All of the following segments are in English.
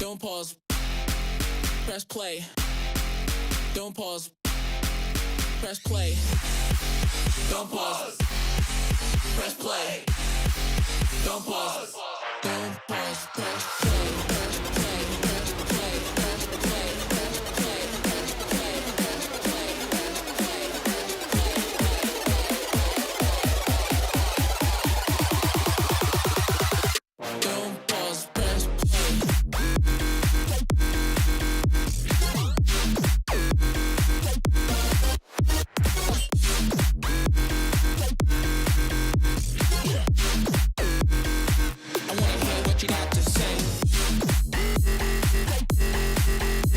Don't pause. Press play. Don't pause. Press play. Don't pause. Press play. Don't pause. Don't pause. Press play. Press play. Press play. Press play. Press play. Press play. Press play. Press play. Don't pause. Press play. I wanna hear what you got to say.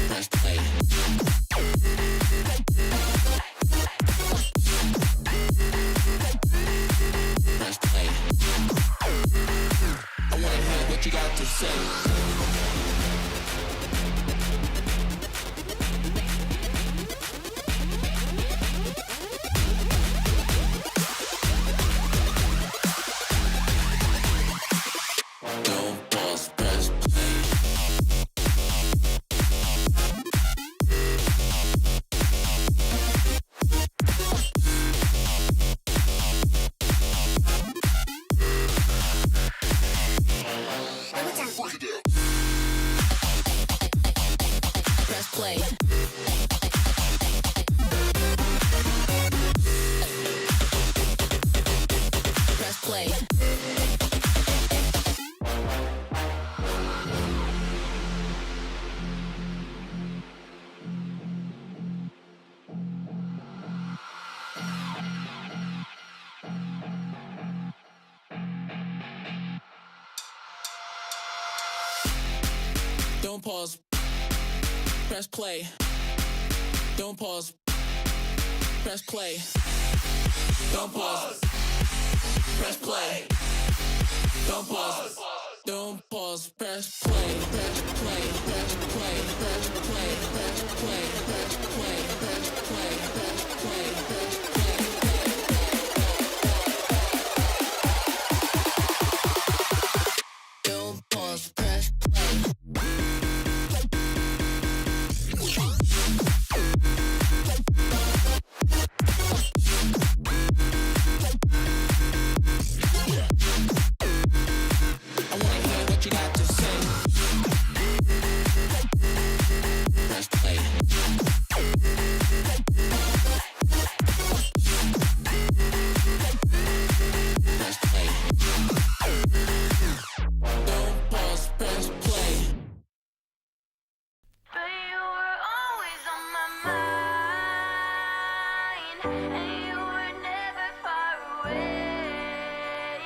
Press play. Press play. I wanna hear what you got to say. Don't pause, press play. Press play. Press play. Don't pause. Press play. Don't pause. Press play. Don't pause. Press play. Don't pause. Don't pause. Press play. Press play. Press play. Press play. Press play. Press play. Press play. Press play. Press play. Don't pause. Press play. I wanna hear what you got to say. Press play. Press play. Don't pause, press play. But you were always on my mind, and you were never far away.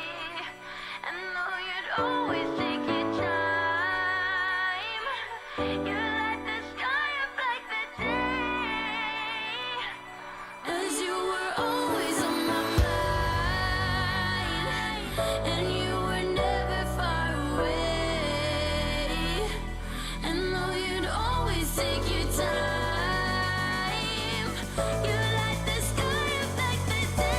I know you'd always take your time. You light the sky up like the day. 'Cause you were always on my mind, and you were never far away. I know you'd always take your time. You light the sky up like the day.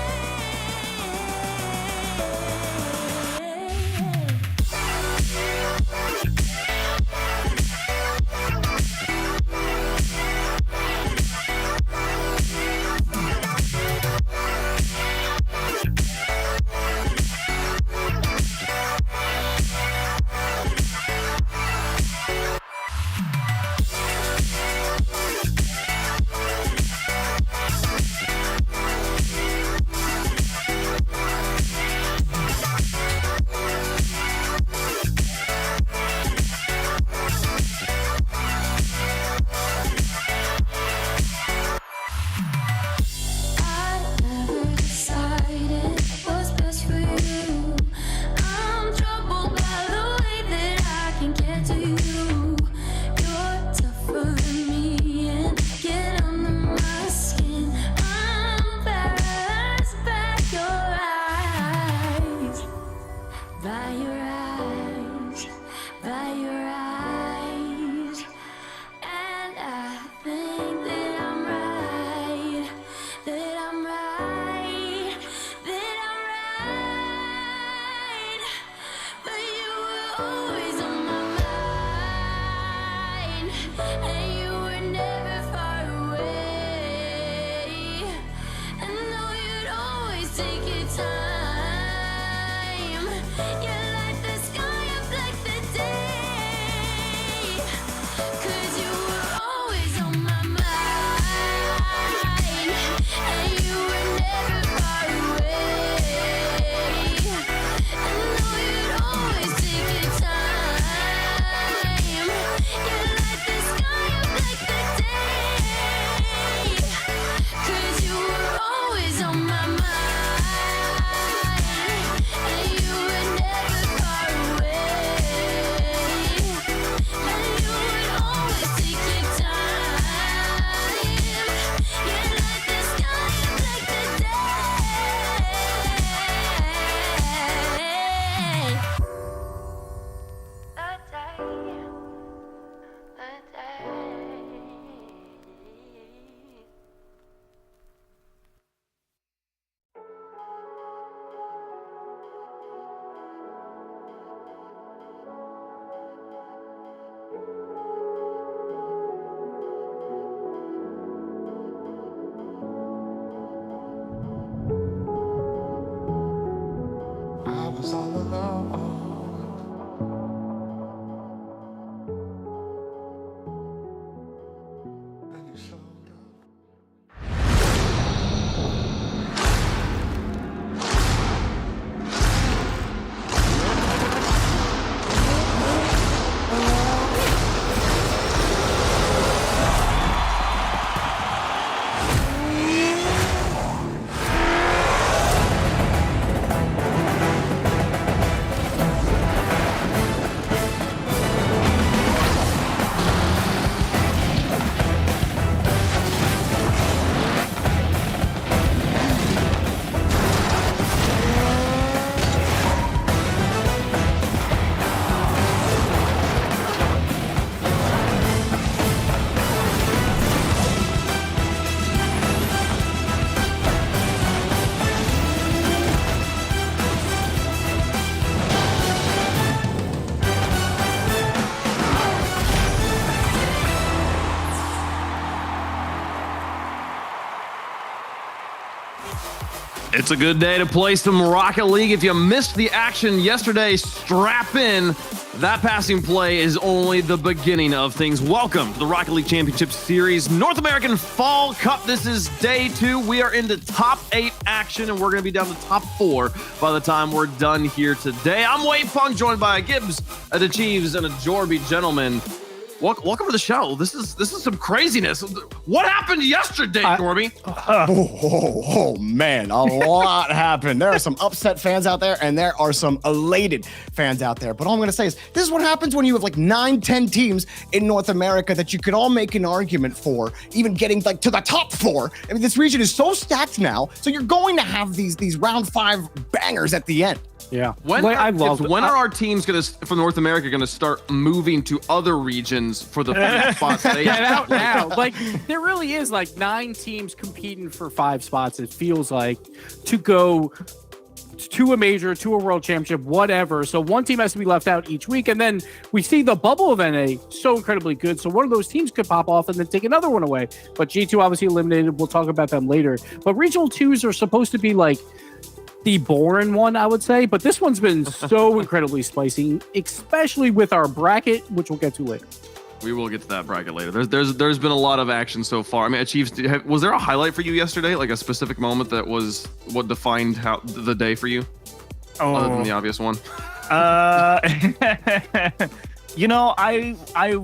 You light the sky up like the day. 'Cause you were always on my mind. And you were never far away. I know you'd always take your time. You light the sky up like the day. 'Cause you were always on my mind. And you were never far away. And you would always take your time. You light the sky up like the I was all alone. And you showed up. It's a good day to play some Rocket League. If you missed the action yesterday, strap in. That passing play is only the beginning of things. Welcome to the Rocket League Championship Series North American Fall Cup. This is day 2. We are into top 8 action, and we're going to be down to top 4 by the time we're done here today. I'm Wade Funk, joined by a Gibbs, a DeCheeves, and a Jorby. Gentlemen, welcome to the show. This is some craziness. What happened yesterday, Jorby? Oh, man, a lot happened. There are some upset fans out there, and there are some elated fans out there. But all I'm going to say is this is what happens when you have like 9-10 teams in North America that you could all make an argument for, even getting like to the top 4. I mean, this region is so stacked now, so you're going to have these round 5 bangers at the end. Yeah. When are our teams from North America going to start moving to other regions for the 5 spots? Get out now. Like, there really is like 9 teams competing for 5 spots. It feels like to go to a major, to a world championship, whatever. So one team has to be left out each week. And then we see the bubble of NA so incredibly good. So one of those teams could pop off and then take another one away. But G2 obviously eliminated. We'll talk about them later. But regional 2s are supposed to be like the boring one, I would say, but this one's been so incredibly spicy, especially with our bracket, which we'll get to later. We will get to that bracket later. There's been a lot of action so far. I mean, Chiefs, was there a highlight for you yesterday, like a specific moment that was what defined how the day for you, other than the obvious one? You know, I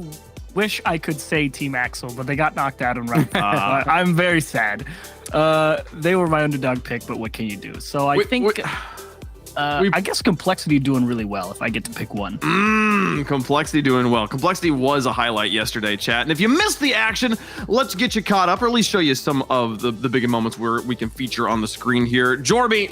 wish I could say Team Axel, but they got knocked out in round 5. I'm very sad. They were my underdog pick, but what can you do? So I guess Complexity doing really well if I get to pick one. Complexity doing well. Complexity was a highlight yesterday, chat. And if you missed the action, let's get you caught up, or at least show you some of the bigger moments where we can feature on the screen here. Jorby,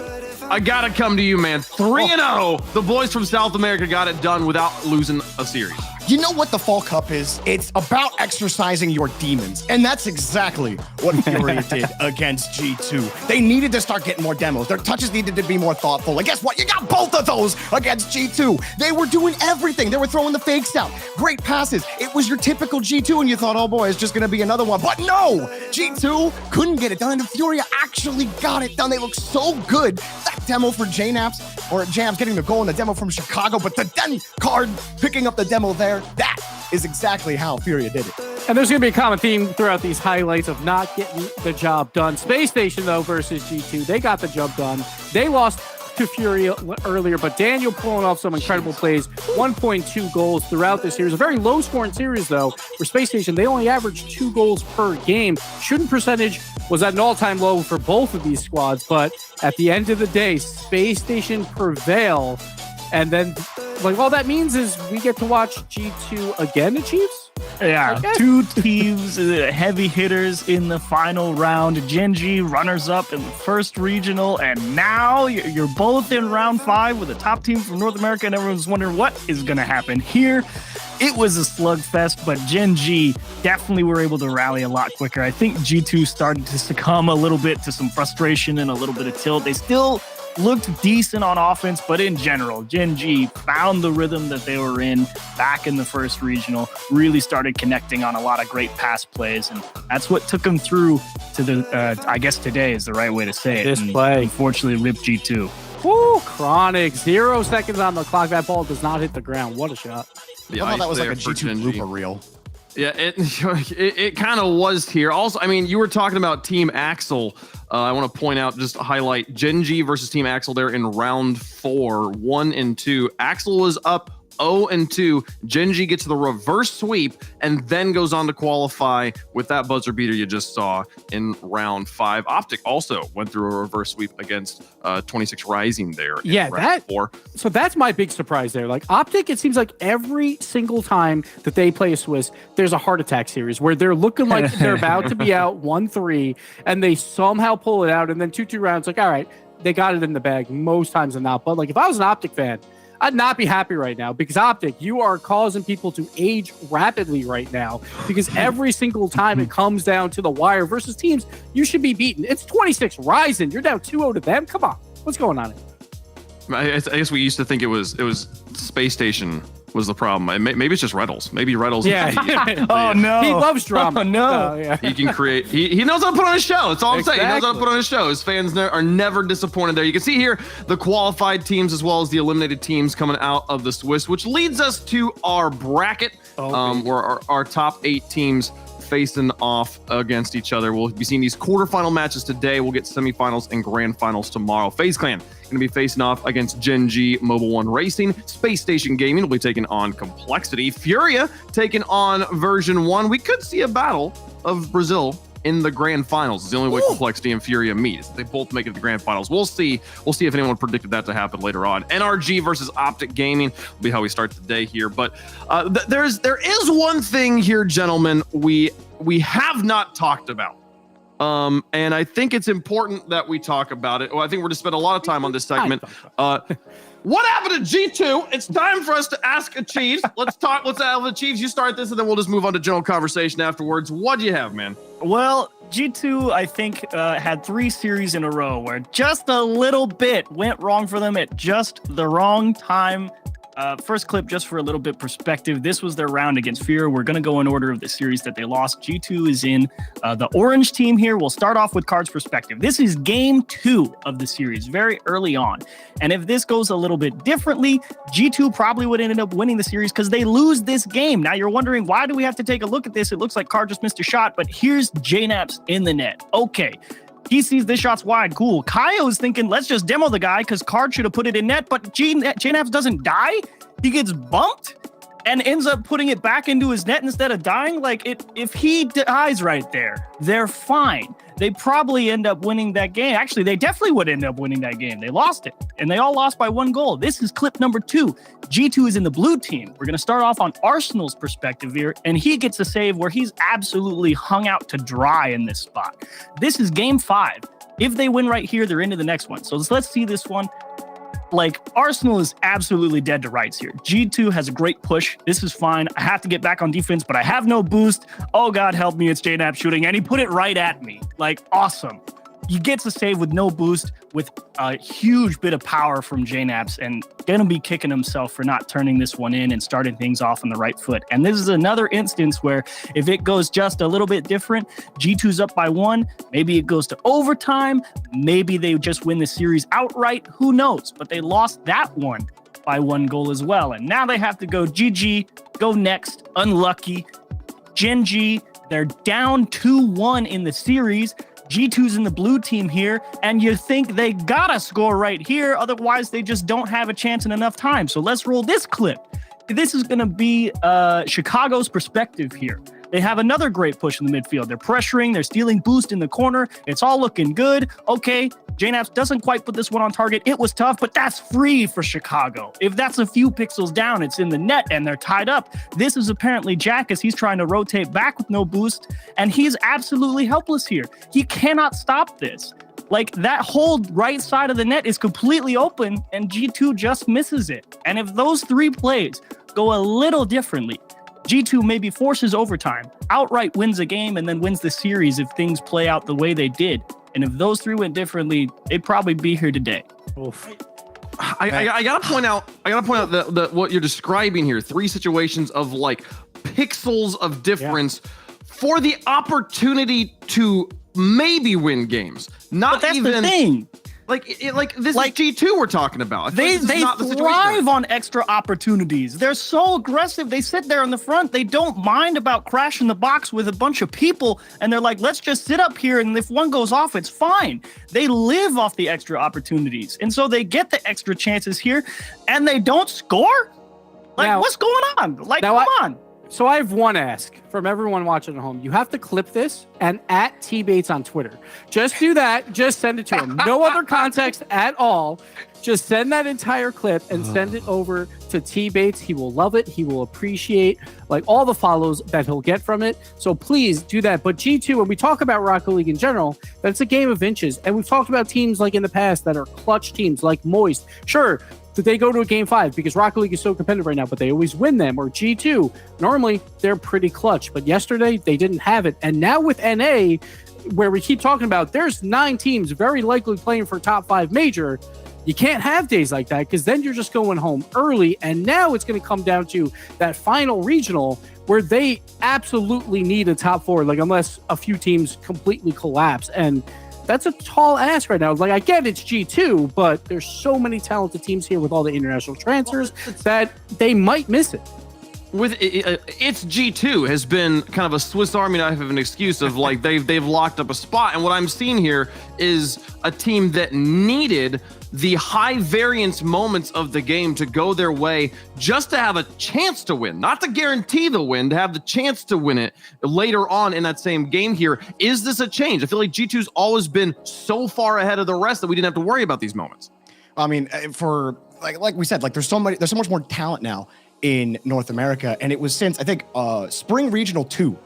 I gotta come to you, man. 3-0. The boys from South America got it done without losing a series. You know what the Fall Cup is? It's about exercising your demons. And that's exactly what Furia did against G2. They needed to start getting more demos. Their touches needed to be more thoughtful. And guess what? You got both of those against G2. They were doing everything. They were throwing the fakes out. Great passes. It was your typical G2, and you thought, oh boy, it's just going to be another one. But no! G2 couldn't get it done, and Furia actually got it done. They look so good. That demo for JNaps, or Jams getting the goal in the demo from Chicago, but the Den card picking up the demo there, that is exactly how Furia did it. And there's going to be a common theme throughout these highlights of not getting the job done. Space Station, though, versus G2, they got the job done. They lost to Furia earlier, but Daniel pulling off some incredible plays, 1.2 goals throughout this series. A very low-scoring series, though. For Space Station, they only averaged 2 goals per game. Shooting percentage was at an all-time low for both of these squads, but at the end of the day, Space Station prevail. And then, like, all that means is we get to watch G2 again, the Chiefs? Yeah, Okay. 2 teams, heavy hitters in the final round. GenG runners-up in the first regional, and now you're both in round 5 with a top team from North America, and everyone's wondering what is going to happen here. It was a slugfest, but GenG definitely were able to rally a lot quicker. I think G2 started to succumb a little bit to some frustration and a little bit of tilt. They still looked decent on offense, but in general, GenG found the rhythm that they were in back in the first regional, really started connecting on a lot of great pass plays, and that's what took them through to the, I guess today is the right way to say it. This and play. unfortunately, ripped G2. Woo, Chronic, 0 seconds on the clock. That ball does not hit the ground. What a shot. The I thought that was like a ice there for G2 GenG. blooper reel. Yeah, it kind of was here. Also, I mean, you were talking about Team Axel. I want to point out, just highlight GenG versus Team Axel there in round 4, 1 and 2. Axel was up 0-2. GenG gets the reverse sweep and then goes on to qualify with that buzzer beater you just saw in round 5. OpTic also went through a reverse sweep against 26 Rising there. Yeah, in round 4. So that's my big surprise there. Like OpTic, it seems like every single time that they play a Swiss, there's a heart attack series where they're looking like they're about to be out 1-3, and they somehow pull it out, and then 2-2 rounds, like, all right, they got it in the bag most times than not. But like, if I was an OpTic fan, I'd not be happy right now, because OpTic, you are causing people to age rapidly right now, because every single time it comes down to the wire versus teams you should be beaten. It's 26 Ryzen. You're down 2-0 to them. Come on. What's going on here? I guess we used to think it was Space Station was the problem. Maybe it's just Reddles. Maybe Reddles. Yeah. Oh, no. He loves drama. Oh, no. So, yeah. He can create. He knows how to put on a show. That's all I'm saying. He knows how to Exactly. put on a show. His fans are never disappointed there. You can see here the qualified teams as well as the eliminated teams coming out of the Swiss, which leads us to our bracket, where our top 8 teams facing off against each other. We'll be seeing these quarterfinal matches today. We'll get semifinals and grand finals tomorrow. FaZe Clan going to be facing off against GenG, Mobile One Racing. Space Station Gaming will be taking on Complexity. Furia taking on Version1. We could see a battle of Brazil in the grand finals. It's the only way Complexity and Furia meet. Is they both make it to the grand finals. We'll see. We'll see if anyone predicted that to happen later on. NRG versus OpTic Gaming will be how we start today here. But there is one thing here, gentlemen, we have not talked about. And I think it's important that we talk about it. Well, I think we're going to spend a lot of time on this segment. What happened to G2? It's time for us to ask a Chiefs. Let's have the Chiefs. You start this, and then we'll just move on to general conversation afterwards. What do you have, man? Well, G2, I think, had 3 series in a row where just a little bit went wrong for them at just the wrong time. First clip, just for a little bit perspective. This was their round against Furia. We're going to go in order of the series that they lost. G2 is in the orange team here. We'll start off with Card's perspective. This is game 2 of the series, very early on. And if this goes a little bit differently, G2 probably would end up winning the series because they lose this game. Now you're wondering, why do we have to take a look at this? It looks like Card just missed a shot, but here's JNaps in the net. Okay. He sees this shot's wide. Cool. Kaio's thinking, let's just demo the guy because Card should have put it in net, but JNaps doesn't die. He gets bumped and ends up putting it back into his net instead of dying. Like, if he dies right there, they're fine. They probably end up winning that game. Actually, they definitely would end up winning that game. They lost it, and they all lost by 1 goal. This is clip number 2. G2 is in the blue team. We're going to start off on Arsenal's perspective here, and he gets a save where he's absolutely hung out to dry in this spot. This is game 5. If they win right here, they're into the next one. So let's see this one. like Arsenal is absolutely dead to rights here. G2 has a great push. This is fine. I have to get back on defense, but I have no boost. Oh God, help me. It's JNAP shooting. And he put it right at me. Like, awesome. He gets a save with no boost, with a huge bit of power from JNAPs, and gonna be kicking himself for not turning this one in and starting things off on the right foot. And this is another instance where if it goes just a little bit different, G2's up by 1, maybe it goes to overtime, maybe they just win the series outright, who knows? But they lost that one by 1 goal as well. And now they have to go GG, go next, unlucky. GenG, they're down 2-1 in the series. G2's in the blue team here, and you think they gotta score right here, otherwise they just don't have a chance in enough time. So let's roll this clip. This is gonna be Chicago's perspective here. They have another great push in the midfield. They're pressuring, they're stealing boost in the corner. It's all looking good. Okay, JNAPS doesn't quite put this one on target. It was tough, but that's free for Chicago. If that's a few pixels down, it's in the net and they're tied up. This is apparently Jack as he's trying to rotate back with no boost, and he's absolutely helpless here. He cannot stop this. Like, that whole right side of the net is completely open, and G2 just misses it. And if those 3 plays go a little differently, G2 maybe forces overtime, outright wins a game, and then wins the series if things play out the way they did. And if those 3 went differently, they'd probably be here today. Oof. I gotta point out that what you're describing here, 3 situations of like pixels of difference for the opportunity to maybe win games. Not But that's even the thing. Like this is G2 we're talking about. I feel They like this is not the situation. thrive on extra opportunities. They're so aggressive. They sit there in the front. They don't mind about crashing the box with a bunch of people. And they're like, let's just sit up here. And if one goes off, it's fine. They live off the extra opportunities. And so they get the extra chances here and they don't score? Like, Now- what's going on? Like, Now come on. So I have one ask from everyone watching at home. You have to clip this and at T-Bates on Twitter. Just do that. Just send it to him. No other context at all. Just send that entire clip and send it over to T-Bates. He will love it. He will appreciate like all the follows that he'll get from it. So please do that. But G2, when we talk about Rocket League in general, that it's a game of inches. And we've talked about teams like in the past that are clutch teams like Moist. Sure, that they go to a game 5 because Rocket League is so competitive right now, but they always win them. Or G2, normally they're pretty clutch, but yesterday they didn't have it. And now with NA, where we keep talking about there's 9 teams very likely playing for top 5 major, you can't have days like that because then you're just going home early. And now it's going to come down to that final regional where they absolutely need a top 4, like unless a few teams completely collapse. And that's a tall ask right now. Like, I get it's G2, but there's so many talented teams here with all the international transfers that they might miss it. With it's G2 has been kind of a Swiss Army knife of an excuse of like they've locked up a spot, and what I'm seeing here is a team that needed the high variance moments of the game to go their way just to have a chance to win, not to guarantee the win, to have the chance to win it later on in that same game here. Is this a change? I feel like G2's always been so far ahead of the rest that we didn't have to worry about these moments. I mean, For like we said, like there's so much more talent now in North America, and it was since I think Spring Regional 2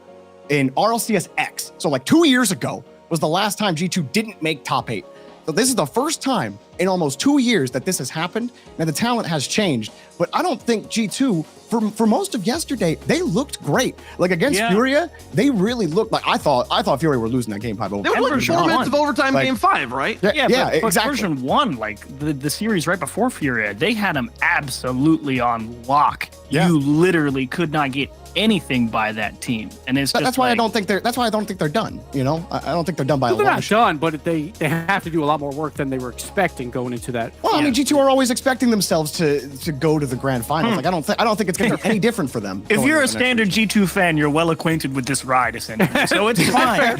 in RLCS X. So like 2 years ago was the last time G2 didn't make top 8. So this is the first time in almost 2 years that this has happened. Now the talent has changed, but I don't think G2 for most of yesterday they looked great. Like against Furia, they really looked like I thought Furia were losing that game 5-0. They were like 4 minutes of overtime game 5, right? Yeah, but exactly. version 1, like the series right before Furia, they had them absolutely on lock. Yeah. You literally could not get anything by that team, and it's just that's why like, I don't think they're done. You know, I don't think they're done by Well, a they're long not shot. done, but they have to do a lot more work than they were expecting going into that. Well, I mean, G2 are always expecting themselves to go to the grand finals. Like I don't think it's going to be any different for them. If going you're a into the next standard G2 fan, you're well acquainted with this ride, essentially. So it's fine.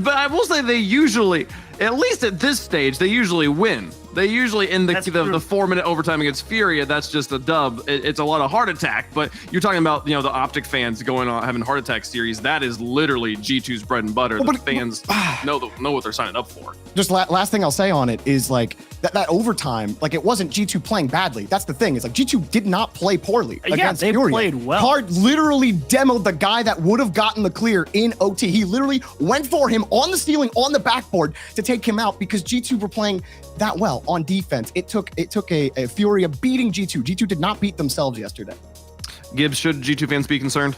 But I will say they usually, at least at this stage, they usually win. They usually in the 4-minute overtime against Furia, that's just a dub. It's a lot of heart attack. But you're talking about the OpTic fans going on having heart attack series. That is literally G2's bread and butter. The fans know what they're signing up for. Just last thing I'll say on it is like that overtime. Like it wasn't G2 playing badly. That's the thing. It's like G2 did not play poorly against they Furia. played well. Hard literally demoed the guy that would have gotten the clear in OT. He literally went for him on the ceiling on the backboard to take him out because G2 were playing that well on defense. It took a Furia beating G2. G2 did not beat themselves yesterday. Gibbs, should G2 fans be concerned?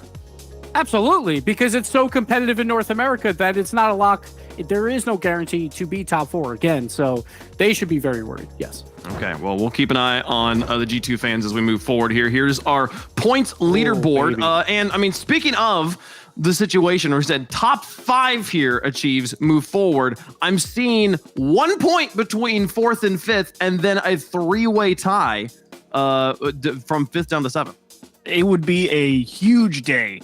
Absolutely, because it's so competitive in North America that it's not a lock. There is no guarantee to be top 4 again, so they should be very worried. Yes. Okay, well, we'll keep an eye on the G2 fans as we move forward here. Here's our points leaderboard. And I mean, speaking of the situation where we said top 5 here achieves move forward, I'm seeing 1 point between 4th and 5th, and then a 3-way tie from 5th down to 7th. It would be a huge day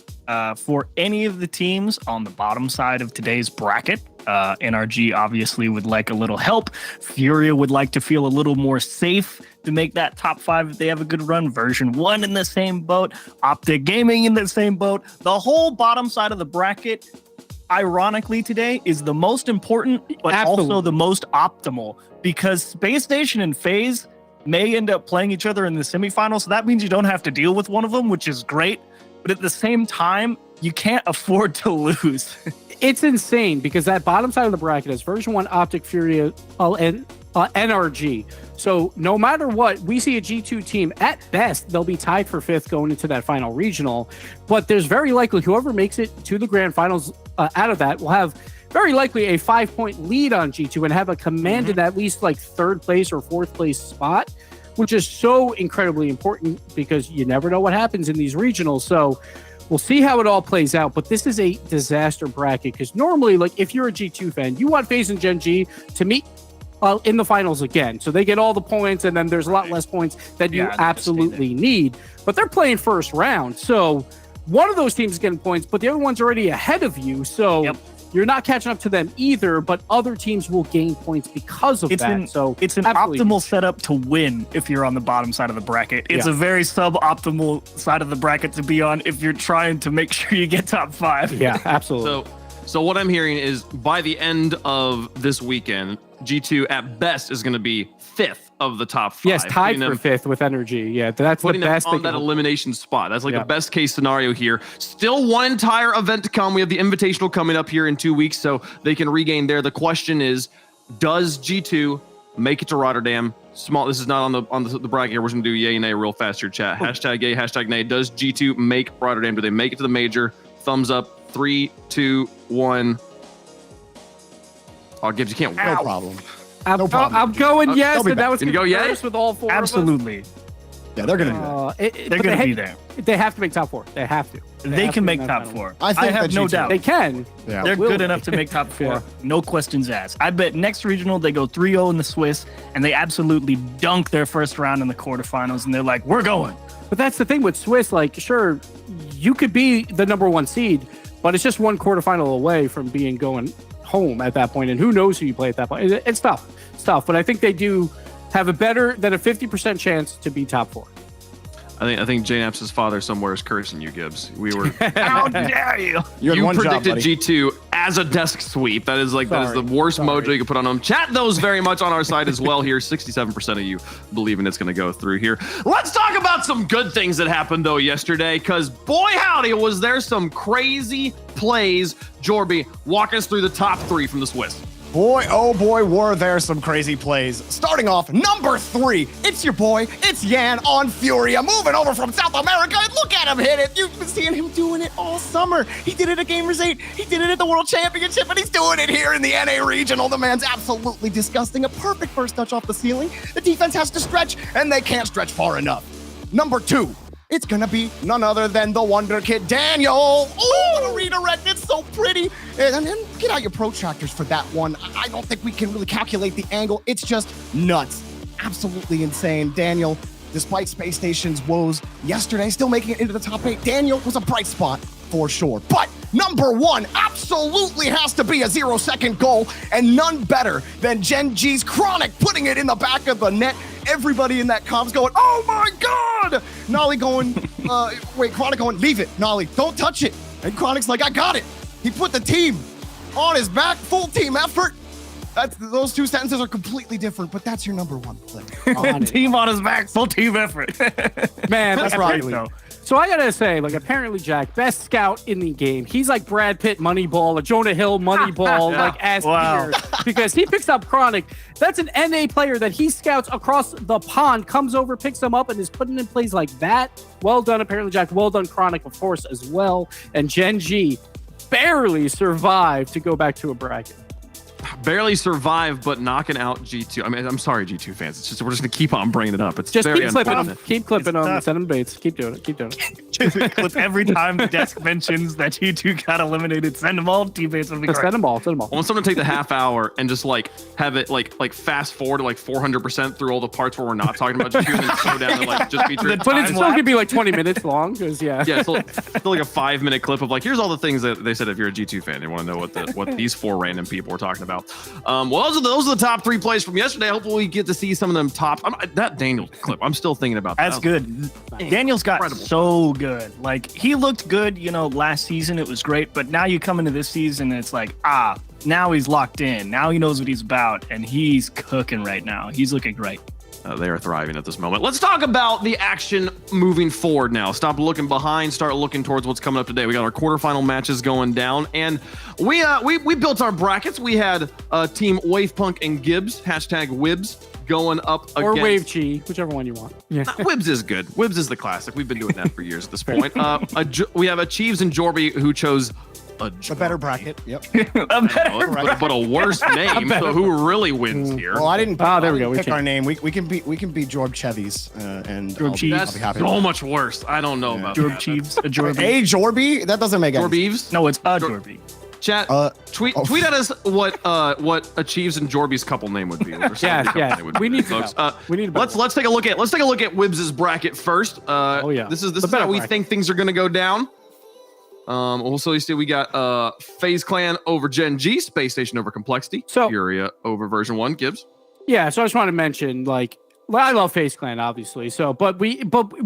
for any of the teams on the bottom side of today's bracket. NRG obviously would like a little help. Furia would like to feel a little more safe to make that top 5 if they have a good run. Version1 in the same boat. OpTic Gaming in the same boat. The whole bottom side of the bracket, ironically today, is the most important, but also the most optimal, because Space Station and FaZe may end up playing each other in the semifinals. So that means you don't have to deal with one of them, which is great. But at the same time, you can't afford to lose. It's insane because that bottom side of the bracket is Version1, OpTic, Furia, and NRG. So no matter what, we see a G2 team, at best, they'll be tied for 5th going into that final regional. But there's very likely whoever makes it to the grand finals out of that will have very likely a 5-point lead on G2 and have a commanded at least like 3rd place or 4th place spot, which is so incredibly important because you never know what happens in these regionals. So we'll see how it all plays out, but this is a disaster bracket because normally, like, if you're a G2 fan, you want FaZe and GenG to meet in the finals again. So they get all the points, and then there's a lot less points that you absolutely need. But they're playing first round. So one of those teams is getting points, but the other one's already ahead of you. So you're not catching up to them either, but other teams will gain points because of that. So it's an optimal setup to win if you're on the bottom side of the bracket. It's a very suboptimal side of the bracket to be on if you're trying to make sure you get top 5. Yeah, absolutely. So what I'm hearing is by the end of this weekend, G2 at best is going to be 5th of the top 5. Yes, tied for 5th with energy. Yeah, that's the best on that elimination spot. That's like the best case scenario here. Still one entire event to come. We have the Invitational coming up here in 2 weeks, so they can regain there. The question is, does G2 make it to Rotterdam? This is not on the bracket here. We're going to do yay and nay real fast here, chat. Hashtag yay, hashtag nay. Does G2 make Rotterdam? Do they make it to the major? Thumbs up. 3, 2, 1. Oh, Gibbs, you can't. No problem. I'm going yes, and that was going to go yes with all 4 Absolutely. of us. Yeah, they're going to do that. They're going to be there. They have to make top 4. They have to. They can make top 4. I have no doubt. They can. Yeah. They're good enough to make top 4. No questions asked. I bet next regional they go 3-0 in the Swiss, and they absolutely dunk their first round in the quarterfinals, and they're like, we're going. But that's the thing with Swiss. Like, sure, you could be the number 1 seed, but it's just one quarterfinal away from going home at that point, and who knows who you play at that point. It's tough. It's tough, but I think they do have a better than a 50% chance to be top 4. I think JNaps's father somewhere is cursing you, Gibbs. We were. How dare you? You predicted G2 as a desk sweep. That is that is the worst mojo you can put on them. Chat those very much on our side as well here. 67% of you believing it's going to go through here. Let's talk about some good things that happened though yesterday, because boy howdy was there some crazy plays. Jorby, walk us through the top 3 from the Swiss. Boy, oh boy, were there some crazy plays. Starting off, number 3, it's your boy, it's Yan on Furia, moving over from South America, and look at him hit it. You've been seeing him doing it all summer. He did it at Gamers 8, he did it at the World Championship, and he's doing it here in the NA Regional. The man's absolutely disgusting. A perfect first touch off the ceiling. The defense has to stretch, and they can't stretch far enough. Number 2. It's gonna be none other than the Wonder Kid, Daniel. Oh, what a redirect, it's so pretty. And then get out your protractors for that one. I don't think we can really calculate the angle. It's just nuts. Absolutely insane. Daniel, despite Space Station's woes yesterday, still making it into the top 8. Daniel was a bright spot for sure. But number 1 absolutely has to be a 0-second goal, and none better than GenG's Chronic putting it in the back of the net. Everybody in that comp's going, oh my God! Nolly going, Chronic going, leave it, Nolly, don't touch it. And Chronic's like, I got it. He put the team on his back, full team effort. Those 2 sentences are completely different, but that's your number 1 play. Team on his back, full team effort. Man, that's right. So I gotta say, like, apparently Jack, best scout in the game. He's like Brad Pitt Moneyball, or Jonah Hill Moneyball, like as Wow. here, because he picks up Chronic. That's an NA player that he scouts across the pond, comes over, picks him up, and is putting in plays like that. Well done, apparently Jack. Well done, Chronic, of course, as well. And GenG barely survived to go back to a bracket. Barely survived, but knocking out G2. I mean, I'm sorry, G2 fans. It's just we're just gonna keep on bringing it up. It's Just very keep clipping unfortunate. them. Keep clipping them. tough. Send them baits. Keep doing it. Keep doing it. Just clip every time the desk mentions that you two got eliminated. Send them all. Teammates will be Send great. them all. Send them all. I want someone to take the half hour and just like have it like fast forward to like 400% through all the parts where we're not talking about G2 and then slow down to like just feature. But it's Time still gonna be lapse. like 20 minutes long, because Yeah, it's still like a 5-minute clip of like, here's all the things that they said if you're a G2 fan. You want to know what these 4 random people were talking about. Well, those are the top 3 plays from yesterday. Hopefully we get to see some of them top. That Daniel clip, I'm still thinking about that. That's good. Daniel's got incredible. so good. Like, he looked good, last season. It was great. But now you come into this season and it's like, now he's locked in. Now he knows what he's about. And he's cooking right now. He's looking great. They are thriving at this moment. Let's talk about the action moving forward now. Stop looking behind, start looking towards what's coming up today. We got our quarterfinal matches going down, and we built our brackets. We had team Wavepunk and Gibbs, #Wibs, going up or against... Wave G, whichever one you want. Yeah. Wibs is good. Wibs is the classic. We've been doing that for years at this point. We have Achieves and Jorby, who chose a better bracket. Yep. but a worse name. So who really wins here? Well, I didn't. there we go. We Pick our changed. name. We can be Jorb Chevy's, and Jorb I'll Cheese. be That's happy. so much worse. I don't know about Jorb that. Chiefs. Jorby. Hey, Jorby, that doesn't make any sense. Jorbeeves? No, it's Jorby. Chat. Tweet at us what Achieves and Jorby's couple name would be. Or Yes, couple yes. name would We be, need to folks. know. We need to let's take a look at Wibs' bracket first. Oh, yeah. This is The how better we bracket. think things are gonna go down. Also, you see, we got FaZe Clan over GenG, Space Station over Complexity, So- Furia over Version1, Gibbs. Yeah, so I just want to mention, like, well, I love FaZe Clan, obviously. So, but we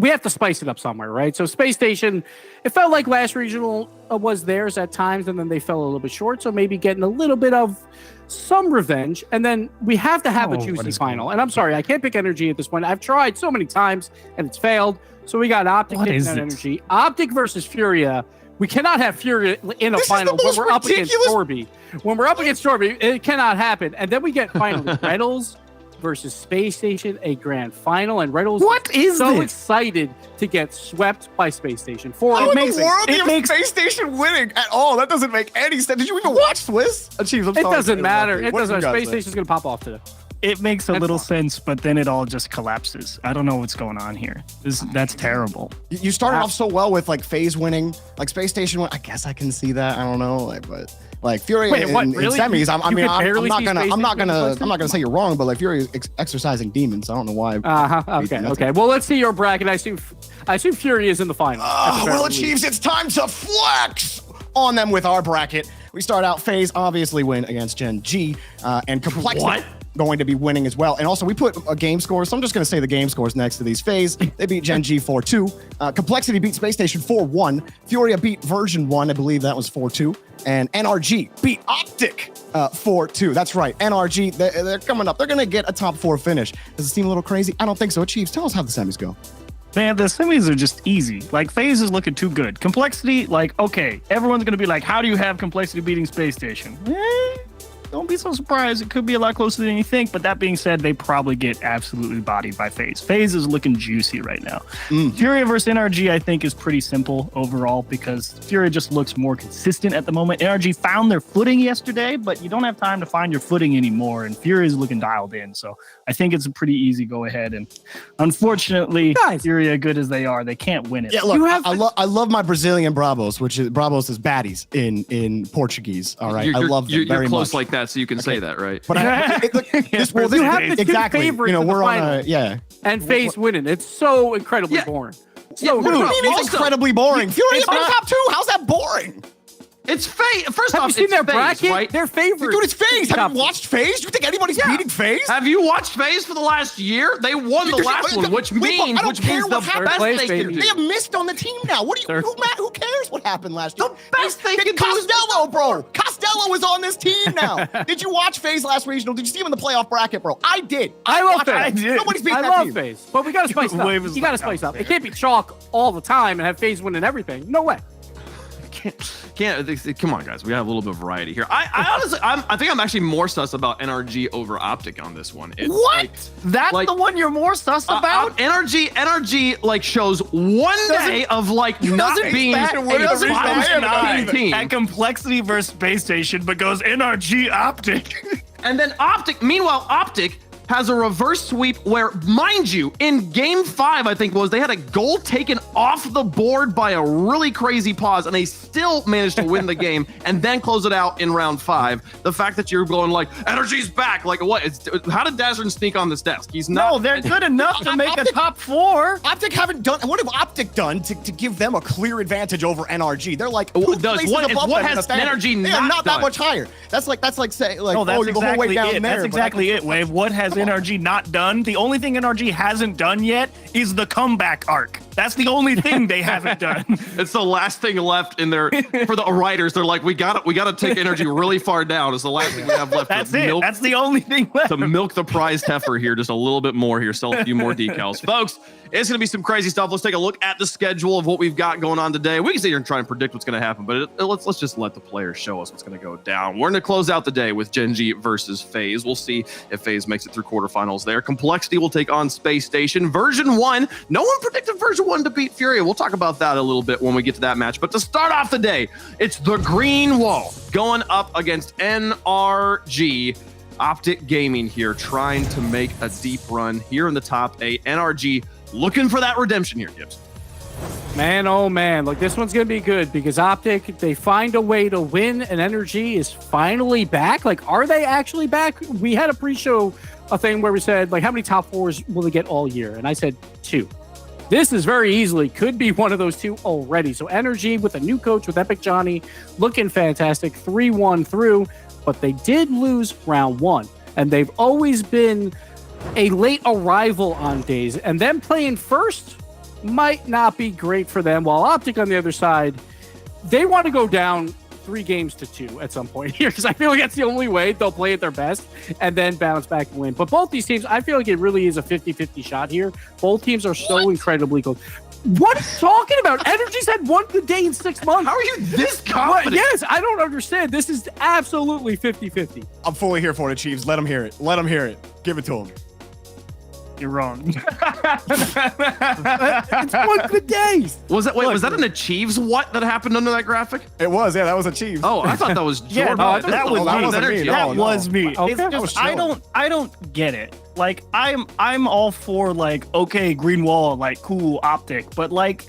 have to spice it up somewhere, right? So, Space Station, it felt like last regional was theirs at times, and then they fell a little bit short. So maybe getting a little bit of some revenge, and then we have to have a what juicy is final. going And I'm sorry, I can't pick Energy at this point. I've tried so many times, and it's failed. So we got OpTic What getting is that this? Energy. OpTic versus Furia. We cannot have Furia in a This is final the when most we're up against ridiculous- Jorby. When we're up against Jorby, it cannot happen. And then we get finally Reynolds versus Space Station, a grand final, and Reynolds What is so this? excited to get swept by Space Station. How in makes the world it do you have makes- Space Station winning at all? That doesn't make any sense. Did you even watch Swiss? Achieves, I'm It sorry doesn't to matter. interrupt you. It What doesn't did you matter. guys Space say? Station's gonna pop off today. It makes a That's little fine. sense, but then it all just collapses. I don't know what's going on here. That's terrible. You started off so well with like FaZe winning, like Space Station win. I guess I can see that. I don't know, but like Fury Wait, in, what, in really? semis. You could barely see Space I'm not Station in the gonna say you're wrong, but like Fury is exercising demons. I don't know why. Okay. Okay. Well, let's see your bracket. I assume Fury is in the final. at the very Well, least. Achieves, it's time to flex on them with our bracket. We start out FaZe, obviously win against GenG, and Complexity What? going to be winning as well. And also, we put a game score, so I'm just going to say the game scores next to these. FaZe, they beat GenG 4-2. Complexity beat Space Station 4-1. Furia beat Version1, I believe that was 4-2. And NRG beat OpTic 4-2. That's right, NRG, they're coming up. They're going to get a top 4 finish. Does it seem a little crazy? I don't think so. Achieves, tell us how the semis go. Man, the semis are just easy. Like, FaZe is looking too good. Complexity, like, okay, everyone's going to be like, how do you have Complexity beating Space Station? Don't be so surprised. It could be a lot closer than you think. But that being said, they probably get absolutely bodied by FaZe. FaZe is looking juicy right now. Furia versus NRG, I think, is pretty simple overall because Furia just looks more consistent at the moment. NRG found their footing yesterday, but you don't have time to find your footing anymore. And Furia is looking dialed in. So I think it's a pretty easy go ahead. And unfortunately, Guys. Furia, good as they are, they can't win it. Yeah, look, You have- I love my Brazilian Bravos, which is Bravos is baddies in Portuguese. All right, I love them you're very close much. like that, so you can say that, right? But this, well, You have the two exactly. favorites You know, in the we're on a final. yeah. And FaZe winning. It's so incredibly Yeah. boring. Yeah, So dude, Dude, good. it's Also- incredibly boring. Fury's it's on not- top 2. How's that boring? It's FaZe. First Have off, you seen it's their FaZe, bracket? right? They're favored. Dude, it's FaZe. Have Top- you watched FaZe? You think anybody's beating FaZe? Have you watched FaZe for the last year? They won the last one, which means I don't care the what happened. best place, they can baby. do. They have missed on the team now. What do you? Third- Who cares what happened last year? The best they can do is Costello, bro. Costello is on this team now. Did you watch FaZe last regional? Did you see him in the playoff bracket, bro? I did. I love watched FaZe. it. I did. Nobody's beating I that love team. FaZe, but we got to spice it up. Wave is You got to like spice not up. fair. It can't be chalk all the time and have FaZe winning everything. No way. Come on, guys. We have a little bit of variety here. I honestly, I think I'm actually more sus about NRG over OpTic on this one. It's What? That's like- the one you're more sus about? NRG like shows one day of like not Doesn't being back- a doesn't back five team. at complexity versus space station, but goes NRG OpTic. And then meanwhile, OpTic has a reverse sweep where, mind you, in game 5, I think they had a goal taken off the board by a really crazy pause, and they still managed to win the game and then close it out in round 5. The fact that you're going like, Energy's back, like what? How did Dazzrin sneak on this desk? He's not. No, they're good enough to make a top 4. OpTic haven't done. What have OpTic done to give them a clear advantage over NRG? They're like, What who does- places what- above what them in has the standings? NRG They are not not that done? much higher. That's like saying like, No, that's oh, you go way exactly down it. there. That's but exactly it, Wave. What has NRG not done? The only thing NRG hasn't done yet is the comeback arc. That's the only thing they haven't done. It's the last thing left in there for the writers. They're like, we gotta take Energy really far down. It's the last thing we have left. That's to it. milk, That's the only thing left. to milk the prized heifer here just a little bit more here. Sell a few more decals, folks. It's gonna be some crazy stuff. Let's take a look at the schedule of what we've got going on today. We can sit here and try and predict what's gonna happen, but let's just let the players show us what's gonna go down. We're gonna close out the day with GenG versus FaZe. We'll see if FaZe makes it through quarterfinals there. Complexity will take on Space Station. Version1, no one predicted Version1 to beat Furia. We'll talk about that a little bit when we get to that match. But to start off the day, it's the Green Wall going up against NRG. OpTic Gaming here trying to make a deep run here in the top 8. NRG looking for that redemption here, Gibbs. Man, oh man, look, this one's gonna be good because OpTic, they find a way to win, and Energy is finally back. Like, are they actually back? We had a pre-show a thing where we said, like, how many top 4s will they get all year? And I said 2. This is very easily could be one of those 2 already. So Energy with a new coach with Epic Johnny looking fantastic, 3-1 through, but they did lose round 1, and they've always been a late arrival on days, and them playing first might not be great for them, while OpTic on the other side, they want to go down 3 games to 2 at some point here, because I feel like that's the only way they'll play at their best and then bounce back and win. But both these teams, I feel like it really is a 50-50 shot here. Both teams are so incredibly close. What are you talking about? Energy's had one good day in 6 months. How are you this confident? Yes, I don't understand. This is absolutely 50-50. I'm fully here for it, Chiefs. Let them hear it. Let them hear it. Give it to them. You're wrong. It's one good day. Was that an achieves what that happened under that graphic? It was, yeah, that was a Chiefs. Oh, I thought that was Yeah, Jordan. no, I thought that was that me. wasn't me. Energy. No, That was me. Okay. It's That was just, chilling. I don't get it. Like, I'm all for, like, okay, green wall, like, cool, OpTic, but like,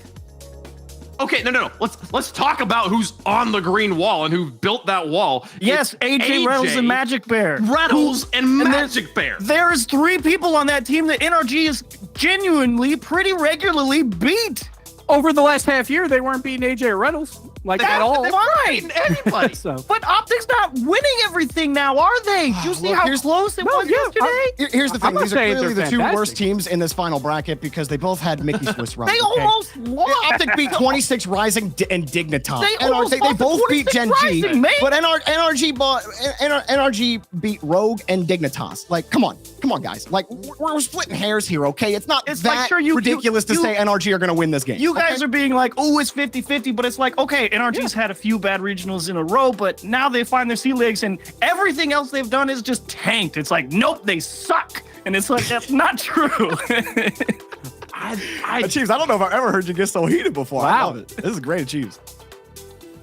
Okay, no. Let's talk about who's on the green wall and who built that wall. yes, It's AJ Reynolds and Magic Bear. Reynolds and there's- Magic Bear. There's 3 people on that team that NRG is genuinely pretty regularly beat. Over the last half year, they weren't beating AJ or Reynolds like at all. Fine. Anybody. So But OpTic's not winning everything now, are they? Do you see Look, how here's- close it No, was yeah, yesterday? Here's the thing. I'm not These are saying clearly they're the 2 worst fantastic. teams in this final bracket because they both had Mickey Swiss runs. They okay? almost lost. OpTic beat 26 Rising and Dignitas. They almost they lost to both beat 26 GenG, Rising, mate. but NRG beat Rogue and Dignitas. Like, come on, guys. Like, we're splitting hairs here, okay? It's not It's that like, sure, you- ridiculous to you- say NRG are going to win this game. You guys okay? are being like, oh, it's 50-50, but it's like, okay, NRG's had a few bad regionals in a row, but now they find their sea legs and everything else they've done is just tanked. It's like, nope, they suck. And it's like, that's not true. Chiefs, I don't know if I've ever heard you get so heated before. I Wow. love it. This is great, Chiefs.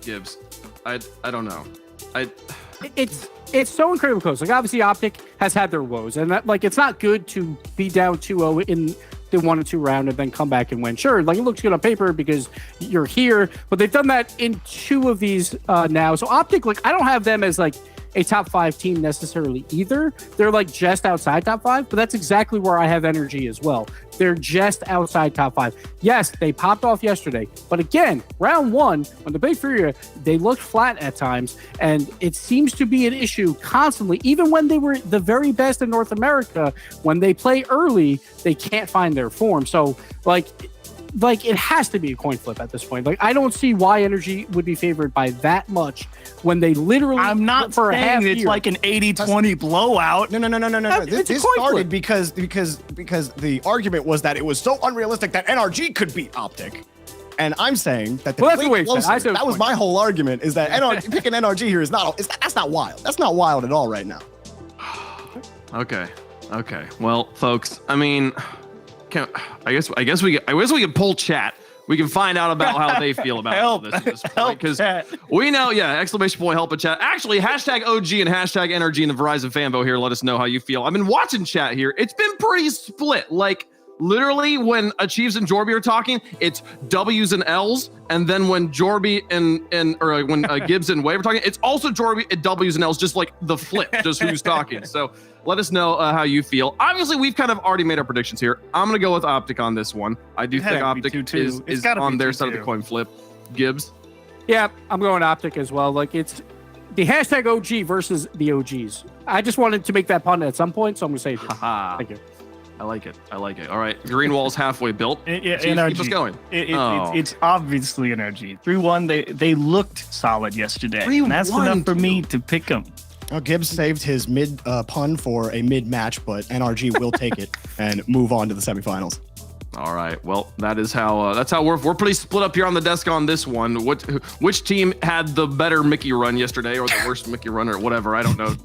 Gibbs. I don't know. it's so incredibly close. Like, obviously OpTic has had their woes, and that, like, it's not good to be down 2-0 in the 1 and 2 round and then come back and win. Sure, like, it looks good on paper because you're here, but they've done that in 2 of these now. So OpTic, like, I don't have them as like a top 5 team necessarily either. They're like just outside top 5, but that's exactly where I have NRG as well. They're just outside top 5. Yes, they popped off yesterday, but again, round 1 on the Big Furia, they looked flat at times, and it seems to be an issue constantly. Even when they were the very best in North America, when they play early, they can't find their form. So like it has to be a coin flip at this point. Like, I don't see why NRG would be favored by that much when they literally. I'm not for saying a half it's year. like an 80-20 blowout. No. This started because the argument was that it was so unrealistic that NRG could beat OpTic. And I'm saying that the that's the way it's said. that was my whole argument, is that picking NRG here is that's not wild. That's not wild at all right now. Okay. Well, folks, I mean, I guess we can pull chat. We can find out about how they feel about all this at this point, because we know, exclamation point help in chat. Actually, hashtag OG and hashtag NRG in the Verizon fanbo here. Let us know how you feel. I've been watching chat here. It's been pretty split. Like, literally, when Achieves and Jorby are talking, it's W's and L's, and then when Jorby or when Gibbs and Wave are talking, it's also Jorby and W's and L's, just like the flip, just who's talking. So let us know how you feel. Obviously, we've kind of already made our predictions here. I'm gonna go with OpTic on this one. I do think OpTic is on their side of the coin flip. Gibbs? Yeah, I'm going OpTic as well. Like, it's the hashtag OG versus the OGs. I just wanted to make that pun at some point, so I'm gonna say it. Thank you. I like it. All right. Green wall's halfway built. Keep us going. It's obviously NRG. 3-1, they looked solid yesterday. 3-1, and that's enough for me to pick them. Well, Gibbs saved his mid pun for a mid match, but NRG will take it and move on to the semifinals. All right. Well, that's how we're pretty split up here on the desk on this one. Which team had the better Mickey run yesterday, or the worst Mickey run, or whatever? I don't know.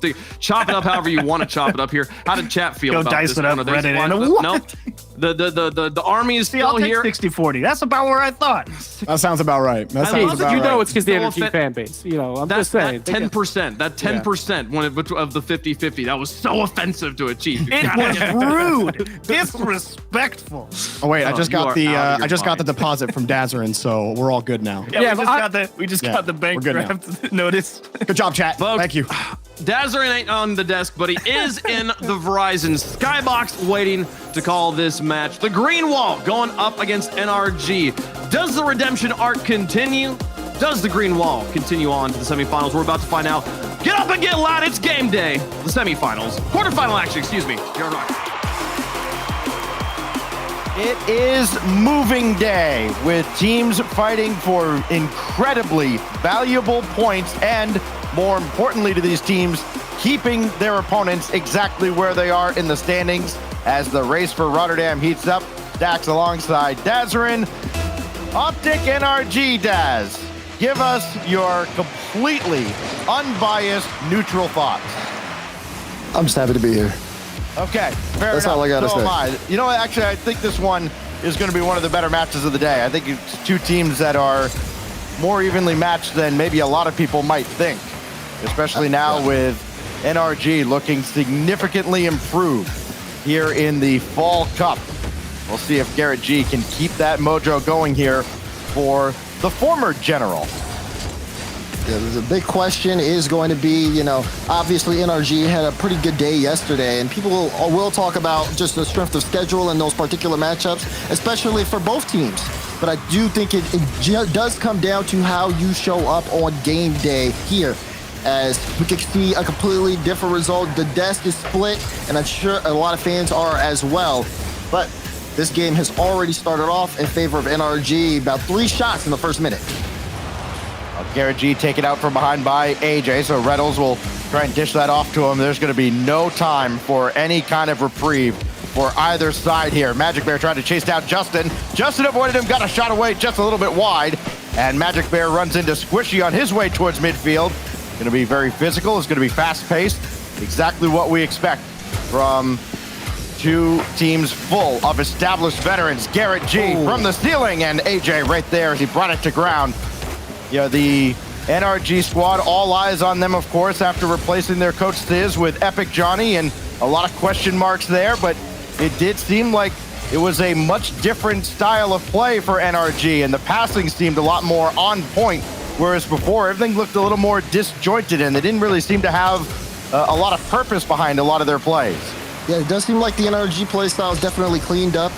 Chop it up however you want to chop it up here. How did chat feel about dice this it up, one? Reddit, The army is still here. 60-40. That's about where I thought. That sounds about right. That sounds about right. It's because the NRG fan base. I'm just saying. That 10%, of the 50-50, that was so offensive to Achieve. It was rude, disrespectful. Oh wait, I just got the deposit from Dazarin, so we're all good now. We just got the bank draft notice. Good job, chat. Folks, thank you. Dazarin ain't on the desk, but he is in the Verizon skybox waiting to call this match. The Green Wall going up against NRG. Does the redemption arc continue? Does the Green Wall continue on to the semifinals? We're about to find out. Get up and get loud. It's game day. The semifinals. Quarterfinal action, excuse me. You're right. It is moving day, with teams fighting for incredibly valuable points and, more importantly to these teams, keeping their opponents exactly where they are in the standings as the race for Rotterdam heats up. Dax alongside Dazarin. OpTic NRG, Daz. Give us your completely unbiased, neutral thoughts. I'm just happy to be here. Okay, fair That's enough. all I gotta So say. am I. You know what? Actually, I think this one is going to be one of the better matches of the day. I think it's two teams that are more evenly matched than maybe a lot of people might think, especially now with NRG looking significantly improved here in the Fall Cup. We'll see if GarrettG can keep that mojo going here for the former general. Yeah, the big question is going to be, obviously NRG had a pretty good day yesterday, and people will talk about just the strength of schedule in those particular matchups, especially for both teams. But I do think it does come down to how you show up on game day here, as we could see a completely different result. The desk is split, and I'm sure a lot of fans are as well. But this game has already started off in favor of NRG, about 3 shots in the first minute. GarrettG taken out from behind by AJ, so Reynolds will try and dish that off to him. There's going to be no time for any kind of reprieve for either side here. Magic Bear trying to chase down Justin. Justin avoided him, got a shot away just a little bit wide, and Magic Bear runs into Squishy on his way towards midfield. Going to be very physical. It's going to be fast-paced. Exactly what we expect from two teams full of established veterans. GarrettG from the ceiling, and AJ right there as he brought it to ground. The NRG squad, all eyes on them, of course, after replacing their coach Thiz with Epic Johnny, and a lot of question marks there, but it did seem like it was a much different style of play for NRG, and the passing seemed a lot more on point whereas before everything looked a little more disjointed and they didn't really seem to have a lot of purpose behind a lot of their plays. Yeah, it does seem like the NRG playstyle is definitely cleaned up.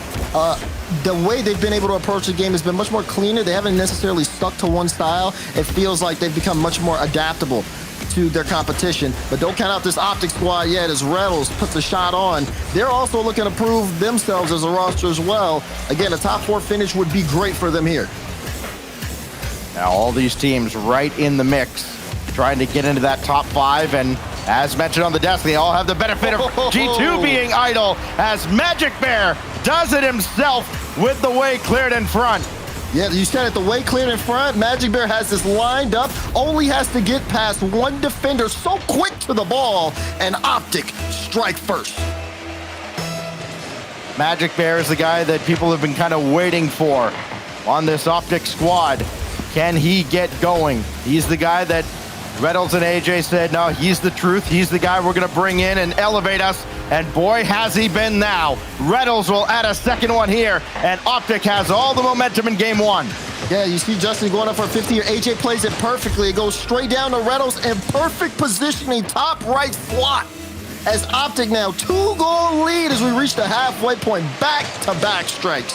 The way they've been able to approach the game has been much more cleaner. They haven't necessarily stuck to one style. It feels like they've become much more adaptable to their competition. But don't count out this OpTic squad yet as Reynolds puts a shot on. They're also looking to prove themselves as a roster as well. Again, a top 4 finish would be great for them here. Now all these teams right in the mix, trying to get into that top 5, and as mentioned on the desk, they all have the benefit of G2 being idle, as Magic Bear does it himself with the way cleared in front. Yeah, you said it, the way cleared in front. Magic Bear has this lined up, only has to get past one defender so quick to the ball, and OpTic strike first. Magic Bear is the guy that people have been kind of waiting for on this OpTic squad. Can he get going? He's the guy that Reynolds and AJ said, no, he's the truth. He's the guy we're going to bring in and elevate us. And boy, has he been now. Reynolds will add a second one here, and OpTic has all the momentum in game 1. Yeah, you see Justin going up for 50 here. AJ plays it perfectly. It goes straight down to Reynolds in perfect positioning, top right slot. As OpTic now 2-goal lead as we reach the halfway point. Back-to-back strikes.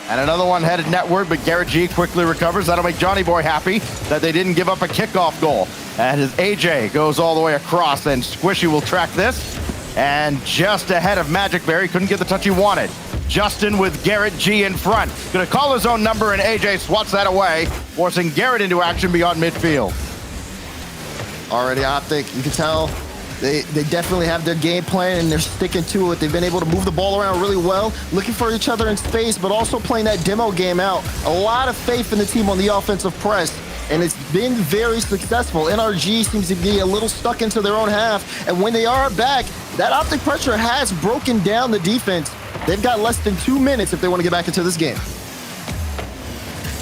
And another one headed netward, but GarrettG quickly recovers. That'll make Johnny Boy happy that they didn't give up a kickoff goal. And as AJ goes all the way across, and Squishy will track this. And just ahead of Magic Bear, he couldn't get the touch he wanted. Justin with GarrettG in front. Gonna call his own number, and AJ swats that away, forcing Garrett into action beyond midfield. Already OpTic, you can tell they definitely have their game plan and they're sticking to it. They've been able to move the ball around really well, looking for each other in space, but also playing that demo game out. A lot of faith in the team on the offensive press, and it's been very successful. NRG seems to be a little stuck into their own half, and when they are back, that OpTic pressure has broken down the defense. They've got less than 2 minutes if they want to get back into this game.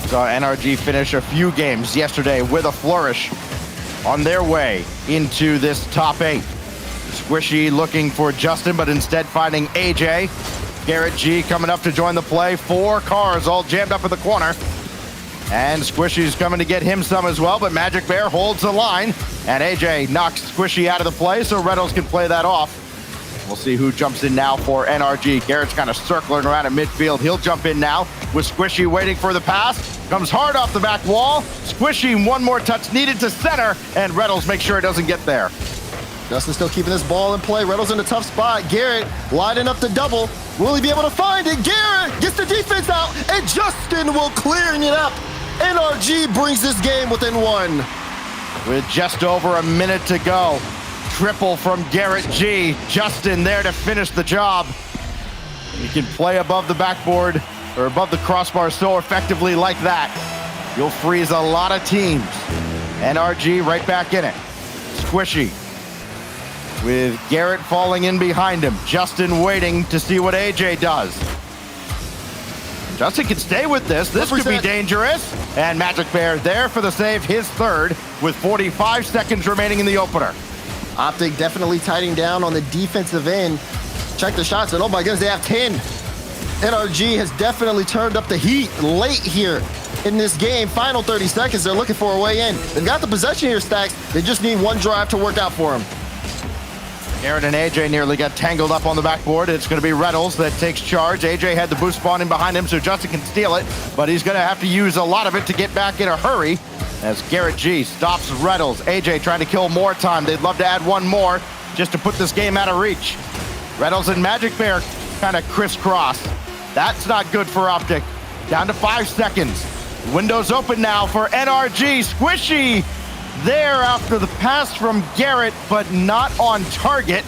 Saw NRG finish a few games yesterday with a flourish on their way into this top 8. Squishy looking for Justin, but instead finding AJ. GarrettG coming up to join the play. 4 cars all jammed up in the corner. And Squishy's coming to get him some as well, but Magic Bear holds the line. And AJ knocks Squishy out of the play so Reynolds can play that off. We'll see who jumps in now for NRG. Garrett's kind of circling around at midfield. He'll jump in now with Squishy waiting for the pass. Comes hard off the back wall. Squishy, one more touch needed to center, and Reynolds makes sure it doesn't get there. Justin still keeping this ball in play. Reynolds in a tough spot. Garrett lining up the double. Will he be able to find it? Garrett gets the defense out, and Justin will clearing it up. NRG brings this game within 1. With just over a minute to go. Triple from GarrettG. Justin there to finish the job. You can play above the backboard or above the crossbar so effectively like that. You'll freeze a lot of teams. NRG right back in it. Squishy with Garrett falling in behind him. Justin waiting to see what AJ does. Justin can stay with this. This could be dangerous. And Magic Bear there for the save, his 3rd, with 45 seconds remaining in the opener. OpTic definitely tightening down on the defensive end. Check the shots, and oh my goodness, they have 10. NRG has definitely turned up the heat late here in this game. Final 30 seconds, they're looking for a way in. They've got the possession here, Stacks. They just need one drive to work out for them. Garrett and AJ nearly got tangled up on the backboard. It's going to be Reynolds that takes charge. AJ had the boost spawn in behind him, so Justin can steal it, but he's going to have to use a lot of it to get back in a hurry as GarrettG stops Reynolds. AJ trying to kill more time. They'd love to add one more just to put this game out of reach. Reynolds and Magic Bear kind of crisscross. That's not good for OpTic. Down to 5 seconds. Windows open now for NRG. Squishy there after the pass from Garrett, but not on target.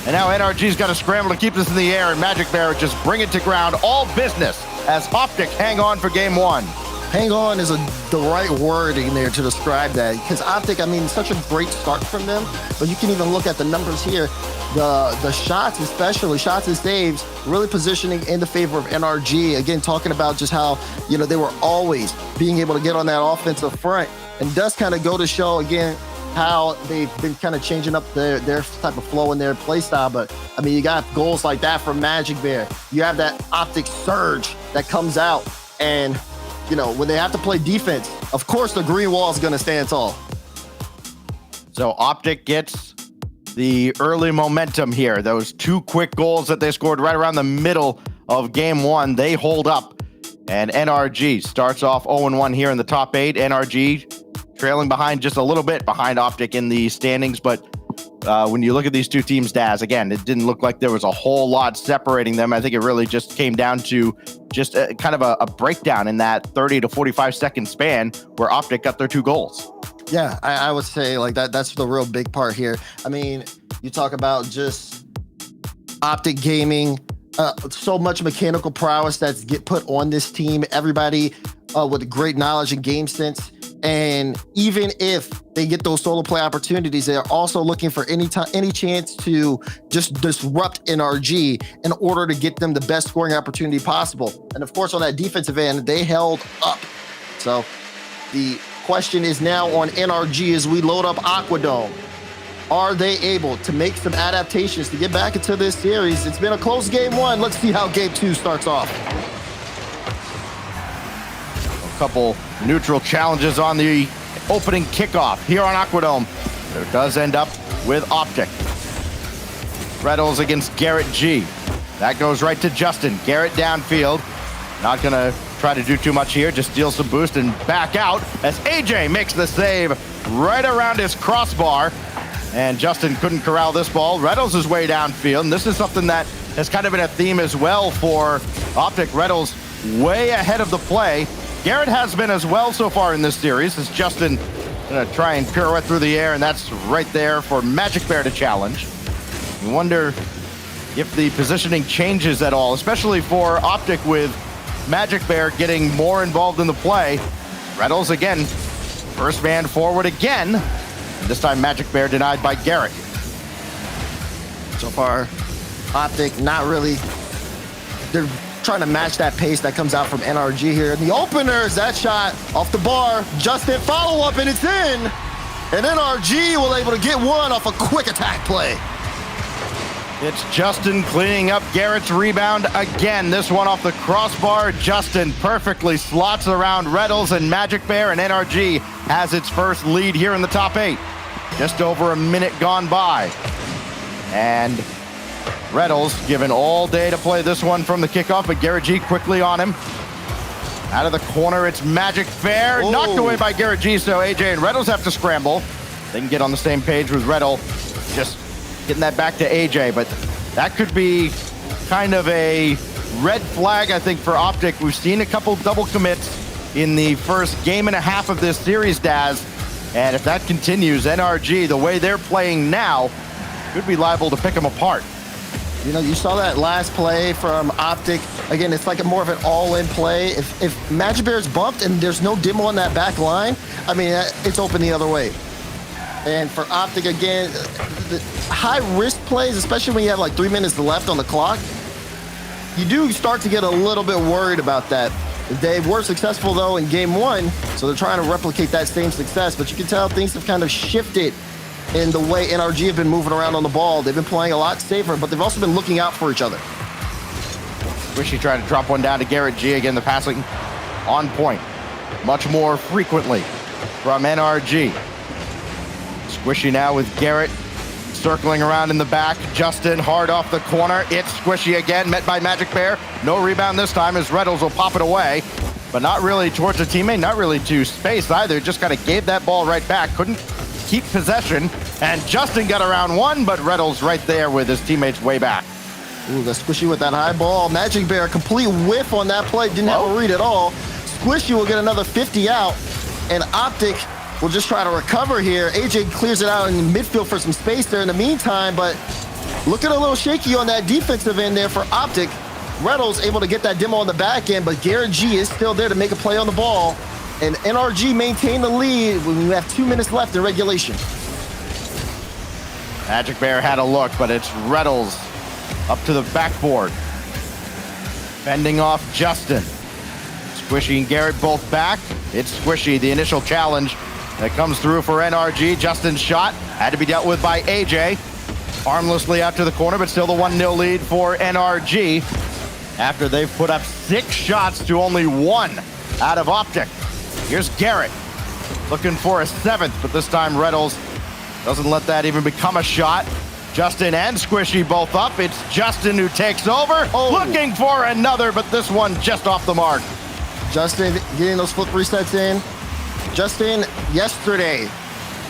And now NRG's got to scramble to keep this in the air, and Magic Bear just bring it to ground. All business as OpTic hang on for game 1. Hang on is the right word in there to describe that, because OpTic, I mean, such a great start from them, but you can even look at the numbers here. The shots, especially shots and saves, really positioning in the favor of NRG. Again, talking about just how, you know, they were always being able to get on that offensive front, and does kind of go to show again how they've been kind of changing up their type of flow in their play style. But I mean, you got goals like that from Magic Bear. You have that OpTic surge that comes out, and you know, when they have to play defense, of course the green wall is going to stand tall. So OpTic gets the early momentum here. Those 2 quick goals that they scored right around the middle of game 1, they hold up. And NRG starts off 0-1 here in the top 8. NRG trailing behind just a little bit behind OpTic in the standings. But when you look at these 2 teams, Daz, again, it didn't look like there was a whole lot separating them. I think it really just came down to just kind of a breakdown in that 30 to 45 second span where OpTic got their 2 goals. Yeah, I would say like that's the real big part here. I mean, you talk about just OpTic Gaming, so much mechanical prowess that's get put on this team. Everybody with great knowledge and game sense. And even if they get those solo play opportunities, they're also looking for any chance to just disrupt NRG in order to get them the best scoring opportunity possible. And of course, on that defensive end, they held up. So the question is now on NRG as we load up Aquadome. Are they able to make some adaptations to get back into this series? It's been a close game 1. Let's see how game 2 starts off. A couple neutral challenges on the opening kickoff here on Aquadome. It does end up with OpTic. Reynolds against GarrettG. That goes right to Justin. Garrett downfield. Not going to try to do too much here. Just steal some boost and back out as AJ makes the save right around his crossbar. And Justin couldn't corral this ball. Reynolds is way downfield. And this is something that has kind of been a theme as well for OpTic. Reynolds way ahead of the play. Garrett has been as well so far in this series as Justin gonna try and pirouette through the air, and that's right there for Magic Bear to challenge. You wonder if the positioning changes at all, especially for OpTic with Magic Bear getting more involved in the play. Reynolds again, first man forward again. And this time Magic Bear denied by Garrett. So far, OpTic not really. They're trying to match that pace that comes out from NRG here. And the openers, that shot off the bar. Justin follow up and it's in. And NRG will able to get one off a quick attack play. It's Justin cleaning up Garrett's rebound again. This one off the crossbar. Justin perfectly slots around Reynolds and Magic Bear, and NRG has its first lead here in the top 8. Just over a minute gone by. And Reynolds given all day to play this one from the kickoff, but GarrettG quickly on him. Out of the corner, it's Magic Bear. Oh. Knocked away by GarrettG, so AJ and Reynolds have to scramble. They can get on the same page with Reynolds. Just getting that back to AJ, but that could be kind of a red flag, I think, for OpTic. We've seen a couple double commits in the first game and a half of this series, Daz. And if that continues, NRG, the way they're playing now, could be liable to pick them apart. You know, you saw that last play from OpTic. Again, it's like a more of an all-in play. If Magic Bear's bumped and there's no demo on that back line, I mean, it's open the other way. And for OpTic, again, the high-risk plays, especially when you have like 3 minutes left on the clock, you do start to get a little bit worried about that. They were successful, though, in game 1, so they're trying to replicate that same success. But you can tell things have kind of shifted in the way NRG have been moving around on the ball. They've been playing a lot safer, but they've also been looking out for each other. Squishy trying to drop one down to GarrettG. Again, the passing on point much more frequently from NRG. Squishy now with Garrett circling around in the back. Justin hard off the corner. It's Squishy again, met by Magic Bear. No rebound this time as Reynolds will pop it away, but not really towards a teammate, not really to space either. Just kind of gave that ball right back. Couldn't keep possession, and Justin got around one, but Reynolds right there with his teammates way back. Ooh, the Squishy with that high ball. Magic Bear, complete whiff on that play. Didn't have a read at all. Squishy will get another 50 out, and OpTic will just try to recover here. AJ clears it out in midfield for some space there in the meantime, but looking a little shaky on that defensive end there for OpTic. Reynolds able to get that demo on the back end, but GarrettG is still there to make a play on the ball. And NRG maintain the lead when we have 2 minutes left in regulation. Magic Bear had a look, but it's Reynolds up to the backboard. Fending off Justin. Squishy and Garrett both back. It's Squishy, the initial challenge that comes through for NRG. Justin's shot had to be dealt with by AJ. Harmlessly out to the corner, but still the 1-0 lead for NRG after they've put up 6 shots to only 1 out of OpTic. Here's Garrett looking for a 7th, but this time Reddles doesn't let that even become a shot. Justin and Squishy both up. It's Justin who takes over, looking for another, but this one just off the mark. Justin getting those flip resets in. Justin yesterday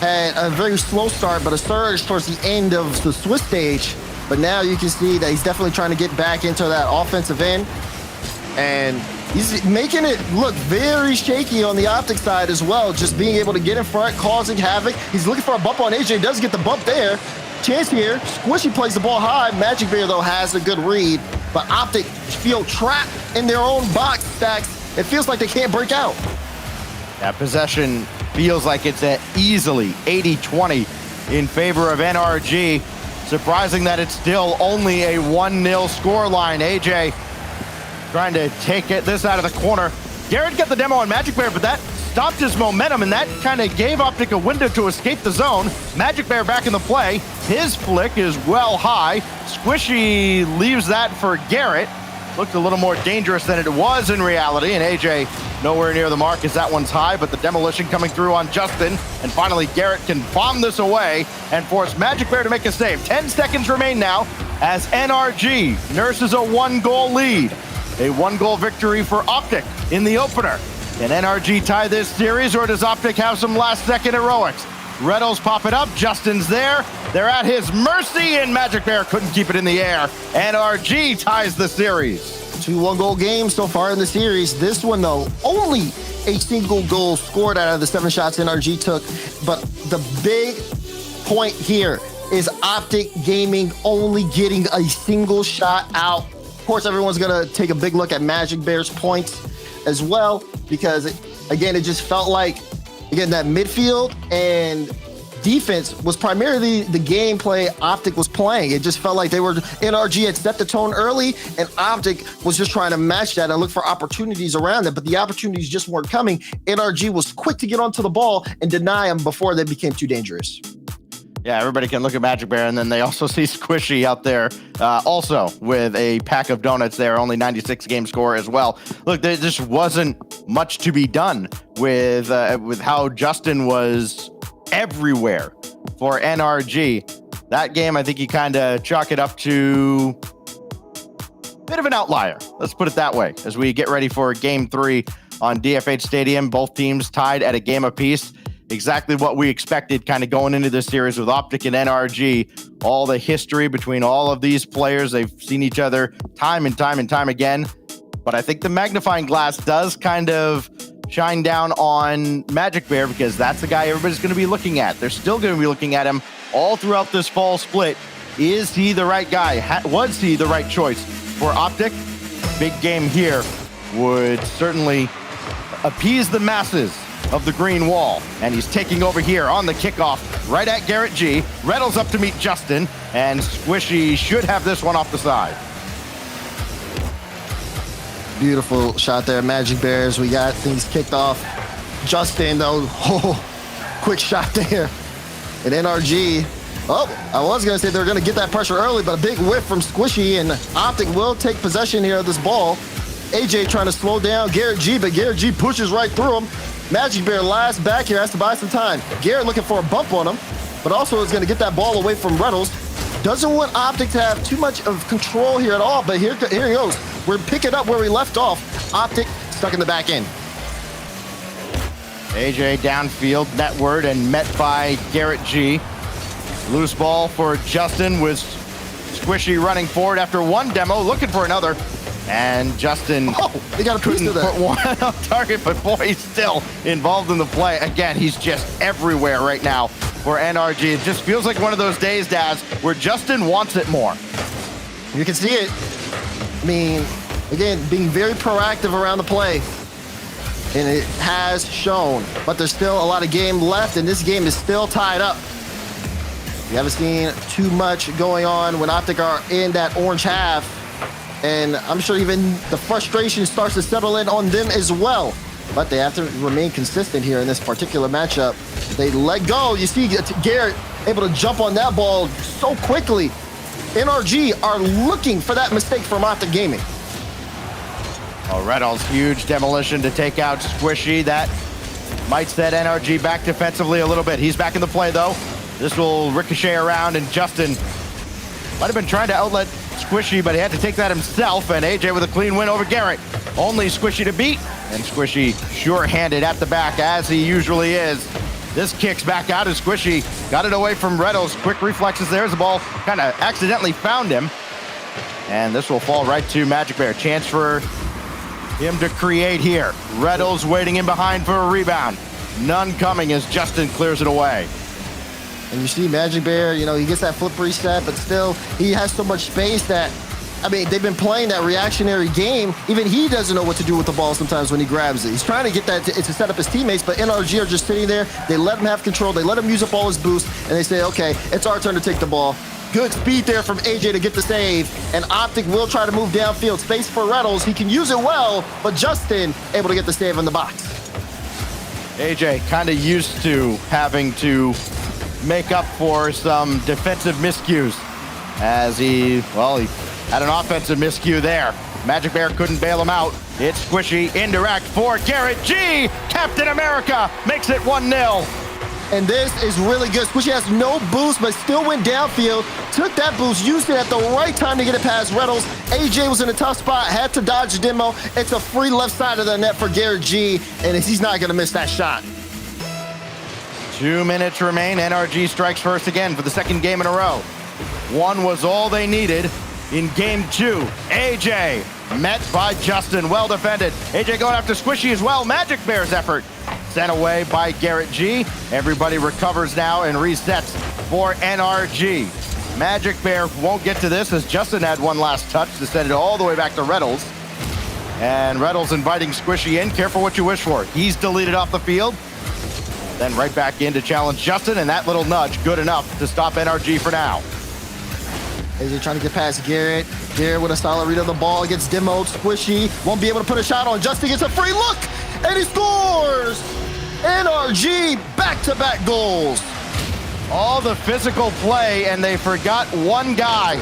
had a very slow start, but a surge towards the end of the Swiss stage. But now you can see that he's definitely trying to get back into that offensive end. And he's making it look very shaky on the OpTic side as well, just being able to get in front, causing havoc. He's looking for a bump on AJ, does get the bump there. Chance here, Squishy plays the ball high. Magic Bear, though, has a good read, but OpTic feel trapped in their own box stacks. It feels like they can't break out. That possession feels like it's at easily 80-20 in favor of NRG. Surprising that it's still only a 1-0 scoreline. AJ trying to take this out of the corner. Garrett got the demo on Magic Bear, but that stopped his momentum, and that kind of gave OpTic a window to escape the zone. Magic Bear back in the play. His flick is well high. Squishy leaves that for Garrett. Looked a little more dangerous than it was in reality, and AJ nowhere near the mark as that one's high, but the demolition coming through on Justin, and finally Garrett can bomb this away and force Magic Bear to make a save. 10 seconds remain now as NRG nurses a 1-goal lead. A 1-goal victory for OpTic in the opener. Can NRG tie this series, or does OpTic have some last-second heroics? Reddles pop it up, Justin's there. They're at his mercy, and Magic Bear couldn't keep it in the air. NRG ties the series. 2 1-goal games so far in the series. This one, though, only a single goal scored out of the 7 shots NRG took. But the big point here is OpTic Gaming only getting a single shot out. Of course, everyone's going to take a big look at Magic Bear's points as well, because, again, it just felt like, again, that midfield and defense was primarily the gameplay OpTic was playing. It just felt like NRG had set the tone early, and OpTic was just trying to match that and look for opportunities around it, but the opportunities just weren't coming. NRG was quick to get onto the ball and deny them before they became too dangerous. Yeah, everybody can look at Magic Bear, and then they also see Squishy out there also with a pack of donuts there, only 96 game score as well. Look, there just wasn't much to be done with how Justin was everywhere for NRG. That game, I think you kind of chalk it up to a bit of an outlier. Let's put it that way. As we get ready for Game 3 on DFH Stadium, both teams tied at a game apiece. Exactly what we expected kind of going into this series with OpTic and NRG. All the history between all of these players. They've seen each other time and time and time again. But I think the magnifying glass does kind of shine down on Magic Bear, because that's the guy everybody's going to be looking at. They're still going to be looking at him all throughout this fall split. Is he the right guy? Was he the right choice for OpTic? Big game here would certainly appease the masses of the green wall, and he's taking over here on the kickoff right at GarrettG. Reddles up to meet Justin, and Squishy should have this one off the side. Beautiful shot there, Magic Bears. We got things kicked off. Justin, though, quick shot there. And NRG, I was going to say they were going to get that pressure early, but a big whiff from Squishy, and OpTic will take possession here of this ball. AJ trying to slow down GarrettG, but GarrettG pushes right through him. Magic Bear last back here, has to buy some time. Garrett looking for a bump on him, but also is going to get that ball away from Reddles. Doesn't want OpTic to have too much of control here at all, but here he goes. We're picking up where we left off. OpTic stuck in the back end. AJ downfield, netward, and met by GarrettG. Loose ball for Justin with Squishy running forward after one demo, looking for another. And Justin they got a piece couldn't of that. put one on target, but boy, he's still involved in the play. Again, he's just everywhere right now for NRG. It just feels like one of those days, Daz, where Justin wants it more. You can see it. I mean, again, being very proactive around the play. And it has shown, but there's still a lot of game left, and this game is still tied up. We haven't seen too much going on when OpTic are in that orange half. And I'm sure even the frustration starts to settle in on them as well. But they have to remain consistent here in this particular matchup. They let go. You see Garrett able to jump on that ball so quickly. NRG are looking for that mistake from OpTic Gaming. Oh, Reddles, huge demolition to take out Squishy. That Might set NRG back defensively a little bit. He's back in the play, though. This will ricochet around, and Justin might have been trying to outlet Squishy, but he had to take that himself, and AJ with a clean win over Garrett. Only Squishy to beat, and Squishy sure-handed at the back, as he usually is. This kicks back out, and Squishy got it away from Reddles. Quick reflexes there as the ball kind of accidentally found him. And this will fall right to Magic Bear. Chance for him to create here. Reddles waiting in behind for a rebound. None coming as Justin clears it away. And you see Magic Bear, you know, he gets that flip reset, but still, he has so much space that, I mean, they've been playing that reactionary game. Even he doesn't know what to do with the ball sometimes when he grabs it. He's trying to get that to set up his teammates, but NRG are just sitting there. They let him have control. They let him use up all his boost, and they say, okay, it's our turn to take the ball. Good speed there from AJ to get the save, and OpTic will try to move downfield. Space for Reddles. He can use it well, but Justin able to get the save in the box. AJ kind of used to having to make up for some defensive miscues as he had an offensive miscue there. Magic Bear couldn't bail him out. It's Squishy indirect for GarrettG. Captain America makes it 1-0. And this is really good. Squishy has no boost, but still went downfield. Took that boost, used it at the right time to get it past Reddles. AJ was in a tough spot, had to dodge demo. It's a free left side of the net for GarrettG, and he's not going to miss that shot. 2 minutes remain. NRG strikes first again for the second game in a row. One was all they needed in game 2. AJ met by Justin. Well defended. AJ going after Squishy as well. Magic Bear's effort sent away by GarrettG. Everybody recovers now and resets for NRG. Magic Bear won't get to this as Justin had one last touch to send it all the way back to Reddles. And Reddles inviting Squishy in. Careful what you wish for. He's deleted off the field. Then right back in to challenge Justin, and that little nudge good enough to stop NRG for now. AJ trying to get past Garrett. Garrett with a solid read of the ball gets demoed. Squishy won't be able to put a shot on. Justin gets a free look, and he scores! NRG back-to-back goals. All the physical play, and they forgot one guy.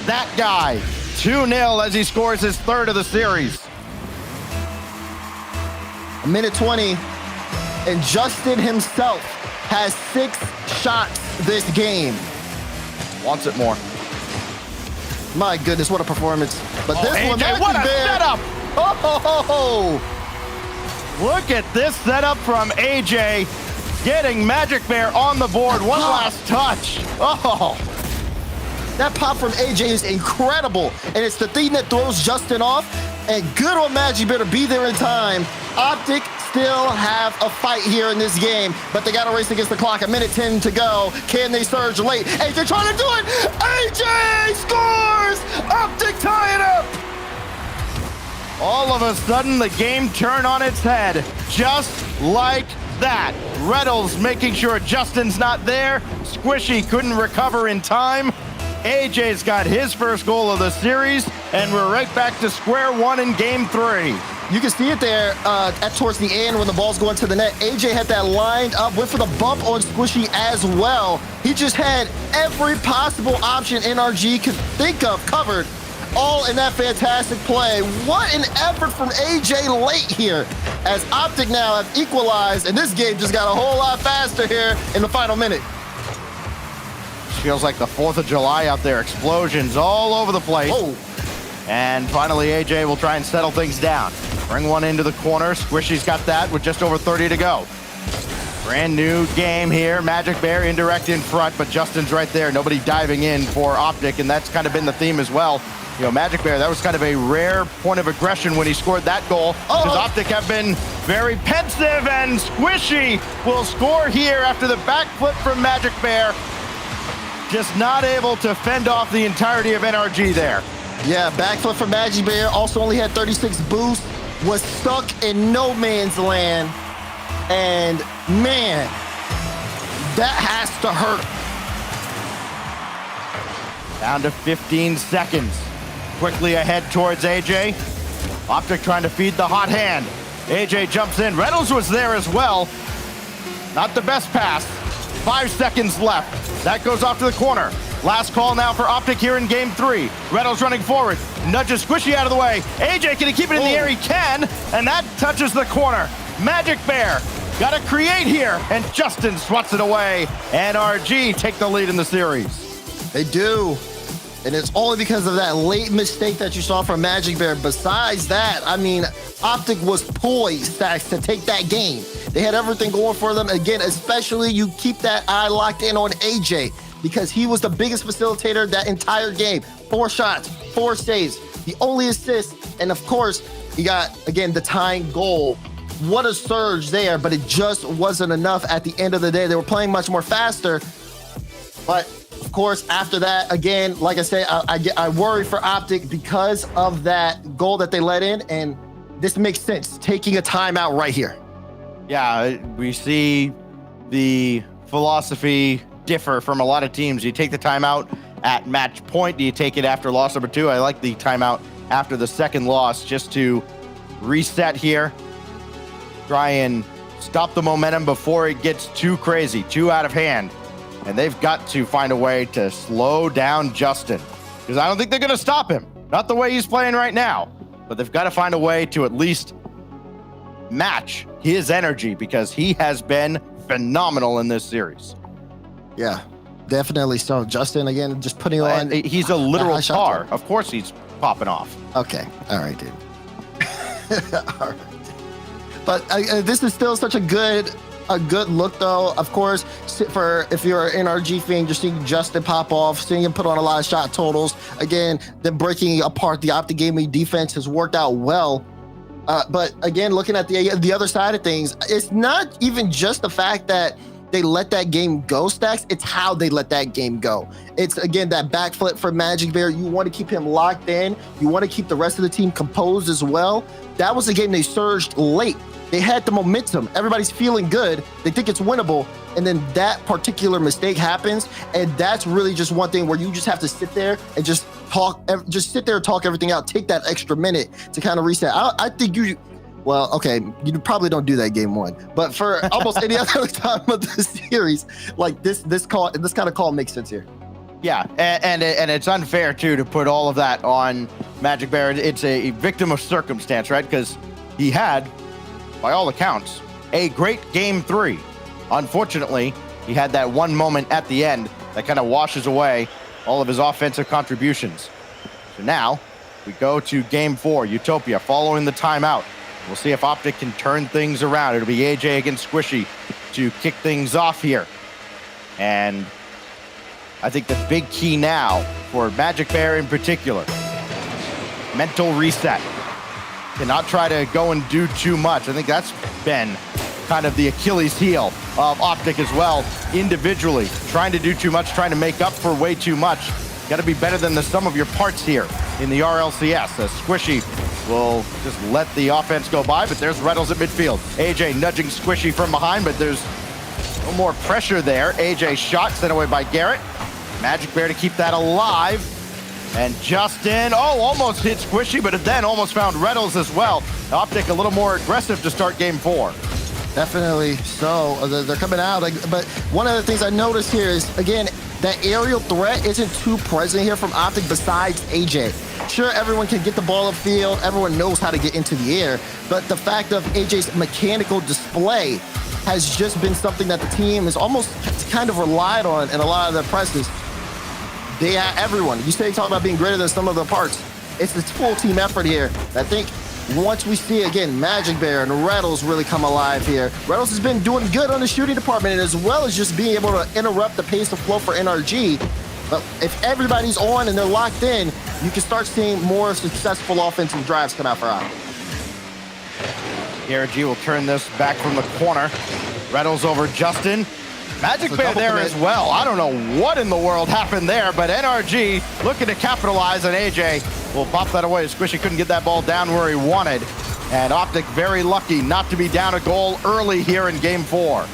That guy. 2-0 as he scores his third of the series. A minute 20, and Justin himself has 6 shots this game. Wants it more. My goodness, what a performance. But this AJ, one, Magic what a Bear. setup! Oh! Look at this setup from AJ, getting Magic Bear on the board. One last touch. Oh! That pop from AJ is incredible, and it's the thing that throws Justin off, and good on Magic Bear to be there in time. OpTic still have a fight here in this game, but they got to race against the clock. A minute 10 to go. Can they surge late? AJ trying to do it! AJ scores! OpTic tie it up! All of a sudden, the game turned on its head, just like that. Reddles making sure Justin's not there. Squishy couldn't recover in time. AJ's got his first goal of the series, and we're right back to square one in game 3. You can see it there towards the end when the ball's going to the net. AJ had that lined up, went for the bump on Squishy as well. He just had every possible option NRG could think of covered, all in that fantastic play. What an effort from AJ late here, as OpTic now have equalized, and this game just got a whole lot faster here in the final minute. Feels like the 4th of July out there. Explosions all over the place. Oh. And finally, AJ will try and settle things down. Bring one into the corner. Squishy's got that with just over 30 to go. Brand new game here. Magic Bear indirect in front, but Justin's right there. Nobody diving in for OpTic, and that's kind of been the theme as well. You know, Magic Bear, that was kind of a rare point of aggression when he scored that goal. Because OpTic have been very pensive, and Squishy will score here after the backflip from Magic Bear. Just not able to fend off the entirety of NRG there. Yeah, backflip for Magic Bear. Also only had 36 boost. Was stuck in no man's land. And man, that has to hurt. Down to 15 seconds. Quickly ahead towards AJ. OpTic trying to feed the hot hand. AJ jumps in. Reynolds was there as well. Not the best pass. 5 seconds left. That goes off to the corner. Last call now for OpTic here in game 3. Reynolds running forward. Nudges Squishy out of the way. AJ, can he keep it in the air? He can. And that touches the corner. Magic Bear got to create here, and Justin swats it away. NRG take the lead in the series. They do. And it's only because of that late mistake that you saw from Magic Bear. Besides that, I mean, OpTic was poised, Stacks, to take that game. They had everything going for them. Again, especially you keep that eye locked in on AJ because he was the biggest facilitator that entire game. 4 shots, 4 saves, the only assist, and of course, he got, again, the tying goal. What a surge there, but it just wasn't enough at the end of the day. They were playing much more faster, but of course, after that, again, like I say, I worry for OpTic because of that goal that they let in, and this makes sense, taking a timeout right here. Yeah, we see the philosophy differ from a lot of teams. You take the timeout at match point. Do you take it after loss number 2? I like the timeout after the second loss just to reset here, try and stop the momentum before it gets too crazy, too out of hand. And they've got to find a way to slow down Justin because I don't think they're going to stop him. Not the way he's playing right now, but they've got to find a way to at least match his energy because he has been phenomenal in this series. Yeah, definitely. So Justin, again, just putting on. He's a literal star. Of course he's popping off. Okay. All right, dude. All right. But this is still such a good look, though. Of course, for if you're an NRG fan, just seeing Justin pop off, seeing him put on a lot of shot totals. Again, them breaking apart the OpTic Gaming defense has worked out well. But again, looking at the other side of things, it's not even just the fact that they let that game go, Stacks. It's how they let that game go. It's, again, that backflip for Magic Bear. You want to keep him locked in. You want to keep the rest of the team composed as well. That was a game they surged late. They had the momentum. Everybody's feeling good. They think it's winnable. And then that particular mistake happens. And that's really just one thing where you just have to sit there and just sit there and talk everything out. Take that extra minute to kind of reset. I think well, okay, you probably don't do that game 1. But for almost any other time of the series, like this kind of call makes sense here. Yeah, and it's unfair, too, to put all of that on Magic Bear. It's a victim of circumstance, right? Because he had, by all accounts, a great game 3. Unfortunately, he had that one moment at the end that kind of washes away all of his offensive contributions. So now we go to game 4, Utopia, following the timeout. We'll see if OpTic can turn things around. It'll be AJ against Squishy to kick things off here. And I think the big key now for Magic Bear in particular, mental reset. Cannot try to go and do too much. I think that's been kind of the Achilles heel of OpTic as well, individually. Trying to do too much, trying to make up for way too much. Got to be better than the sum of your parts here in the RLCS. Squishy will just let the offense go by, but there's Reynolds at midfield. AJ nudging Squishy from behind, but there's no more pressure there. AJ shot sent away by Garrett. Magic Bear to keep that alive. And Justin, almost hit Squishy, but then almost found Reynolds as well. OpTic a little more aggressive to start game 4. Definitely so. They're coming out. But one of the things I noticed here is, again, that aerial threat isn't too present here from OpTic besides AJ. Sure, everyone can get the ball upfield. Everyone knows how to get into the air. But the fact of AJ's mechanical display has just been something that the team has almost kind of relied on in a lot of their presses. They have everyone. You say talk about being greater than some of the parts. It's this full team effort here. I think once we see, again, Magic Bear and Reynolds really come alive here. Reynolds has been doing good on the shooting department, and as well as just being able to interrupt the pace of flow for NRG. But if everybody's on and they're locked in, you can start seeing more successful offensive drives come out for OpTic. GarrettG will turn this back from the corner. Reynolds over Justin. Magic Bear there as well. I don't know what in the world happened there, but NRG looking to capitalize, and AJ will pop that away. Squishy couldn't get that ball down where he wanted. And OpTic very lucky not to be down a goal early here in game 4.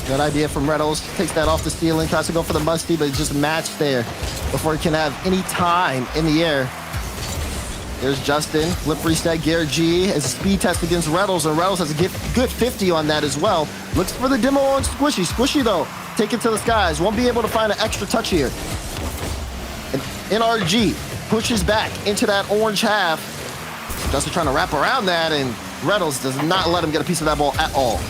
Good idea from Reynolds. Takes that off the ceiling, tries to go for the musty, but it's just matched there before he can have any time in the air. There's Justin, flip reset, GarrettG as a speed test against Reynolds, and Reynolds has a good 50 on that as well. Looks for the demo on Squishy. Squishy, though, take it to the skies. Won't be able to find an extra touch here. And NRG pushes back into that orange half. Justin trying to wrap around that, and Reynolds does not let him get a piece of that ball at all.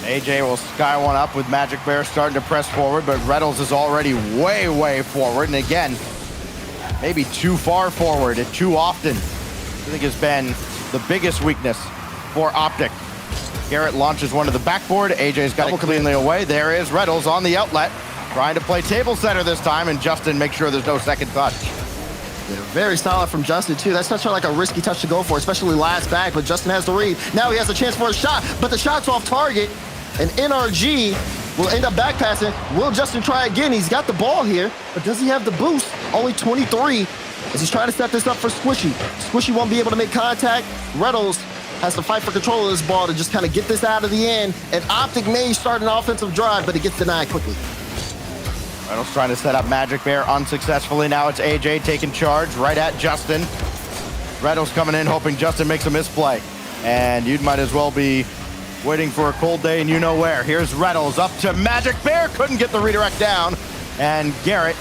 AJ will sky one up with Magic Bear starting to press forward, but Reynolds is already way, way forward. And again, maybe too far forward and too often. I think has been the biggest weakness for OpTic. Garrett launches one to the backboard. AJ's got it cleanly away. There is Reynolds on the outlet, trying to play table center this time, and Justin makes sure there's no second touch. Yeah, very solid from Justin, too. That's such like a risky touch to go for, especially last back, but Justin has the read. Now he has a chance for a shot, but the shot's off target, and NRG will end up back passing. Will Justin try again? He's got the ball here, but does he have the boost? Only 23 as he's trying to set this up for Squishy. Squishy won't be able to make contact. Reynolds has to fight for control of this ball to just kind of get this out of the end, and OpTic may start an offensive drive, but it gets denied quickly. Reynolds trying to set up Magic Bear unsuccessfully. Now it's AJ taking charge right at Justin. Reynolds coming in, hoping Justin makes a misplay. And you might as well be waiting for a cold day and you know where. Here's Reynolds up to Magic Bear. Couldn't get the redirect down. And Garrett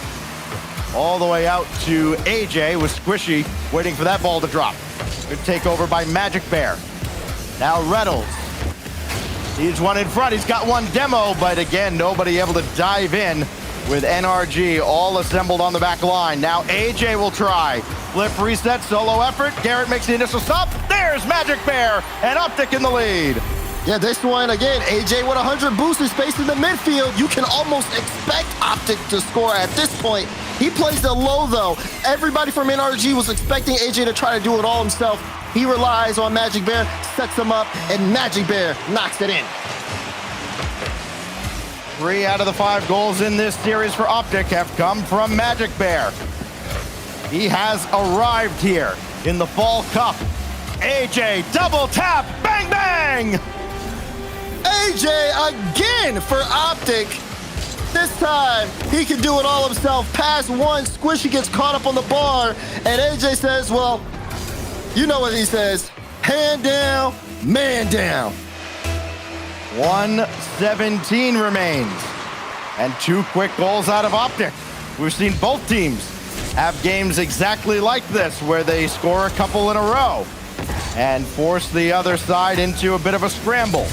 all the way out to AJ with Squishy waiting for that ball to drop. Good takeover by Magic Bear. Now Reynolds. He's one in front. He's got one demo, but again, nobody able to dive in with NRG all assembled on the back line. Now AJ will try. Flip reset, solo effort. Garrett makes the initial stop. There's Magic Bear and OpTic in the lead. Yeah, this one, again, AJ with 100 boosted space in the midfield. You can almost expect OpTic to score at this point. He plays the low, though. Everybody from NRG was expecting AJ to try to do it all himself. He relies on Magic Bear, sets him up, and Magic Bear knocks it in. 3 out of the 5 goals in this series for OpTic have come from Magic Bear. He has arrived here in the Fall Cup. AJ double tap, bang, bang! AJ again for OpTic. This time, he can do it all himself. Pass one, Squishy gets caught up on the bar, and AJ says, well, you know what he says, hand down, man down. 1:17 remains. And 2 quick goals out of OpTic. We've seen both teams have games exactly like this, where they score a couple in a row and force the other side into a bit of a scramble.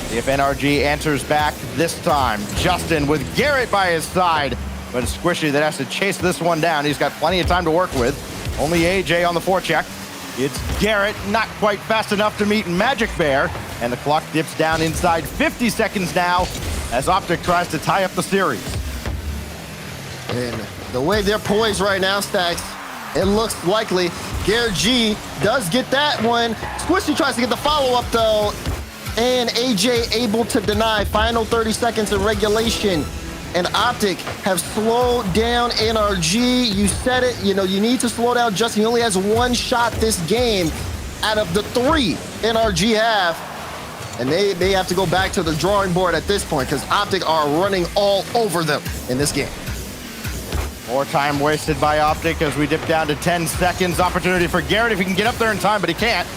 If NRG answers back this time, Justin with Garrett by his side, but it's Squishy that has to chase this one down. He's got plenty of time to work with. Only AJ on the forecheck. It's Garrett, not quite fast enough to meet Magic Bear, and the clock dips down inside 50 seconds now as OpTic tries to tie up the series. And the way they're poised right now, Stacks, it looks likely GarrettG does get that one. Squishy tries to get the follow-up, though, and AJ able to deny. Final 30 seconds in regulation. And OpTic have slowed down NRG. You said it, you know, you need to slow down Justin. He only has 1 shot this game out of the 3 NRG have. And they have to go back to the drawing board at this point because OpTic are running all over them in this game. More time wasted by OpTic as we dip down to 10 seconds. Opportunity for Garrett if he can get up there in time, but he can't.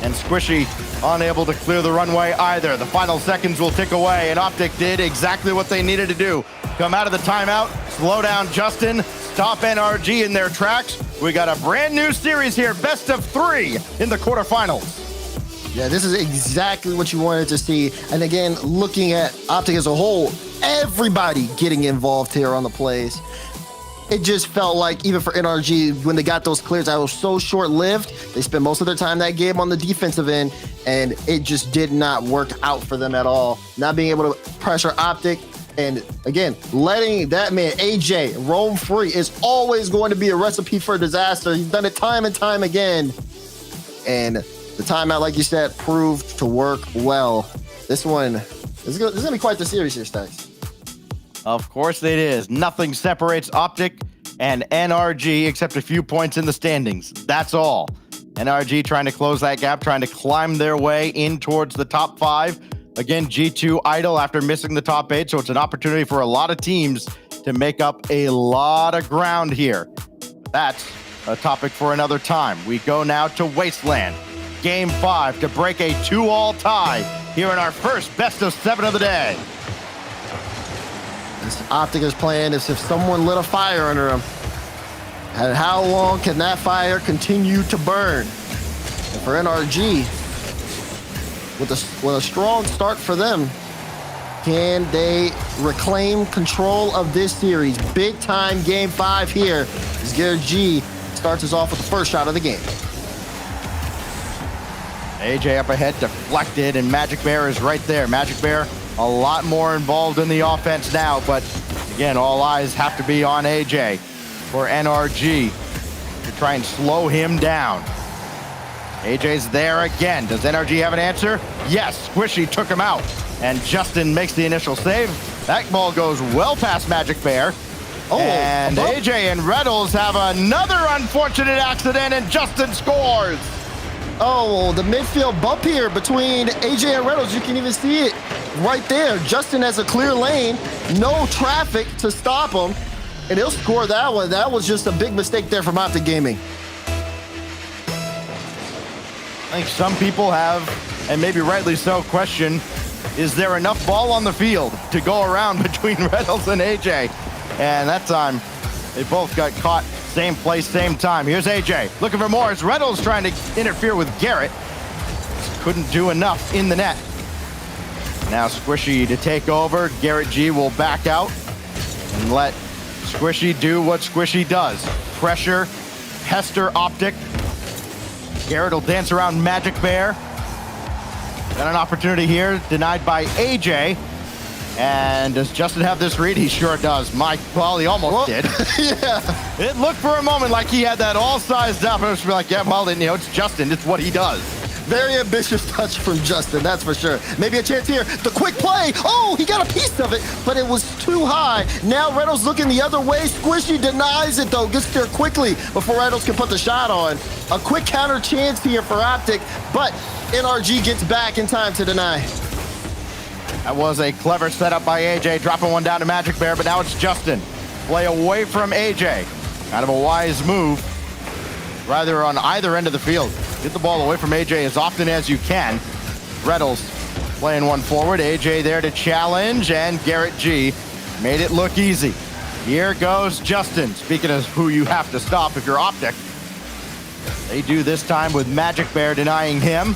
And Squishy unable to clear the runway either. The final seconds will tick away, and OpTic did exactly what they needed to do. Come out of the timeout, slow down Justin, stop NRG in their tracks. We got a brand new series here, best of 3 in the quarterfinals. Yeah, this is exactly what you wanted to see. And again, looking at OpTic as a whole, everybody getting involved here on the plays. It just felt like, even for NRG, when they got those clears, that was so short-lived. They spent most of their time that game on the defensive end, and it just did not work out for them at all. Not being able to pressure OpTic, and again, letting that man, AJ, roam free is always going to be a recipe for disaster. He's done it time and time again. And the timeout, like you said, proved to work well. This one, this is going to be quite the series here, Stacks. Of course it is. Nothing separates OpTic and NRG except a few points in the standings. That's all. NRG trying to close that gap, trying to climb their way in towards the top 5. Again, G2 idle after missing the top 8, so it's an opportunity for a lot of teams to make up a lot of ground here. That's a topic for another time. We go now to Wasteland. Game 5 to break a 2-all tie here in our first best of 7 of the day. This OpTic is playing as if someone lit a fire under him. And how long can that fire continue to burn? And for NRG, with a strong start for them. Can they reclaim control of this series? Big time game 5 here as GarrettG starts us off with the first shot of the game. AJ up ahead, deflected, and Magic Bear is right there. Magic Bear a lot more involved in the offense now, but again, all eyes have to be on AJ for NRG to try and slow him down. AJ's there again. Does NRG have an answer? Yes, Squishy took him out, and Justin makes the initial save. That ball goes well past Magic Bear. And AJ and Reddles have another unfortunate accident, and Justin scores. Oh, the midfield bump here between AJ and Reynolds. You can even see it right there. Justin has a clear lane, no traffic to stop him, and he'll score that one. That was just a big mistake there from OpTic Gaming. I think some people have, and maybe rightly so, question, is there enough ball on the field to go around between Reynolds and AJ? And that time, they both got caught same place, same time. Here's AJ looking for more. It's Reynolds trying to interfere with Garrett. Just couldn't do enough in the net. Now Squishy to take over. GarrettG will back out and let Squishy do what Squishy does. Pressure, pester OpTic. Garrett will dance around Magic Bear. Got an opportunity here, denied by AJ. And does Justin have this read? He sure does. Well, he almost did. Yeah. It looked for a moment like he had that all sized up. And I was like, yeah, well, then, it's Justin. It's what he does. Very ambitious touch from Justin, that's for sure. Maybe a chance here. The quick play. Oh, he got a piece of it, but it was too high. Now Reynolds looking the other way. Squishy denies it, though. Gets there quickly before Reynolds can put the shot on. A quick counter chance here for OpTic, but NRG gets back in time to deny. That was a clever setup by AJ, dropping one down to Magic Bear, but now it's Justin. Play away from AJ. Kind of a wise move, rather on either end of the field. Get the ball away from AJ as often as you can. Reynolds playing one forward. AJ there to challenge, and GarrettG made it look easy. Here goes Justin. Speaking of who you have to stop if you're OpTic. They do this time with Magic Bear denying him.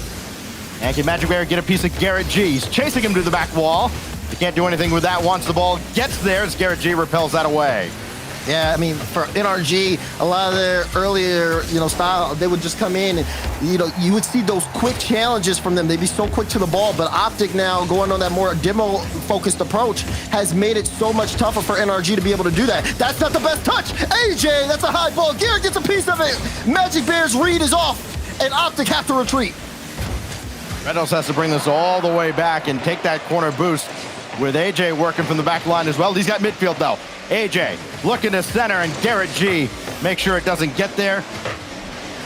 And can Magic Bear get a piece of GarrettG? He's chasing him to the back wall. He can't do anything with that once the ball gets there as GarrettG repels that away. Yeah, I mean, for NRG, a lot of their earlier, style, they would just come in and, you would see those quick challenges from them. They'd be so quick to the ball, but OpTic now going on that more demo-focused approach has made it so much tougher for NRG to be able to do that. That's not the best touch. AJ, that's a high ball. Garrett gets a piece of it. Magic Bear's read is off, and OpTic have to retreat. Reynolds has to bring this all the way back and take that corner boost with AJ working from the back line as well. He's got midfield, though. AJ looking to center, and GarrettG make sure it doesn't get there.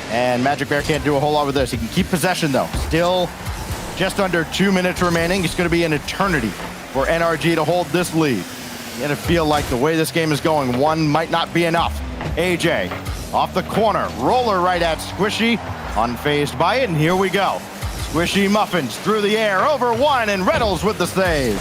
And Magic Bear can't do a whole lot with this. He can keep possession, though. Still just under 2 minutes remaining. It's going to be an eternity for NRG to hold this lead. You gotta feel like the way this game is going, one might not be enough. AJ off the corner, roller right at Squishy, unfazed by it, and here we go. Squishy muffins through the air, over one, and Reynolds with the save.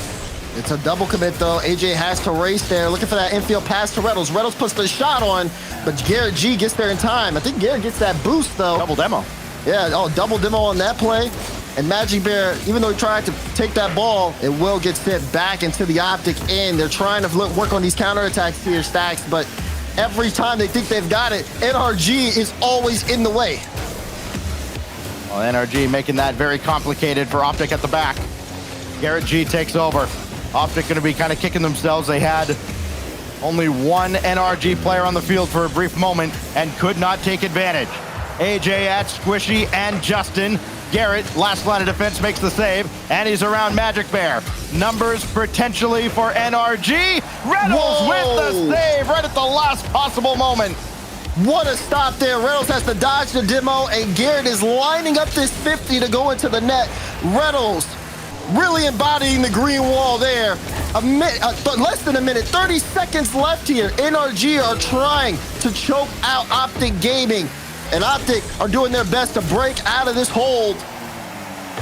It's a double commit, though. AJ has to race there, looking for that infield pass to Reynolds. Reynolds puts the shot on, but GarrettG gets there in time. I think Garrett gets that boost, though. Double demo. Yeah, double demo on that play. And Magic Bear, even though he tried to take that ball, it will get sent back into the OpTic end. They're trying to work on these counterattacks here, Stacks, but every time they think they've got it, NRG is always in the way. Well, NRG making that very complicated for OpTic at the back. GarrettG takes over. OpTic going to be kind of kicking themselves. They had only one NRG player on the field for a brief moment and could not take advantage. AJ at Squishy and Justin. Garrett, last line of defense, makes the save, and he's around Magic Bear. Numbers potentially for NRG. Reynolds with the save right at the last possible moment. What a stop there. Reynolds has to dodge the demo, and Garrett is lining up this 50 to go into the net. Reynolds really embodying the green wall there. Less than a minute, 30 seconds left here. NRG are trying to choke out OpTic Gaming, and OpTic are doing their best to break out of this hold.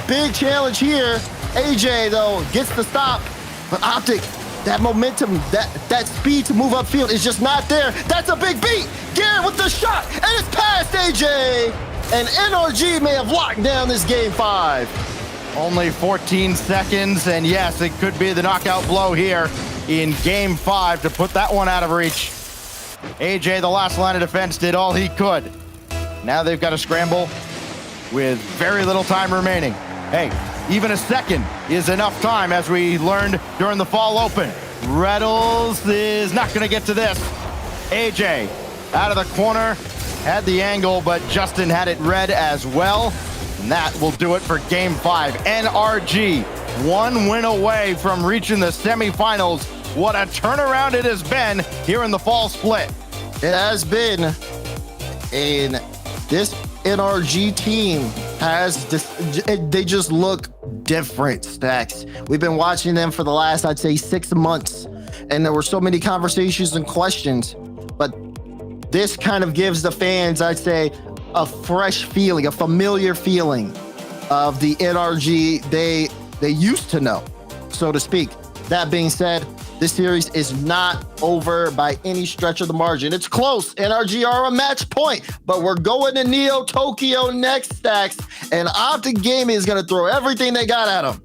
Big challenge here. AJ, though, gets the stop, but OpTic, that momentum, that speed to move upfield is just not there. That's a big beat. Garrett with the shot, and it's past AJ. And NRG may have locked down this game 5. Only 14 seconds, and yes, it could be the knockout blow here in Game 5 to put that one out of reach. AJ, the last line of defense, did all he could. Now they've got to scramble with very little time remaining. Hey, even a second is enough time, as we learned during the Fall Open. Reddles is not going to get to this. AJ out of the corner, had the angle, but Justin had it read as well. And that will do it for Game 5. NRG, one win away from reaching the semifinals. What a turnaround it has been here in the fall split. It has been. And this NRG team has this, they just look different, Stacks. We've been watching them for the last, I'd say, 6 months. And there were so many conversations and questions. But this kind of gives the fans, I'd say, a fresh feeling, a familiar feeling of the NRG they used to know, so to speak. That being said, this series is not over by any stretch of the margin. It's close. NRG are a match point, but we're going to Neo Tokyo next, Stacks, and OpTic Gaming is going to throw everything they got at them.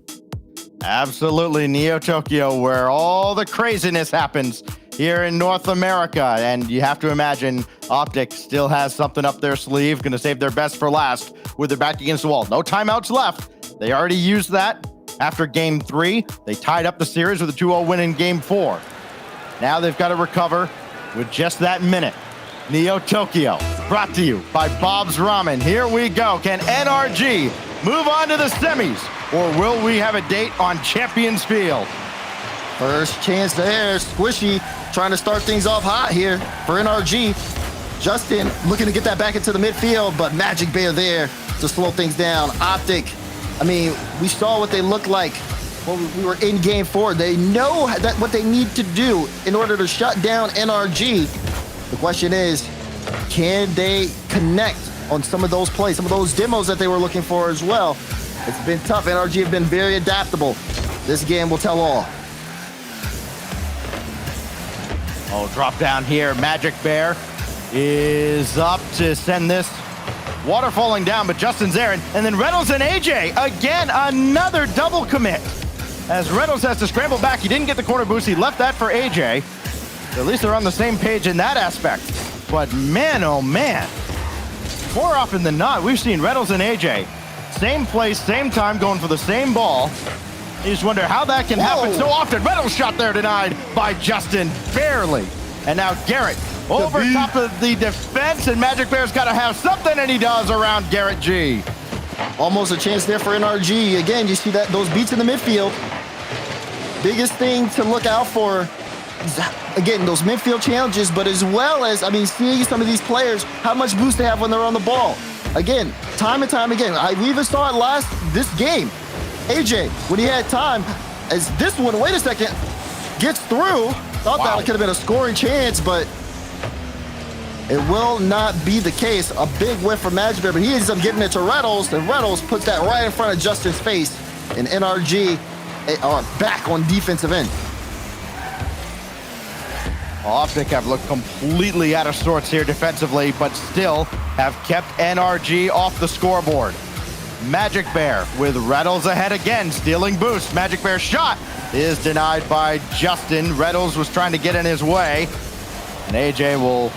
Absolutely, Neo Tokyo, where all the craziness happens here in North America. And you have to imagine OpTic still has something up their sleeve, going to save their best for last with their back against the wall. No timeouts left. They already used that after Game 3. They tied up the series with a 2-0 win in Game 4. Now they've got to recover with just that minute. Neo Tokyo, brought to you by Bob's Ramen. Here we go. Can NRG move on to the semis, or will we have a date on Champions Field? First chance there. Squishy trying to start things off hot here for NRG. Justin looking to get that back into the midfield, but Magic Bear there to slow things down. OpTic, I mean, we saw what they look like when we were in Game 4. They know that what they need to do in order to shut down NRG. The question is, can they connect on some of those plays, some of those demos that they were looking for as well? It's been tough. NRG have been very adaptable. This game will tell all. Oh, drop down here. Magic Bear is up to send this. Water falling down, but Justin's there. And then Reynolds and AJ, again, another double commit. As Reynolds has to scramble back. He didn't get the corner boost. He left that for AJ. So at least they're on the same page in that aspect. But man, oh man. More often than not, we've seen Reynolds and AJ. Same place, same time, going for the same ball. You just wonder how that can happen so often. Reynolds shot there denied by Justin, barely. And now Garrett over top of the defense, and Magic Bear's got to have something, and he does around GarrettG. Almost a chance there for NRG. Again, you see that those beats in the midfield. Biggest thing to look out for is, again, those midfield challenges, but as well as, I mean, seeing some of these players, how much boost they have when they're on the ball. Again, time and time again. We even saw it this game. AJ, when he had time, as this one, wait a second, gets through. Thought that could have been a scoring chance, but it will not be the case. A big whiff for Magic Bear, but he ends up getting it to Reynolds, and Reynolds puts that right in front of Justin's face, and NRG are back on defensive end. OpTic have looked completely out of sorts here defensively, but still have kept NRG off the scoreboard. Magic Bear with Reynolds ahead again, stealing boost. Magic Bear's shot is denied by Justin. Reynolds was trying to get in his way, and AJ will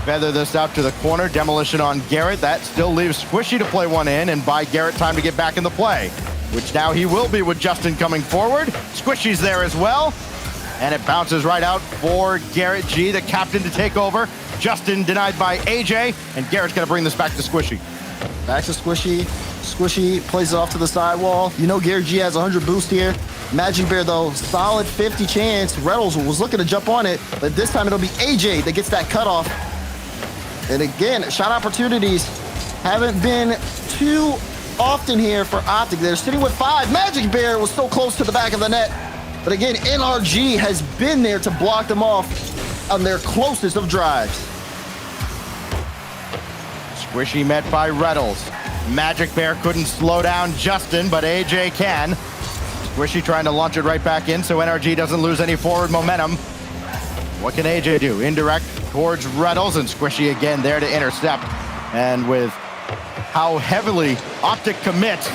feather this out to the corner. Demolition on Garrett. That still leaves Squishy to play one in and buy Garrett time to get back in the play, which now he will be with Justin coming forward. Squishy's there as well, and it bounces right out for GarrettG, the captain, to take over. Justin denied by AJ, and Garrett's going to bring this back to Squishy. Back to Squishy. Squishy plays it off to the sidewall. You know GarrettG has 100 boost here. Magic Bear, though, solid 50 chance. Reynolds was looking to jump on it, but this time it'll be AJ that gets that cutoff. And again, shot opportunities haven't been too often here for OpTic. They're sitting with 5. Magic Bear was so close to the back of the net. But again, NRG has been there to block them off on their closest of drives. Squishy met by Reynolds. Magic Bear couldn't slow down Justin, but AJ can. Squishy trying to launch it right back in so NRG doesn't lose any forward momentum. What can AJ do? Indirect towards Reynolds, and Squishy again there to intercept. And with how heavily OpTic commits,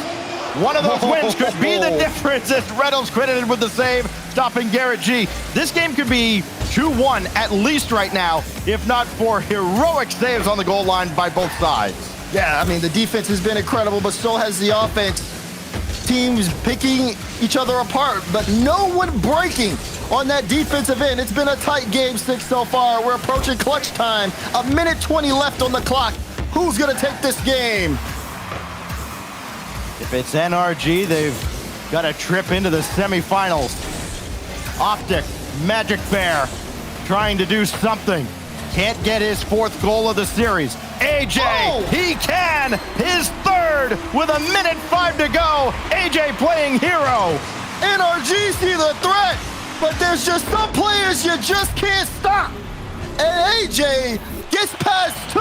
One of those wins could be the difference as Reynolds credited with the save, stopping GarrettG. This game could be 2-1 at least right now, if not for heroic saves on the goal line by both sides. Yeah, I mean, the defense has been incredible, but so has the offense. Teams picking each other apart, but no one breaking on that defensive end. It's been a tight game 6 so far. We're approaching clutch time. 1:20 left on the clock. Who's going to take this game? If it's NRG, they've got a trip into the semifinals. OpTic, Magic Bear, trying to do something. Can't get his 4th goal of the series. AJ, he can! His 3rd with 1:05 to go. AJ playing hero. NRG see the threat, but there's just some players you just can't stop. And AJ gets past 2,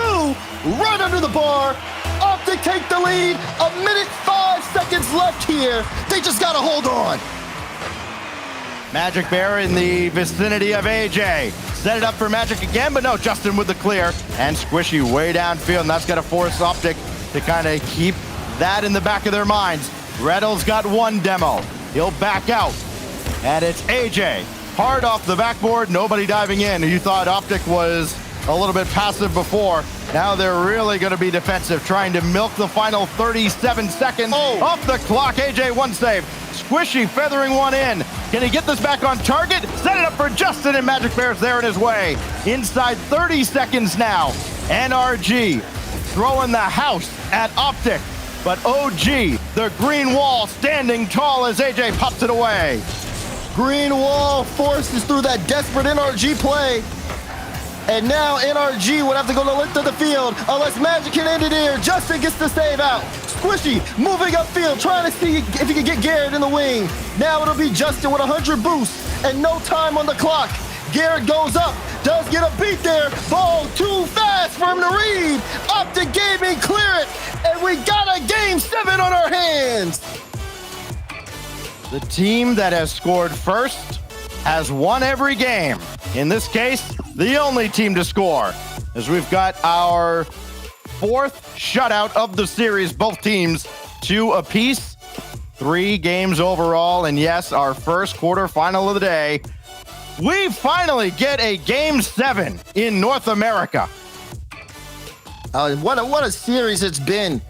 right under the bar. OpTic take the lead. 1:05 left here. They just gotta hold on. Magic Bear in the vicinity of AJ. Set it up for Magic again, but no, Justin with the clear. And Squishy way downfield, and that's going to force OpTic to kind of keep that in the back of their minds. Reynolds got 1 demo. He'll back out. And it's AJ. Hard off the backboard, nobody diving in. You thought OpTic was a little bit passive before. Now they're really going to be defensive, trying to milk the final 37 seconds off the clock. AJ 1 save. Squishy feathering 1 in. Can he get this back on target? Set it up for Justin, and Magic Bear's there in his way. Inside 30 seconds now. NRG throwing the house at OpTic. But OG, the green wall, standing tall as AJ pops it away. Green wall forces through that desperate NRG play. And now NRG would have to go the length of the field unless Magic can end it here. Justin gets the save out. Squishy moving upfield, trying to see if he can get Garrett in the wing. Now it'll be Justin with 100 boosts and no time on the clock. Garrett goes up, does get a beat there. Ball too fast for him to read. OpTic Gaming clear it, and we got a game 7 on our hands. The team that has scored first has won every game. In this case, the only team to score, as we've got our 4th shutout of the series, both teams 2 apiece, 3 games overall, and yes, our first quarterfinal of the day. We finally get a game 7 in North America. What a series it's been.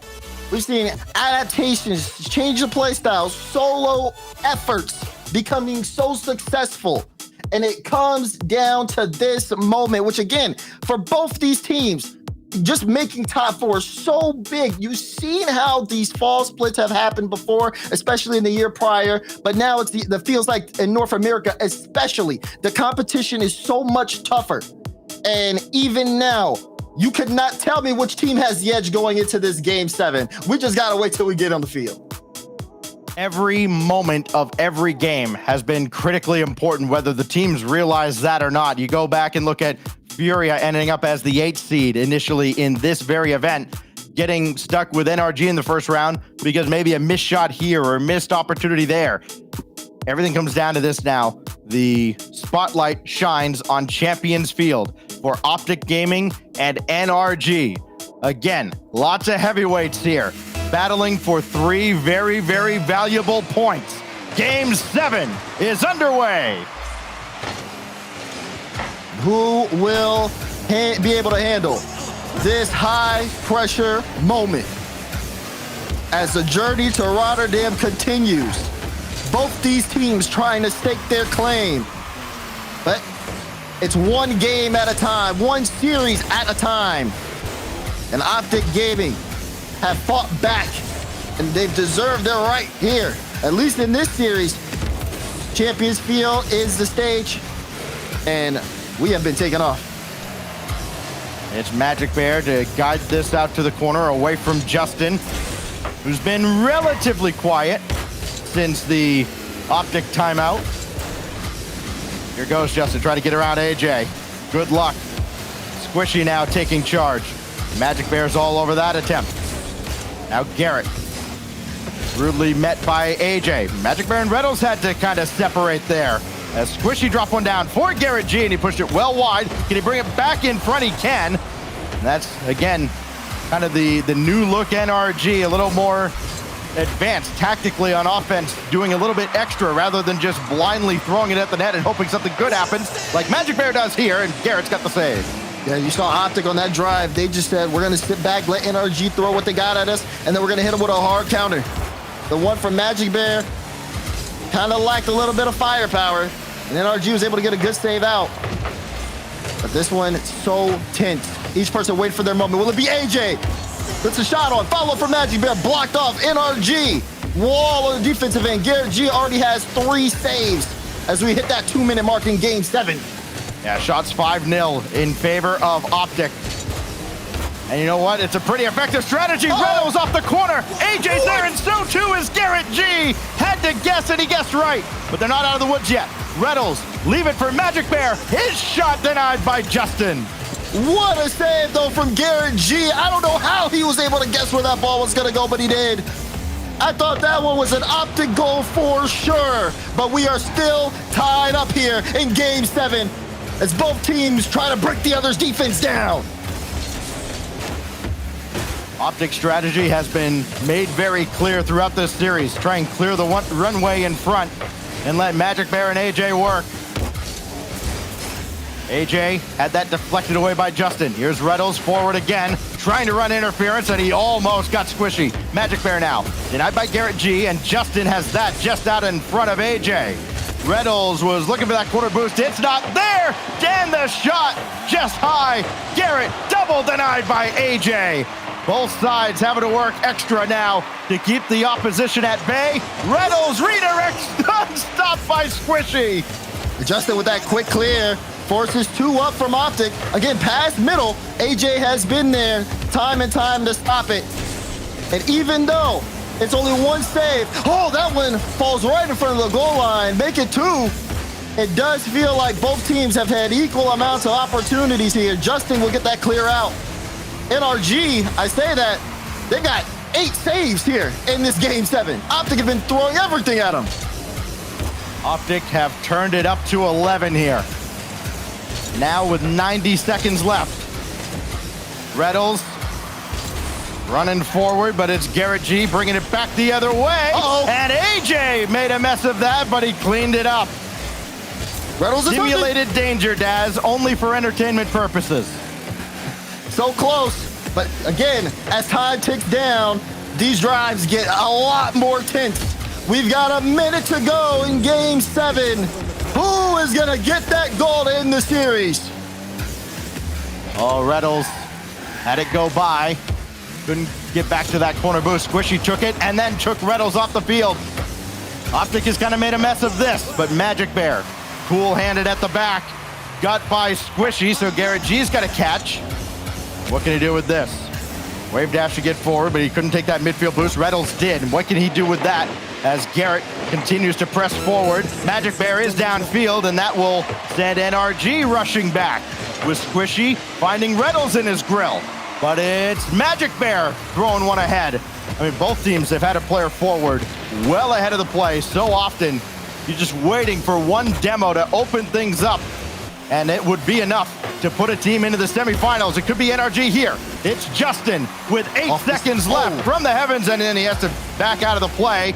We've seen adaptations, change of play styles, solo efforts becoming so successful. And it comes down to this moment, which again, for both these teams, just making top 4 so big. You've seen how these fall splits have happened before, especially in the year prior. But now it feels like in North America, especially, the competition is so much tougher. And even now, you could not tell me which team has the edge going into this game 7. We just got to wait till we get on the field. Every moment of every game has been critically important, whether the teams realize that or not. You go back and look at Furia ending up as the 8th seed initially in this very event, getting stuck with NRG in the first round because maybe a missed shot here or a missed opportunity there. Everything comes down to this now. The spotlight shines on Champions Field for OpTic Gaming and NRG. Again, lots of heavyweights here, battling for 3 very, very valuable points. Game 7 is underway. Who will be able to handle this high-pressure moment as the journey to Rotterdam continues? Both these teams trying to stake their claim, but it's 1 game at a time, 1 series at a time. And OpTic Gaming have fought back, and they've deserved their right here. At least in this series, Champions Field is the stage, and we have been taken off. It's Magic Bear to guide this out to the corner away from Justin, who's been relatively quiet since the OpTic timeout. Here goes Justin, trying to get around AJ. Good luck. Squishy now taking charge. Magic Bear's all over that attempt. Now Garrett, rudely met by AJ. Magic Bear and Reynolds had to kind of separate there. As Squishy dropped 1 down for GarrettG, and he pushed it well wide. Can he bring it back in front? He can. And that's, again, kind of the new look NRG, a little more advanced tactically on offense, doing a little bit extra rather than just blindly throwing it at the net and hoping something good happens, like Magic Bear does here, and Garrett's got the save. Yeah, you saw OpTic on that drive. They just said, we're going to sit back, let NRG throw what they got at us, and then we're going to hit them with a hard counter. The one from Magic Bear kind of lacked a little bit of firepower, and NRG was able to get a good save out. But this one, it's so tense. Each person waiting for their moment. Will it be AJ? Puts a shot on. Follow from Magic Bear. Blocked off. NRG. Wall on the defensive end. GarrettG already has 3 saves as we hit that 2-minute mark in game 7. Yeah, shots 5-0 in favor of OpTic. And you know what? It's a pretty effective strategy. Reynolds off the corner. AJ's there, and so too is GarrettG. Had to guess, and he guessed right. But they're not out of the woods yet. Reynolds, leave it for Magic Bear. His shot denied by Justin. What a save, though, from GarrettG. I don't know how he was able to guess where that ball was going to go, but he did. I thought that one was an OpTic goal for sure. But we are still tied up here in game 7 as both teams try to break the other's defense down. OpTic strategy has been made very clear throughout this series. Try and clear the runway in front and let Magic Bear and AJ work. AJ had that deflected away by Justin. Here's Reynolds forward again, trying to run interference, and he almost got squishy. Magic Bear now, denied by GarrettG, and Justin has that just out in front of AJ. Reynolds was looking for that corner boost. It's not there. And the shot just high. Garrett double denied by AJ. Both sides having to work extra now to keep the opposition at bay. Reynolds redirects, stopped by Squishy. Justin with that quick clear forces 2 up from OpTic. Again, past middle, AJ has been there time and time to stop it. And even though it's only 1 save, that one falls right in front of the goal line, make it 2. It does feel like both teams have had equal amounts of opportunities here. Justin will get that clear out. NRG, I say that, they got 8 saves here in this game 7. OpTic have been throwing everything at them. OpTic have turned it up to 11 here. Now with 90 seconds left. Reynolds running forward, but it's GarrettG bringing it back the other way. And AJ made a mess of that, but he cleaned it up. Reynolds Simulated danger, Daz, only for entertainment purposes. So close, but again, as time ticks down, these drives get a lot more tense. We've got a minute to go in game 7. Who is gonna get that goal to end the series? Reynolds had it go by. Couldn't get back to that corner boost. Squishy took it and then took Reynolds off the field. OpTic has kind of made a mess of this, but Magic Bear, cool-handed at the back. Got by Squishy, so GarrettG's got a catch. What can he do with this? Wave dash to get forward, but he couldn't take that midfield boost. Reynolds did, and what can he do with that as Garrett continues to press forward? Magic Bear is downfield, and that will send NRG rushing back with Squishy finding Reynolds in his grill. But it's Magic Bear throwing one ahead. I mean, both teams have had a player forward well ahead of the play. So often, you're just waiting for one demo to open things up, and it would be enough to put a team into the semifinals. It could be NRG here. It's Justin with 8 seconds left from the heavens, and then he has to back out of the play.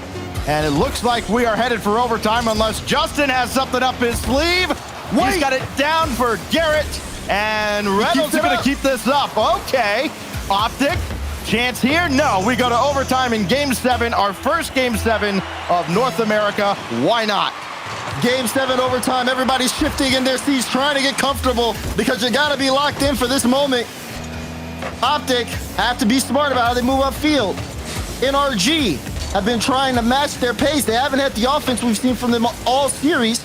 And it looks like we are headed for overtime unless Justin has something up his sleeve. He's got it down for Garrett, and Reynolds is going to keep this up. Okay, OpTic, chance here? No, we go to overtime in game 7, our first game 7 of North America. Why not? Game 7 overtime, everybody's shifting in their seats, trying to get comfortable because you gotta be locked in for this moment. OpTic have to be smart about how they move upfield. NRG have been trying to match their pace. They haven't had the offense we've seen from them all series.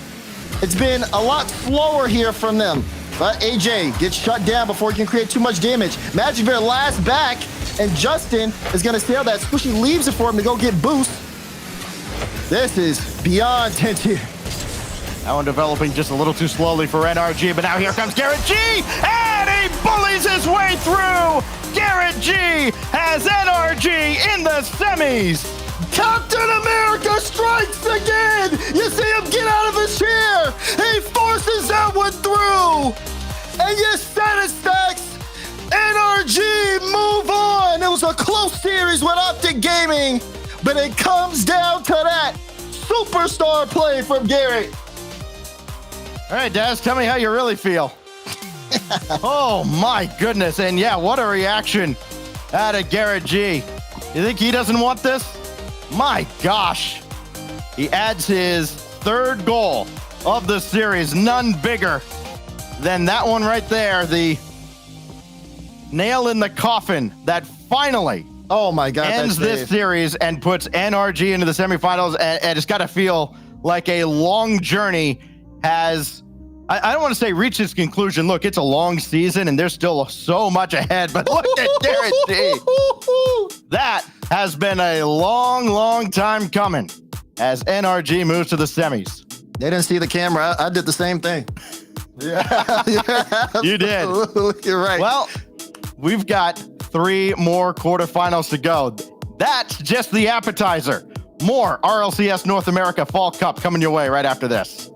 It's been a lot slower here from them. But AJ gets shut down before he can create too much damage. Magic Bear last back, and Justin is gonna sail that. Squishy leaves it for him to go get boost. This is beyond tense here. That one developing just a little too slowly for NRG, but now here comes GarrettG, and he bullies his way through! GarrettG has NRG in the semis! Captain America strikes again! You see him get out of his chair! He forces that one through! And you said it, Stacks! NRG move on! It was a close series with OpTic Gaming, but it comes down to that superstar play from Garrett. All right, Daz, tell me how you really feel. Oh my goodness. And yeah, what a reaction out of GarrettG. You think he doesn't want this? My gosh. He adds his third goal of the series. None bigger than that one right there. The nail in the coffin that finally Oh my God, ends this series and puts NRG into the semifinals. And it's got to feel like a long journey has, I don't want to say reached its conclusion. Look, it's a long season and there's still so much ahead, but look at GarrettG. That has been a long, long time coming as NRG moves to the semis. They didn't see the camera. I did the same thing. Yeah, You did. You're right. Well, we've got 3 more quarterfinals to go. That's just the appetizer. More RLCS North America Fall Cup coming your way right after this.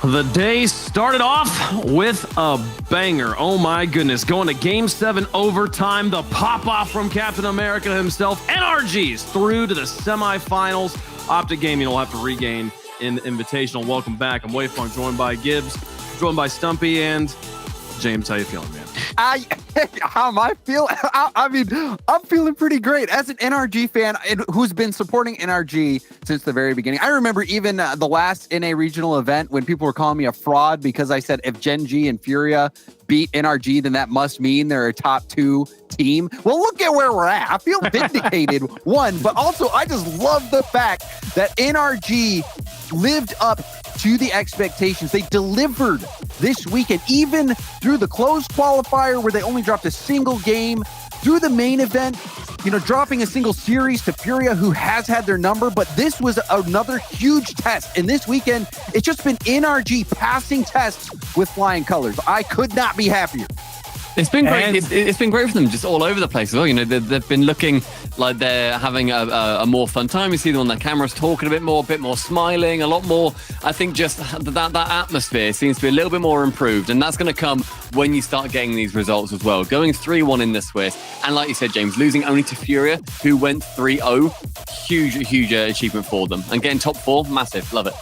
The day started off with a banger. Oh my goodness. Going to Game 7 overtime. The pop-off from Captain America himself. NRG's through to the semifinals. OpTic Gaming will have to regain in the Invitational. Welcome back. I'm Wayfarm, joined by Gibbs, joined by Stumpy, and James. How you feeling, man? How am I feeling? I mean, I'm feeling pretty great as an NRG fan who's been supporting NRG since the very beginning. I remember even the last NA regional event when people were calling me a fraud because I said if GenG and Furia beat NRG, then that must mean they're a top 2 team. Well, look at where we're at. I feel vindicated, one, but also I just love the fact that NRG lived up to the expectations. They delivered this weekend, even through the closed qualifier where they only dropped a single game, through the main event, dropping a single series to Furia, who has had their number, but this was another huge test. And this weekend, it's just been NRG passing tests with flying colors. I could not be happier. It's been great. It's been great for them, just all over the place as well. They've been looking like they're having a more fun time. You see them on their cameras talking a bit more smiling, a lot more. I think just that atmosphere seems to be a little bit more improved, and that's going to come when you start getting these results as well. Going 3-1 in this Swiss, and like you said, James, losing only to Furia, who went 3-0. Huge achievement for them, and getting top 4, massive. Love it.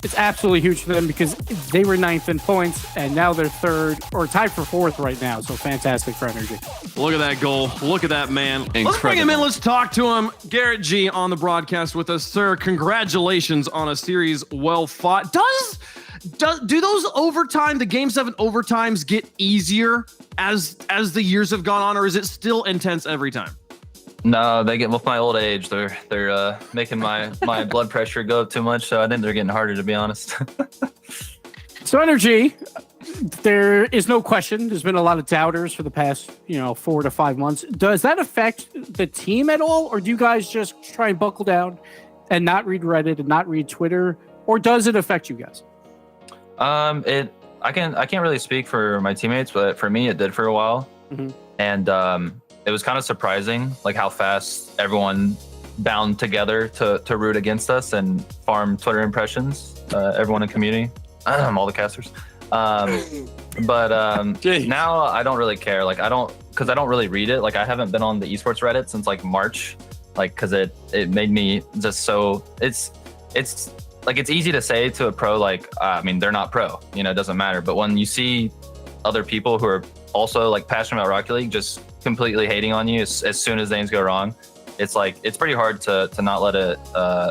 It's absolutely huge for them because they were 9th in points and now they're 3rd or tied for 4th right now. So fantastic for NRG. Look at that goal. Look at that man. Incredible. Let's bring him in. Let's talk to him. GarrettG on the broadcast with us. Sir, congratulations on a series well fought. Do those overtime, the Game 7 overtimes get easier as the years have gone on, or is it still intense every time? No, they get with my old age. They're making my blood pressure go up too much, so I think they're getting harder, to be honest. So NRG, there is no question. There's been a lot of doubters for the past 4 to 5 months. Does that affect the team at all, or do you guys just try and buckle down and not read Reddit and not read Twitter, or does it affect you guys? I can't really speak for my teammates, but for me, it did for a while, and it was kind of surprising, like how fast everyone bound together to root against us and farm Twitter impressions. Everyone in community, all the casters. But now I don't really care. Like because I don't really read it. Like I haven't been on the Esports Reddit since like March. Like because it made me just so it's like it's easy to say to a pro like I mean they're not pro. It doesn't matter. But when you see other people who are also like passionate about Rocket League just completely hating on you as soon as things go wrong, it's like it's pretty hard to not let it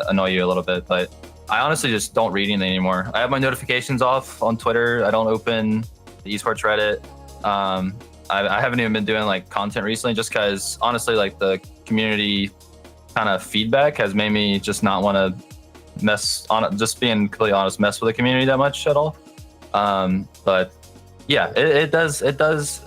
annoy you a little bit. But I honestly just don't read anything anymore. I have my notifications off on Twitter. I don't open the Esports Reddit. I haven't even been doing like content recently just because honestly like the community kind of feedback has made me just not want to just being completely honest, mess with the community that much at all. But yeah, it does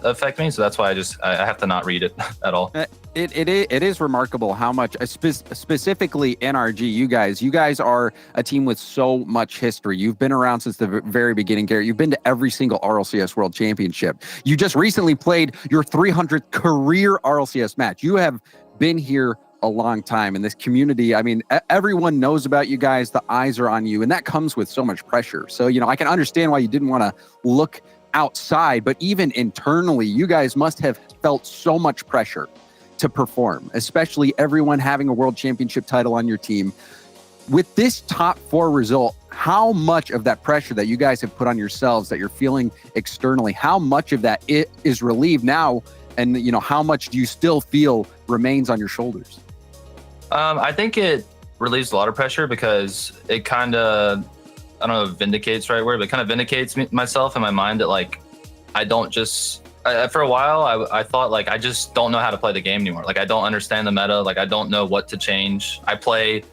affect me, so that's why I have to not read it at all. It is remarkable how much, specifically NRG, you guys are a team with so much history. You've been around since the very beginning, Garrett. You've been to every single RLCS World Championship. You just recently played your 300th career RLCS match. You have been here a long time in this community. I mean, everyone knows about you guys. The eyes are on you, and that comes with so much pressure. So, I can understand why you didn't want to look outside, but even internally, you guys must have felt so much pressure to perform, especially everyone having a world championship title on your team. With this top 4 result, how much of that pressure that you guys have put on yourselves that you're feeling externally, how much of that is relieved now? And, how much do you still feel remains on your shoulders? I think it relieves a lot of pressure because it kind of, I don't know if vindicates the right word, but kind of vindicates myself in my mind that like, I don't just, for a while, I thought like, I just don't know how to play the game anymore. Like I don't understand the meta. Like I don't know what to change. I play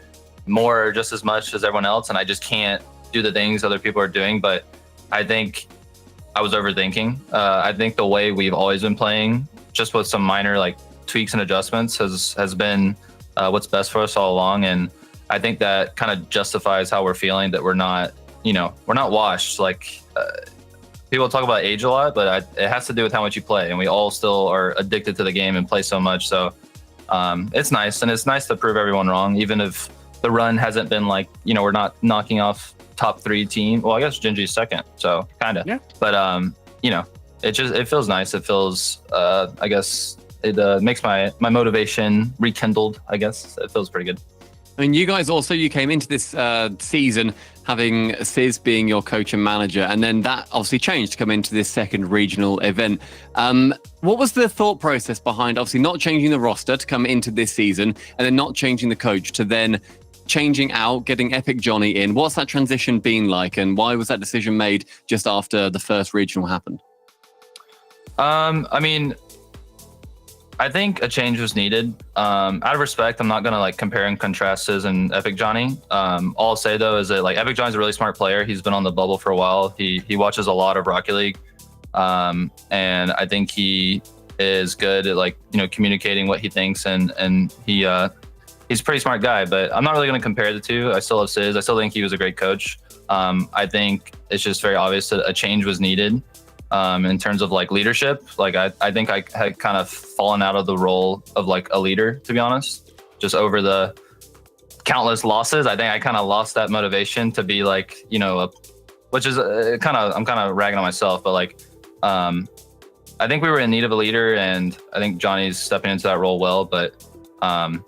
more just as much as everyone else and I just can't do the things other people are doing. But I think I was overthinking. I think the way we've always been playing, just with some minor like tweaks and adjustments has been what's best for us all along. And I think that kind of justifies how we're feeling, that we're not washed. Like people talk about age a lot, but it has to do with how much you play. And we all still are addicted to the game and play so much. So it's nice. And it's nice to prove everyone wrong, even if the run hasn't been like, we're not knocking off top 3 team. Well, I guess GenG's second, so kind of. Yeah. But it feels nice. It feels I guess it makes my motivation rekindled. I guess it feels pretty good. I mean, you guys also, you came into this season having Sis being your coach and manager, and then that obviously changed to come into this second regional event. What was the thought process behind obviously not changing the roster to come into this season, and then not changing the coach to then changing out, getting Epic Johnny in? What's that transition been like, and why was that decision made just after the first regional happened? I mean, I think a change was needed. Out of respect, I'm not gonna like compare and contrast Sis and Epic Johnny. All I'll say though is that like Epic Johnny's a really smart player. He's been on the bubble for a while. He watches a lot of Rocket League, and I think he is good at like communicating what he thinks, and he's a pretty smart guy. But I'm not really gonna compare the two. I still love Sis. I still think he was a great coach. I think it's just very obvious that a change was needed. In terms of like leadership, like I think I had kind of fallen out of the role of like a leader, to be honest, just over the countless losses. I think I kind of lost that motivation to be like, which is I'm kind of ragging on myself, but like, I think we were in need of a leader, and I think Johnny's stepping into that role well, but, I'm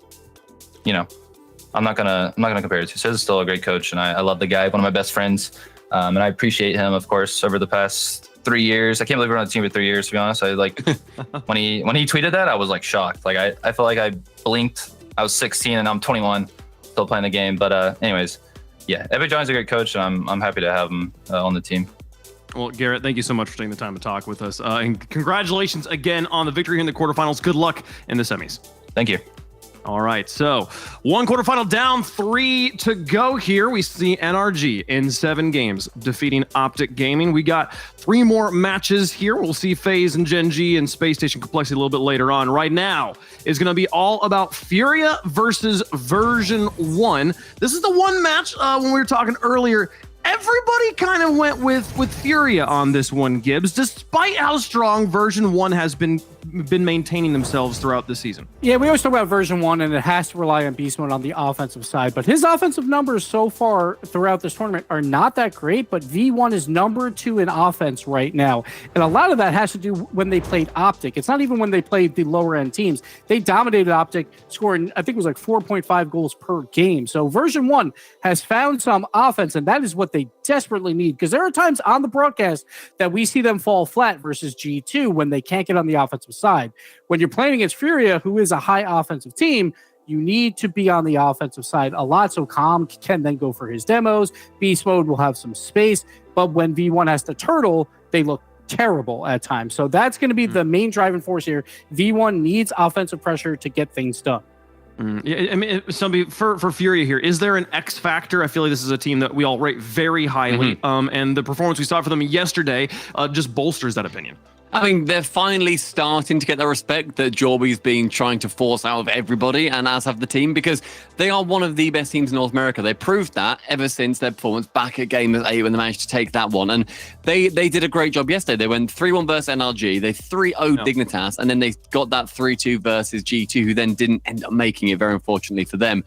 not gonna compare it to. Sis is still a great coach, and I love the guy, one of my best friends. And I appreciate him, of course, over the past 3 years. I can't believe we're on the team for 3 years, to be honest. I like when he tweeted that, I was like shocked. Like I felt like I blinked. I was 16 and I'm 21, still playing the game. But anyways, yeah, Epic Johnny's a great coach, and I'm happy to have him on the team. Well, Garrett, thank you so much for taking the time to talk with us. And congratulations again on the victory in the quarterfinals. Good luck in the semis. Thank you. All right, so 1 quarterfinal down, 3 to go here. We see NRG in 7 games defeating OpTic Gaming. We got 3 more matches here. We'll see FaZe and GenG and Space Station Complexity a little bit later on. Right now is going to be all about Furia versus Version1. This is the one match when we were talking earlier. Everybody kind of went with Furia on this one, Gibbs, despite how strong Version1 has been maintaining themselves throughout the season. Yeah, we always talk about Version1, and it has to rely on Beast Mode on the offensive side, but his offensive numbers so far throughout this tournament are not that great, but V1 is number 2 in offense right now, and a lot of that has to do when they played OpTic. It's not even when they played the lower-end teams. They dominated OpTic, scoring, I think it was like 4.5 goals per game, so Version1 has found some offense, and that is what they desperately need, because there are times on the broadcast that we see them fall flat versus G2 when they can't get on the offensive side. When you're playing against Furia, who is a high offensive team, you need to be on the offensive side a lot, so Calm can then go for his demos. Beast Mode will have some space, but when V1 has to turtle, they look terrible at times. So that's going to be the main driving force here. V1 needs offensive pressure to get things done. Yeah, I mean, for Furia here, is there an X factor? I feel like this is a team that we all rate very highly, and the performance we saw for them yesterday just bolsters that opinion. I mean, they're finally starting to get the respect that Jorby's been trying to force out of everybody, and as have the team, because they are one of the best teams in North America. They proved that ever since their performance back at Gamers 8 when they managed to take that one. And they did a great job yesterday. They went 3-1 versus NRG. They 3-0'd Dignitas, and then they got that 3-2 versus G2, who then didn't end up making it, very unfortunately for them.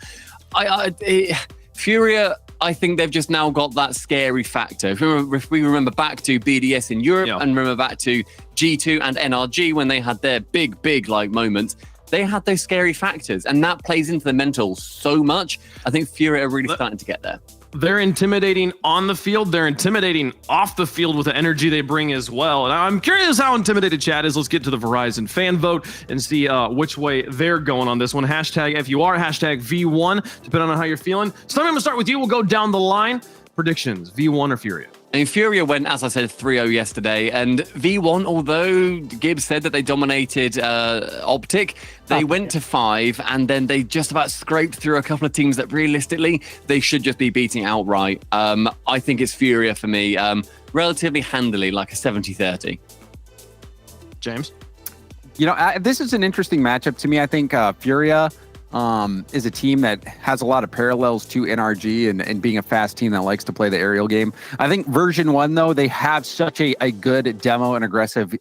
Furia, I think they've just now got that scary factor. If we remember back to BDS in Europe and remember back to G2 and NRG when they had their big like moments, they had those scary factors, and that plays into the mental so much. I think Furia are really starting to get there. They're intimidating on the field. They're intimidating off the field with the energy they bring as well. And I'm curious how intimidated chat is. Let's get to the Verizon fan vote and see which way they're going on this one. Hashtag FUR, hashtag V1, depending on how you're feeling. So I'm going to start with you. We'll go down the line. Predictions, V1 or Furia? I mean, Furia went, as I said, 3-0 yesterday, and V1, although Gibbs said that they dominated OpTic, they went to 5, and then they just about scraped through a couple of teams that realistically they should just be beating outright. I think it's Furia for me, relatively handily, like a 70-30. James? You know, this is an interesting matchup to me. I think Furia is a team that has a lot of parallels to NRG and being a fast team that likes to play the aerial game. I think Version1, though, they have such a good demo and aggressive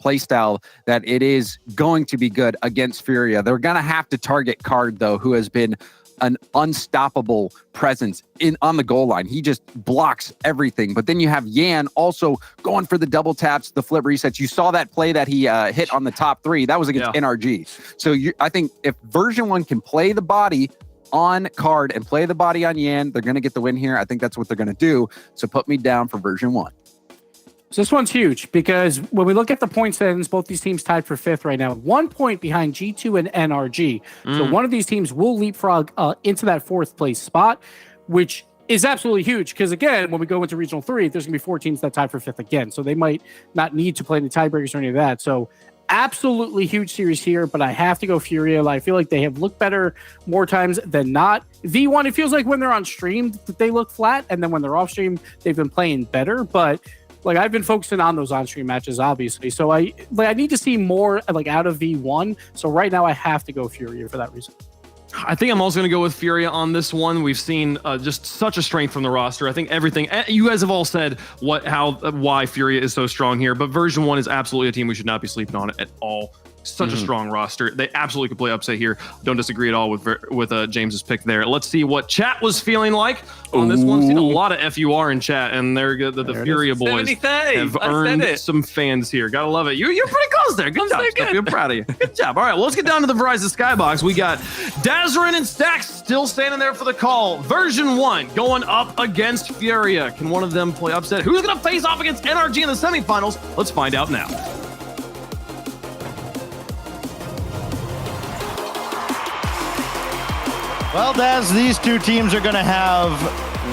play style that it is going to be good against Furia. They're going to have to target Card, though, who has been an unstoppable presence on the goal line. He just blocks everything. But then you have Yan also going for the double taps, the flip resets. You saw that play that he hit on the top 3. That was against NRG. So I think if Version1 can play the body on Card and play the body on Yan, they're going to get the win here. I think that's what they're going to do. So put me down for Version1. So this one's huge because when we look at the point standings, both these teams tied for 5th right now, 1 point behind G2 and NRG. So one of these teams will leapfrog into that 4th place spot, which is absolutely huge because, again, when we go into Regional 3, there's going to be 4 teams that tie for 5th again. So they might not need to play any tiebreakers or any of that. So absolutely huge series here, but I have to go Furia. I feel like they have looked better more times than not. V1, it feels like when they're on stream, they look flat, and then when they're off stream, they've been playing better. But like I've been focusing on those on-stream matches, obviously. So I need to see more like out of V1. So right now I have to go Furia for that reason. I think I'm also going to go with Furia on this one. We've seen just such a strength from the roster. I think everything you guys have all said why Furia is so strong here, but Version1 is absolutely a team we should not be sleeping on at all. Such a strong roster. They absolutely could play upset here. Don't disagree at all with James's pick there. Let's see what chat was feeling like on this one. Seen a lot of FUR in chat, and they're the Furia boys have earned some fans here. Gotta love it. You're pretty close there. Good job, Steffi. I'm proud of you. Good job. All right, well, let's get down to the Verizon Skybox. We got Dazarin and Stax still standing there for the call. Version1 going up against Furia. Can one of them play upset? Who's gonna face off against NRG in the semifinals? Let's find out now. Well, Daz, these two teams are going to have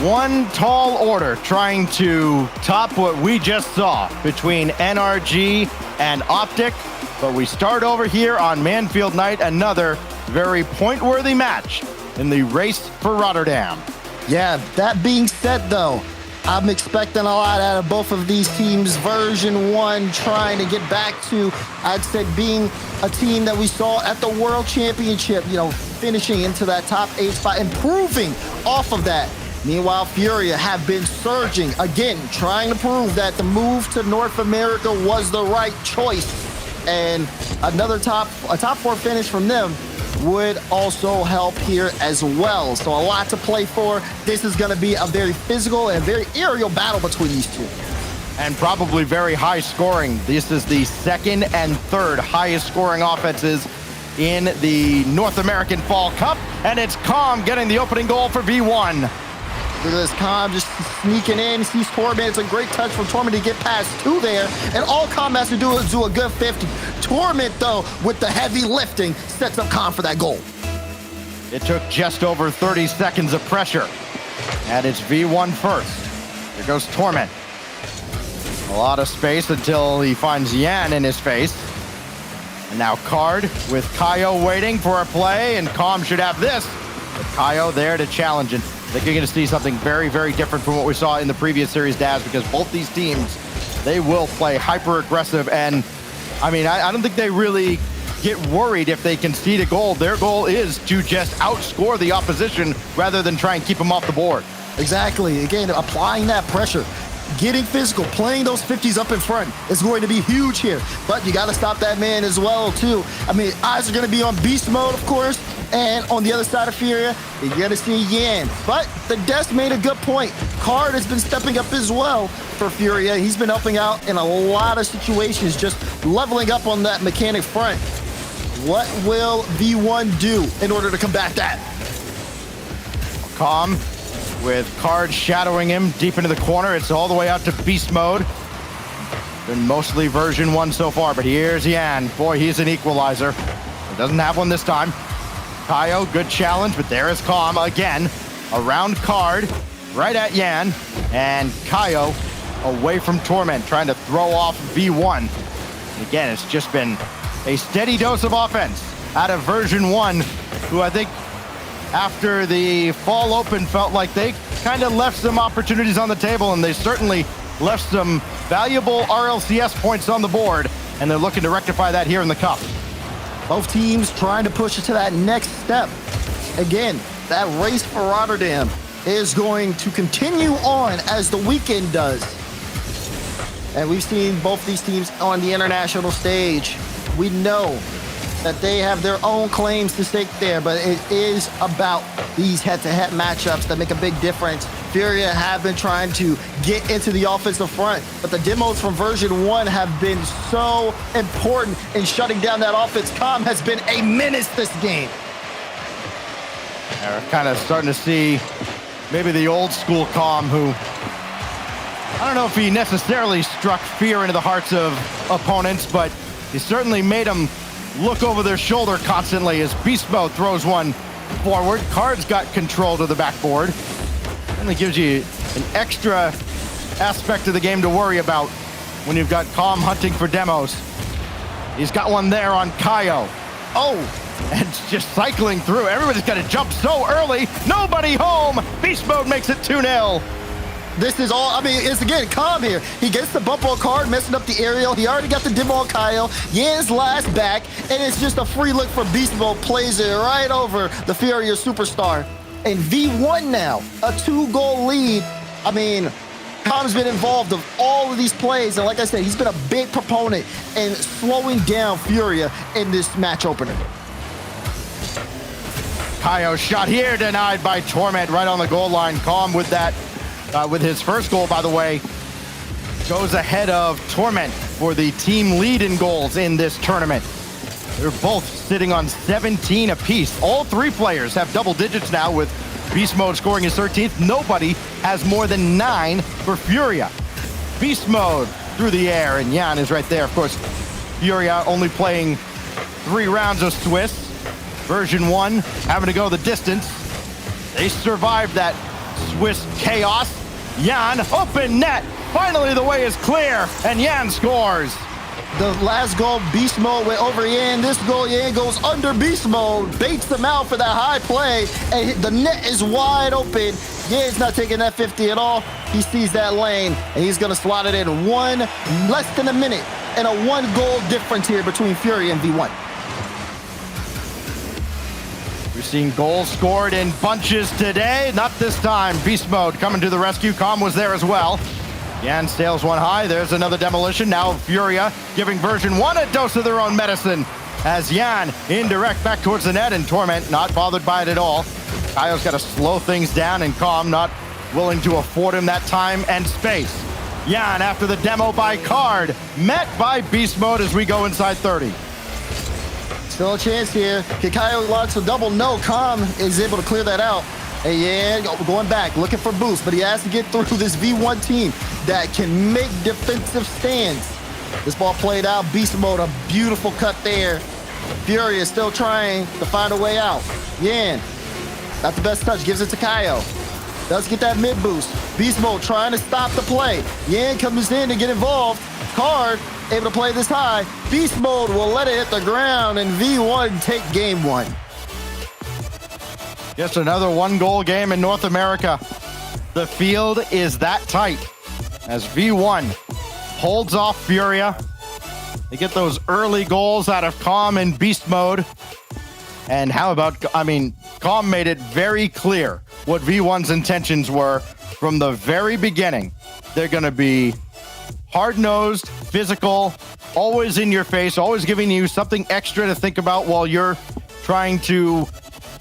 one tall order trying to top what we just saw between NRG and OpTic. But we start over here on Manfield Night, another very point-worthy match in the race for Rotterdam. Yeah, that being said, though, I'm expecting a lot out of both of these teams. Version1 trying to get back to, I'd say, being a team that we saw at the World Championship, finishing into that top 8 spot, improving off of that. Meanwhile, Furia have been surging, again, trying to prove that the move to North America was the right choice. And a top 4 finish from them would also help here as well. So a lot to play for. This is going to be a very physical and very aerial battle between these two. And probably very high scoring. This is the 2nd and 3rd highest scoring offenses in the North American Fall Cup. And it's Calm getting the opening goal for V1. Look at this, Calm just sneaking in. Sees Torment. It's a great touch from Torment to get past 2 there. And all Calm has to do is do a good 50. Torment, though, with the heavy lifting, sets up Calm for that goal. It took just over 30 seconds of pressure. And it's V1 first. Here goes Torment. A lot of space until he finds Yan in his face. And now Card with Kaio waiting for a play, and Calm should have this. But Kaio there to challenge it. I think you're going to see something very, very different from what we saw in the previous series, Daz, because both these teams, they will play hyper-aggressive. And, I mean, I don't think they really get worried if they concede a goal. Their goal is to just outscore the opposition rather than try and keep them off the board. Exactly. Again, applying that pressure. Getting physical, playing those 50s up in front is going to be huge here. But you got to stop that man as well, too. I mean, eyes are going to be on beast mode, of course. And on the other side of Furia, you're going to see Yan. But the Desk made a good point. Card has been stepping up as well for Furia. He's been helping out in a lot of situations, just leveling up on that mechanic front. What will V1 do in order to combat that? Calm with Card shadowing him deep into the corner. It's all the way out to beast mode. Been mostly Version1 so far, but here's Yan. Boy, he's an equalizer. He doesn't have one this time. Kaio, good challenge, but there is Calm again. Around Card, right at Yan. And Kaio away from Torment, trying to throw off V1. And again, it's just been a steady dose of offense out of Version1, who I think after the Fall Open felt like they kind of left some opportunities on the table, and they certainly left some valuable RLCS points on the board, and they're looking to rectify that here in the Cup. Both teams trying to push it to that next step. Again, that race for Rotterdam is going to continue on as the weekend does. And we've seen both these teams on the international stage. We know that they have their own claims to stake there, but it is about these head-to-head matchups that make a big difference. Furia have been trying to get into the offensive front, but the demos from version 1 have been so important in shutting down that offense. Calm has been a menace this game. We're kind of starting to see maybe the old school Calm, who I don't know if he necessarily struck fear into the hearts of opponents, but he certainly made them look over their shoulder constantly as Beast Mode throws one forward. Card's got control to the backboard. Only gives you an extra aspect of the game to worry about when you've got Calm hunting for demos. He's got one there on Kaio. Oh, and it's just cycling through. Everybody's got to jump so early. Nobody home. Beast Mode makes it 2-0. This is all, I mean, it's again, Calm here. He gets the bump on Card, messing up the aerial. He already got the demo on Kyle. Yan's last back, and it's just a free look for Beast Mode. Plays it right over the Furia superstar. And V1 now, a 2-goal lead. I mean, Calm's been involved of all of these plays, and like I said, he's been a big proponent in slowing down Furia in this match opener. Kaio shot here, denied by Torment right on the goal line. Calm with that. With his first goal, by the way, goes ahead of Torment for the team lead in goals in this tournament. They're both sitting on 17 apiece. All three players have double digits now, with Beast Mode scoring his 13th. Nobody has more than 9 for Furia. Beast Mode through the air, and Yan is right there. Of course, Furia only playing 3 rounds of Swiss. Version 1 having to go the distance. They survived that Swiss chaos. Yan, open net. Finally, the way is clear, and Yan scores. The last goal, Beast Mode went over Yan. This goal, Yan goes under Beast Mode, baits them out for that high play, and the net is wide open. Yan's not taking that 50 at all. He sees that lane, and he's gonna slot it in less than a minute, and a 1-goal difference here between Fury and V1. We're seeing goals scored in bunches today. Not this time. Beast Mode coming to the rescue. Calm was there as well. Yan sails one high. There's another demolition. Now Furia giving version 1 a dose of their own medicine as Yan indirect back towards the net, and Torment not bothered by it at all. Kaio's got to slow things down, and Calm not willing to afford him that time and space. Yan after the demo by Card, met by Beast Mode as we go inside 30. Still a chance here. Kikayo launches a double. No, Calm is able to clear that out. And yeah, going back, looking for boost, but he has to get through this V1 team that can make defensive stands. This ball played out. Beast Mode, a beautiful cut there. Fury is still trying to find a way out. Yan, not the best touch, gives it to Kaio. Does get that mid boost. Beast Mode trying to stop the play. Yan comes in to get involved. Card able to play this high. Beast Mode will let it hit the ground, and V1 take game 1. Just another 1-goal game in North America. The field is that tight as V1 holds off Furia. They get those early goals out of Calm and Beast Mode. And how about, I mean, Calm made it very clear what V1's intentions were from the very beginning. They're going to be hard-nosed, physical, always in your face, always giving you something extra to think about while you're trying to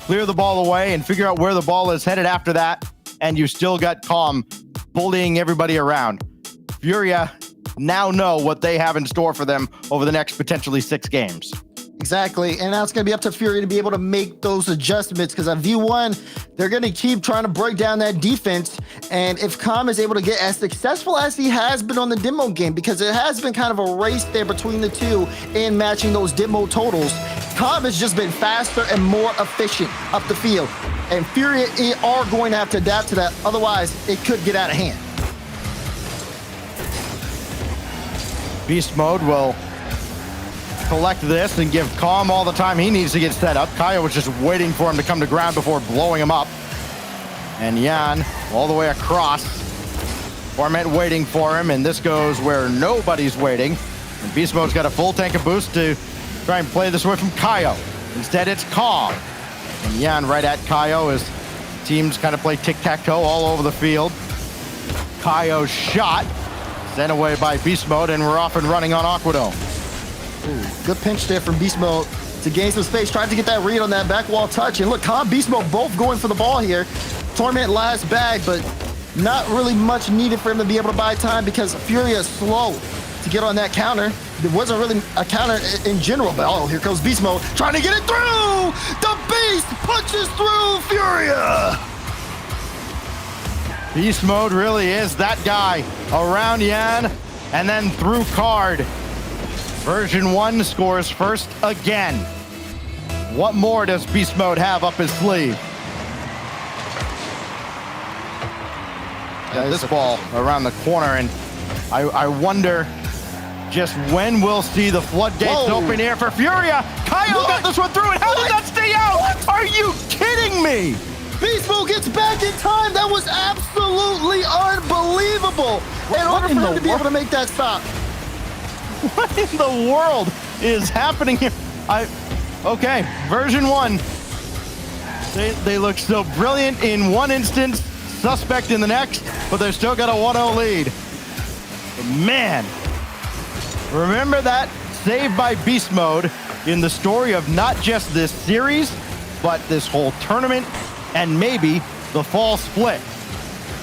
clear the ball away and figure out where the ball is headed after that. And you still got Calm bullying everybody around. Furia now know what they have in store for them over the next potentially 6 games. Exactly, and now it's going to be up to Fury to be able to make those adjustments, because on V1, they're going to keep trying to break down that defense, and if Calm is able to get as successful as he has been on the demo game, because it has been kind of a race there between the two in matching those demo totals, Calm has just been faster and more efficient up the field, and Fury are going to have to adapt to that, otherwise it could get out of hand. Beast Mode will collect this and give Calm all the time he needs to get set up. Kaio was just waiting for him to come to ground before blowing him up. And Yan all the way across. Torment waiting for him, and this goes where nobody's waiting. And Beast Mode's got a full tank of boost to try and play this away from Kaio. Instead, it's Calm. And Yan right at Kaio as teams kind of play tic-tac-toe all over the field. Kaio's shot sent away by Beast Mode, and we're off and running on Aquadome. Ooh, good pinch there from Beast Mode. to gain some space. Tried to get that read on that back wall touch. And look, Calm, Beast Mode both going for the ball here. Torment last bag, but not really much needed for him to be able to buy time because Furia is slow to get on that counter. There wasn't really a counter in general, but oh, here comes Beast Mode trying to get it through. The Beast punches through Furia. Beast Mode really is that guy around Yan and then through Card. Version 1 scores first again. What more does Beast Mode have up his sleeve? Got this ball around the corner, and I wonder just when we'll see the floodgates open here for Furia. Kyle got this one through, and how did that stay out? Are you kidding me? Beast Mode gets back in time. That was absolutely unbelievable. In order for him to be able to make that stop. What in the world is happening here? Okay, Version 1. They look so brilliant in one instance, suspect in the next, but they've still got a 1-0 lead. But man, remember that save by Beast Mode in the story of not just this series, but this whole tournament and maybe the fall split.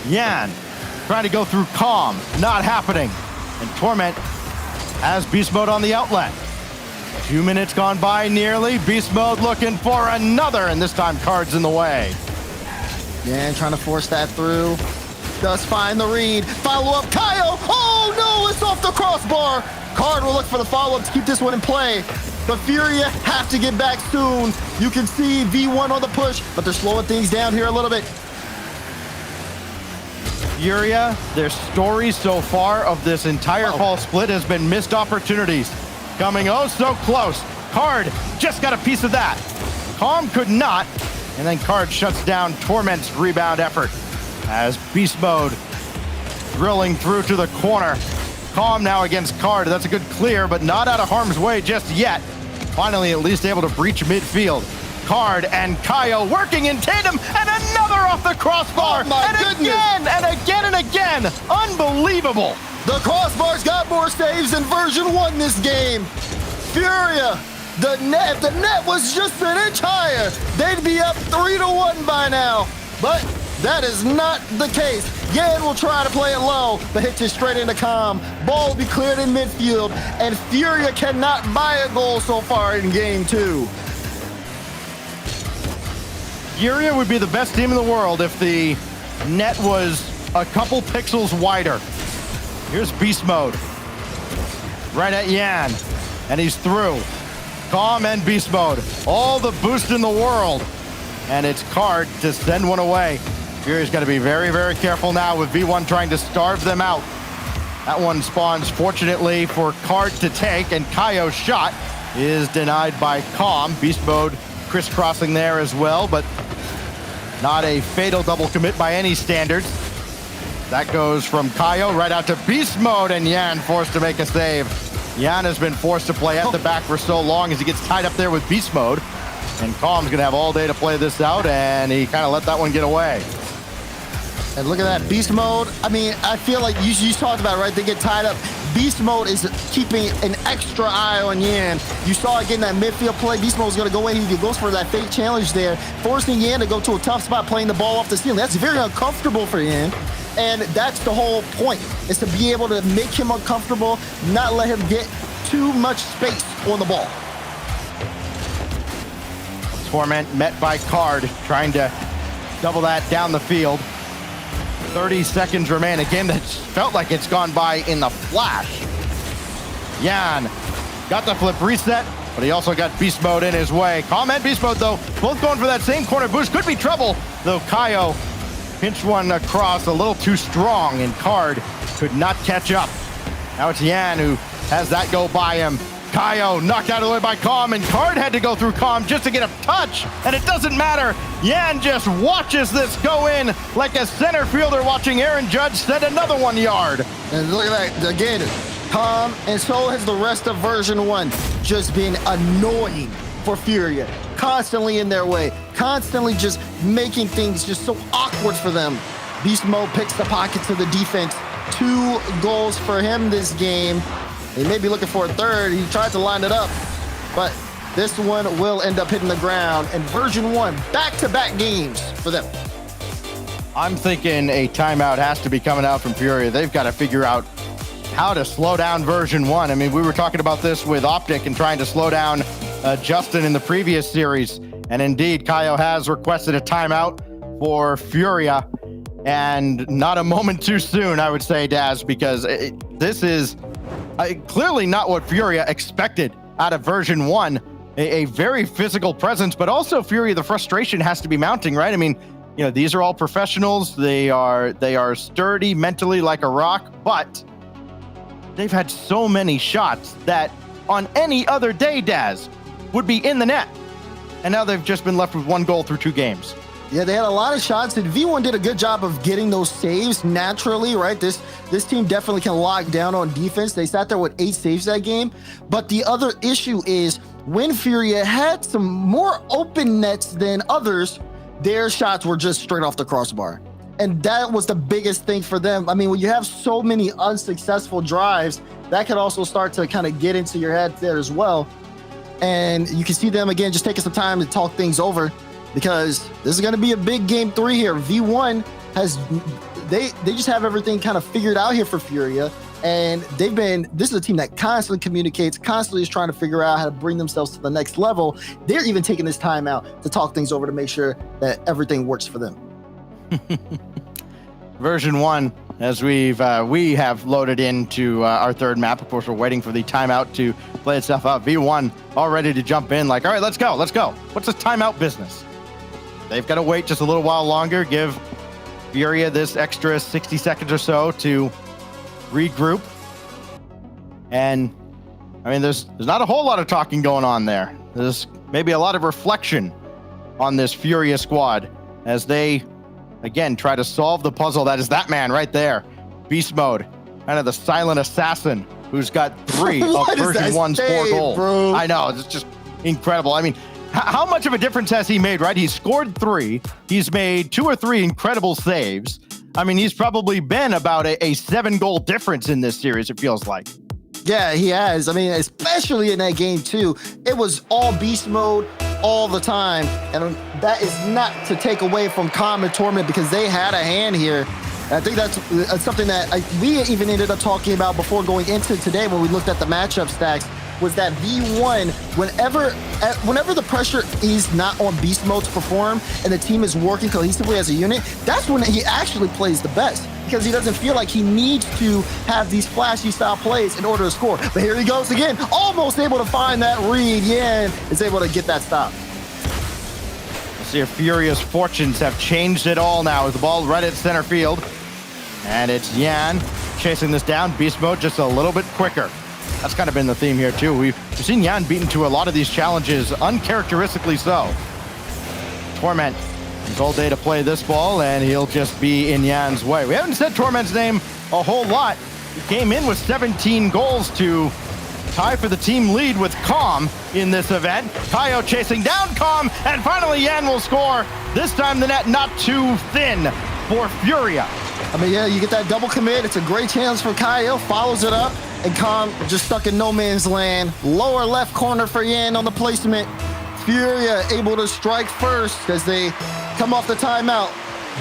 Yan trying to go through Calm, not happening. And Torment has Beast Mode on the outlet. 2 minutes gone by nearly. Beast Mode looking for another, and this time Card's in the way. Yan trying to force that through. Does find the read. Follow up, Kyle. Oh no, it's off the crossbar. Card will look for the follow-up to keep this one in play. But Furia have to get back soon. You can see V1 on the push, but they're slowing things down here a little bit. Furia, their story so far of this entire fall split has been missed opportunities. Coming oh so close. Card just got a piece of that. Calm could not, and then Card shuts down Torment's rebound effort as Beast Mode drilling through to the corner. Calm now against Card. That's a good clear, but not out of harm's way just yet. Finally, at least able to breach midfield. Card and Kaio working in tandem, and another off the crossbar. Oh my and goodness. again, and again, and again. Unbelievable. The crossbar's got more saves than Version 1 this game. Furia, if the net was just an inch higher, they'd be up 3-1 by now. But that is not the case. Yan will try to play it low, but hits it straight into Calm. Ball will be cleared in midfield, and Furia cannot buy a goal so far in game 2. Furia would be the best team in the world if the net was a couple pixels wider. Here's Beast Mode. Right at Yan, and he's through. Calm and Beast Mode. All the boost in the world. And it's Card to send one away. Furia's got to be very, very careful now with V1 trying to starve them out. That one spawns, fortunately, for Card to take, and Kaio's shot is denied by Calm. Beast Mode crisscrossing there as well, but not a fatal double commit by any standards. That goes from Kaio right out to Beast Mode, and Yan forced to make a save. Yan has been forced to play at the back for so long as he gets tied up there with Beast Mode. And Calm's gonna have all day to play this out, and he kind of let that one get away. And look at that, Beast Mode. I mean, I feel like you talked about it, right? They get tied up. Beast Mode is keeping an extra eye on Yan. You saw again that midfield play. Beast Mode is going to go in. He goes for that fake challenge there, forcing Yan to go to a tough spot, playing the ball off the ceiling. That's very uncomfortable for Yan. And that's the whole point, is to be able to make him uncomfortable, not let him get too much space on the ball. Torment met by Card, trying to double that down the field. 30 seconds remain. A game that felt like it's gone by in the flash. Yan got the flip reset, but he also got Beast Mode in his way. Calm and Beast Mode, though, both going for that same corner boost. Could be trouble, though Kaio pinched one across a little too strong, and Card could not catch up. Now it's Yan who has that go by him. Kaio knocked out of the way by Calm, and Card had to go through Calm just to get a touch, and it doesn't matter. Yan just watches this go in like a center fielder watching Aaron Judge send another 1 yard. And look at that, again, Calm, and so has the rest of Version 1, just been annoying for Furia. Constantly in their way, constantly just making things just so awkward for them. Beast Mode picks the pockets of the defense. 2 goals for him this game. They may be looking for a third. He tried to line it up, but this one will end up hitting the ground. And Version1, back-to-back games for them. I'm thinking a timeout has to be coming out from Furia. They've got to figure out how to slow down Version1. I mean, we were talking about this with OpTic and trying to slow down Justin in the previous series. And indeed, Kaio has requested a timeout for Furia. And not a moment too soon, I would say, Daz, because this is clearly not what Furia expected out of Version1. A very physical presence, but also Furia, the frustration has to be mounting, right? I mean, you know, these are all professionals. They are sturdy mentally like a rock, but they've had so many shots that on any other day, Daz, would be in the net. And now they've just been left with 1 goal through 2 games. Yeah, they had a lot of shots, and V1 did a good job of getting those saves naturally, right? This team definitely can lock down on defense. They sat there with 8 saves that game. But the other issue is when Furia had some more open nets than others, their shots were just straight off the crossbar. And that was the biggest thing for them. I mean, when you have so many unsuccessful drives, that could also start to kind of get into your head there as well. And you can see them, again, just taking some time to talk things over, because this is going to be a big game 3 here. V1 has, they just have everything kind of figured out here for Furia. And this is a team that constantly communicates, constantly is trying to figure out how to bring themselves to the next level. They're even taking this time out to talk things over to make sure that everything works for them. Version1, as we have loaded into our 3rd map. Of course, we're waiting for the timeout to play itself out. V1 all ready to jump in, like, all right, let's go. What's this timeout business? They've got to wait just a little while longer, give Furia this extra 60 seconds or so to regroup. And I mean, there's not a whole lot of talking going on there. There's maybe a lot of reflection on this Furia squad as they, again, try to solve the puzzle that is that man right there. Beast mode, kind of the silent assassin who's got 3 of Version1's 4 goals. Bro? I know, it's just incredible. I mean, how much of a difference has he made, right? He's scored 3. He's made 2 or 3 incredible saves. I mean, he's probably been about a 7-goal difference in this series, it feels like. Yeah, he has. I mean, especially in that game, too. It was all beast mode all the time. And that is not to take away from Calm and Torment, because they had a hand here. And I think that's something that we even ended up talking about before going into today when we looked at the matchup stacks, was that V1, whenever the pressure is not on beast mode to perform and the team is working cohesively as a unit, that's when he actually plays the best, because he doesn't feel like he needs to have these flashy style plays in order to score. But here he goes again, almost able to find that read. Yan is able to get that stop. Let's see if Furia's fortunes have changed at all now with the ball right at center field. And it's Yan chasing this down. Beast mode just a little bit quicker. That's kind of been the theme here, too. We've seen Yan beaten to a lot of these challenges, uncharacteristically so. Torment, his all day to play this ball, and he'll just be in Yan's way. We haven't said Torment's name a whole lot. He came in with 17 goals to tie for the team lead with Calm in this event. Kaio chasing down Calm, and finally Yan will score. This time the net not too thin for Furia. I mean, yeah, you get that double commit. It's a great chance for Kaio. Follows it up. And Calm just stuck in no man's land. Lower left corner for Yan on the placement. Furia able to strike first as they come off the timeout,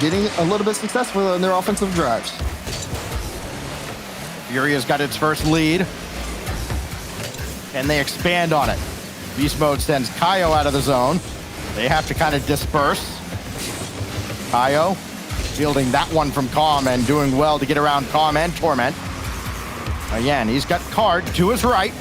getting a little bit successful in their offensive drives. Furia's got its first lead, and they expand on it. Beast mode sends Kaio out of the zone. They have to kind of disperse. Kaio fielding that one from Calm and doing well to get around Calm and Torment. Again, he's got Card to his right.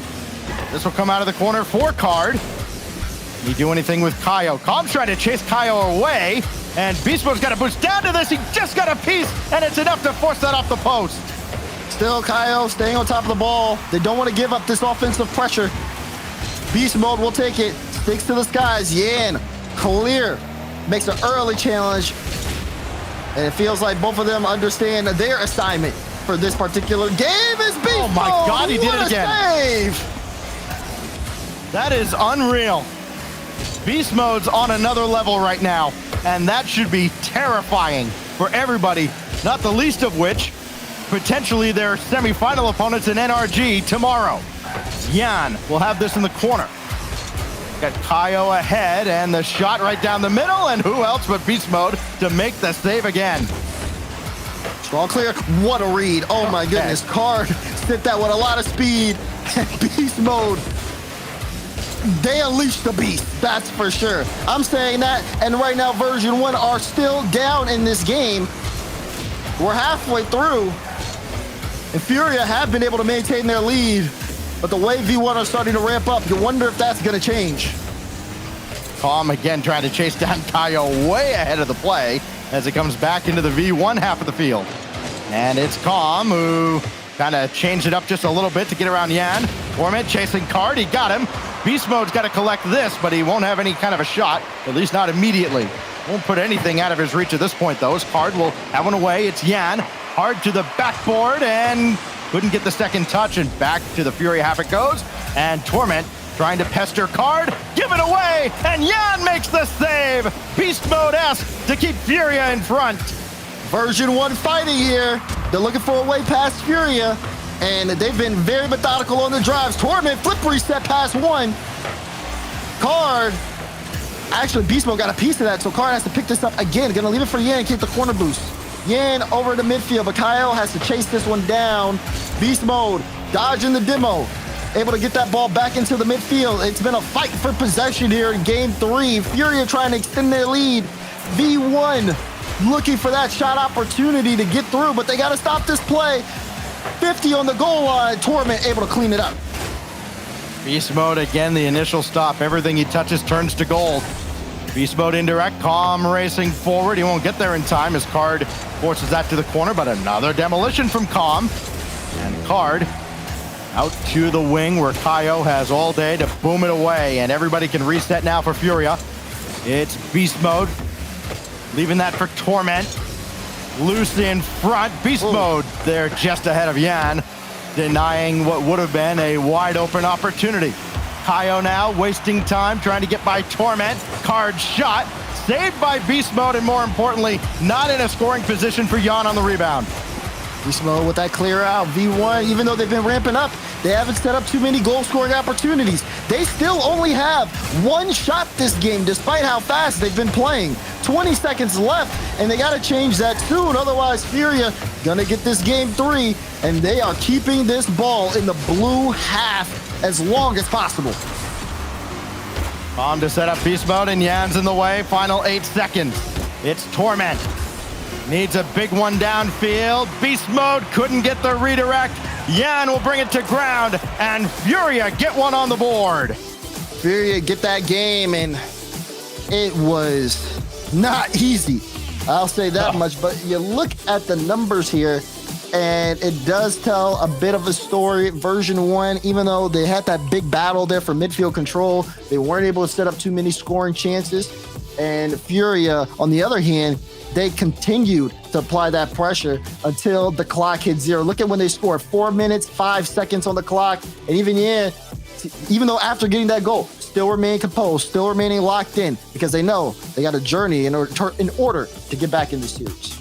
This will come out of the corner for Card. Can he do anything with Kaio? Calm's trying to chase Kaio away, and Beast Mode's got to boost down to this. He just got a piece, and it's enough to force that off the post. Still Kaio staying on top of the ball. They don't want to give up this offensive pressure. Beast Mode will take it. Sticks to the skies. Yan, clear. Makes an early challenge. And it feels like both of them understand their assignment for this particular game is Beast Oh my God, he did it again. Save. That is unreal. Beast Mode's on another level right now, and that should be terrifying for everybody, not the least of which, potentially their semifinal opponents in NRG tomorrow. Yan will have this in the corner. Got Kaio ahead, and the shot right down the middle, and who else but Beast Mode to make the save again. Strong clear. What a read. Oh my goodness. Card hit that with a lot of speed. Beast Mode. They unleashed the beast, that's for sure. I'm saying that, and right now Version1 are still down in this game. We're halfway through, and Furia have been able to maintain their lead, but the way V1 are starting to ramp up, you wonder if that's gonna change. Calm again trying to chase down Kaio way ahead of the play as it comes back into the V1 half of the field. And it's Calm who kind of changed it up just a little bit to get around Yan. Torment chasing Card, he got him. Beast Mode's got to collect this, but he won't have any kind of a shot, at least not immediately. Won't put anything out of his reach at this point, though. His Card will have one away. It's Yan. Hard to the backboard and couldn't get the second touch, and back to the Fury half it goes. And Torment trying to pester Card, give it away, and Yan makes the save. Beast Mode-esque to keep Furia in front. Version1 fighting here. They're looking for a way past Furia, and they've been very methodical on the drives. Torment flip reset past one. Card. Actually, Beast Mode got a piece of that, so Card has to pick this up again. Gonna leave it for Yan and keep the corner boost. Yan over to midfield, but Kaio has to chase this one down. Beast Mode dodging the demo. Able to get that ball back into the midfield. It's been a fight for possession here in game 3. Furia trying to extend their lead. V1 looking for that shot opportunity to get through, but they got to stop this play. 50 on the goal line. Torment able to clean it up. Beast Mode again, the initial stop. Everything he touches turns to gold. Beast Mode indirect, Calm racing forward. He won't get there in time. His Card forces that to the corner, but another demolition from Calm. And Card out to the wing where Kaio has all day to boom it away, and everybody can reset now for Furia. It's Beast Mode, leaving that for Torment. Loose in front, Beast Mode there just ahead of Yan, denying what would have been a wide open opportunity. Kaio now wasting time trying to get by Torment. Card shot, saved by Beast Mode, and more importantly, not in a scoring position for Yan on the rebound. Beast Mode with that clear out. V1, even though they've been ramping up, they haven't set up too many goal-scoring opportunities. They still only have one shot this game, despite how fast they've been playing. 20 seconds left, and they got to change that soon. Otherwise, Furia gonna get this game 3, and they are keeping this ball in the blue half as long as possible. Calm to set up Beast Mode, and Yan's in the way. Final 8 seconds. It's Torment. Needs a big one downfield. Beast Mode couldn't get the redirect. Yan will bring it to ground, and Furia get one on the board. Furia get that game, and it was not easy. I'll say that much, but you look at the numbers here, and it does tell a bit of a story. Version1, even though they had that big battle there for midfield control, they weren't able to set up too many scoring chances. And Furia, on the other hand, they continued to apply that pressure until the clock hit 0. Look at when they scored. 4 minutes, 5 seconds on the clock. And even though after getting that goal, still remaining composed, still remaining locked in, because they know they got a journey in order to get back in the series.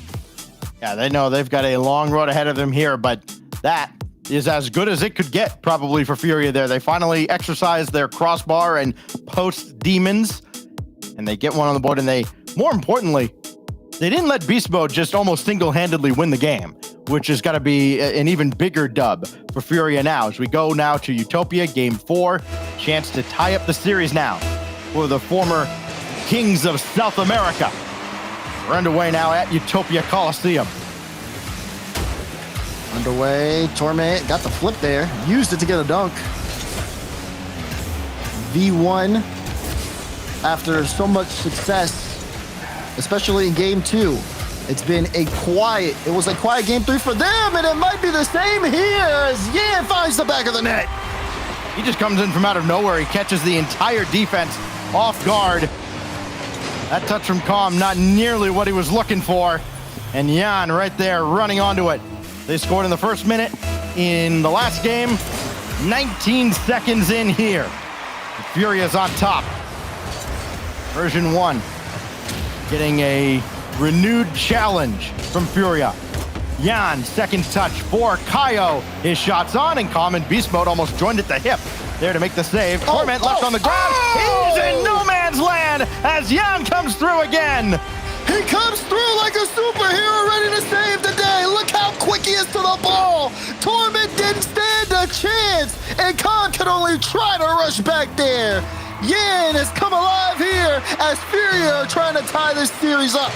Yeah, they know they've got a long road ahead of them here, but that is as good as it could get probably for Furia there. They finally exercise their crossbar and post demons, and they get one on the board, and they, more importantly, they didn't let Beast Mode just almost single-handedly win the game, which has got to be an even bigger dub for Furia now. As we go now to Utopia, Game 4. Chance to tie up the series now for the former Kings of South America. We're underway now at Utopia Coliseum. Underway, Torment got the flip there, used it to get a dunk. V1, after so much success, especially in game 2, it was a quiet game 3 for them, and it might be the same here as Yan finds the back of the net. He just comes in from out of nowhere. He catches the entire defense off guard. That touch from Calm, not nearly what he was looking for. And Yan right there running onto it. They scored in the first minute in the last game. 19 seconds in here. Furia's on top. Version1 getting a renewed challenge from Furia. Yan, second touch for Kaio. His shot's on, and Calm and Beast Mode almost joined at the hip there to make the save. Torment left on the ground. He's in no man's land as Jan comes through again. He comes through like a superhero ready to save the day. Look how quick he is to the ball. Torment didn't stand a chance, and Khan could only try to rush back there. Yan has come alive here as Furia are trying to tie this series up.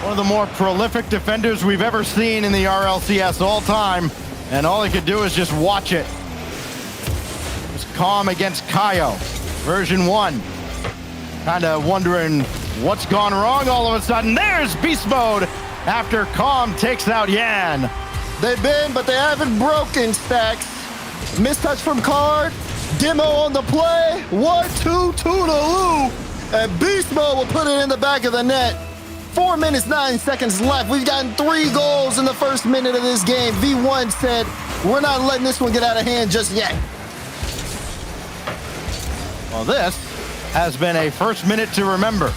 One of the more prolific defenders we've ever seen in the RLCS all time, and all he could do is just watch it. It's Calm against Kaio. Version 1. Kind of wondering what's gone wrong all of a sudden. There's Beast Mode after Calm takes out Yan. They've been, but they haven't broken, Stacks. Mistouch from Card. Demo on the play. 1-2 to Lou. And Beast Mode will put it in the back of the net. 4 minutes, 9 seconds left. We've gotten 3 goals in the first minute of this game. V1 said, we're not letting this one get out of hand just yet. Well, this has been a first minute to remember.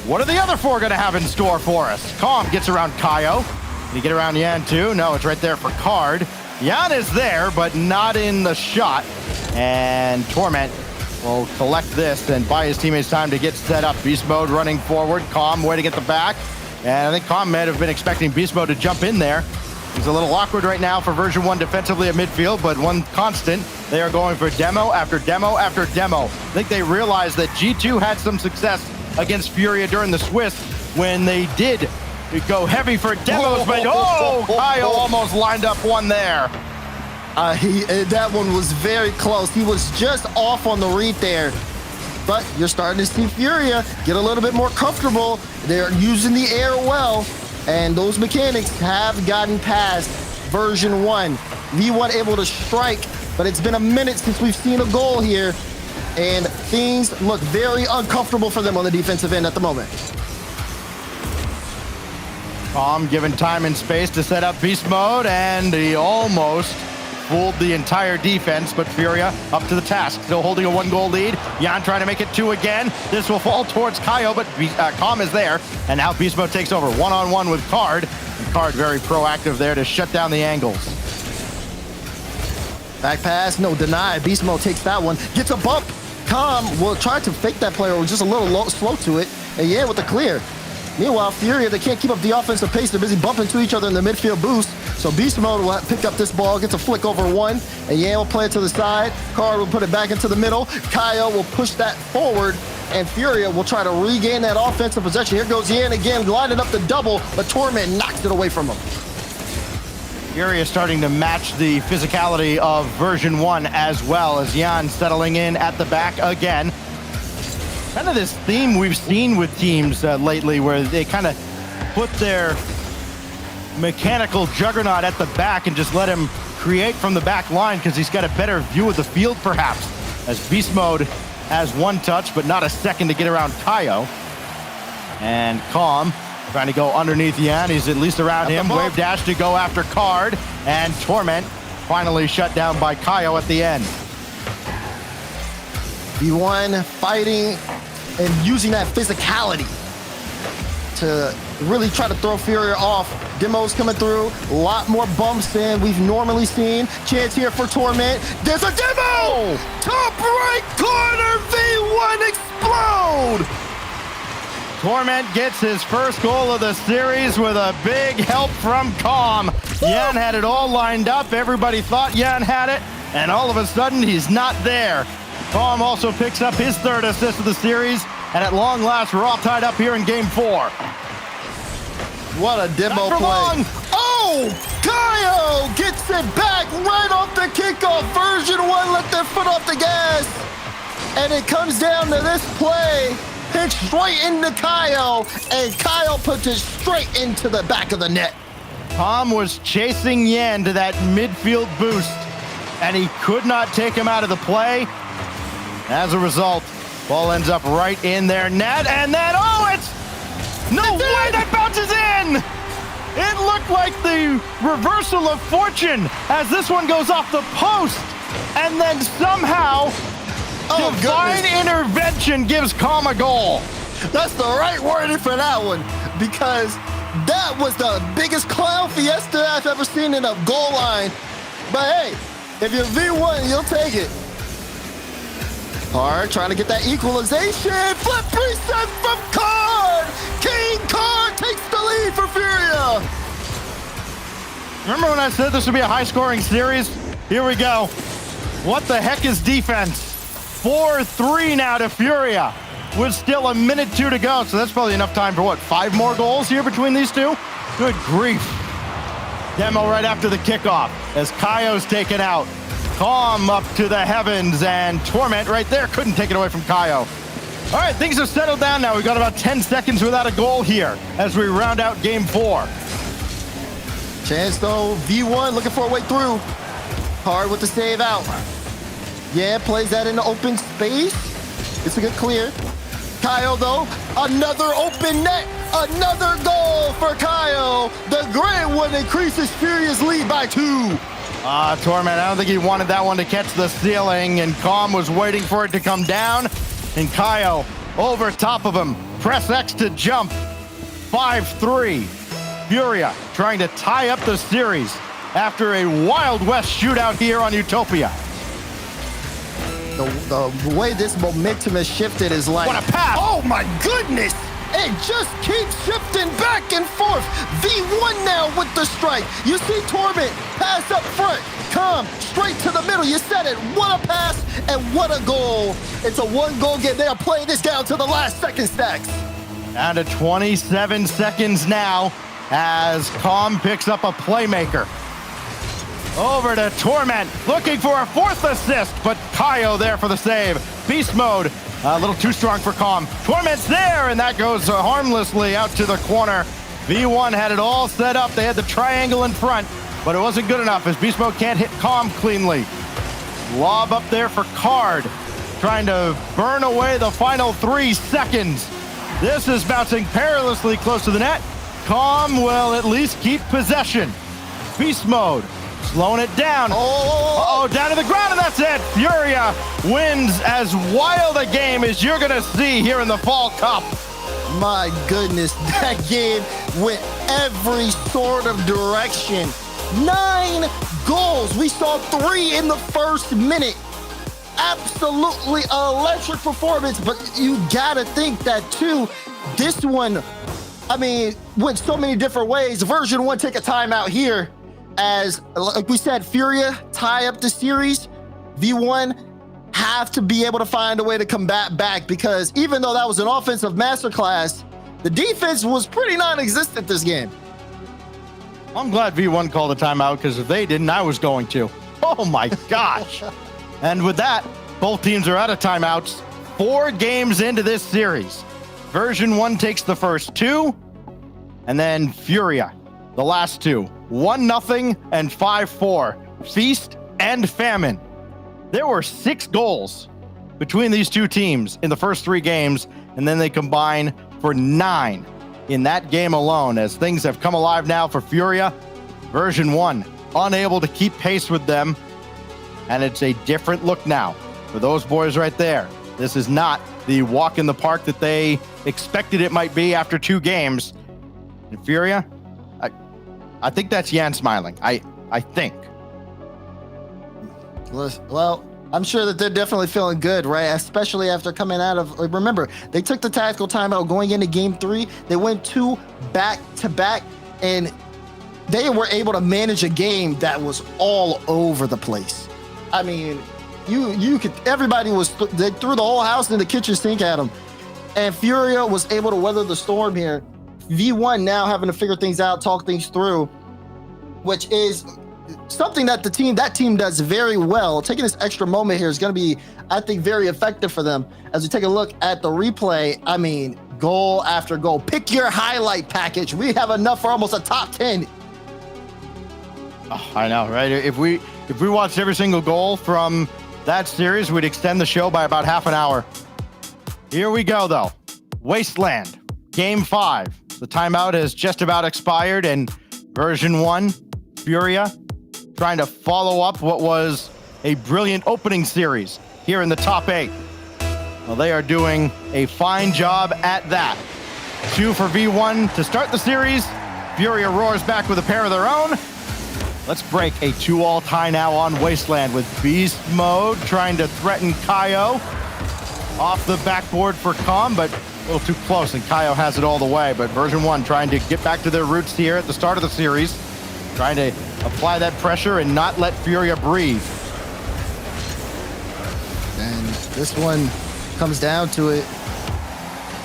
What are the other 4 going to have in store for us? Calm gets around Kaio. Can he get around Yan too? No, it's right there for Card. Yan is there, but not in the shot. And Torment will collect this and buy his teammates time to get set up. Beast Mode running forward. Calm waiting at the back. And I think Calm might have been expecting Beast Mode to jump in there. He's a little awkward right now for Version 1 defensively at midfield, but one constant, they are going for demo after demo after demo. I think they realized that G2 had some success against Furia during the Swiss when they did go heavy for demos, but Kaio almost lined up one there. That one was very close. He was just off on the read there. But you're starting to see Furia get a little bit more comfortable. They're using the air well, and those mechanics have gotten past Version 1. V1 able to strike, but it's been a minute since we've seen a goal here, and things look very uncomfortable for them on the defensive end at the moment. Calm given time and space to set up Beast Mode, and he almost fooled the entire defense, but Furia up to the task, still holding a 1-goal lead. Yan trying to make it 2 again. This will fall towards Kaio, but Calm is there, and now Beast Mode takes over one-on-one with Card. And Card very proactive there to shut down the angles. Back pass, no deny. Beast Mode takes that one, gets a bump. Calm will try to fake that player, was just a little slow to it, and yeah, with the clear. Meanwhile, Furia, they can't keep up the offensive pace. They're busy bumping to each other in the midfield boost. So Beast Mode will pick up this ball, gets a flick over 1, and Yan will play it to the side. Card will put it back into the middle. Kaio will push that forward, and Furia will try to regain that offensive possession. Here goes Yan again, lining up the double, but Torment knocks it away from him. Furia starting to match the physicality of Version 1 as well, as Yan settling in at the back again. Kind of this theme we've seen with teams lately where they kind of put their mechanical juggernaut at the back and just let him create from the back line because he's got a better view of the field perhaps, as Beast Mode has 1 touch but not a second to get around Kaio. And Calm trying to go underneath Yan. He's at least around him. Wave dash to go after Card, and Torment finally shut down by Kaio at the end. V1 fighting and using that physicality to really try to throw Furia off. Demos coming through, a lot more bumps than we've normally seen. Chance here for Torment. There's a demo! Top right corner, V1 explode! Torment gets his first goal of the series with a big help from Calm. Yan had it all lined up. Everybody thought Yan had it, and all of a sudden he's not there. Calm also picks up his 3rd assist of the series, and at long last, we're all tied up here in Game 4. What a demo play. Long. Oh, Kaio gets it back right off the kickoff. Version 1 let their foot off the gas. And it comes down to this play. Hit straight into Kaio, and Kaio puts it straight into the back of the net. Calm was chasing Yan to that midfield boost, and he could not take him out of the play. As a result, ball ends up right in their net, and then, it's no way that bounces in! It looked like the reversal of fortune as this one goes off the post, and then somehow divine intervention gives Calm a goal. That's the right wording for that one, because that was the biggest clown fiesta I've ever seen in a goal line. But hey, If you're V1, you'll take it. Hard trying to get that equalization. Flip reset from Card. King Card takes the lead for Furia. Remember when I said this would be a high-scoring series? Here we go. What the heck is defense? 4-3 now to Furia with still a minute 2 to go. So that's probably enough time for what, 5 more goals here between these two? Good grief. Demo right after the kickoff as Kaio's taken out. Calm up to the heavens, and Torment right there couldn't take it away from Kaio. All right, things have settled down now. We've got about 10 seconds without a goal here as we round out game 4. Chance though, V1 looking for a way through. Hard with the save out. Yeah, plays that in the open space. It's a good clear. Kaio though, another open net. Another goal for Kaio. The grand one increases Furia's lead by 2. Torment, I don't think he wanted that one to catch the ceiling, and Calm was waiting for it to come down. And Kaio over top of him. Press X to jump. 5-3. Furia trying to tie up the series after a Wild West shootout here on Utopia. The way this momentum has shifted is like... What a pass! Oh my goodness! It just keeps shifting back and forth. V1 now with the strike. You see Torment pass up front. Come straight to the middle. You said it. What a pass and what a goal. It's a 1-goal game. They are playing this down to the last second stacks. Down to 27 seconds now as Calm picks up a playmaker. Over to Torment, looking for a 4th assist, but Kaio there for the save. Beast mode, a little too strong for Calm. Torment's there, and that goes harmlessly out to the corner. V1 had it all set up. They had the triangle in front, but it wasn't good enough as Beast mode can't hit Calm cleanly. Lob up there for Card, trying to burn away the final 3 seconds. This is bouncing perilously close to the net. Calm will at least keep possession. Beast mode. Slowing it down. Down to the ground, and that's it. Furia wins as wild a game as you're going to see here in the Fall Cup. My goodness, that game went every sort of direction. 9 goals. We saw 3 in the first minute. Absolutely electric performance, but you got to think that, too, this one, I mean, went so many different ways. Version 1 take a timeout here. As, like we said, Furia tie up the series. V1 have to be able to find a way to combat back, because even though that was an offensive masterclass, the defense was pretty non-existent this game. I'm glad V1 called a timeout, because if they didn't, I was going to. Oh my gosh. And with that, both teams are out of timeouts. 4 games into this series. Version 1 takes the first 2, and then Furia, the last 2. 1-0 and 5-4. Feast and famine. There were 6 goals between these two teams in the first 3 games, and then they combine for 9 in that game alone, as things have come alive now for Furia. Version 1 unable to keep pace with them, and it's a different look now for those boys right there. This is not the walk in the park that they expected it might be after 2 games. And Furia, I think that's Yan smiling. I think. Well, I'm sure that they're definitely feeling good, right? Especially after coming out of, remember, they took the tactical timeout going into game 3. They went 2 back-to-back, and they were able to manage a game that was all over the place. I mean, you could, everybody was, they threw the whole house in the kitchen sink at them. And Furia was able to weather the storm here. V1 now having to figure things out, talk things through, which is something that that team does very well. Taking this extra moment here is going to be, I think, very effective for them. As we take a look at the replay, I mean, goal after goal. Pick your highlight package. We have enough for almost a top 10. Oh, I know, right? If we watched every single goal from that series, we'd extend the show by about half an hour. Here we go, though. Wasteland, game 5. The timeout has just about expired, and Version 1, Furia, trying to follow up what was a brilliant opening series here in the top 8. Well, they are doing a fine job at that. 2 for V1 to start the series. Furia roars back with a pair of their own. Let's break a 2-all tie now on Wasteland with Beast Mode trying to threaten Kaio. Off the backboard for Calm, but a little too close, and Kaio has it all the way. But Version1 trying to get back to their roots here at the start of the series, trying to apply that pressure and not let Furia breathe. And this one comes down to it.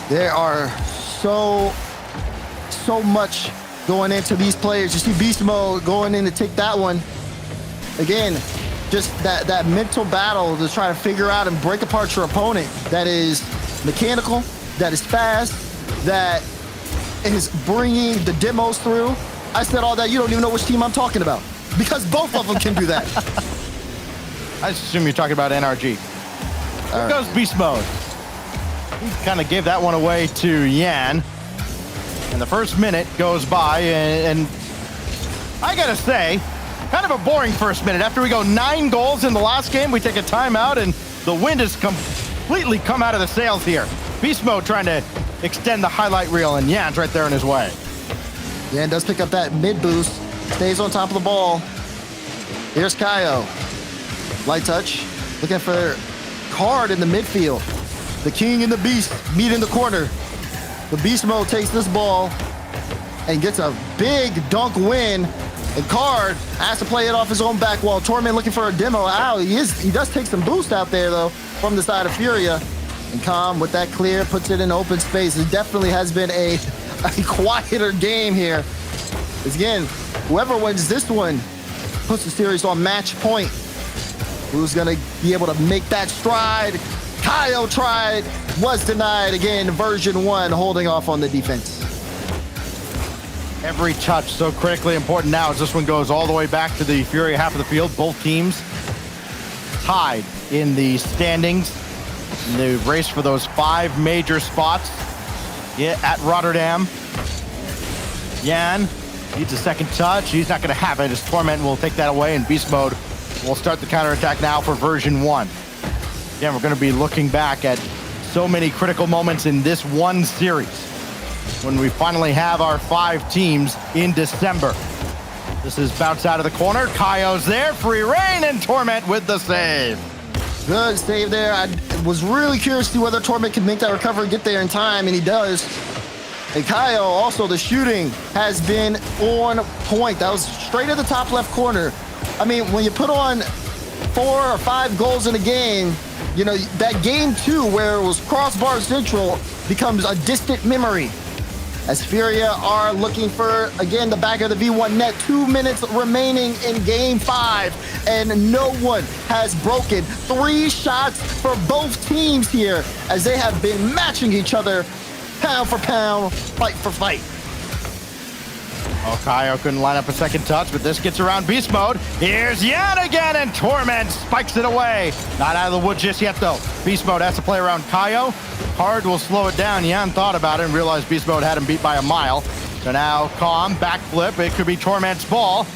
There are so much going into these players. You see Beast Mode going in to take that one. Again, just that mental battle to try to figure out and break apart your opponent that is mechanical, that is fast, that is bringing the demos through. I said all that, you don't even know which team I'm talking about, because both of them can do that. I assume you're talking about NRG. There goes Beast Mode. He kind of gave that one away to Yan. And the first minute goes by, and I gotta say, kind of a boring first minute. After we go 9 goals in the last game, we take a timeout, and the wind has completely come out of the sails here. Beast Mode trying to extend the highlight reel, and Yan's right there in his way. Yan does pick up that mid boost, stays on top of the ball. Here's Kaio. Light touch, looking for Card in the midfield. The King and the Beast meet in the corner. The Beast Mode takes this ball and gets a big dunk win. And Card has to play it off his own back wall. Torment looking for a demo. Ow, he does take some boost out there, though, from the side of Furia. And Calm, with that clear, puts it in open space. It definitely has been a quieter game here. Again, whoever wins this one puts the series on match point. Who's going to be able to make that stride? Kaio tried, was denied. Again, Version1 holding off on the defense. Every touch so critically important now as this one goes all the way back to the Furia half of the field. Both teams tied in the standings in the race for those 5 major spots at Rotterdam. Yan needs a second touch. He's not going to have it as Torment will take that away, and Beast Mode will start the counterattack now for Version1. Again, we're going to be looking back at so many critical moments in this one series when we finally have our 5 teams in December. This is bounce out of the corner. Kaio's there, free reign, and Torment with the save. Good save there. I was really curious to see whether Torment can make that recovery, get there in time, and he does. And Kaio, also the shooting has been on point. That was straight at the top left corner. I mean, when you put on 4 or 5 goals in a game, you know, that game 2 where it was crossbar central becomes a distant memory. As Furia are looking for, again, the back of the V1 net. 2 minutes remaining in game 5, and no one has broken. 3 shots for both teams here as they have been matching each other pound for pound, fight for fight. Oh, Kaio couldn't line up a second touch, but this gets around Beast Mode. Here's Yan again, and Torment spikes it away. Not out of the wood just yet, though. Beast Mode has to play around Kaio. Hard will slow it down. Yan thought about it and realized Beast Mode had him beat by a mile. So now Calm, backflip. It could be Torment's ball.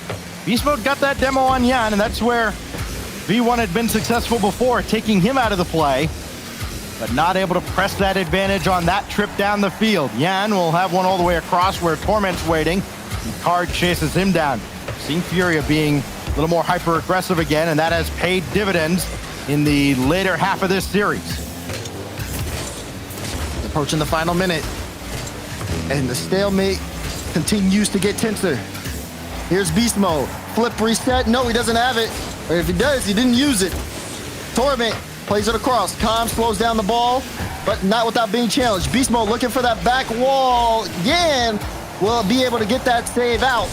Beast Mode got that demo on Yan, and that's where V1 had been successful before, taking him out of the play, but not able to press that advantage on that trip down the field. Yan will have one all the way across where Torment's waiting. Card chases him down. Seeing Furia being a little more hyper-aggressive again, and that has paid dividends in the later half of this series. Approaching the final minute, and the stalemate continues to get tenser. Here's Beast Mode. Flip reset. No, he doesn't have it. Or if he does, he didn't use it. Torment plays it across. Calm slows down the ball, but not without being challenged. Beast Mode looking for that back wall. Again, will be able to get that save out.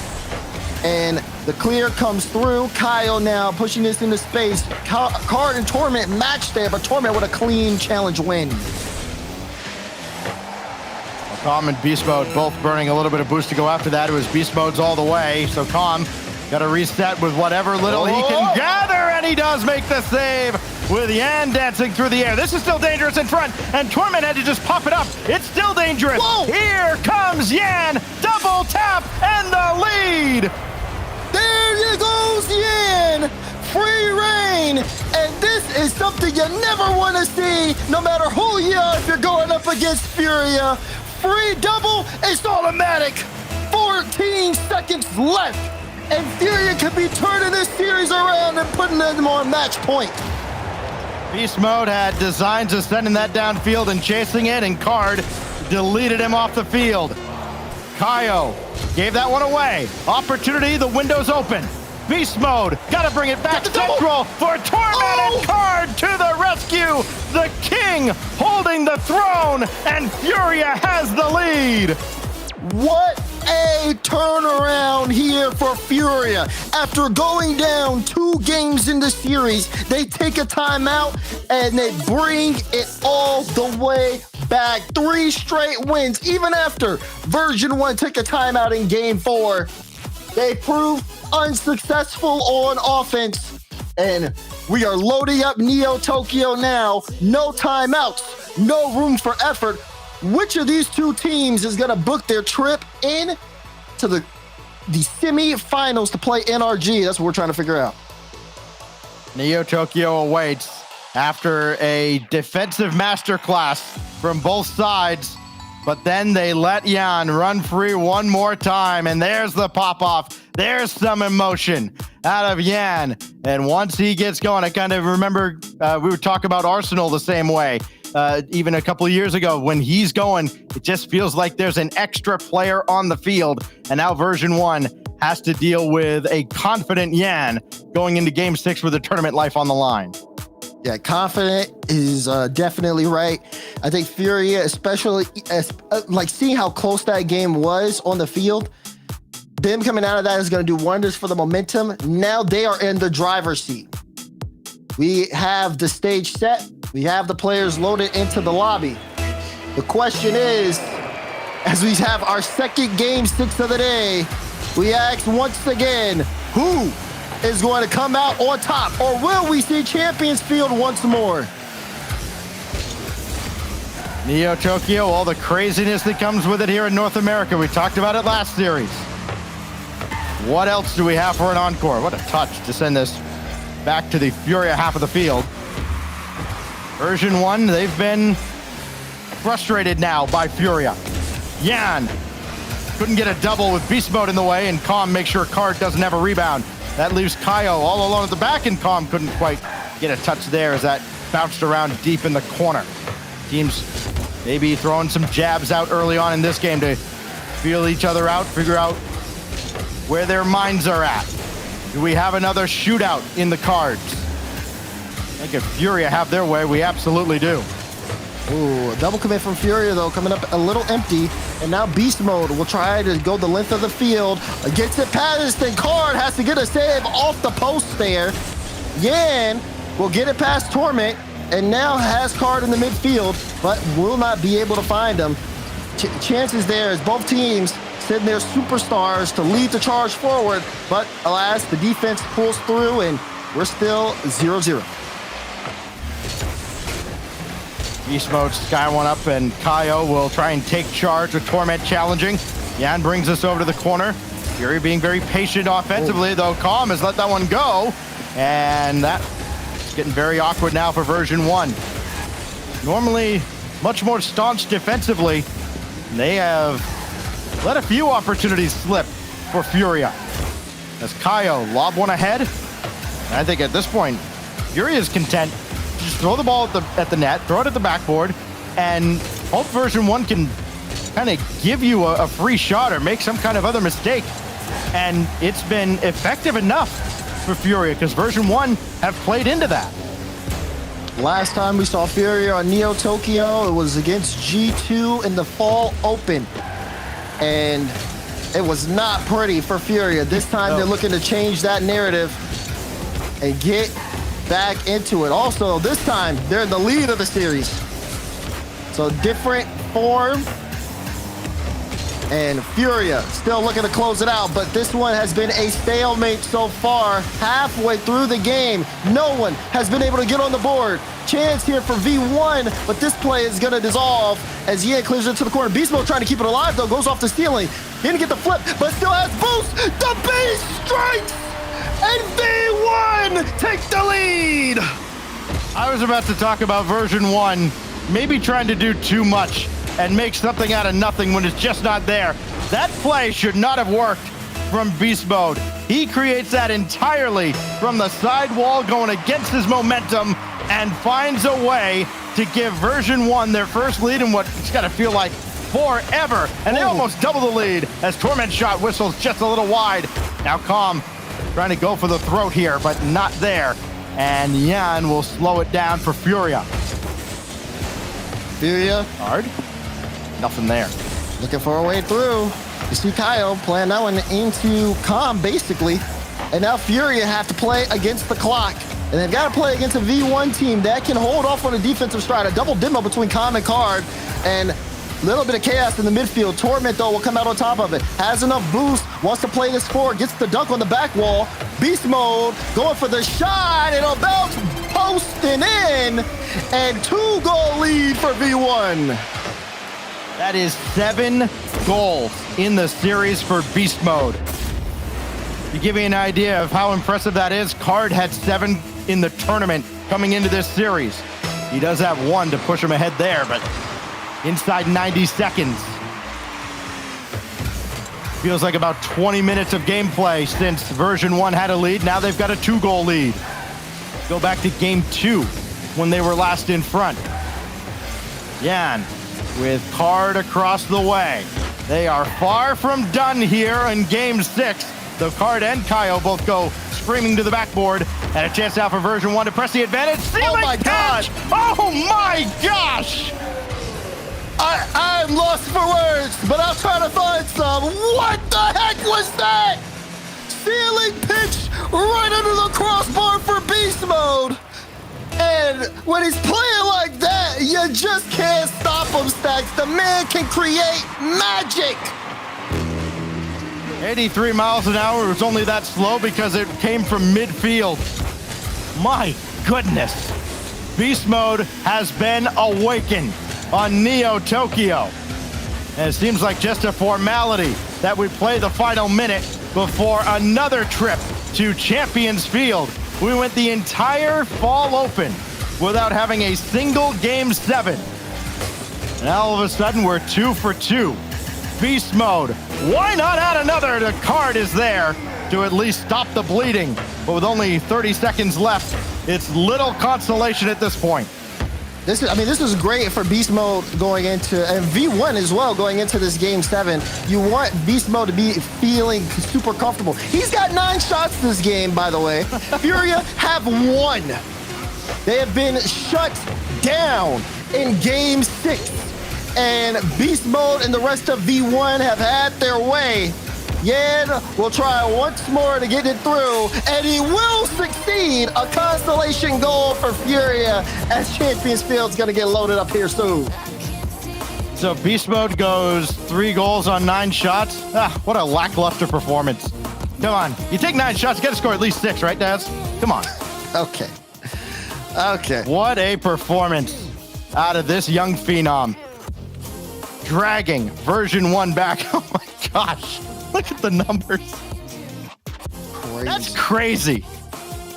And the clear comes through. Kaio now pushing this into space. Card and Torment match there, but Torment with a clean challenge win. Calm and Beast Mode both burning a little bit of boost to go after that. It was Beast Mode's all the way. So Calm got to reset with whatever little he can gather, and he does make the save with Yan dancing through the air. This is still dangerous in front, and Torment had to just pop it up. It's still dangerous. Whoa. Here comes Yan, double tap, and the lead. There goes Yan, free reign, and this is something you never want to see, no matter who you are. If you're going up against Furia, free double, it's automatic. 14 seconds left, and Furia could be turning this series around and putting them on match point. Beast Mode had designs of sending that downfield and chasing it, and Card deleted him off the field. Kaio gave that one away. Opportunity, the window's open. Beast Mode, gotta bring it back central for Torment, and Card to the rescue. The king holding the throne, and Furia has the lead. What a turnaround here for Furia. After going down 2 games in the series, they take a timeout and they bring it all the way back. 3 straight wins. Even after Version1 took a timeout in game 4, they proved unsuccessful on offense. And we are loading up Neo Tokyo now. No timeouts, no room for effort. Which of these 2 teams is going to book their trip in to the semi-finals to play NRG? That's what we're trying to figure out. Neo Tokyo awaits after a defensive masterclass from both sides, but then they let Yan run free one more time, and there's the pop-off. There's some emotion out of Yan, and once he gets going, I kind of remember we would talk about Arsenal the same way. Even a couple of years ago, when he's going, it just feels like there's an extra player on the field. And now Version1 has to deal with a confident Yan going into game 6 with the tournament life on the line. Yeah, confident is definitely right. I think Furia, especially like seeing how close that game was on the field, them coming out of that is going to do wonders for the momentum. Now they are in the driver's seat. We have the stage set. We have the players loaded into the lobby. The question is, as we have our second game 6 of the day, we ask once again, who is going to come out on top, or will we see Champions Field once more? Neo Tokyo, all the craziness that comes with it here in North America. We talked about it last series. What else do we have for an encore? What a touch to send this back to the Furia half of the field. Version1, they've been frustrated now by Furia. Yan couldn't get a double with Beast Mode in the way, and Calm makes sure Card doesn't have a rebound. That leaves Kaio all alone at the back, and Calm couldn't quite get a touch there as that bounced around deep in the corner. Teams maybe throwing some jabs out early on in this game to feel each other out, figure out where their minds are at. Do we have another shootout in the cards? I think if Furia have their way, we absolutely do. Ooh, a double commit from Furia, though, coming up a little empty. And now Beast Mode will try to go the length of the field. Gets it past, and Card has to get a save off the post there. Yan will get it past Torment, and now has Card in the midfield, but will not be able to find him. Chances there as both teams send their superstars to lead the charge forward, but alas, the defense pulls through, and we're still 0-0. Beast Mode sky one up, and Kaio will try and take charge with Torment challenging. Yan brings us over to the corner. Fury being very patient offensively, though Calm has let that one go. And that's getting very awkward now for Version1. Normally much more staunch defensively. They have let a few opportunities slip for Furia. As Kaio lob one ahead. And I think at this point, Furia is content. Just throw the ball at the net, throw it at the backboard, and hope Version1 can kind of give you a free shot or make some kind of other mistake. And it's been effective enough for Furia because Version1 have played into that. Last time we saw Furia on Neo Tokyo, it was against G2 in the Fall Open. And it was not pretty for Furia. This time they're looking to change that narrative and get back into it. Also, this time they're in the lead of the series. So different form. And Furia still looking to close it out, but this one has been a stalemate so far. Halfway through the game, no one has been able to get on the board. Chance here for V1, but this play is going to dissolve as Yan clears it to the corner. Beast Mode trying to keep it alive, though, goes off the ceiling. Didn't get the flip, but still has boost. The base strikes, and V1 take the lead. I was about to talk about Version1 maybe trying to do too much and make something out of nothing when it's just not there. That play should not have worked. from Beast Mode. He creates that entirely from the side wall, going against his momentum, and finds a way to give Version1 their first lead in what it's got to feel like forever. And they almost double the lead as Torment shot whistles just a little wide. Now Calm trying to go for the throat here, but not there. And Yan will slow it down for Furia. Furia Hard. Nothing there. looking for a way through. You see Kyle playing that one into Calm, basically. And now Furia have to play against the clock. And they've got to play against a V1 team that can hold off on a defensive stride. A double demo between Calm and Card. And a little bit of chaos in the midfield. Torment, though, will come out on top of it. Has enough boost. Wants to play this forward. Gets the dunk on the back wall. Beast Mode going for the shot. And about posting in. And 2-goal lead for V1. That is 7 goals in the series for Beast Mode. To give you an idea of how impressive that is, Card had 7 in the tournament coming into this series. He does have 1 to push him ahead there, but inside 90 seconds. Feels like about 20 minutes of gameplay since Version1 had a lead. Now they've got a 2-goal lead. Go back to game 2 when they were last in front. Yan with Card across the way. They are far from done here in game 6. So Card and Kaio both go screaming to the backboard, and a chance now for Version1 to press the advantage. Oh my God! Oh my gosh! I'm lost for words, but I'll try to find some. What the heck was that? Ceiling pitch right under the crossbar for Beast Mode. And when he's playing like that, you just can't stop him, Stacks. The man can create magic. 83 miles an hour was only that slow because it came from midfield. My goodness. Beast Mode has been awakened on Neo Tokyo. And it seems like just a formality that we play the final minute before another trip to Champions Field. We went the entire fall open without having a single game 7. And all of a sudden we're 2 for 2. Beast Mode. Why not add another? The Card is there to at least stop the bleeding. But with only 30 seconds left, it's little consolation at this point. This is great for Beast Mode going into, and V1 as well going into this game 7. You want Beast Mode to be feeling super comfortable. He's got 9 shots this game, by the way. Furia have 1. They have been shut down in game 6. And Beast Mode and the rest of V1 have had their way. Yan will try once more to get it through, and he will succeed. A consolation goal for Furia as Champions Field's gonna get loaded up here soon. So Beast Mode goes 3 goals on 9 shots. What a lackluster performance. Come on, you take 9 shots, you gotta score at least 6, right, Daz? Come on. Okay. What a performance out of this young phenom. Dragging Version1 back. Oh my gosh. Look at the numbers. Crazy. That's crazy.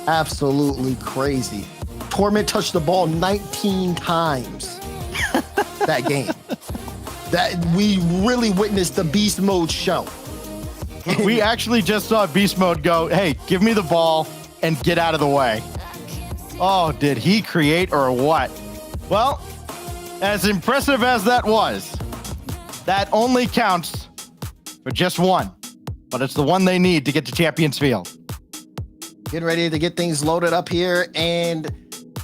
Absolutely crazy. Torment touched the ball 19 times that game. That we really witnessed the Beast Mode show. We actually just saw Beast Mode go, hey, give me the ball and get out of the way. Oh, did he create or what? Well, as impressive as that was, that only counts for just 1, but it's the one they need to get to Champions Field. Getting ready to get things loaded up here, and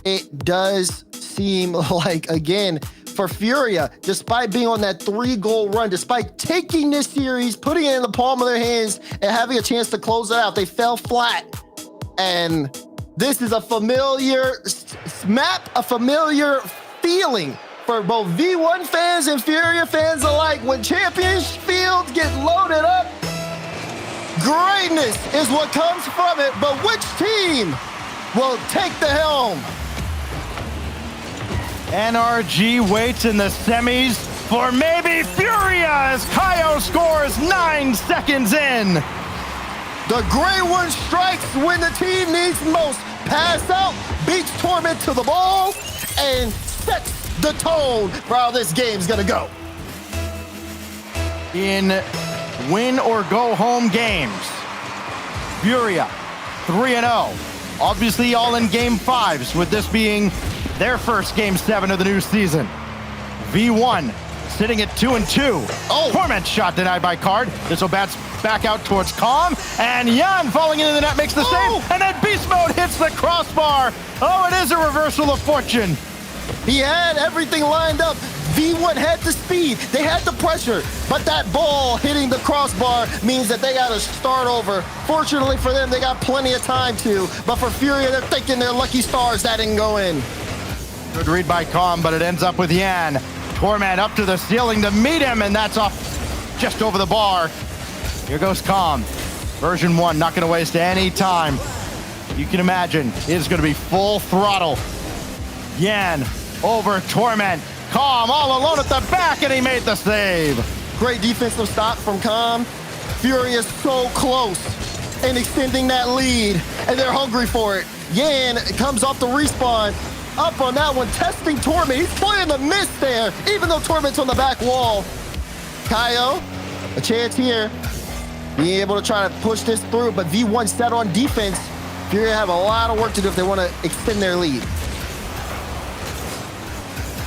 it does seem like, again, for Furia, despite being on that 3-goal run, despite taking this series, putting it in the palm of their hands, and having a chance to close it out, they fell flat. And this is a familiar map, a familiar feeling for both V1 fans and Furia fans alike. When Champions Fields get loaded up, greatness is what comes from it. But which team will take the helm? NRG waits in the semis for maybe Furia as Kaio scores 9 seconds in. The gray one strikes when the team needs most. Pass out, beats Torment to the ball, and sets the tone for how this game's gonna go. In win or go home games. Furia 3-0. Obviously all in game 5s, with this being their first game 7 of the new season. V1 sitting at 2-2. Oh, Torment shot denied by Card. This will bounce back out towards Calm, and Jan falling into the net makes the save, and then Beast Mode hits the crossbar. Oh, it is a reversal of fortune. He had everything lined up. V1 had the speed, they had the pressure, but that ball hitting the crossbar means that they got to start over. Fortunately for them, they got plenty of time to, but for Furia, they're thinking they're lucky stars that didn't go in. Good read by Calm, but it ends up with Jan. Torment up to the ceiling to meet him, and that's off just over the bar. Here goes Calm. Version1 not going to waste any time. You can imagine it is going to be full throttle. Jan over Torment. Calm all alone at the back, and he made the save. Great defensive stop from Calm. Fury is so close and extending that lead, and they're hungry for it. Jan comes off the respawn, up on that one, testing Torment. He's playing the miss there, even though Torment's on the back wall. Kaio, a chance here, being able to try to push this through, but V1 set on defense. Fury have a lot of work to do if they want to extend their lead.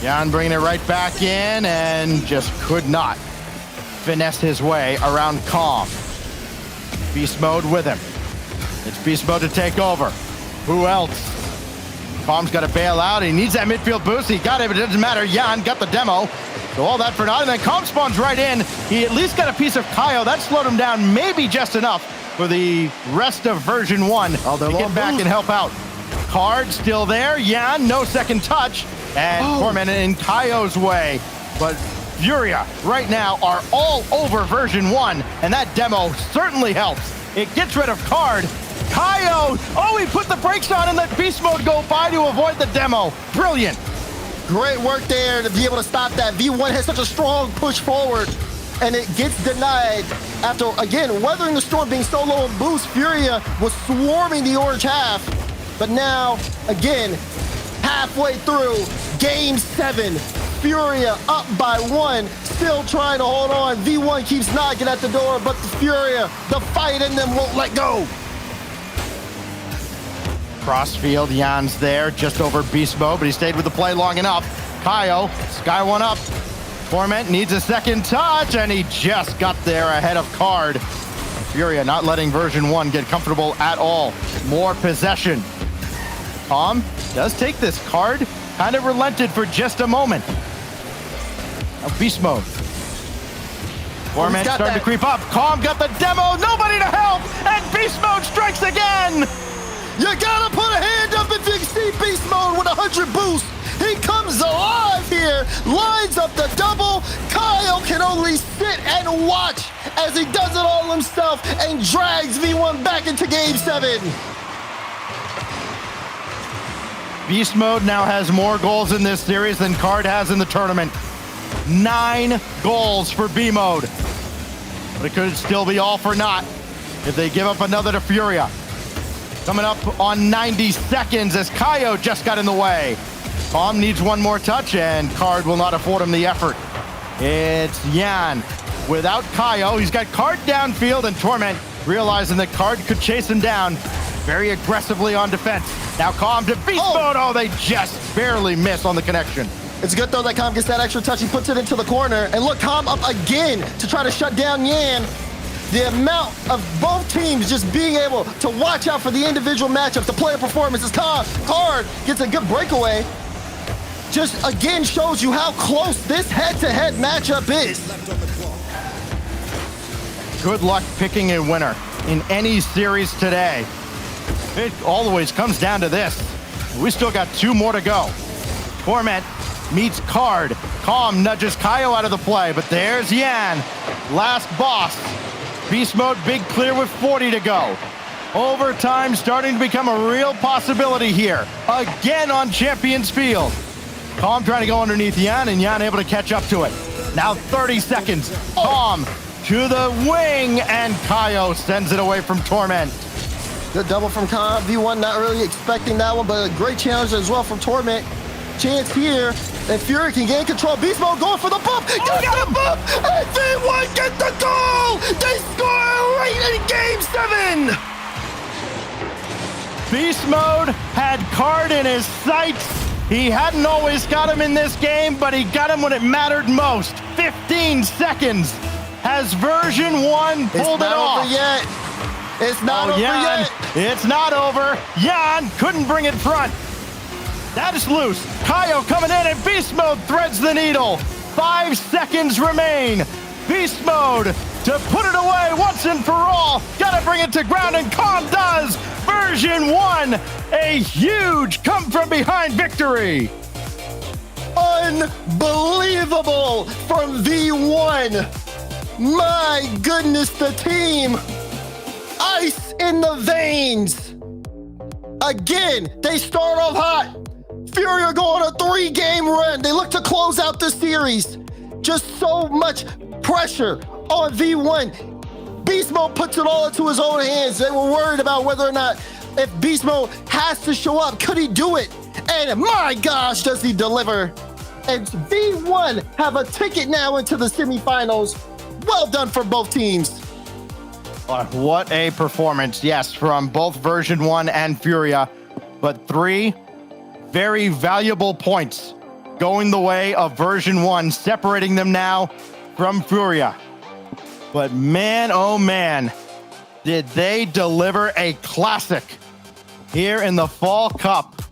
Jan bringing it right back in and just could not finesse his way around Calm. Beast Mode with him. It's Beast Mode to take over. Who else? Calm's got to bail out. He needs that midfield boost. He got it, but it doesn't matter. Jan got the demo. So all that for naught. And then Calm spawns right in. He at least got a piece of Kaio. That slowed him down maybe just enough for the rest of Version1 to get back and help out. Card still there. Jan, no second touch. And Torment in Kaio's way. But Furia right now are all over Version1, and that demo certainly helps. It gets rid of Card. Kaio, oh, he put the brakes on and let Beast Mode go by to avoid the demo. Brilliant. Great work there to be able to stop that. V1 has such a strong push forward, and it gets denied after, again, weathering the storm, being so low in boost. Furia was swarming the orange half, but now, again, halfway through game 7, Furia up by 1, still trying to hold on. V1 keeps knocking at the door, but the Furia, the fight in them won't let go. Crossfield, Jan's there, just over Beast Mode, but he stayed with the play long enough. Kaio, Sky one up. Torment needs a second touch, and he just got there ahead of Card. Furia not letting Version1 get comfortable at all. More possession. Calm does take this. Card kind of relented for just a moment. Now Beast Mode. Torment starting to creep up. Calm got the demo, nobody to help, and Beast Mode strikes again! You gotta put a hand up if you see Beast Mode with 100 boost. He comes alive here, lines up the double. Kyle can only sit and watch as he does it all himself and drags V1 back into game 7. Beast Mode now has more goals in this series than Card has in the tournament. 9 goals for B Mode. But it could still be all for naught if they give up another to Furia. Coming up on 90 seconds as Kaio just got in the way. Calm needs one more touch, and Card will not afford him the effort. It's Jan. Without Kaio, he's got Card downfield, and Torment, realizing that Card could chase him down very aggressively on defense. Now Calm to Beast Mode. Oh, they just barely miss on the connection. It's good, though, that Calm gets that extra touch. He puts it into the corner. And look, Calm up again to try to shut down Jan. The amount of both teams just being able to watch out for the individual matchups, the player performances. Card gets a good breakaway. Just again shows you how close this head-to-head matchup is. Good luck picking a winner in any series today. It always comes down to this. We still got 2 more to go. Torment meets Card. Calm nudges Kaio out of the play, but there's Jan. Last boss. Beast Mode big clear with 40 to go. Overtime starting to become a real possibility here. Again on Champions Field. Calm trying to go underneath Jan, and Jan able to catch up to it. Now 30 seconds. Calm to the wing, and Kaio sends it away from Torment. Good double from Calm. V1 not really expecting that one, but a great challenge as well from Torment. Chance here And Fury can gain control. Beast Mode going for the bump. Got the bump. And V1 get the goal. They score right in Game 7. Beast Mode had card in his sights. He hadn't always got him in this game, but he got him when it mattered most. 15 seconds. Has Version1 pulled it off? Over yet. It's not over Jan, yet. it's not over. Jan couldn't bring it front. That is loose. Kaio coming in and Beast Mode threads the needle. 5 seconds remain. Beast Mode to put it away once and for all. Gotta bring it to ground and Calm does. Version1, a huge come from behind victory. Unbelievable from V1. My goodness, the team. Ice in the veins. Again, they start off hot. Fury are going on a 3-game run. They look to close out the series. Just so much pressure on V1. Beast Mode puts it all into his own hands. They were worried about whether or not if Beast Mode has to show up, could he do it? And my gosh, does he deliver. And V1 have a ticket now into the semifinals. Well done for both teams. What a performance, yes, from both Version1 and Furia. But 3 very valuable points going the way of Version1, separating them now from Furia. But man, oh man, did they deliver a classic here in the Fall Cup.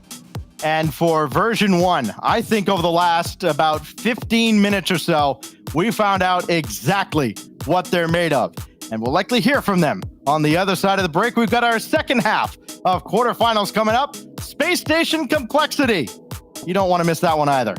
And for Version1, I think over the last about 15 minutes or so, we found out exactly what they're made of. And we'll likely hear from them on the other side of the break. We've got our second half of quarterfinals coming up. Space Station Complexity. You don't want to miss that one either.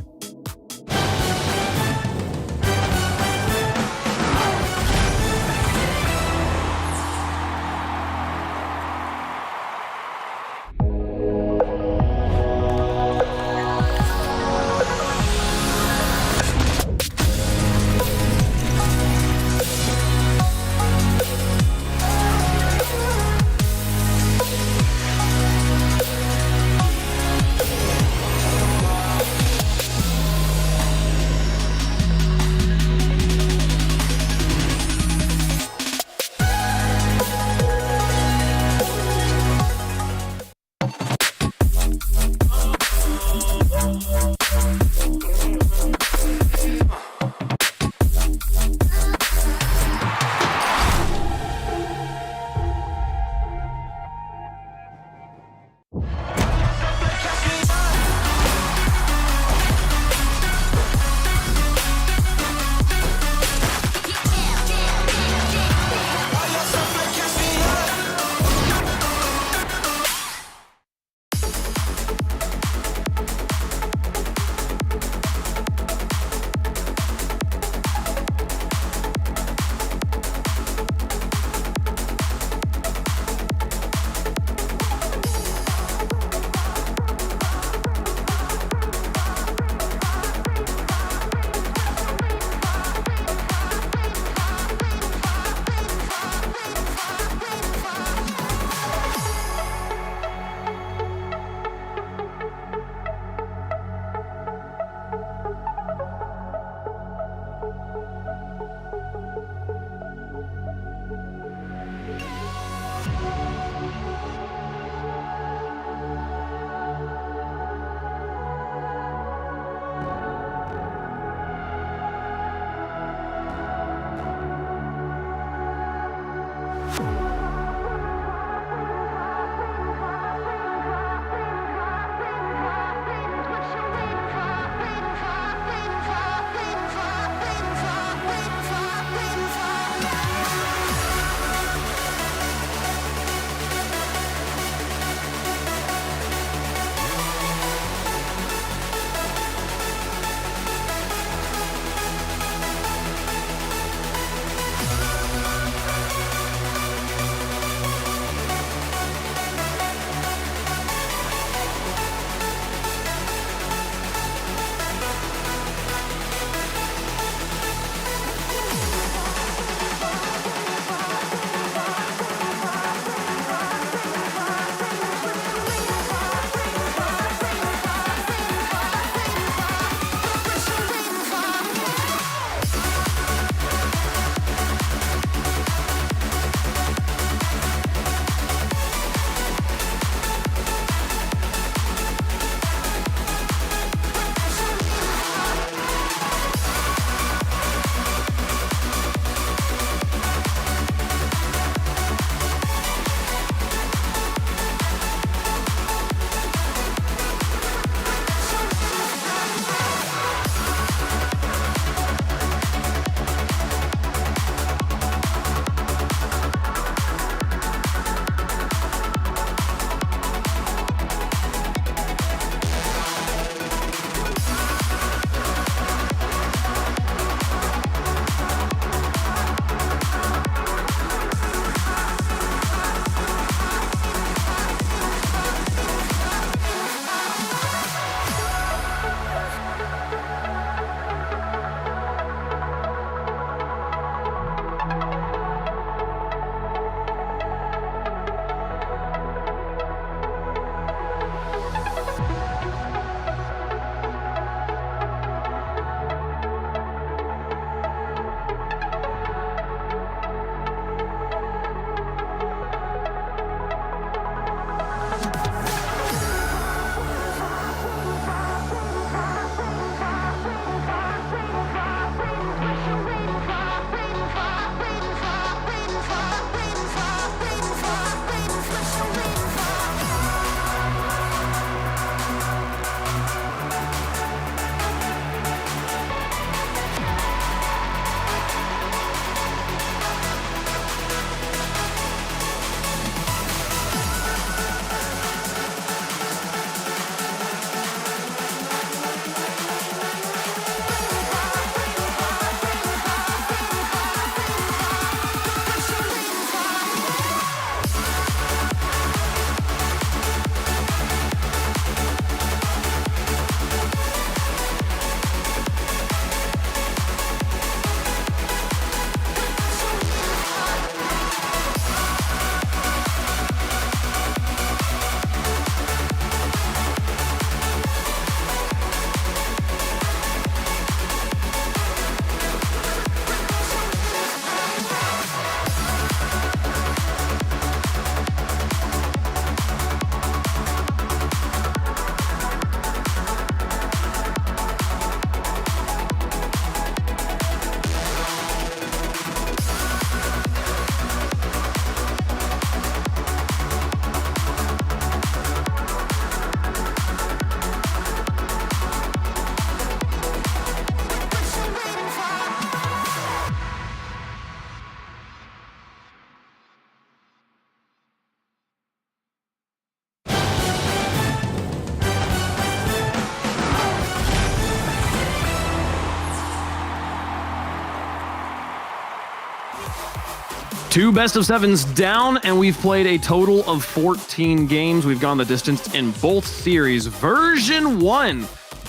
2 best of 7s down, and we've played a total of 14 games. We've gone the distance in both series. Version 1,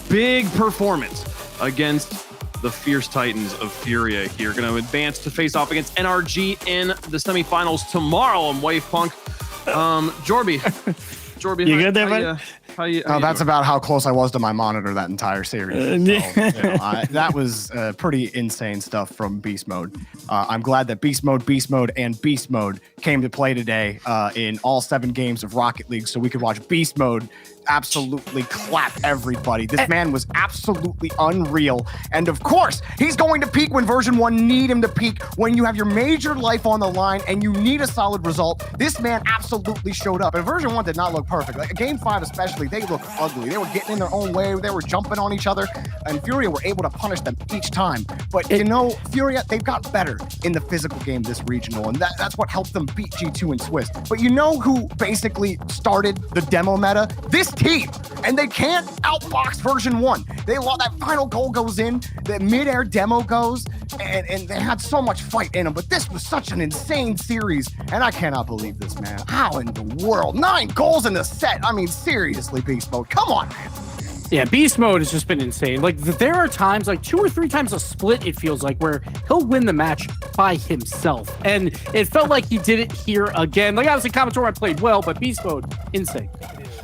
big performance against the fierce titans of Furia here. Going to advance to face off against NRG in the semifinals tomorrow on Wave Punk. Jorby, you good there, buddy? That's about how close I was to my monitor that entire series. That was pretty insane stuff from Beast Mode. I'm glad that Beast Mode, and Beast Mode came to play today in all 7 games of Rocket League, so we could watch Beast Mode absolutely clap everybody. This man was absolutely unreal. And of course, he's going to peak when version 1 need him to peak, when you have your major life on the line and you need a solid result. This man absolutely showed up. And version 1 did not look perfect. Like game 5 especially, they looked ugly. They were getting in their own way. They were jumping on each other, and Furia were able to punish them each time. But you know, Furia, they've got better in the physical game this regional, and that's what helped them beat G2 and Swiss. But you know who basically started the demo meta? This team. And they can't outbox version 1. They lost. That final goal goes in, the mid-air demo goes, and they had so much fight in them. But this was such an insane series, and I cannot believe this, man. How in the world? 9 goals in the set. I mean, seriously, Beast Mode. Come on, man. Yeah, Beast Mode has just been insane. Like, there are times, like 2 or 3 times a split, it feels like, where he'll win the match by himself. And it felt like he did it here again. Like, obviously, Commodore played well, but Beast Mode, insane.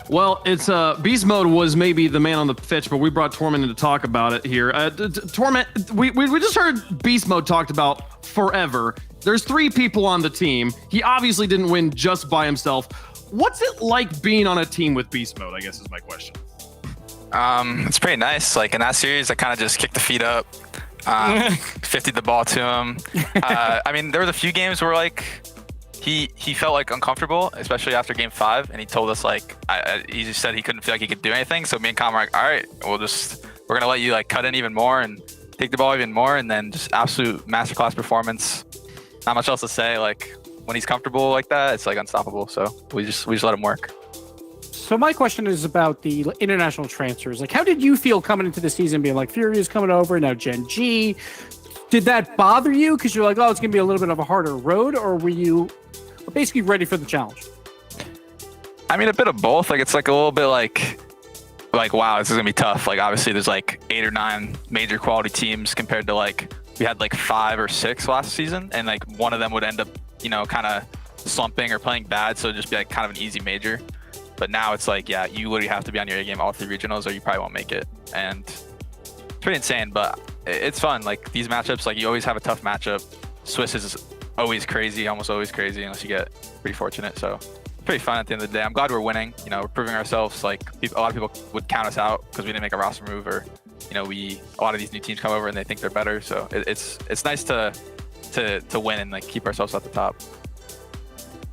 Well, it's Beast Mode was maybe the man on the pitch, but we brought Torment in to talk about it here. Torment, we just heard Beast Mode talked about forever. There's 3 people on the team. He obviously didn't win just by himself. What's it like being on a team with Beast Mode, I guess is my question. It's pretty nice. Like in that series, I kind of just kicked the feet up, 50'd the ball to him. I mean, there was a few games where like he felt like uncomfortable, especially after game 5, and he told us like he just said he couldn't feel like he could do anything. So me and Con were like, all right, we're gonna let you like cut in even more and take the ball even more, and then just absolute masterclass performance. Not much else to say. Like when he's comfortable like that, it's like unstoppable. So we just let him work. So my question is about the international transfers. Like, how did you feel coming into the season being like, Furia's coming over, now GenG? Did that bother you? Because you're like, oh, it's going to be a little bit of a harder road? Or were you basically ready for the challenge? I mean, a bit of both. Like, it's like a little bit like, wow, this is going to be tough. Like, obviously, there's like 8 or 9 major quality teams compared to like, we had like 5 or 6 last season. And like one of them would end up, you know, kind of slumping or playing bad. So it'd just be like kind of an easy major. But now it's like, yeah, you literally have to be on your A game all 3 regionals or you probably won't make it. And it's pretty insane, but it's fun. Like these matchups, like you always have a tough matchup. Swiss is always crazy, almost always crazy unless you get pretty fortunate. So it's pretty fun at the end of the day. I'm glad we're winning. You know, we're proving ourselves. Like a lot of people would count us out because we didn't make a roster move, or you know, a lot of these new teams come over and they think they're better. So it's nice to win and like keep ourselves at the top.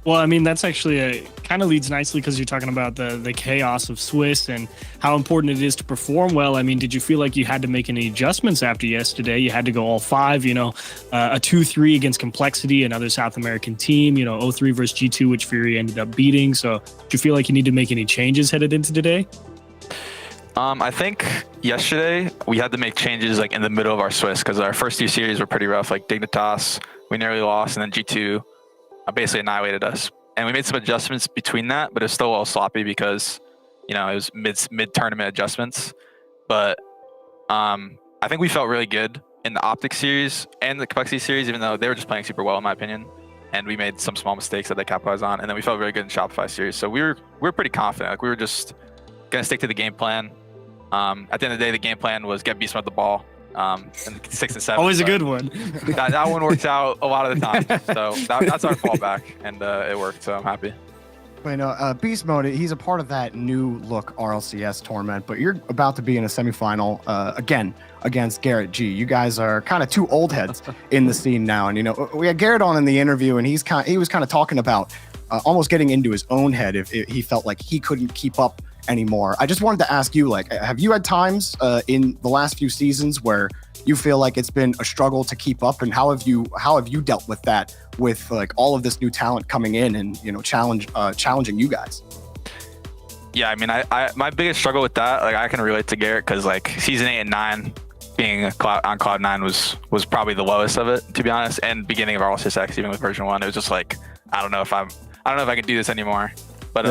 Well, I mean, that's actually kind of leads nicely because you're talking about the chaos of Swiss and how important it is to perform well. I mean, did you feel like you had to make any adjustments after yesterday? You had to go all 5, you know, a 2-3 against Complexity, another South American team, you know, 0-3 versus G2, which Furia ended up beating. So did you feel like you need to make any changes headed into today? I think yesterday we had to make changes like in the middle of our Swiss because our first 2 series were pretty rough, like Dignitas, we nearly lost, and then G2 basically annihilated us. And we made some adjustments between that, but it's still a little sloppy because, you know, it was mid-tournament adjustments. But I think we felt really good in the OpTic series and the Complexity series, even though they were just playing super well, in my opinion. And we made some small mistakes that they capitalized on. And then we felt really good in Shopify series. So we were pretty confident. Like we were just going to stick to the game plan. At the end of the day, the game plan was get Beast Mode the ball. And 6 and 7. Always a good one. that one works out a lot of the time. So that's our fallback, and it worked. So I'm happy. But, you know, Beast Mode, he's a part of that new look RLCS tournament, but you're about to be in a semifinal again against GarrettG. You guys are kind of 2 old heads in the scene now. And, you know, we had Garrett on in the interview, and he was kind of talking about almost getting into his own head if he felt like he couldn't keep up anymore. I just wanted to ask you, like, have you had times in the last few seasons where you feel like it's been a struggle to keep up, and how have you dealt with that, with like all of this new talent coming in and, you know, challenging you guys? Yeah, I mean, I my biggest struggle with that, like I can relate to Garrett because like season 8 and 9, being on Cloud9 was probably the lowest of it, to be honest. And beginning of RLCS, even with version 1, it was just like, I don't know if I can do this anymore. But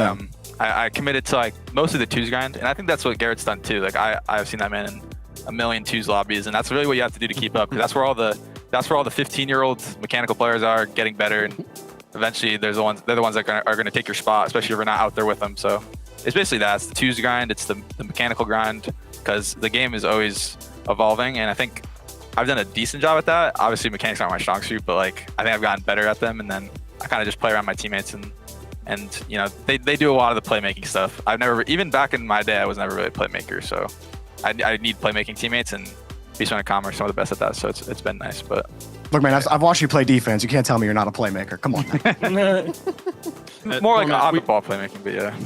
I committed to like mostly the twos grind, and I think that's what Garrett's done too. Like I've seen that man in a million twos lobbies, and that's really what you have to do to keep up. Because that's where all the 15-year-old mechanical players are getting better, and eventually they're the ones that are gonna take your spot, especially if you're not out there with them. So it's basically that. It's the twos grind, it's the mechanical grind, because the game is always evolving, and I think I've done a decent job at that. Obviously mechanics aren't my strong suit, but like I think I've gotten better at them, and then I kind of just play around my teammates, and you know, they do a lot of the playmaking stuff. I've never, even back in my day, I was never really a playmaker, so I need playmaking teammates, and Beast and Commerce are some of the best at that, so it's been nice. But look, man, I've watched you play defense. You can't tell me you're not a playmaker. Come on, more like on the ball playmaking, but yeah.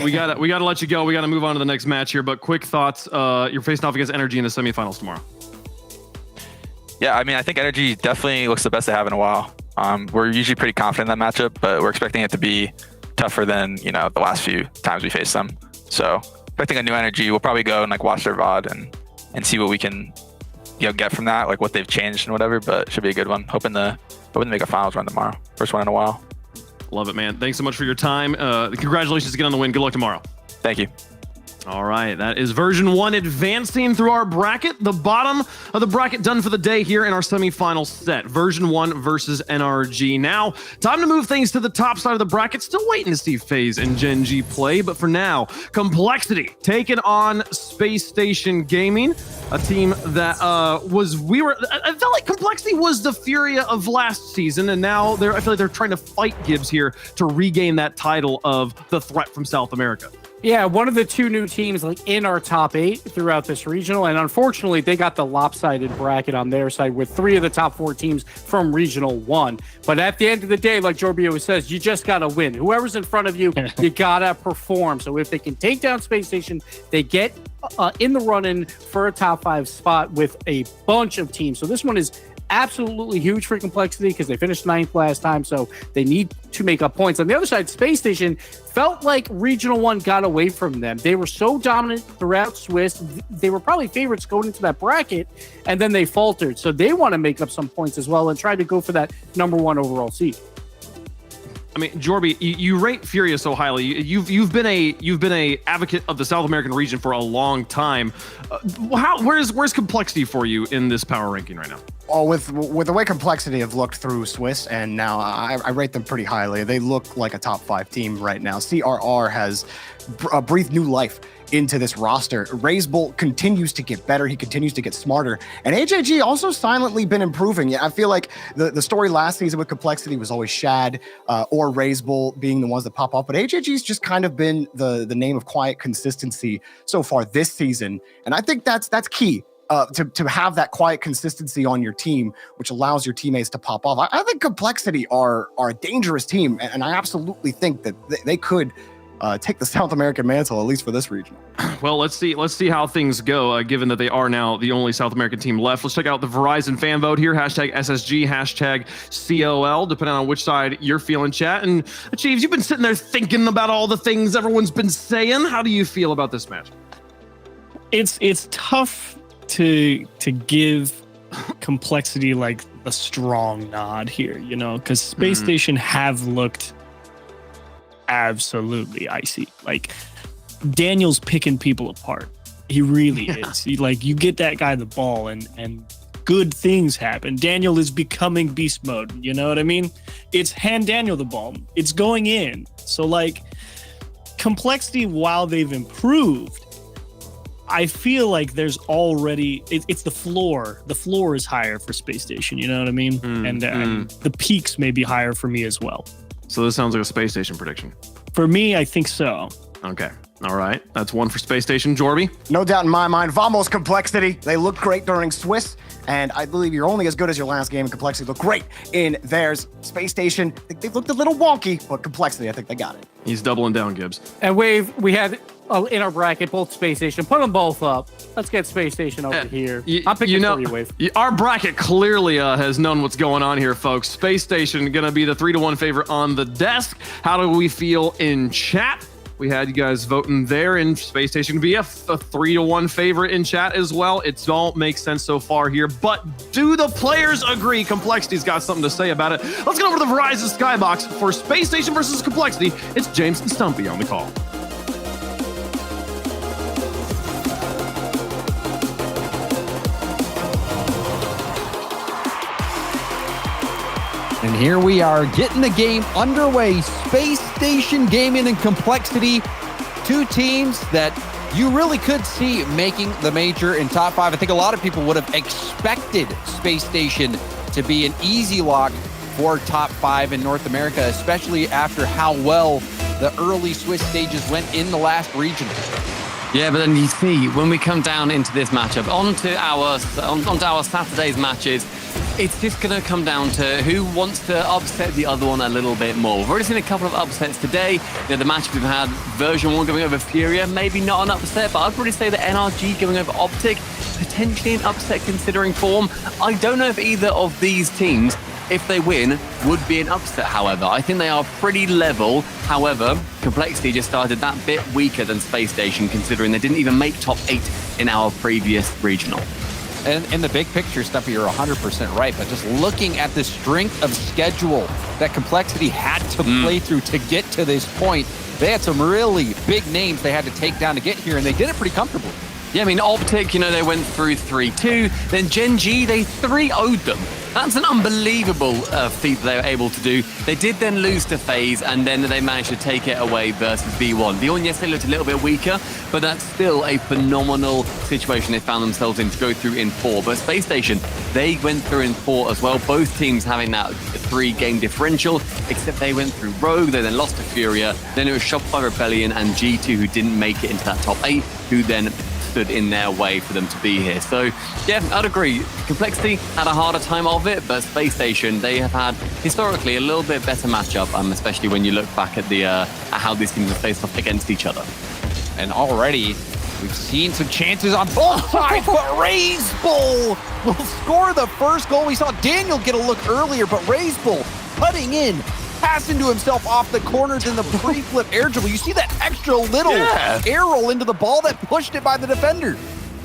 we gotta let you go. We gotta move on to the next match here. But quick thoughts. You're facing off against GenG in the semifinals tomorrow. Yeah, I mean, I think GenG definitely looks the best they have in a while. We're usually pretty confident in that matchup, but we're expecting it to be tougher than, you know, the last few times we faced them. So expecting a new GenG. We'll probably go and like watch their VOD and see what we can, you know, get from that, like what they've changed and whatever. But it should be a good one. Hoping to make a finals run tomorrow. First one in a while. Love it, man. Thanks so much for your time. Congratulations again on the win. Good luck tomorrow. Thank you. All right, that is version 1 advancing through our bracket. The bottom of the bracket done for the day here in our semifinal set. Version 1 versus NRG. Now, time to move things to the top side of the bracket. Still waiting to see FaZe and GenG play, but for now, Complexity taking on Space Station Gaming, a team that I felt like Complexity was the Furia of last season, and now I feel like they're trying to fight Gibbs here to regain that title of the threat from South America. Yeah, one of the two new teams like in our top 8 throughout this regional, and unfortunately they got the lopsided bracket on their side with 3 of the top 4 teams from regional 1. But at the end of the day, like Jorby always says, you just gotta win. Whoever's in front of you, you gotta perform. So if they can take down Space Station, they get in the run-in for a top 5 spot with a bunch of teams. So this one is absolutely huge for Complexity because they finished 9th last time, so they need to make up points. On the other side, Space Station felt like Regional 1 got away from them. They were so dominant throughout Swiss. They were probably favorites going into that bracket, and then they faltered. So they want to make up some points as well and try to go for that #1 overall seed. I mean, Jorby, you rate Furia so highly. You've been a advocate of the South American region for a long time. Where's Complexity for you in this power ranking right now? Oh, with the way Complexity have looked through Swiss, and now I rate them pretty highly. They look like a top 5 team right now. CRR has breathed new life into this roster. RazeBolt continues to get better. He continues to get smarter. And AJG also silently been improving. Yeah, I feel like the story last season with Complexity was always Shad or RazeBolt being the ones that pop off. But AJG's just kind of been the name of quiet consistency so far this season. And I think that's key. To have that quiet consistency on your team, which allows your teammates to pop off. I think Complexity are a dangerous team, and I absolutely think that they could take the South American mantle, at least for this region. Well, let's see how things go, given that they are now the only South American team left. Let's check out the Verizon fan vote here, #SSG, #COL, depending on which side you're feeling, chat. And Chiefs, you've been sitting there thinking about all the things everyone's been saying. How do you feel about this match? It's tough to give Complexity like a strong nod here, you know, because Space Station have looked absolutely icy. Like Daniel's picking people apart. He really is. You get that guy the ball and good things happen. Daniel is becoming beast mode. You know what I mean? It's hand Daniel the ball. It's going in. So like Complexity, while they've improved, I feel like there's already it's the floor. The floor is higher for Space Station. You know what I mean? And the peaks may be higher for me as well. So this sounds like a Space Station prediction. For me, I think so. Okay. All right. That's one for Space Station. Jorby? No doubt in my mind. Vamos, Complexity. They looked great during Swiss, and I believe you're only as good as your last game, and Complexity looked great in theirs. Space Station, they looked a little wonky, but Complexity, I think they got it. He's doubling down, Gibbs. And Wave, we had in our bracket both Space Station. Put them both up. Let's get Space Station over here. I'm picking for you, Wave. Our bracket clearly has known what's going on here, folks. Space Station going to be the 3-1 favorite on the desk. How do we feel in chat? We had you guys voting there, and Space Station can be a 3-1 favorite in chat as well. It all makes sense so far here, but do the players agree? Complexity's got something to say about it. Let's go over to the Verizon Skybox for Space Station versus Complexity. It's James and Stumpy on the call. And here we are getting the game underway. Space Station Gaming and Complexity, two teams that you really could see making the major in top 5. I think a lot of people would have expected Space Station to be an easy lock for top 5 in North America, especially after how well the early Swiss stages went in the last regional. Yeah, but then you see, when we come down into this matchup, onto our Saturday's matches, it's just going to come down to who wants to upset the other one a little bit more. We've already seen a couple of upsets today. You know, the match we've had, Version1 going over Furia, maybe not an upset, but I'd probably say that NRG going over OpTic, potentially an upset considering form. I don't know if either of these teams, if they win, would be an upset, however. I think they are pretty level. However, Complexity just started that bit weaker than Space Station, considering they didn't even make top 8 in our previous regional. And in the big picture, Stumpy, you're 100% right, but just looking at the strength of schedule that Complexity had to play through to get to this point, they had some really big names they had to take down to get here, and they did it pretty comfortably. Yeah, I mean, OpTic, you know, they went through 3-2. Then GenG, they 3-0'd them. That's an unbelievable feat they were able to do. They did then lose to FaZe, and then they managed to take it away versus V1. V1, yes, they looked a little bit weaker, but that's still a phenomenal situation they found themselves in to go through in 4. But Space Station, they went through in 4 as well. Both teams having that 3-game differential, except they went through Rogue, they then lost to Furia, then it was Shopify Rebellion and G2 who didn't make it into that top 8, who then stood in their way for them to be here. So yeah, I'd agree. Complexity had a harder time of it, but Space Station, they have had historically a little bit better matchup, especially when you look back at the at how these teams have faced off against each other. And already we've seen some chances on both sides, but Raise Bull will score the first goal. We saw Daniel get a look earlier, but Raise Bull putting in, passing to himself off the corners in the pre-flip air dribble. You see that extra little air roll into the ball that pushed it by the defender.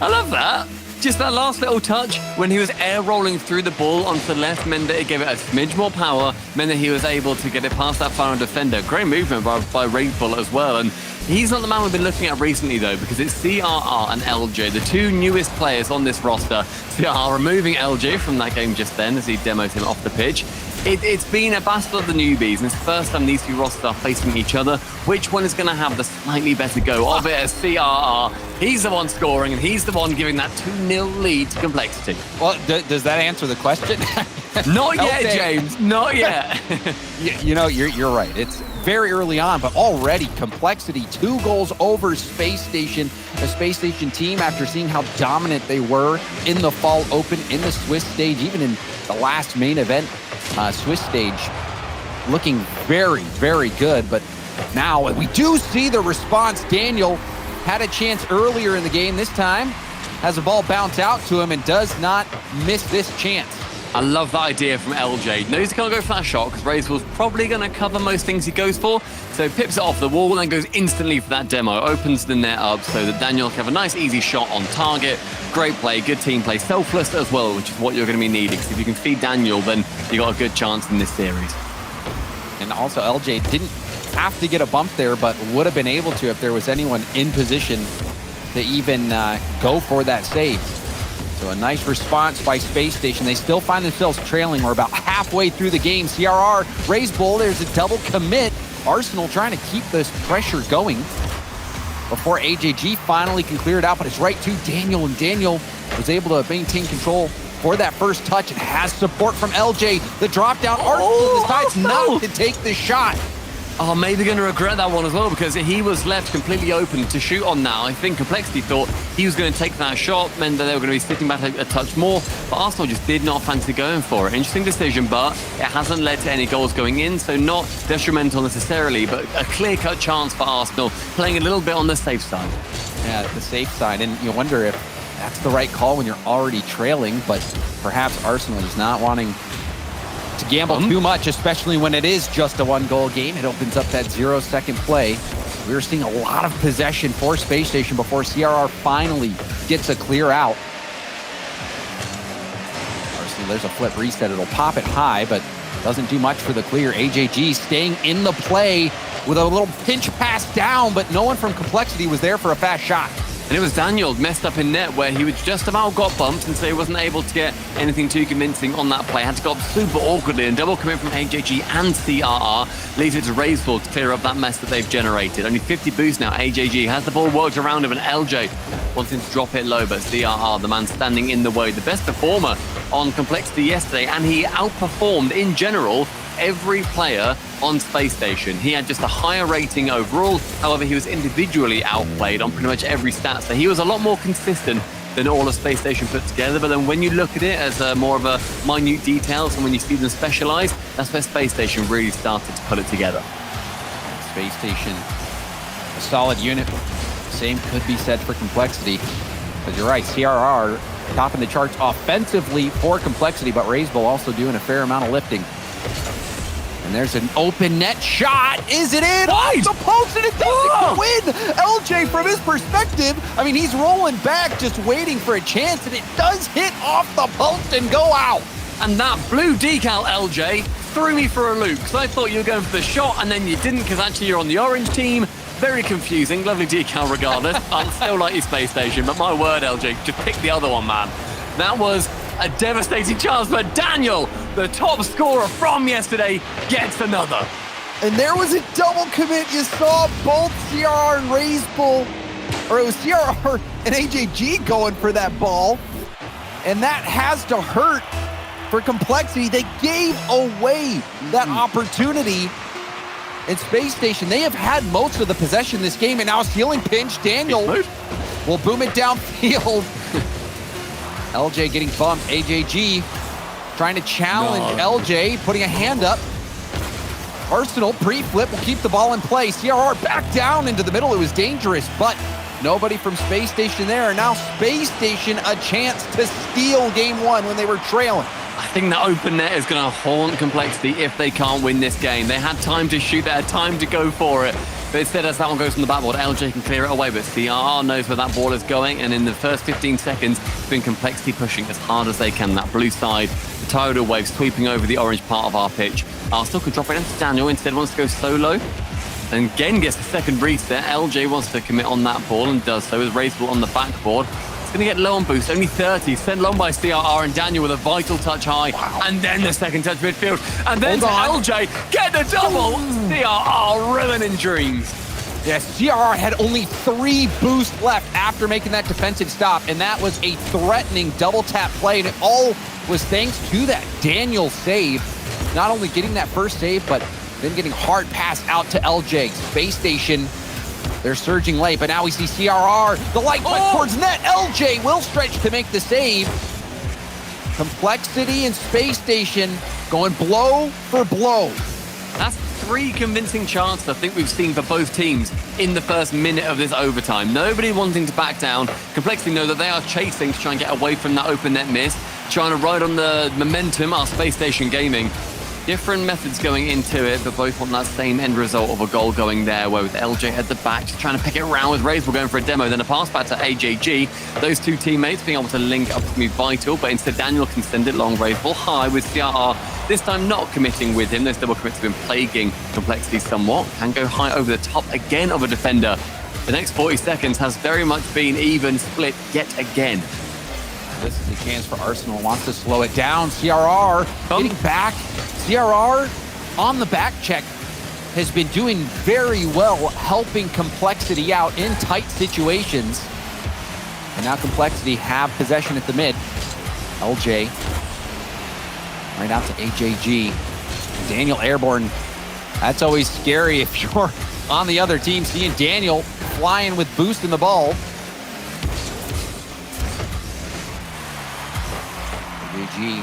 I love that. Just that last little touch when he was air rolling through the ball onto the left meant that it gave it a smidge more power, meant that he was able to get it past that final defender. Great movement by Raise Bull as well. And he's not the man we've been looking at recently, though, because it's CRR and LJ, the two newest players on this roster. CRR removing LJ from that game just then as he demoed him off the pitch. It's been a battle of the newbies, and it's the first time these two rosters are facing each other. Which one is going to have the slightly better go of it as CRR? He's the one scoring, and he's the one giving that 2-0 lead to Complexity. Well, does that answer the question? Not yet, James. Not yet. You know, you're right. It's very early on, but already Complexity 2 goals over Space Station. The Space Station team, after seeing how dominant they were in the Fall Open, in the Swiss stage, even in the last main event, Swiss stage, looking very, very good. But now we do see the response. Daniel had a chance earlier in the game. This time has a ball bounce out to him and does not miss this chance. I love that idea from LJ. Knows he's going to go for that shot because Razor's probably going to cover most things he goes for. So pips it off the wall and then goes instantly for that demo. Opens the net up so that Daniel can have a nice easy shot on target. Great play, good team play. Selfless as well, which is what you're going to be needing. Because if you can feed Daniel, then you got a good chance in this series. And also LJ didn't have to get a bump there, but would have been able to if there was anyone in position to even go for that save. So a nice response by Space Station. They still find themselves trailing. We're about halfway through the game. CRR, Raise Bull, there's a double commit. Arsenal trying to keep this pressure going before AJG finally can clear it out, but it's right to Daniel, and Daniel was able to maintain control for that first touch and has support from LJ. The drop down, Arsenal decides not to take the shot. Oh, maybe going to regret that one as well because he was left completely open to shoot on now. I think Complexity thought he was going to take that shot, meant that they were going to be sitting back a touch more, but Arsenal just did not fancy going for it. Interesting decision, but it hasn't led to any goals going in, so not detrimental necessarily, but a clear-cut chance for Arsenal, playing a little bit on the safe side. Yeah, the safe side, and you wonder if that's the right call when you're already trailing, but perhaps Arsenal is not wanting to gamble too much, especially when it is just a 1-goal game. It opens up that 0-second play. We were seeing a lot of possession for Space Station before CRR finally gets a clear out. Obviously, there's a flip reset. It'll pop it high, but doesn't do much for the clear. AJG staying in the play with a little pinch pass down, but no one from Complexity was there for a fast shot. And it was Daniel messed up in net where he was just about got bumped, and so he wasn't able to get anything too convincing on that play. Had to go up super awkwardly, and double commit from AJG and CRR leaves it to RLCS to clear up that mess that they've generated. Only 50 boost now. AJG has the ball worked around him, and LJ wanting to drop it low, but CRR, the man standing in the way, the best performer on Complexity yesterday, and he outperformed in general every player on Space Station. He had just a higher rating overall. However, he was individually outplayed on pretty much every stat. So he was a lot more consistent than all of Space Station put together. But then when you look at it as more of a minute details and when you see them specialize, that's where Space Station really started to put it together. Space Station, a solid unit. Same could be said for Complexity. But you're right, CRR topping the charts offensively for Complexity, but RazeBull also doing a fair amount of lifting. And there's an open net shot. Is it in? Off the post, and it doesn't win. LJ, from his perspective, I mean, he's rolling back, just waiting for a chance, and it does hit off the post and go out. And that blue decal, LJ, threw me for a loop, because I thought you were going for the shot, and then you didn't, because actually you're on the orange team. Very confusing. Lovely decal regardless. I still like your Space Station, but my word, LJ, just pick the other one, man. That was a devastating chance, but Daniel, the top scorer from yesterday, gets another. And there was a double commit. You saw both CRR and RazeBull, or it was CRR and AJG going for that ball. And that has to hurt for Complexity. They gave away that opportunity. In Space Station, they have had most of the possession this game, and now a ceiling pinch. Daniel will boom it downfield. LJ getting bumped. AJG trying to challenge LJ, putting a hand up. Arsenal pre-flip will keep the ball in play. CRR back down into the middle. It was dangerous, but nobody from Space Station there. And now Space Station a chance to steal game one when they were trailing. I think that open net is going to haunt Complexity if they can't win this game. They had time to shoot, they had time to go for it. But instead, as that one goes from the backboard, LJ can clear it away, but CRR knows where that ball is going, and in the first 15 seconds, it's been Complexity pushing as hard as they can. That blue side, the tidal wave sweeping over the orange part of our pitch. Arsenal can drop it into Daniel, instead wants to go solo. And GenG gets the second reset. LJ wants to commit on that ball and does so with RazeBull on the backboard. It's going to get low on boost, only 30. Sent long by CRR, and Daniel with a vital touch high. Wow. And then the second touch midfield. And then to LJ, get the double. CRR ruining dreams. Yes, CRR had only 3 boosts left after making that defensive stop, and that was a threatening double tap play, and it all was thanks to that Daniel save. Not only getting that first save, but then getting hard pass out to LJ. Space Station, they're surging late, but now we see CRR, the light flick towards net. LJ will stretch to make the save. Complexity and Space Station going blow for blow. That's 3 convincing chances I think we've seen for both teams in the first minute of this overtime. Nobody wanting to back down. Complexity know that they are chasing to try and get away from that open net miss, trying to ride on the momentum of Space Station Gaming. Different methods going into it, but both want that same end result of a goal going there, where with LJ at the back, just trying to pick it around with RazeBull going for a demo, then a pass back to AJG. Those two teammates being able to link up to be vital, but instead Daniel can send it long. RazeBull high with CRR, this time not committing with him. Those double commits have been plaguing Complexity somewhat. Can go high over the top again of a defender. The next 40 seconds has very much been even split yet again. This is a chance for Arsenal, wants to slow it down. CRR getting back. CRR on the back check has been doing very well, helping Complexity out in tight situations. And now Complexity have possession at the mid. LJ right out to AJG. Daniel airborne. That's always scary if you're on the other team, seeing Daniel flying with boost in the ball. AJG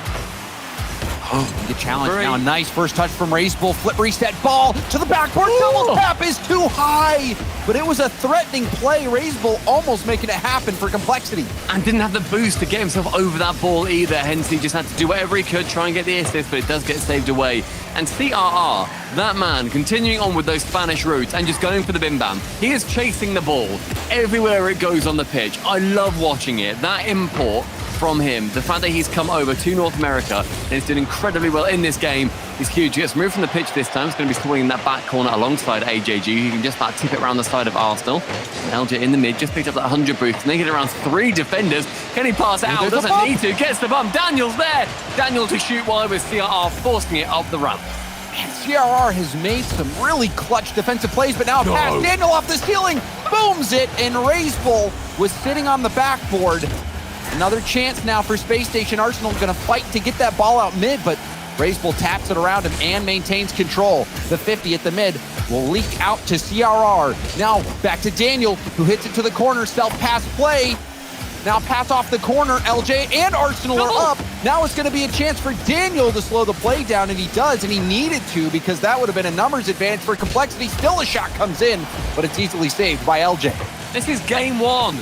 Oh, the challenge now. A nice first touch from Racebull. Flip reset ball to the backboard. Double tap is too high. But it was a threatening play. Racebull almost making it happen for Complexity. And didn't have the boost to get himself over that ball either. Hence, he just had to do whatever he could, try and get the assist, but it does get saved away. And CRR, that man, continuing on with those Spanish roots and just going for the bim bam. He is chasing the ball everywhere it goes on the pitch. I love watching it. That import from him, the fact that he's come over to North America and he's doing incredibly well in this game is huge. He gets removed from the pitch this time. He's going to be swinging that back corner alongside AJG. He can just about tip it around the side of Arsenal. LJ in the mid, just picked up that 100 boost, and they get around 3 defenders. Can he pass it out? Doesn't need to. Gets the bump. Daniel's there. Daniel to shoot wide with CRR forcing it up the ramp. And CRR has made some really clutch defensive plays, but now pass Daniel off the ceiling, booms it, and Racebull was sitting on the backboard. Another chance now for Space Station. Arsenal going to fight to get that ball out mid, but Racebull taps it around him and maintains control. The 50 at the mid will leak out to CRR. Now back to Daniel, who hits it to the corner. Self-pass play. Now pass off the corner. LJ and Arsenal are up. Now it's going to be a chance for Daniel to slow the play down, and he does, and he needed to because that would have been a numbers advantage for Complexity. Still a shot comes in, but it's easily saved by LJ. This is game 1.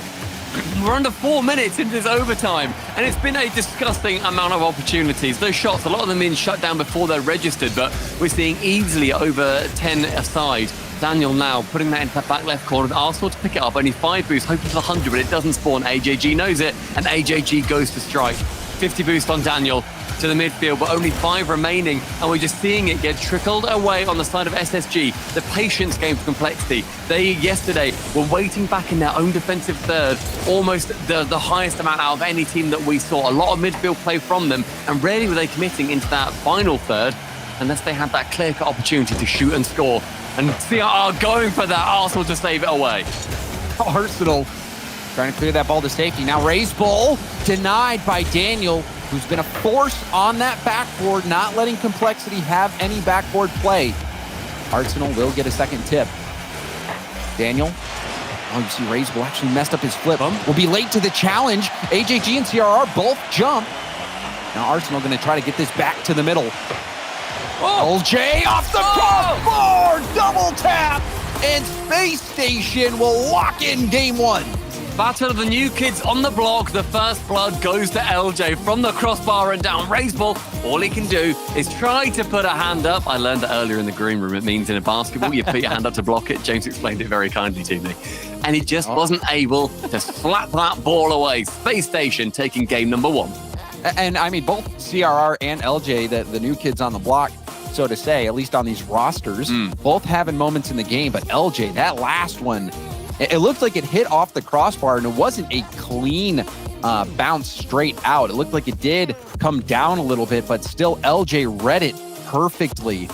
We're under 4 minutes into this overtime, and it's been a disgusting amount of opportunities. Those shots, a lot of them being shut down before they're registered, but we're seeing easily over 10 aside. Daniel now putting that into that back left corner. Arsenal to pick it up, only 5 boosts, hoping for the 100, but it doesn't spawn. AJG knows it, and AJG goes to strike. 50 boost on Daniel to the midfield, but only 5 remaining, and we're just seeing it get trickled away on the side of SSG. The patience game for Complexity. They, yesterday, were waiting back in their own defensive third, almost the highest amount out of any team that we saw. A lot of midfield play from them, and rarely were they committing into that final third unless they had that clear-cut opportunity to shoot and score. And CRR going for that, Arsenal to save it away. Arsenal trying to clear that ball to safety. Now Racebull denied by Daniel, who's been a force on that backboard, not letting Complexity have any backboard play. Arsenal will get a second tip. Daniel. Oh, you see Racebull actually messed up his flip. Will be late to the challenge. AJG and CRR both jump. Now Arsenal going to try to get this back to the middle. LJ off the crossbar, double tap, and Space Station will lock in game 1. Battle of the new kids on the block. The first blood goes to LJ from the crossbar and down. Racebull, all he can do is try to put a hand up. I learned that earlier in the green room. It means in a basketball, you put your hand up to block it. James explained it very kindly to me. And he just wasn't able to slap that ball away. Space Station taking game number 1. And I mean, both CRR and LJ, the new kids on the block, so to say, at least on these rosters, both having moments in the game. But LJ, that last one, it looked like it hit off the crossbar, and it wasn't a clean bounce straight out. It looked like it did come down a little bit, but still LJ read it perfectly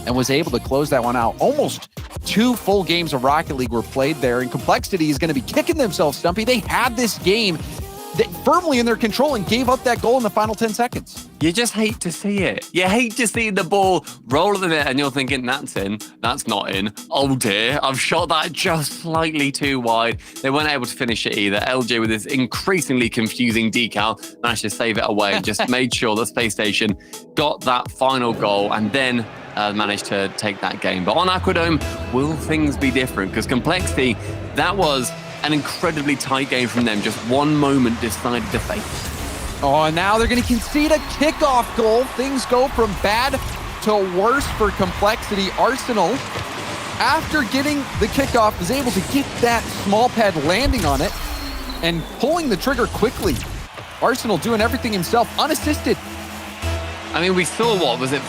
and was able to close that one out. Almost 2 full games of Rocket League were played there, and Complexity is going to be kicking themselves, Stumpy. They had this game firmly in their control and gave up that goal in the final 10 seconds. You just hate to see it. You hate to see the ball roll at the net and you're thinking, that's in, that's not in. Oh dear, I've shot that just slightly too wide. They weren't able to finish it either. LJ with this increasingly confusing decal managed to save it away and just made sure that Space Station got that final goal and then managed to take that game. But on Aquadome, will things be different? Because Complexity, that was an incredibly tight game from them. Just one moment decided to fate. Oh, and now they're going to concede a kickoff goal. Things go from bad to worse for Complexity. Arsenal, after getting the kickoff, is able to get that small pad landing on it and pulling the trigger quickly. Arsenal doing everything himself, unassisted. I mean, we saw, what was it,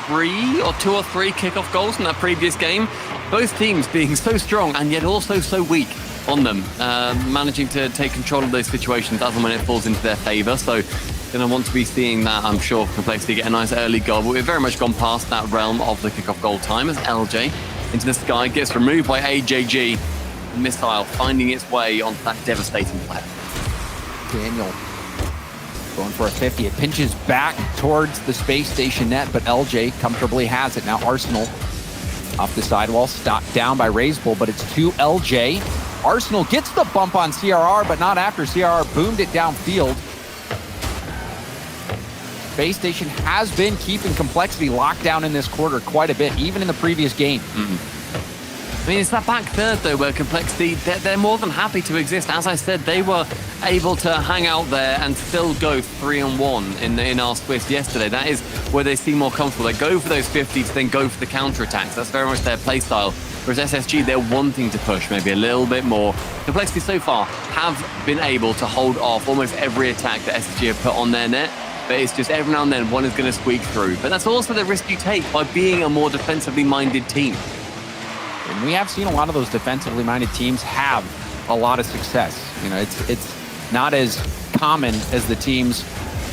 2 or 3 kickoff goals in that previous game? Both teams being so strong and yet also so weak on them, managing to take control of those situations as and when it falls into their favor. So going to want to be seeing that, I'm sure, Complexity get a nice early goal, but we've very much gone past that realm of the kickoff goal time as LJ into the sky gets removed by AJG. The missile finding its way onto that devastating player. Daniel going for a 50. It pinches back towards the Space Station net, but LJ comfortably has it. Now Arsenal off the sidewall, stopped down by Racebull, but it's to LJ. Arsenal gets the bump on CRR, but not after CRR boomed it downfield. Space Station has been keeping Complexity locked down in this quarter quite a bit, even in the previous game. I mean, it's that back third, though, where Complexity, they're more than happy to exist. As I said, they were able to hang out there and still go 3-on-1 in our Swiss yesterday. That is where they seem more comfortable. They go for those 50s, then go for the counterattacks. That's very much their play style. Whereas SSG, they're wanting to push maybe a little bit more. Complexity so far have been able to hold off almost every attack that SSG have put on their net. But it's just every now and then one is going to squeak through. But that's also the risk you take by being a more defensively minded team. And we have seen a lot of those defensively minded teams have a lot of success. You know, it's not as common as the teams,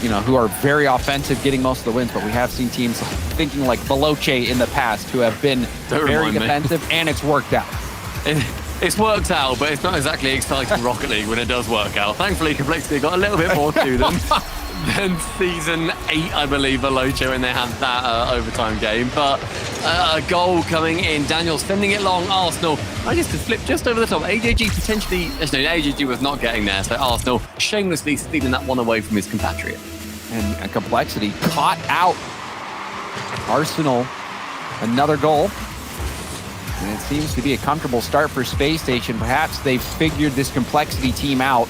you know, who are very offensive getting most of the wins, but we have seen teams thinking like Veloce in the past who have been very defensive, and it's worked out. It's worked out, but it's not exactly exciting Rocket League when it does work out. Thankfully, Complexity got a little bit more to them than Season 8, I believe, Veloce, when they had that overtime game. But a goal coming in. Daniel sending it long. Arsenal, I guess to flip just over the top. AJG potentially, no, AJG was not getting there, so Arsenal shamelessly stealing that one away from his compatriot. And Complexity caught out Arsenal. Another goal. And it seems to be a comfortable start for Space Station. Perhaps they've figured this Complexity team out.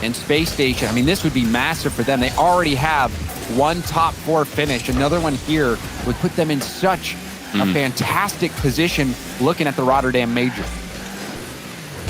And Space Station, I mean, this would be massive for them. They already have one top 4 finish. Another one here would put them in such a fantastic position looking at the Rotterdam Major.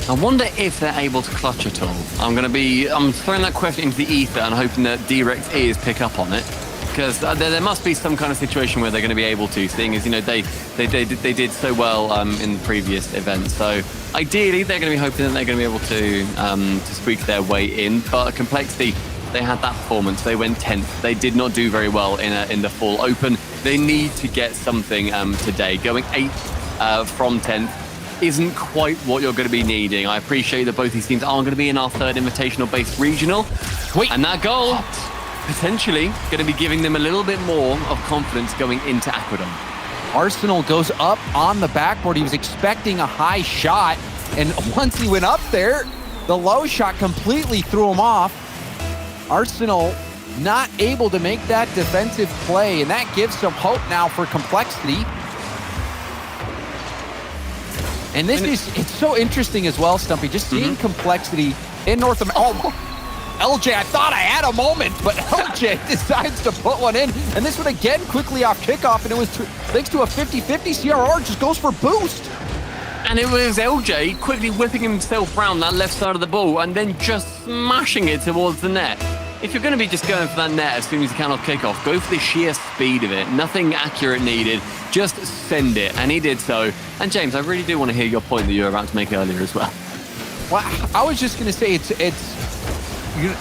I wonder if they're able to clutch at all. I'm throwing that question into the ether and hoping that Direct ears pick up on it. Because there must be some kind of situation where they're going to be able to, seeing as, you know, they did so well in the previous event. So ideally, they're going to be hoping that they're going to be able to squeak their way in. But Complexity, they had that performance. They went 10th. They did not do very well in the full open. They need to get something today. Going 8th from 10th isn't quite what you're going to be needing. I appreciate that both these teams are going to be in our 3rd invitational-based regional. And that goal, potentially going to be giving them a little bit more of confidence going into Aquadom. Arsenal goes up on the backboard. He was expecting a high shot, and once he went up there, the low shot completely threw him off. Arsenal not able to make that defensive play, and that gives some hope now for Complexity. And it's so interesting as well, Stumpy, just seeing Complexity in North America. Oh, LJ, I thought I had a moment, but LJ decides to put one in. And this one again quickly off kickoff, and it was thanks to a 50-50. CRR just goes for boost. And it was LJ quickly whipping himself around that left side of the ball and then just smashing it towards the net. If you're going to be just going for that net as soon as you can off kickoff, go for the sheer speed of it. Nothing accurate needed. Just send it. And he did so. And James, I really do want to hear your point that you were about to make earlier as well. Well, I was just going to say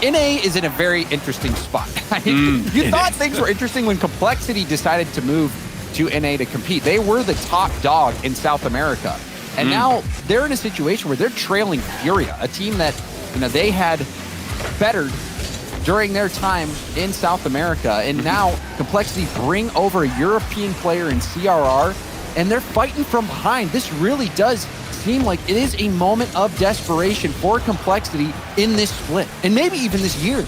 NA is in a very interesting spot. You thought things were interesting when Complexity decided to move to NA to compete. They were the top dog in South America. And now they're in a situation where they're trailing Furia, a team that, you know, they had bettered during their time in South America. And now Complexity bring over a European player in CRR, and they're fighting from behind. This really does seem like it is a moment of desperation for Complexity in this split, and maybe even this year.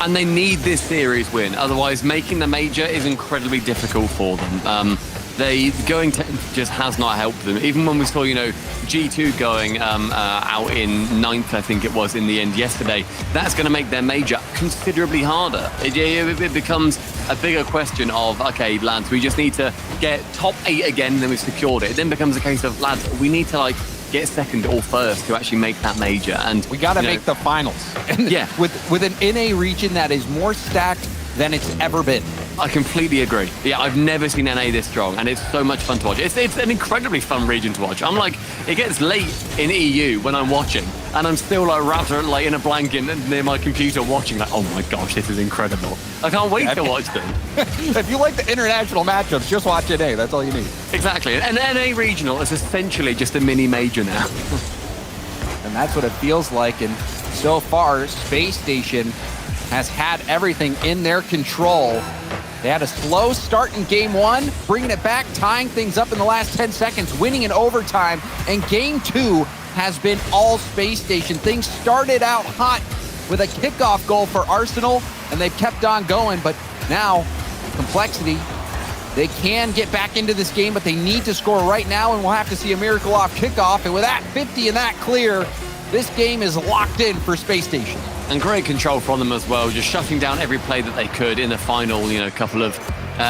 And they need this series win. Otherwise, making the major is incredibly difficult for them. They going to just has not helped them. Even when we saw, you know, G2 going out in 9th, I think it was, in the end yesterday, that's going to make their major considerably harder. It becomes a bigger question of, okay, lads, we just need to get top 8 again, then we've secured it. It then becomes a case of, lads, we need to, like, get 2nd or 1st to actually make that major. And we got to make the finals. And yeah. With an NA region that is more stacked than it's ever been. I completely agree. Yeah, I've never seen NA this strong, and it's so much fun to watch. It's an incredibly fun region to watch. I'm like, it gets late in EU when I'm watching, and I'm still like wrapped like in a blanket near my computer watching, like, oh my gosh, this is incredible. I can't wait to watch them. If you like the international matchups, just watch NA. That's all you need. Exactly. And NA regional is essentially just a mini major now. And that's what it feels like. And so far, Space Station has had everything in their control. They had a slow start in game 1, bringing it back, tying things up in the last 10 seconds, winning in overtime. And game 2 has been all Space Station. Things started out hot with a kickoff goal for Arsenal, and they've kept on going, but Now, Complexity, they can get back into this game, but they need to score right now, and we'll have to see a miracle off kickoff. And with that 50 and that clear, this game is locked in for Space Station. And great control from them as well, just shutting down every play that they could in the final, couple of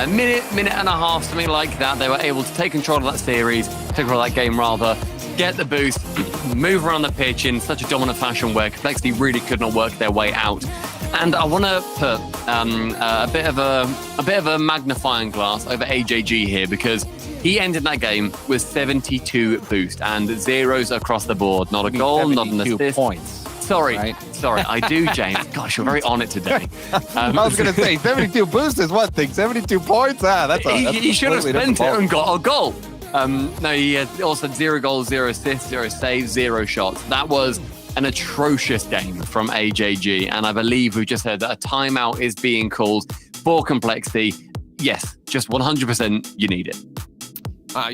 minute and a half, something like that. They were able to take control of that series, take control of that game rather, get the boost, move around the pitch in such a dominant fashion where Complexity really could not work their way out. And I want to put a bit of a magnifying glass over AJG here, because he ended that game with 72 boost and zeros across the board. Not a goal, not an assist. Points. Sorry, right? sorry, I do, James. Gosh, you're very on it today. I was going to say, 72 boost is one thing, 72 points? That's he should have spent it and got a goal. No, he also had 0 goals, 0 assists, 0 saves, 0 shots. That was an atrocious game from AJG, and I believe we've just heard that a timeout is being called for Complexity. Yes, just 100% you need it.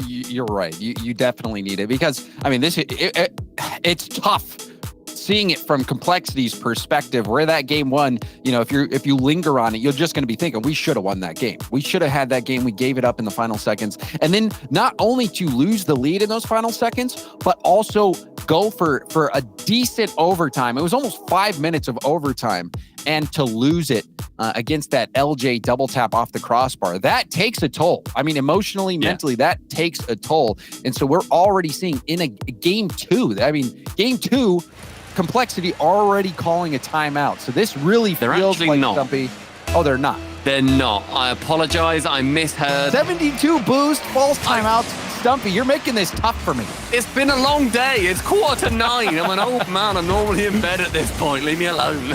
You're right. You definitely need it, because, I mean, it's tough seeing it from Complexity's perspective, where that game won. If you linger on it, you're just going to be thinking, we should have won that game. We should have had that game. We gave it up in the final seconds. And then not only to lose the lead in those final seconds, but also go for a decent overtime. It was almost 5 minutes of overtime, and to lose it against that LJ double tap off the crossbar, that takes a toll. I mean, emotionally, mentally, that takes a toll. And so we're already seeing in a game 2, game 2, Complexity already calling a timeout. So this really feels like not. Stumpy. Oh, they're not. They're not. I apologize. I misheard. 72 boost, false timeouts. Stumpy, you're making this tough for me. It's been a long day. It's 8:45. I'm an old man. I'm normally in bed at this point. Leave me alone.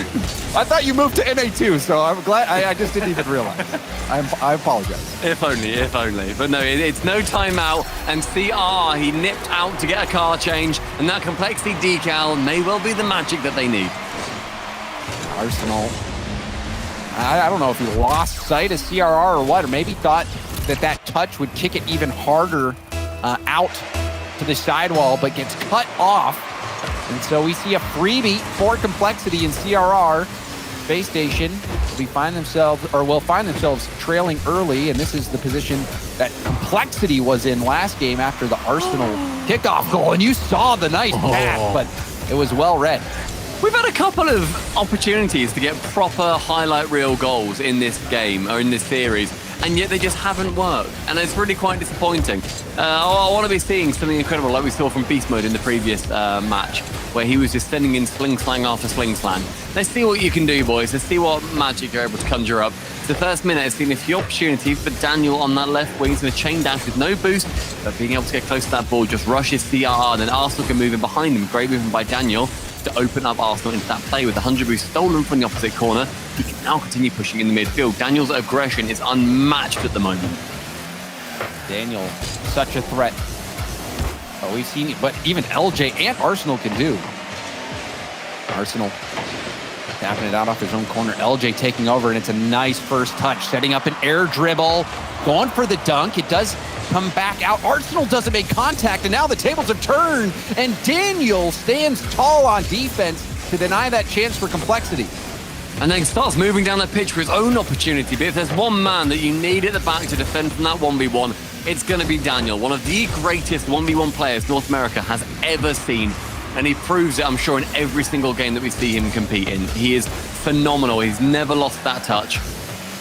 I thought you moved to NA2, so I'm glad. I just didn't even realize. I apologize. If only. But no, it's no timeout. And CR, he nipped out to get a car change. And that Complexity decal may well be the magic that they need. Arsenal. I don't know if he lost sight of CRR or what, or maybe thought that touch would kick it even harder out to the sidewall, but gets cut off. And so we see a freebie for Complexity in CRR. Space Station will find themselves trailing early, and this is the position that Complexity was in last game after the Arsenal kickoff goal. And you saw the nice pass, but it was well read. We've had a couple of opportunities to get proper highlight reel goals in this game, or in this series, and yet they just haven't worked. And it's really quite disappointing. I want to be seeing something incredible like we saw from Beast Mode in the previous match, where he was just sending in sling slang after sling slang. Let's see what you can do, boys. Let's see what magic you're able to conjure up. The first minute has seen a few opportunities for Daniel on that left wing. He's going to chain dash with no boost, but being able to get close to that ball just rushes CR, and then Arsenal can move in behind him. Great movement by Daniel to open up Arsenal into that play with the 100 boost stolen from the opposite corner. He can now continue pushing in the midfield. Daniel's aggression is unmatched at the moment. Daniel, such a threat. But we've seen what even LJ and Arsenal can do. Arsenal tapping it out off his own corner. LJ taking over, and it's a nice first touch, setting up an air dribble, going for the dunk. It does come back out. Arsenal doesn't make contact, and now the tables have turned, and Daniel stands tall on defense to deny that chance for Complexity. And then starts moving down the pitch for his own opportunity. But if there's one man that you need at the back to defend from that 1v1, it's going to be Daniel, one of the greatest 1v1 players North America has ever seen. And he proves it, I'm sure, in every single game that we see him compete in. He is phenomenal. He's never lost that touch.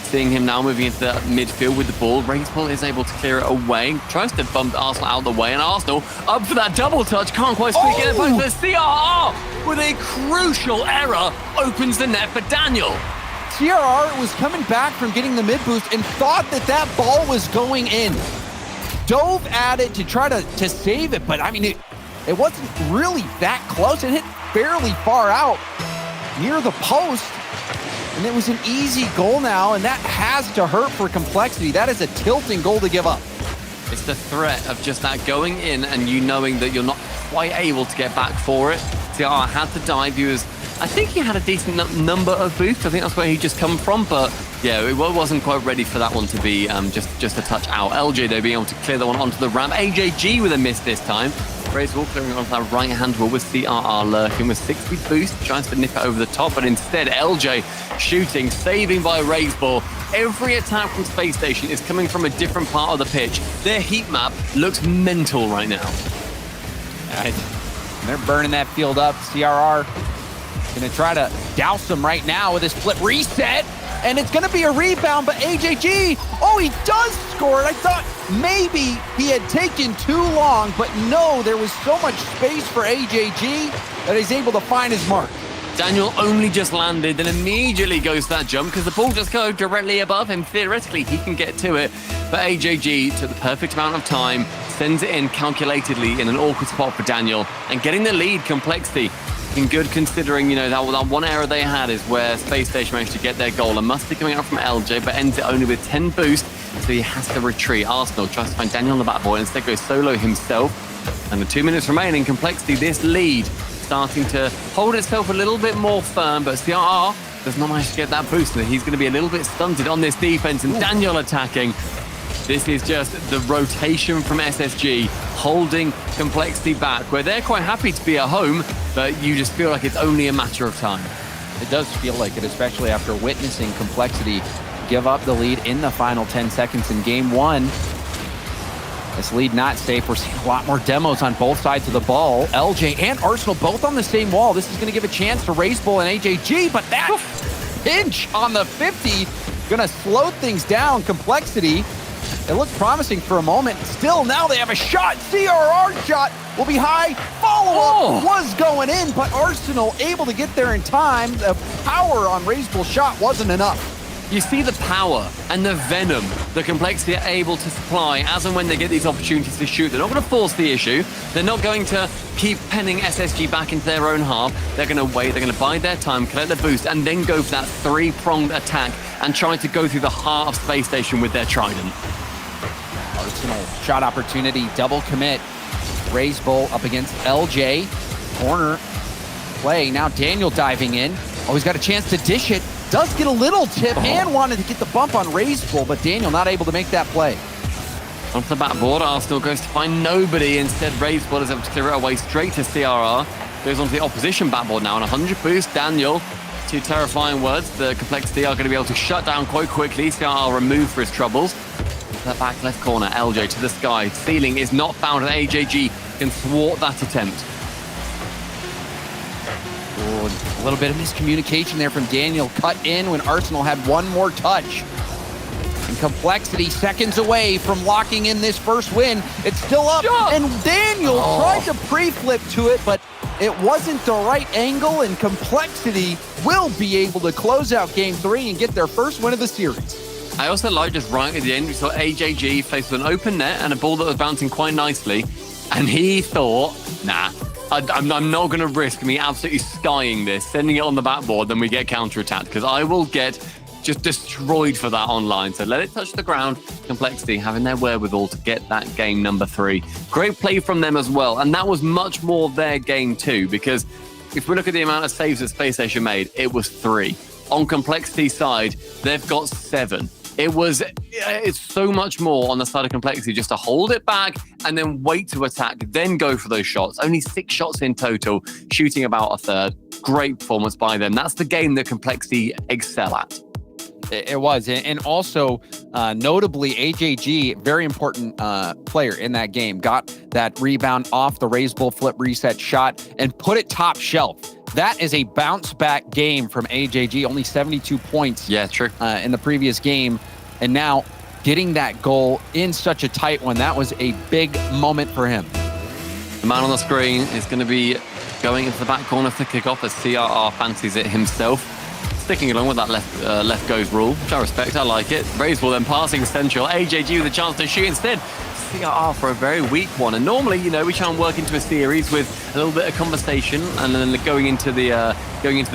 Seeing him now moving into the midfield with the ball. Rainsball is able to clear it away. Tries to bump Arsenal out of the way. And Arsenal up for that double touch. Can't quite squeak it back. The CRR with a crucial error opens the net for Daniel. CRR was coming back from getting the mid boost and thought that ball was going in. Dove at it to try to save it. But I mean, it wasn't really that close. It hit fairly far out near the post. And it was an easy goal now, and that has to hurt for Complexity. That is a tilting goal to give up. It's the threat of just that going in and you knowing that you're not quite able to get back for it. CR had to dive. I think he had a decent number of boosts. I think that's where he just come from. But yeah, it wasn't quite ready for that one to be just a touch out. LJ, though, being able to clear the one onto the ramp. AJG with a miss this time. Razor clearing off that right-hand wall with CRR lurking with 60 boost, tries to nip it over the top, but instead LJ shooting, saving by Razor. Every attack from Space Station is coming from a different part of the pitch. Their heat map looks mental right now. And they're burning that field up. CRR gonna try to douse them right now with his flip reset. And it's gonna be a rebound, but AJG, oh, he does score it. I thought maybe he had taken too long, but no, there was so much space for AJG that he's able to find his mark. Daniel only just landed, then immediately goes to that jump because the ball just goes directly above him. Theoretically, he can get to it, but AJG took the perfect amount of time, sends it in calculatedly in an awkward spot for Daniel, and getting the lead, Complexity. Looking good considering, you know, that one error they had is where Space Station managed to get their goal. And Musty coming out from LJ, but ends it only with 10 boost, so he has to retreat. Arsenal tries to find Daniel on the backboard, instead goes solo himself. And with 2 minutes remaining, Complexity, this lead starting to hold itself a little bit more firm, but CRR does not manage to get that boost, and he's going to be a little bit stunted on this defense, and Daniel attacking. This is just the rotation from SSG holding Complexity back, where they're quite happy to be at home, but you just feel like it's only a matter of time. It does feel like it, especially after witnessing Complexity give up the lead in the final 10 seconds in game one. This lead not safe. We're seeing a lot more demos on both sides of the ball. LJ and Arsenal both on the same wall. This is going to give a chance to Racebull and AJG, but that pinch on the 50 going to slow things down. Complexity, it looked promising for a moment. Still, now they have a shot. CRR shot will be high. Follow-up was going in, but Arsenal able to get there in time. The power on Racebull's shot wasn't enough. You see the power and the venom that Complexity are able to supply as and when they get these opportunities to shoot. They're not going to force the issue. They're not going to keep penning SSG back into their own half. They're going to wait. They're going to bide their time, collect the boost, and then go for that three-pronged attack and try to go through the heart of Space Station with their Trident. Arsenal shot opportunity, double commit. Racebull up against LJ. Corner play. Now Daniel diving in. Oh, he's got a chance to dish it. Does get a little tip and wanted to get the bump on Racebull, but Daniel not able to make that play. Onto the backboard, Arsenal goes to find nobody. Instead, Racebull is able to clear it away straight to CRR. Goes onto the opposition backboard now on 100 boost. Daniel, two terrifying words. The Complexity are going to be able to shut down quite quickly. CRR removed for his troubles. That back left corner, LJ to the sky. Ceiling is not found, and AJG can thwart that attempt. Oh, a little bit of miscommunication there from Daniel. Cut in when Arsenal had one more touch. And Complexity seconds away from locking in this first win. It's still up, and Daniel tried to pre-flip to it, but it wasn't the right angle, and Complexity will be able to close out game 3 and get their first win of the series. I also like just right at the end, we saw AJG faced with an open net and a ball that was bouncing quite nicely, and he thought, nah, I'm not going to risk me absolutely skying this, sending it on the backboard, then we get counter-attacked, because I will get just destroyed for that online. So let it touch the ground. Complexity having their wherewithal to get that game number 3. Great play from them as well, and that was much more their game too, because if we look at the amount of saves that Space Station made, it was 3. On Complexity's side, they've got 7. It's so much more on the side of Complexity just to hold it back and then wait to attack, then go for those shots. Only 6 shots in total, shooting about a third. Great performance by them. That's the game that Complexity excel at. It was, and also notably AJG, very important player in that game, got that rebound off the Racebull flip reset shot and put it top shelf. That is a bounce back game from AJG, only 72 points in the previous game. And now getting that goal in such a tight one, that was a big moment for him. The man on the screen is going to be going into the back corner for kickoff as CRR fancies it himself. Sticking along with that left goes rule, which I respect, I like it. Racebull then passing central. AJG with a chance to shoot instead. CRR for a very weak one. And normally, you know, we try and work into a series with a little bit of conversation and then going into the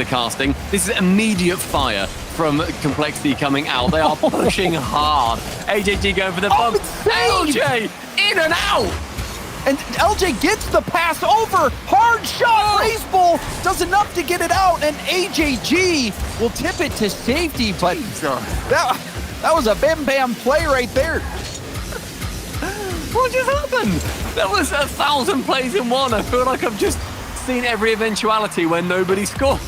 casting. This is immediate fire from Complexity coming out. They are pushing hard. AJG going for the bump. LJ in and out. And LJ gets the pass over. Hard shot. Racebull does enough to get it out, and AJG will tip it to safety. But that was a bam-bam play right there. What just happened? There was 1,000 plays in one. I feel like I've just seen every eventuality when nobody scored.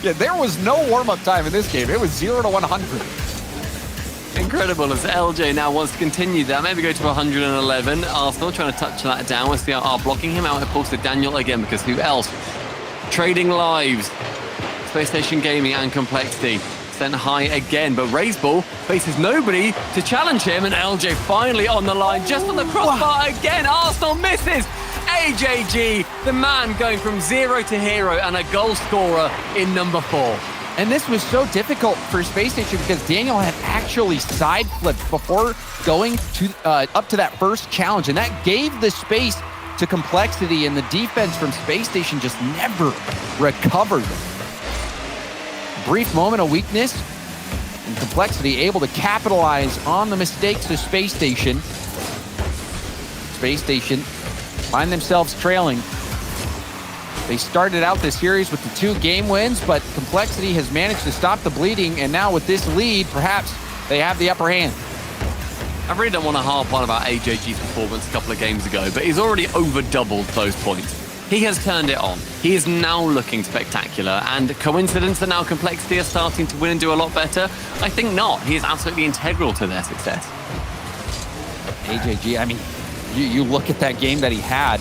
Yeah, there was no warm-up time in this game. It was 0 to 100. Incredible as LJ now wants to continue that. Maybe go to 111. Arsenal trying to touch that down with CRR blocking him out. Of course, to Daniel again, because who else? Trading lives. Space Station Gaming and Complexity sent high again, but Raiseball faces nobody to challenge him, and LJ finally on the line, just on the crossbar again. Arsenal misses. AJG, the man going from 0 to hero and a goal scorer in number 4. And this was so difficult for Space Station because Daniel had actually side flipped before going to up to that first challenge, and that gave the space to Complexity, and the defense from Space Station just never recovered. Brief moment of weakness, and Complexity able to capitalize on the mistakes of Space Station. Space Station find themselves trailing. They started out this series with the 2 game wins, but Complexity has managed to stop the bleeding, and now with this lead, perhaps they have the upper hand. I really don't want to harp on about AJG's performance a couple of games ago, but he's already over-doubled those points. He has turned it on. He is now looking spectacular, and coincidence that now Complexity are starting to win and do a lot better? I think not. He is absolutely integral to their success. AJG, I mean, you look at that game that he had,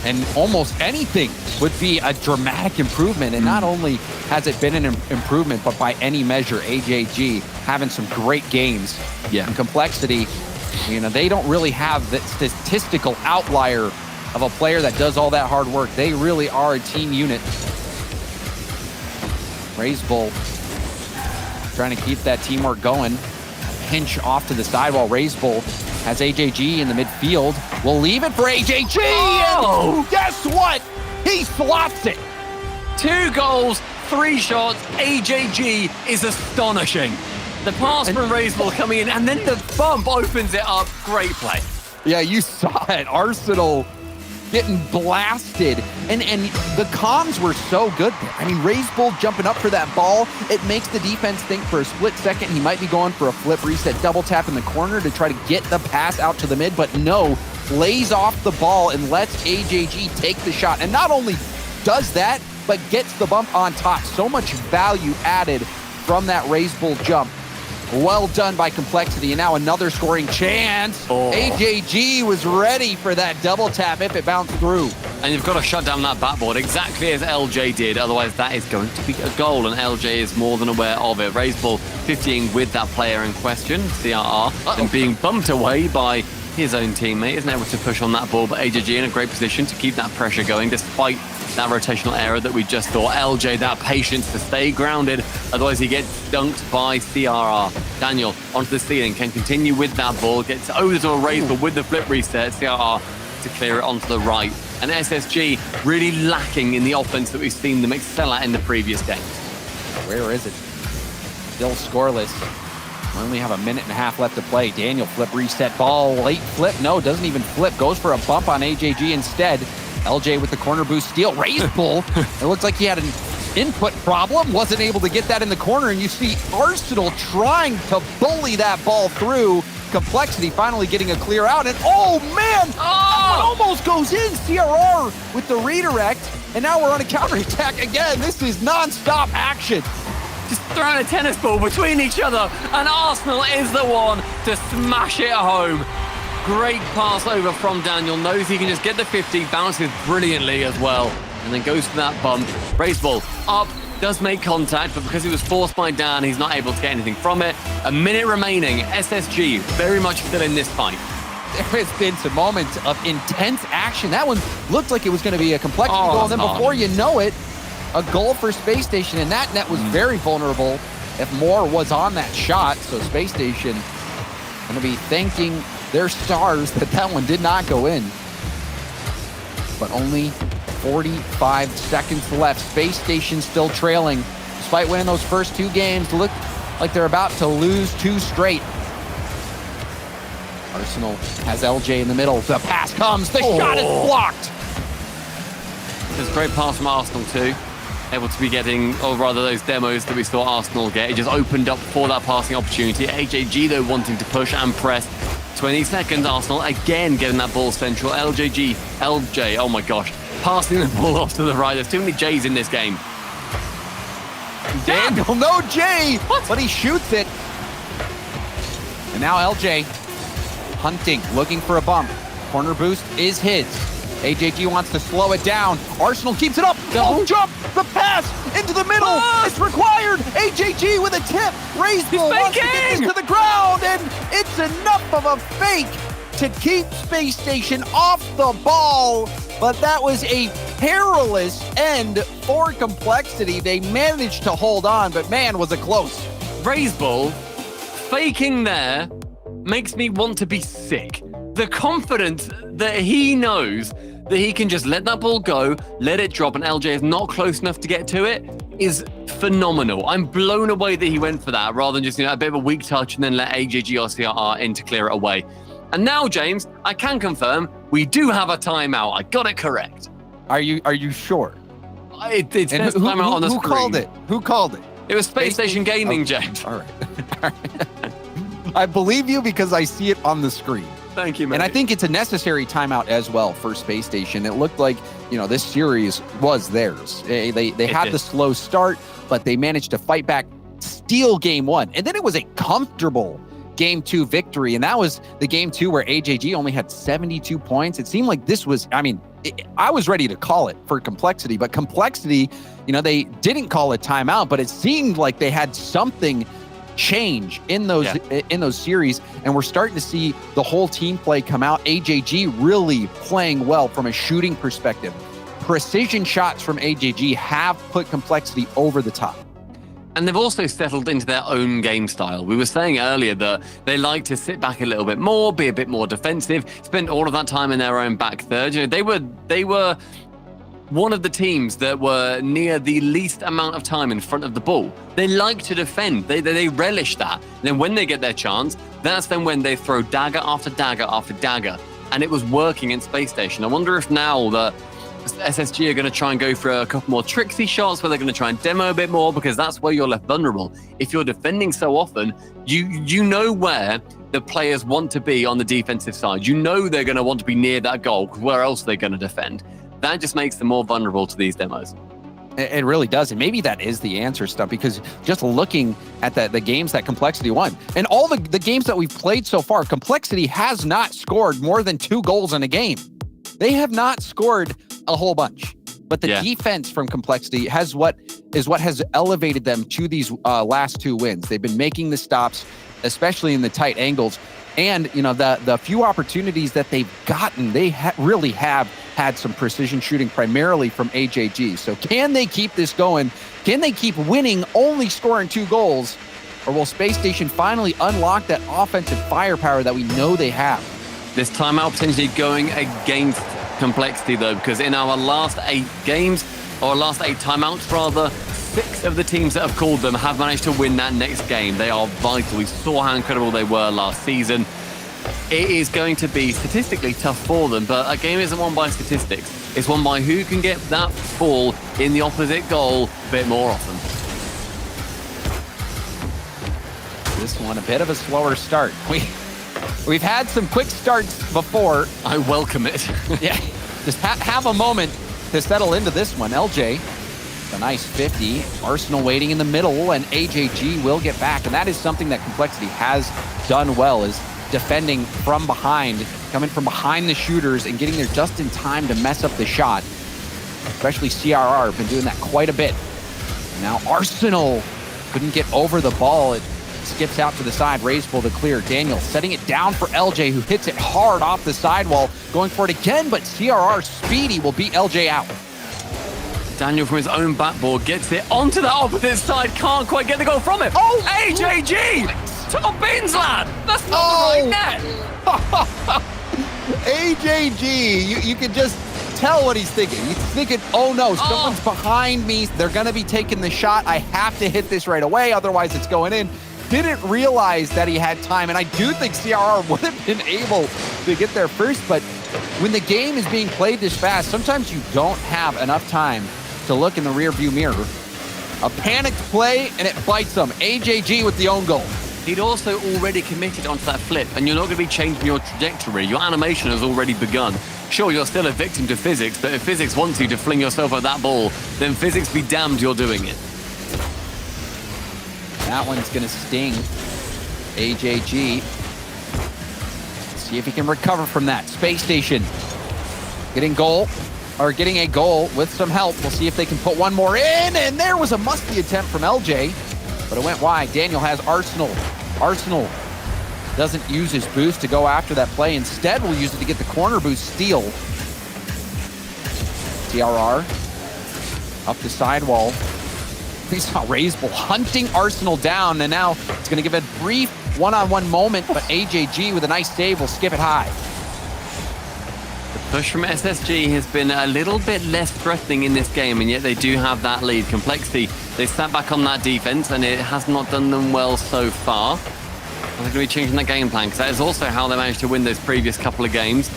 and almost anything would be a dramatic improvement. And not only has it been an improvement, but by any measure, AJG having some great games. Yeah. And Complexity, you know, they don't really have the statistical outlier of a player that does all that hard work. They really are a team unit. Raiseball trying to keep that teamwork going. Pinch off to the side while Raiseball has AJG in the midfield. We'll leave it for AJG. Oh! And guess what? He slots it. 2 goals, 3 shots. AJG is astonishing. The pass from Raiseball coming in, and then the bump opens it up. Great play. Yeah, you saw it. Arsenal getting blasted. And the comms were so good there. I mean, Raiseball jumping up for that ball. It makes the defense think for a split second he might be going for a flip reset, double tap in the corner to try to get the pass out to the mid, but no, lays off the ball and lets AJG take the shot. And not only does that, but gets the bump on top. So much value added from that Raiseball jump. Well done by Complexity, and now another scoring chance. AJG was ready for that double tap if it bounced through. And you've got to shut down that backboard exactly as LJ did, otherwise that is going to be a goal, and LJ is more than aware of it. Raiseball 50ing with that player in question, CRR, and being bumped away by his own teammate. Isn't able to push on that ball, but AJG in a great position to keep that pressure going despite that rotational error that we just saw. LJ, that patience to stay grounded, otherwise he gets dunked by CRR. Daniel onto the ceiling, can continue with that ball, gets over to a Raiseball with the flip reset. CRR to clear it onto the right. And SSG really lacking in the offense that we've seen them excel at in the previous games. Where is it? Still scoreless. We only have a minute and a half left to play. Daniel flip reset ball, late flip. No, doesn't even flip. Goes for a bump on AJG instead. LJ with the corner boost steal. Raiseball. It looks like he had an input problem. Wasn't able to get that in the corner. And you see Arsenal trying to bully that ball through. Complexity finally getting a clear out. And oh man! That one almost goes in. CRR with the redirect. And now we're on a counterattack again. This is non-stop action. Just throwing a tennis ball between each other, and Arsenal is the one to smash it home. Great pass over from Daniel. Knows he can just get the 50, bounces brilliantly as well, and then goes for that bump. Raiseball up, does make contact, but because he was forced by Dan, he's not able to get anything from it. A minute remaining. SSG very much still in this fight. There has been some moments of intense action. That one looked like it was going to be a Complexity goal, and then before you know it, a goal for Space Station, and that net was very vulnerable if more was on that shot. So Space Station going to be thanking their stars that one did not go in. But only 45 seconds left. Space Station still trailing. Despite winning those first 2 games, look like they're about to lose 2 straight. Arsenal has LJ in the middle. The pass comes. The shot is blocked. There's a great pass from Arsenal too. Able to be getting, or rather those demos that we saw Arsenal get. It just opened up for that passing opportunity. AJG though wanting to push and press. 20 seconds. Arsenal again getting that ball central. LJ, oh my gosh. Passing the ball off to the right. There's too many J's in this game. Daniel, no J, but he shoots it. And now LJ hunting, looking for a bump. Corner boost is his. AJG wants to slow it down. Arsenal keeps it up. Oh, jump, the pass into the middle. It's required. AJG with a tip. Raiseball wants to get this to the ground, and it's enough of a fake to keep Space Station off the ball. But that was a perilous end for Complexity. They managed to hold on, but man, was it close. Raiseball faking there makes me want to be sick. The confidence that he knows that he can just let that ball go, let it drop, and LJ is not close enough to get to it is phenomenal. I'm blown away that he went for that rather than just a bit of a weak touch and then let AJG or CRR in to clear it away. And now, James, I can confirm we do have a timeout. I got it correct. Are you sure? It says timeout on the screen. Who called it? Who called it? It was Space Station Gaming, James. All right. I believe you because I see it on the screen. Thank you, man. And I think it's a necessary timeout as well for Space Station. It looked like, this series was theirs. They had the slow start, but they managed to fight back, steal game one. And then it was a comfortable game two victory. And that was the game two where AJG only had 72 points. It seemed like this was, I was ready to call it for Complexity, but Complexity, they didn't call it timeout, but it seemed like they had something change in those series, and we're starting to see the whole team play come out. AJG really playing well from a shooting perspective. Precision shots from AJG have put Complexity over the top. And they've also settled into their own game style. We were saying earlier that they like to sit back a little bit more, be a bit more defensive, spend all of that time in their own back third. They were one of the teams that were near the least amount of time in front of the ball. They like to defend. They relish that. And then when they get their chance, that's then when they throw dagger after dagger after dagger. And it was working in Space Station. I wonder if now that SSG are going to try and go for a couple more tricksy shots where they're going to try and demo a bit more, because that's where you're left vulnerable. If you're defending so often, you know where the players want to be on the defensive side. You know they're going to want to be near that goal, because where else are they going to defend? That just makes them more vulnerable to these demos. It really does. And maybe that is the answer, Stump, because just looking at the games that Complexity won, and all the games that we've played so far, Complexity has not scored more than 2 goals in a game. They have not scored a whole bunch. But the defense from Complexity has what has elevated them to these last 2 wins. They've been making the stops, especially in the tight angles. And, the few opportunities that they've gotten, they really have had some precision shooting, primarily from AJG. So can they keep this going? Can they keep winning, only scoring 2 goals? Or will Space Station finally unlock that offensive firepower that we know they have? This timeout potentially going against Complexity, though, because in our last 8 games, or last 8 timeouts, rather, 6 of the teams that have called them have managed to win that next game. They are vital. We saw how incredible they were last season. It is going to be statistically tough for them, but a game isn't won by statistics. It's won by who can get that ball in the opposite goal a bit more often. This one, a bit of a slower start. We've had some quick starts before. I welcome it. Yeah, just have a moment to settle into this one. LJ, a nice 50. Arsenal waiting in the middle, and AJG will get back. And that is something that Complexity has done well, is defending from behind, coming from behind the shooters and getting there just in time to mess up the shot. Especially CRR, been doing that quite a bit. Now Arsenal couldn't get over the ball. It skips out to the side, Raiseball to clear. Daniel setting it down for LJ, who hits it hard off the sidewall, going for it again, but CRR Speedy will beat LJ out. Daniel from his own backboard gets it onto the opposite side, can't quite get the goal from it. Oh! AJG! Top bins, lad! That's not the right net! AJG, you can just tell what he's thinking. He's thinking, oh no, someone's behind me. They're going to be taking the shot. I have to hit this right away, otherwise it's going in. Didn't realize that he had time, and I do think CRR would have been able to get there first, but when the game is being played this fast, sometimes you don't have enough time to look in the rearview mirror. A panicked play, and it bites them. AJG with the own goal. he'd also already committed onto that flip, and you're not going to be changing your trajectory. Your animation has already begun. Sure, you're still a victim to physics, but if physics wants you to fling yourself at that ball, then physics be damned you're doing it. That one's going to sting AJG. See if he can recover from that. Space Station getting a goal with some help. We'll see if they can put one more in, and there was a musty attempt from LJ, but it went wide. Daniel has Arsenal. Arsenal doesn't use his boost to go after that play. Instead, we'll use it to get the corner boost steal. TRR up the sidewall. We saw Raiseball hunting Arsenal down, and now it's going to give a brief one-on-one moment, but AJG with a nice save will skip it high. The push from SSG has been a little bit less threatening in this game, and yet they do have that lead. Complexity, they sat back on that defense, and it has not done them well so far. They're going to be changing that game plan, because that is also how they managed to win those previous couple of games.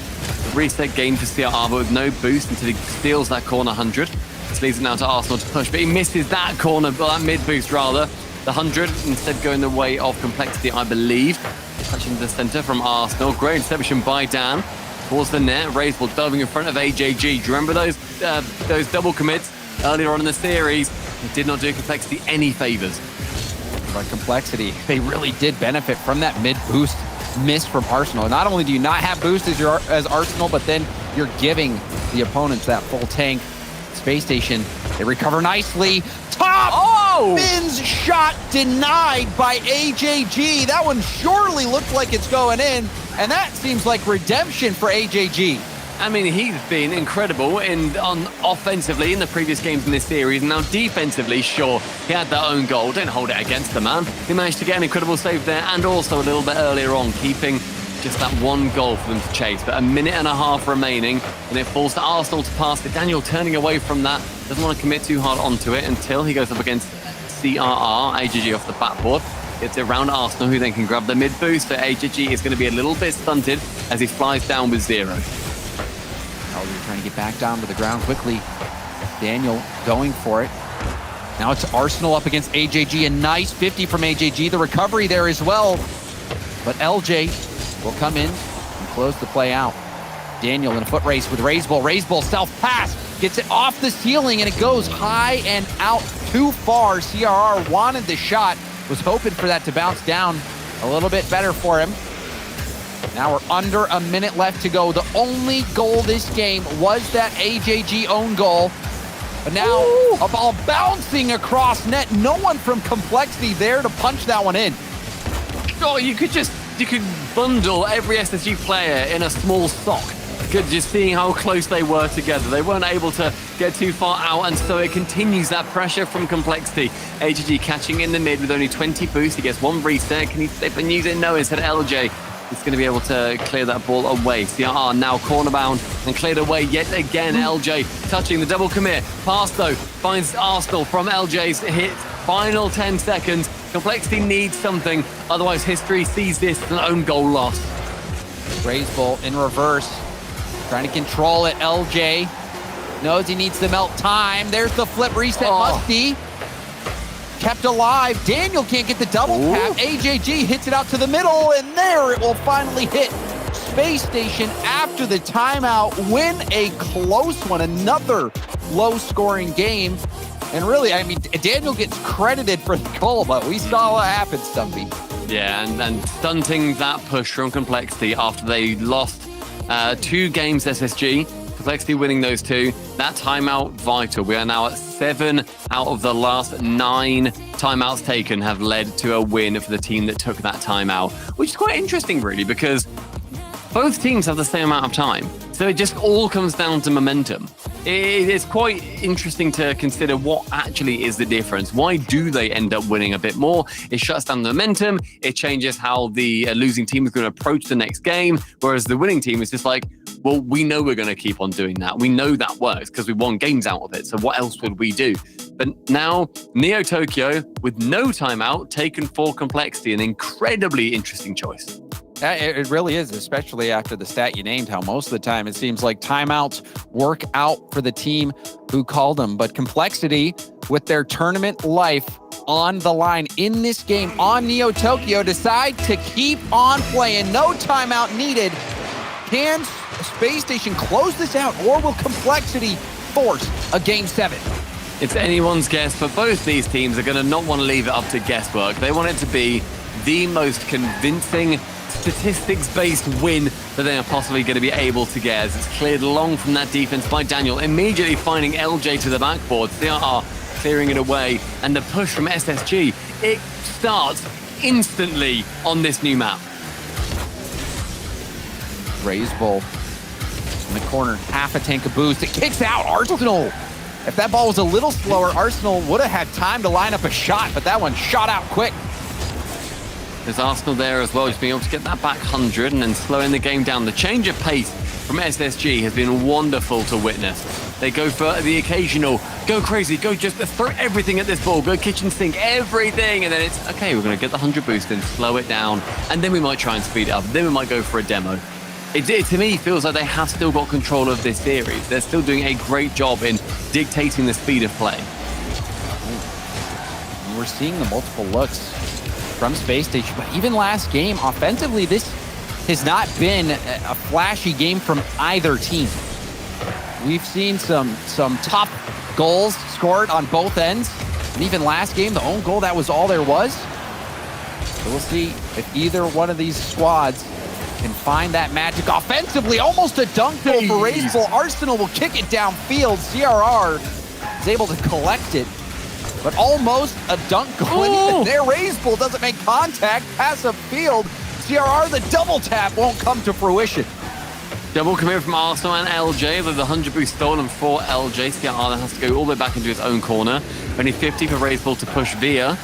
The reset game for CRR, but with no boost until he steals that corner 100. This leaves it now to Arsenal to push, but he misses that corner, that mid boost rather. The 100 instead going the way of Complexity, I believe. Touching the center from Arsenal. Great interception by Dan towards the net. Raiseball delving in front of AJG. Do you remember those double commits earlier on in the series? It did not do Complexity any favors. But Complexity, they really did benefit from that mid boost miss from Arsenal. Not only do you not have boost as Arsenal, but then you're giving the opponents that full tank. Space Station, they recover nicely. Fin's shot denied by AJG. That one surely looked like it's going in, and that seems like redemption for AJG. I mean, he's been incredible offensively in the previous games in this series. Now, defensively, sure, he had that own goal. Don't hold it against the man. He managed to get an incredible save there, and also a little bit earlier on, keeping just that one goal for them to chase. But a minute and a half remaining, and it falls to Arsenal to pass it. Daniel turning away from that. Doesn't want to commit too hard onto it until he goes up against CRR. AJG off the backboard. Gets it around Arsenal, who then can grab the mid boost. But AJG is going to be a little bit stunted as he flies down with 0. They're trying to get back down to the ground quickly. Daniel going for it. Now it's Arsenal up against AJG. A nice 50 from AJG. The recovery there as well. But LJ will come in and close the play out. Daniel in a foot race with Raiseball. Raiseball self-pass. Gets it off the ceiling, and it goes high and out too far. CRR wanted the shot. Was hoping for that to bounce down a little bit better for him. Now we're under a minute left to go. The only goal this game was that AJG own goal. But now a ball bouncing across net. No one from Complexity there to punch that one in. Oh, you could bundle every SSG player in a small sock. Good, just seeing how close they were together. They weren't able to get too far out, and so it continues that pressure from Complexity. AJG catching in the mid with only 20 boost. He gets one reset. Can he slip and use it? No, instead LJ is going to be able to clear that ball away. CRR now corner bound and cleared away yet again. LJ touching the double commit. Pass though, finds Arsenal from LJ's hit. Final 10 seconds. Complexity needs something, otherwise history sees this as an own goal loss. Raiseball in reverse, trying to control it. LJ knows he needs to melt time. There's the flip reset. Musty kept alive. Daniel can't get the double tap. AJG hits it out to the middle, and there it will finally hit. Space Station after the timeout win a close one. Another low-scoring game. And really, I mean, Daniel gets credited for the goal, but we saw what happened, Stumpy. Yeah, and stunting that push from Complexity after they lost 2 games SSG. Complexity winning those 2. That timeout vital. We are now at 7 out of the last 9 timeouts taken have led to a win for the team that took that timeout, which is quite interesting, really, because both teams have the same amount of time. So it just all comes down to momentum. It's quite interesting to consider what actually is the difference. Why do they end up winning a bit more? It shuts down the momentum. It changes how the losing team is going to approach the next game. Whereas the winning team is just like, well, we know we're going to keep on doing that. We know that works because we won games out of it. So what else would we do? But now Neo Tokyo with no timeout taken for Complexity, an incredibly interesting choice. It really is, especially after the stat you named, how most of the time it seems like timeouts work out for the team who called them. But Complexity, with their tournament life on the line in this game on Neo Tokyo decide to keep on playing. No timeout needed. Can Space Station close this out, or will Complexity force a Game 7? It's anyone's guess, but both these teams are going to not want to leave it up to guesswork. They want it to be the most convincing statistics-based win that they are possibly going to be able to get, as it's cleared long from that defense by Daniel, immediately finding LJ to the backboard. CRR clearing it away, and the push from SSG, it starts instantly on this new map. Raise Bull in the corner, half a tank of boost. It kicks out Arsenal. If that ball was a little slower, Arsenal would have had time to line up a shot, but that one shot out quick. There's Arsenal there as well, just being able to get that back 100 and then slowing the game down. The change of pace from SSG has been wonderful to witness. They go for the occasional, go crazy, go just throw everything at this ball, go kitchen sink, everything, and then it's, okay, we're going to get the 100 boost and slow it down, and then we might try and speed it up, then we might go for a demo. It to me feels like they have still got control of this series. They're still doing a great job in dictating the speed of play. We're seeing the multiple looks from Space Station, but even last game, offensively, this has not been a flashy game from either team. We've seen some top goals scored on both ends, and even last game, the own goal, that was all there was. So we'll see if either one of these squads can find that magic offensively. Almost a dunk goal for Raze Bull. Arsenal will kick it downfield. CRR is able to collect it, but almost a dunk goal. And even there, Raze Bull doesn't make contact. Pass upfield. CRR, the double tap won't come to fruition. Double commit from Arsenal and LJ, with the 100 boost stolen for LJ. CRR has to go all the way back into his own corner. Only 50 for Raze Bull to push via.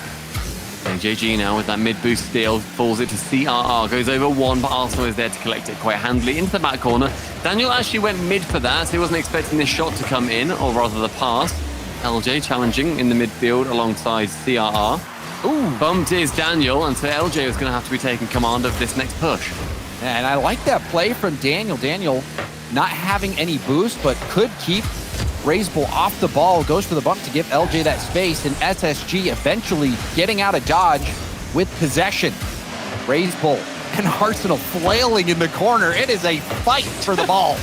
GenG now with that mid-boost steal, falls it to CRR, goes over one, but Arsenal is there to collect it quite handily into the back corner. Daniel actually went mid for that, so he wasn't expecting this shot to come in, or rather the pass. LJ challenging in the midfield alongside CRR. Ooh, bumped is Daniel, and so LJ is going to have to be taking command of this next push. And I like that play from Daniel. Daniel not having any boost, but could keep Raze Bull off the ball, goes for the bump to give LJ that space, and SSG eventually getting out of dodge with possession. Raze Bull and Arsenal flailing in the corner. It is a fight for the ball.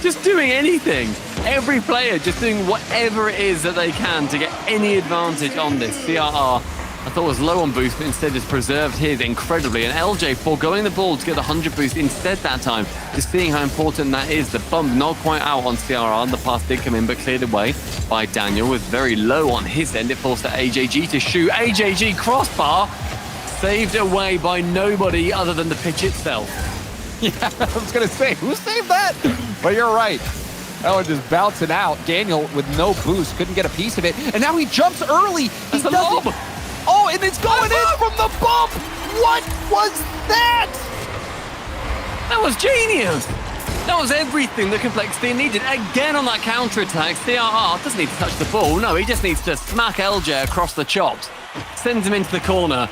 Just doing anything. Every player just doing whatever it is that they can to get any advantage on this. CRR, I thought was low on boost, but instead has preserved his incredibly. And LJ foregoing the ball to get the 100 boost instead that time. Just seeing how important that is. The bump not quite out on CRR. The pass did come in, but cleared away by Daniel with very low on his end. It forced AJG to shoot. AJG crossbar saved away by nobody other than the pitch itself. Yeah, I was going to say, who saved that? But you're right. That one just bouncing out. Daniel with no boost, couldn't get a piece of it. And now he jumps early. He doesn't. Oh, and it's going in from the bump. What was that? That was genius. That was everything the Complexity needed. Again on that counterattack, CRR doesn't need to touch the ball. No, he just needs to smack LJ across the chops. Sends him into the corner.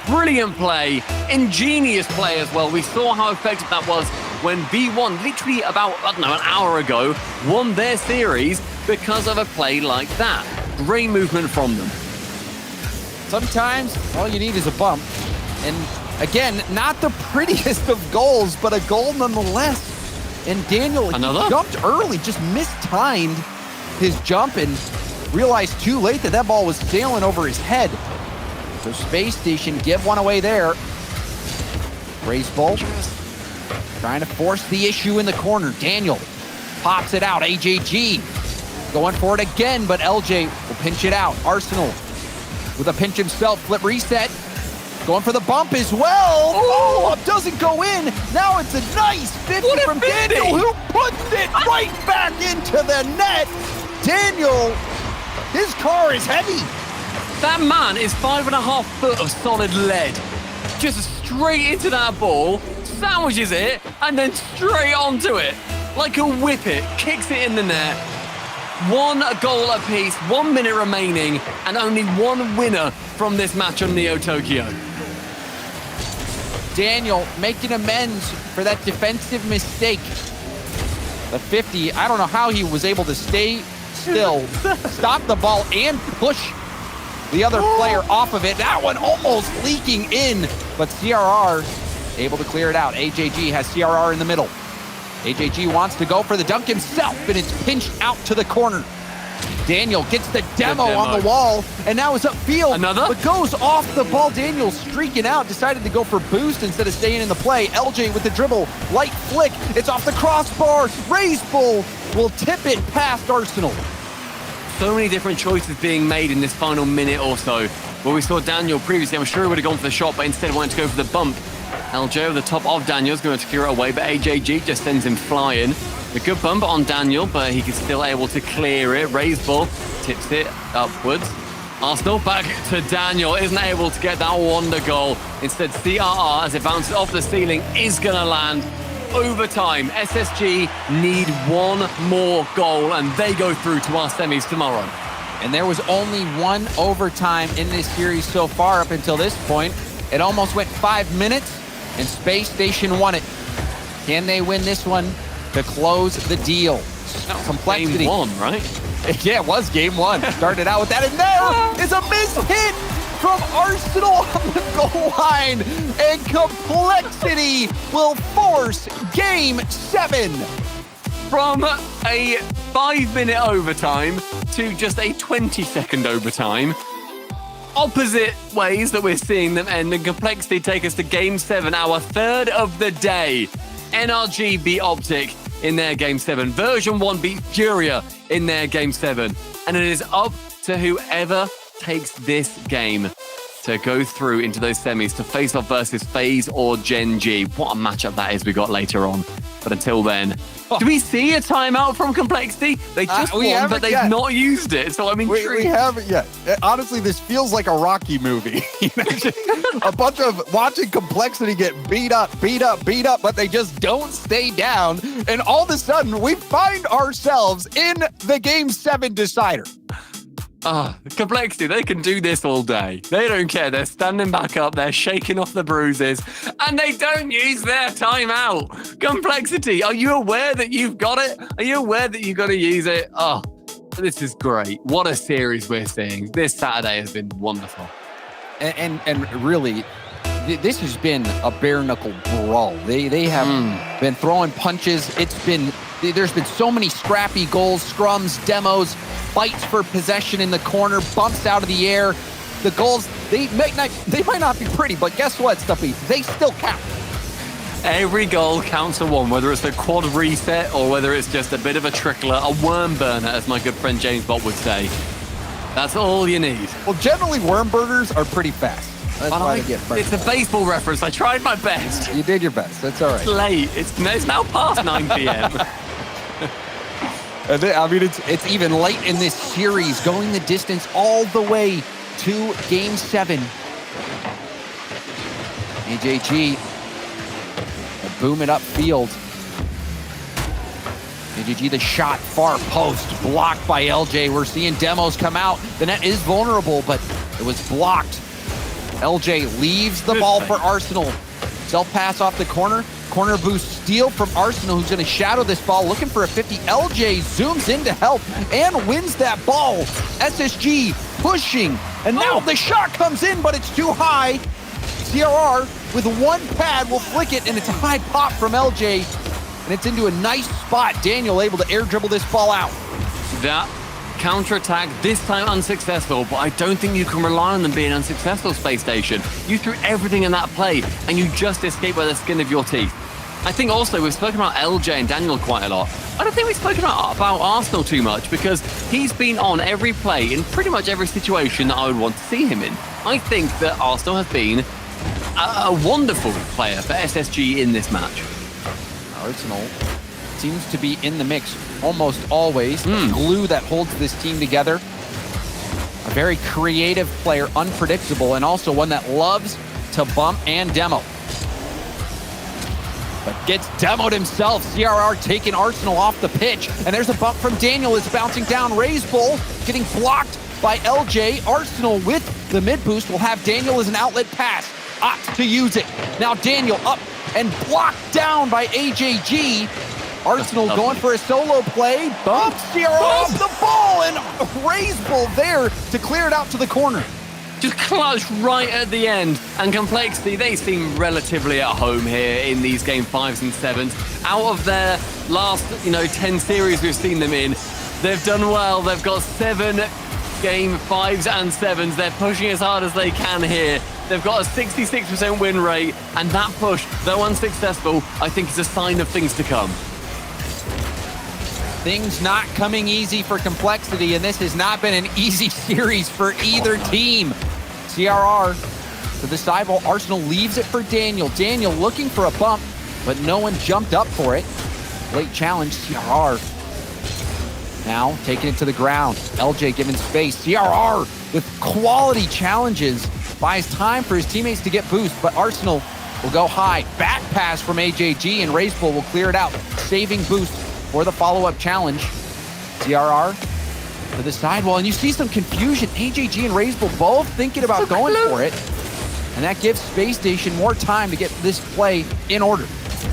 Brilliant play. Ingenious play as well. We saw how effective that was when V1, literally about, I don't know, an hour ago, won their series because of a play like that. Great movement from them. Sometimes all you need is a bump. And again, not the prettiest of goals, but a goal nonetheless. And Daniel jumped early, just mistimed his jump and realized too late that that ball was sailing over his head. So Space Station give one away there. Raze Bull trying to force the issue in the corner. Daniel pops it out. AJG going for it again, but LJ will pinch it out. Arsenal with a pinch himself, flip reset. Going for the bump as well. Oh, doesn't go in. Now it's a nice 50 from Daniel, who puts it right back into the net. Daniel, his car is heavy. That man is 5.5 foot of solid lead. Just straight into that ball, sandwiches it, and then straight onto it. Like a whippet, kicks it in the net. One goal apiece, 1 minute remaining, and only one winner from this match on Neo Tokyo. Daniel making amends for that defensive mistake. The 50, I don't know how he was able to stay still. Stop the ball and push the other player off of it. That one almost leaking in, but CRR able to clear it out. AJG has CRR in the middle. AJG wants to go for the dunk himself, and it's pinched out to the corner. Daniel gets the demo on the wall, and now is upfield. Another? But goes off the ball. Daniel streaking out, decided to go for boost instead of staying in the play. LJ with the dribble, light flick. It's off the crossbar. Raise Bull will tip it past Arsenal. So many different choices being made in this final minute or so. Where we saw Daniel previously, I'm sure he would have gone for the shot, but instead wanted to go for the bump. LJ over the top of Daniel is going to secure it away, but AJG just sends him flying. A good bump on Daniel, but he is still able to clear it. Raise Ball tips it upwards. Arsenal back to Daniel, isn't able to get that wonder goal. Instead, CRR, as it bounces off the ceiling, is going to land. Overtime, SSG need one more goal, and they go through to our semis tomorrow. And there was only one overtime in this series so far up until this point. It almost went 5 minutes, and Space Station won it. Can they win this one to close the deal? Complexity. Game 1, right? Yeah, it was game 1. Started out with that, and there is a missed hit from Arsenal on the goal line, and Complexity will force game 7. From a 5-minute overtime to just a 20-second overtime. Opposite ways that we're seeing them end, and Complexity take us to game 7, our third of the day. NRG beat OpTic in their game 7. Version1 beat Furia in their game 7. And it is up to whoever takes this game to go through into those semis to face off versus FaZe or GenG. What a matchup that is we got later on. But until then, do we see a timeout from Complexity? They just won, but they've not used it. So I'm intrigued. We haven't yet. Honestly, this feels like a Rocky movie. A bunch of watching Complexity get beat up, but they just don't stay down. And all of a sudden, we find ourselves in the Game 7 decider. Complexity, they can do this all day. They don't care. They're standing back up. They're shaking off the bruises. And they don't use their timeout. Complexity, are you aware that you've got it? Are you aware that you've got to use it? Oh, this is great. What a series we're seeing. This Saturday has been wonderful. And really, this has been a bare knuckle brawl. They have been throwing punches. There's been so many scrappy goals, scrums, demos, fights for possession in the corner, bumps out of the air. The goals, they might not be pretty, but guess what, Stuffy? They still count. Every goal counts for one, whether it's the quad reset or whether it's just a bit of a trickler, a worm burner, as my good friend James Bott would say. That's all you need. Well, generally, worm burners are pretty fast. That's why they get burnt. It's a baseball reference. I tried my best. You did your best. That's all right. It's late. It's now past 9 p.m. I mean, it's even late in this series, going the distance all the way to Game 7. AJG boom it upfield. AJG the shot, far post, blocked by LJ. We're seeing demos come out. The net is vulnerable, but it was blocked. LJ leaves the ball for Arsenal. Self-pass off the corner. Corner boost steal from Arsenal, who's going to shadow this ball, looking for a 50. LJ zooms in to help and wins that ball. SSG pushing, and now the shot comes in, but it's too high. CRR with one pad will flick it, and it's a high pop from LJ, and it's into a nice spot. Daniel able to air dribble this ball out. That counterattack, this time unsuccessful, but I don't think you can rely on them being unsuccessful, Space Station. You threw everything in that play, and you just escaped by the skin of your teeth. I think also we've spoken about LJ and Daniel quite a lot. I don't think we've spoken about Arsenal too much because he's been on every play in pretty much every situation that I would want to see him in. I think that Arsenal has been a wonderful player for SSG in this match. Arsenal seems to be in the mix almost always. The glue that holds this team together. A very creative player, unpredictable, and also one that loves to bump and demo. But gets demoed himself. CRR taking Arsenal off the pitch. And there's a bump from Daniel. It's bouncing down. Raise Bull getting blocked by LJ. Arsenal with the mid boost will have Daniel as an outlet pass. Opts to use it. Now Daniel up and blocked down by AJG. Arsenal going for a solo play. Bumps here off the ball, and RazeBull there to clear it out to the corner. Just clutch right at the end. And Complexity, they seem relatively at home here in these game 5s and 7s. Out of their last, 10 series we've seen them in, they've done well. They've got 7 game 5s and 7s. They're pushing as hard as they can here. They've got a 66% win rate, and that push, though unsuccessful, I think is a sign of things to come. Things not coming easy for Complexity, and this has not been an easy series for either team. CRR to the sidewall. Arsenal leaves it for Daniel. Daniel looking for a bump, but no one jumped up for it. Late challenge, CRR. Now taking it to the ground. LJ given space. CRR with quality challenges. Buys time for his teammates to get boost, but Arsenal will go high. Back pass from AJG, and RazeBull will clear it out, saving boost for the follow-up challenge. CRR to the sidewall, and you see some confusion. AJG and RazeBull both thinking about going for it, and that gives Space Station more time to get this play in order.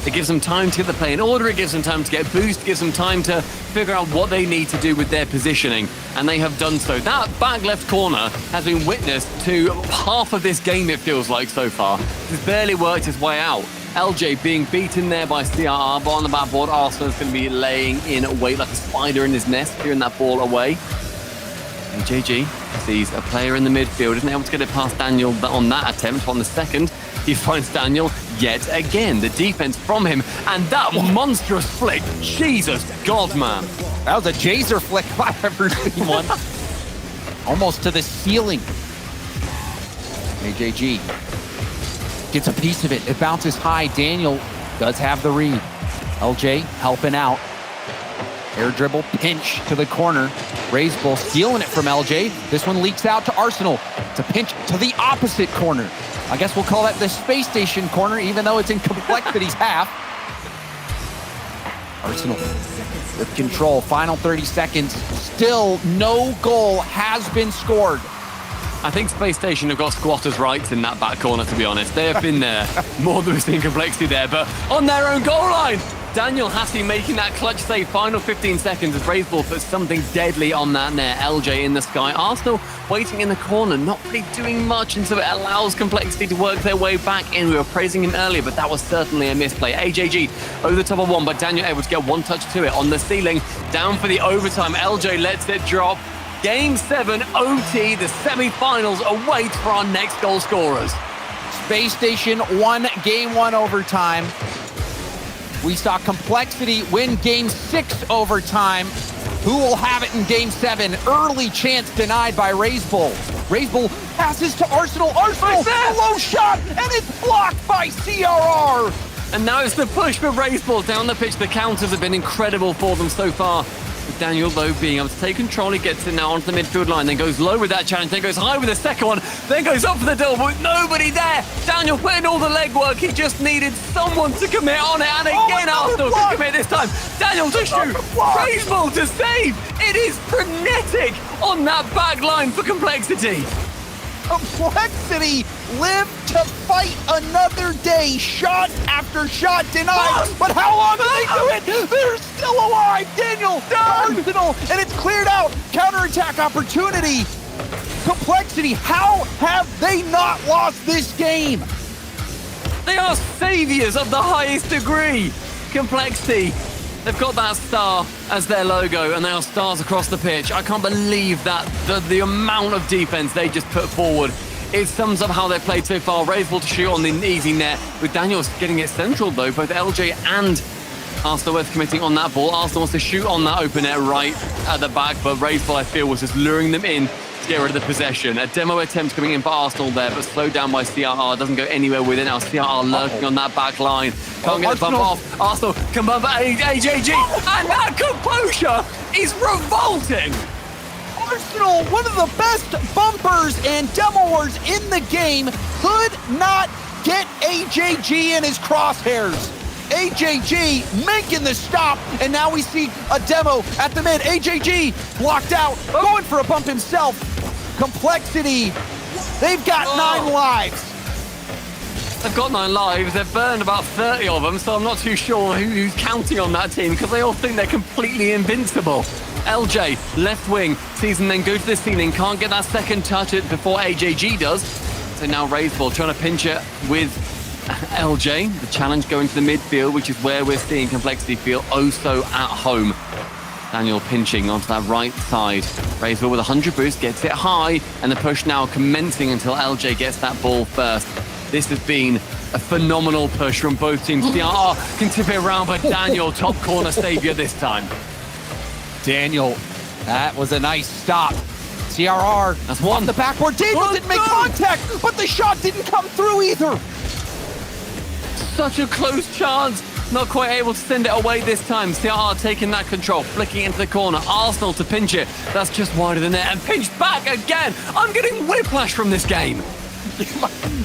It gives them time to get the play in order, it gives them time to get boost, gives them time to figure out what they need to do with their positioning, and they have done so. That back left corner has been witness to half of this game, it feels like, so far. It's barely worked its way out. LJ being beaten there by CRR, but on the backboard, Arsenal's going to be laying in wait like a spider in his nest, clearing that ball away. And JG sees a player in the midfield, isn't able to get it past Daniel on that attempt. On the second, he finds Daniel yet again. The defense from him, and that monstrous flick. Jesus God, man. That was a Jazer flick if I've ever seen one. Almost to the ceiling. AJG gets a piece of it. It bounces high. Daniel does have the read. LJ helping out. Air dribble, pinch to the corner. RazeBull stealing it from LJ. This one leaks out to Arsenal. To pinch to the opposite corner. I guess we'll call that the Space Station corner, even though it's in Complexity's half. Arsenal with control. Final 30 seconds. Still no goal has been scored. I think Space Station have got squatters' rights in that back corner, to be honest. They have been there more than we've seen Complexity there, but on their own goal line. Daniel Hassey making that clutch save. Final 15 seconds as RazeBull puts something deadly on that net. LJ in the sky. Arsenal waiting in the corner, not really doing much, and so it allows Complexity to work their way back in. We were praising him earlier, but that was certainly a misplay. AJG over the top of one, but Daniel able to get one touch to it on the ceiling. Down for the overtime. LJ lets it drop. Game 7 OT, the semi-finals await for our next goal scorers. Space Station won Game 1 overtime. We saw Complexity win Game 6 overtime. Who will have it in Game 7? Early chance denied by RazeBull. RazeBull passes to Arsenal. Arsenal, low shot, and it's blocked by CRR. And now it's the push for RazeBull down the pitch. The counters have been incredible for them so far. With Daniel, though, being able to take control, he gets it now onto the midfield line, then goes low with that challenge, then goes high with the second one, then goes up for the double with nobody there. Daniel putting all the legwork. He just needed someone to commit on it, and again Arsenal to commit this time. Daniel to shoot, RazeBull to save. It is frenetic on that back line for Complexity. Complexity live to fight another day. Shot after shot denied. But how long will they do it? They're still alive. Daniel, Arsenal, and it's cleared out. Counterattack opportunity. Complexity, how have they not lost this game? They are saviors of the highest degree. Complexity, they've got that star as their logo, and they are stars across the pitch. I can't believe that the amount of defense they just put forward. It sums up how they've played so far. RazeBull to shoot on the easy net, with Daniels getting it central, though. Both LJ and Arsenal worth committing on that ball. Arsenal wants to shoot on that open net right at the back, but RazeBull, I feel, was just luring them in to get rid of the possession. A demo attempt coming in for Arsenal there, but slowed down by CRR. Doesn't go anywhere with it now. CRR lurking on that back line. Can't get the bump off. Arsenal can bump AJG, and that composure is revolting. Arsenal, one of the best bumpers and demoers in the game, could not get AJG in his crosshairs. AJG making the stop, and now we see a demo at the mid. AJG blocked out, going for a bump himself. Complexity, they've got 9 lives. They've got 9 lives. They've burned about 30 of them, so I'm not too sure who's counting on that team because they all think they're completely invincible. LJ, left wing, sees them then go to the ceiling, can't get that second touch it before AJG does. So now Raiseball trying to pinch it with LJ. The challenge going to the midfield, which is where we're seeing Complexity feel oh so at home. Daniel pinching onto that right side. Raiseball with 100 boost, gets it high, and the push now commencing until LJ gets that ball first. This has been a phenomenal push from both teams. CRR can tip it around, but Daniel, top corner savior this time. Daniel, that was a nice stop. CRR, that's one. The backboard. Daniel didn't make contact, but the shot didn't come through either. Such a close chance. Not quite able to send it away this time. CRR taking that control, flicking into the corner. Arsenal to pinch it. That's just wider than net. And pinch back again. I'm getting whiplash from this game.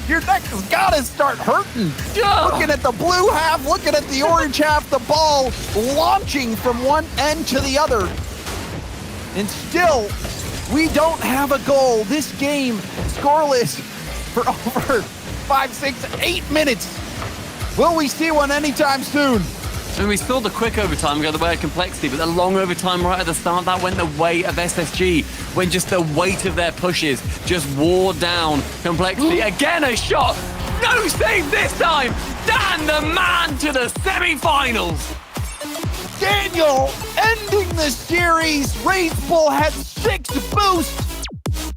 Your neck has got to start hurting. Looking at the blue half, looking at the orange half, the ball launching from one end to the other. And still, we don't have a goal. This game scoreless for over 5, 6, 8 minutes. Will we see one anytime soon? I mean, we saw the quick overtime go the way of Complexity, but the long overtime right at the start, that went the way of SSG, when just the weight of their pushes just wore down Complexity. Again, a shot. No save this time. Dan, the man to the semi-finals. Daniel ending the series. Raiseball had 6 boosts.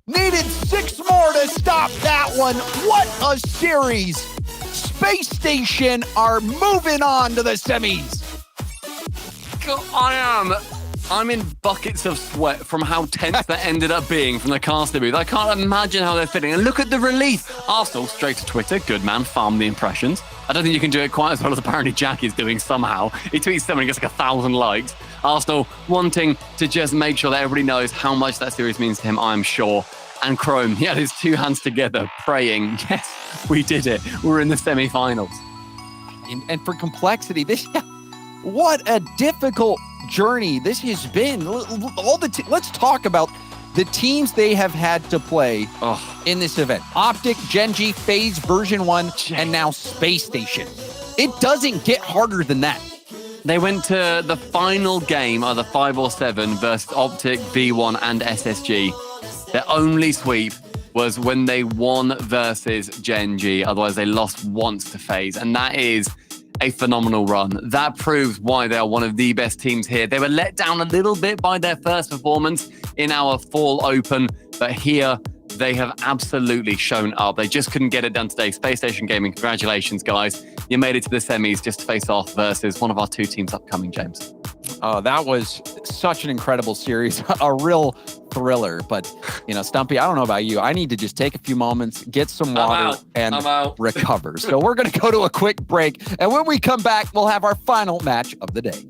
Needed 6 more to stop that one. What a series. Space Station are moving on to the semis. I'm in buckets of sweat from how tense that ended up being from the caster booth. I can't imagine how they're feeling. And look at the relief. Arsenal straight to Twitter. Good man, farm the impressions. I don't think you can do it quite as well as apparently Jack is doing somehow. He tweets something, gets like 1,000 likes. Arsenal wanting to just make sure that everybody knows how much that series means to him, I'm sure. And Chrome, he had his 2 hands together praying, yes, we did it. We're in the semi-finals. And for Complexity, what a difficult journey this has been. Let's talk about the teams they have had to play in this event. OpTic, GenG, FaZe, Version1, and now Space Station. It doesn't get harder than that. They went to the final game, either 5 or 7, versus OpTic, V1, and SSG. Their only sweep was when they won versus GenG. Otherwise, they lost once to FaZe. And that is a phenomenal run. That proves why they are one of the best teams here. They were let down a little bit by their first performance in our Fall Open. But here, they have absolutely shown up. They just couldn't get it done today. Space Station Gaming, congratulations, guys. You made it to the semis just to face off versus one of our 2 teams upcoming, James. Oh, that was such an incredible series. A real thriller. But, Stumpy, I don't know about you. I need to just take a few moments, get some water, and recover. So we're going to go to a quick break. And when we come back, we'll have our final match of the day.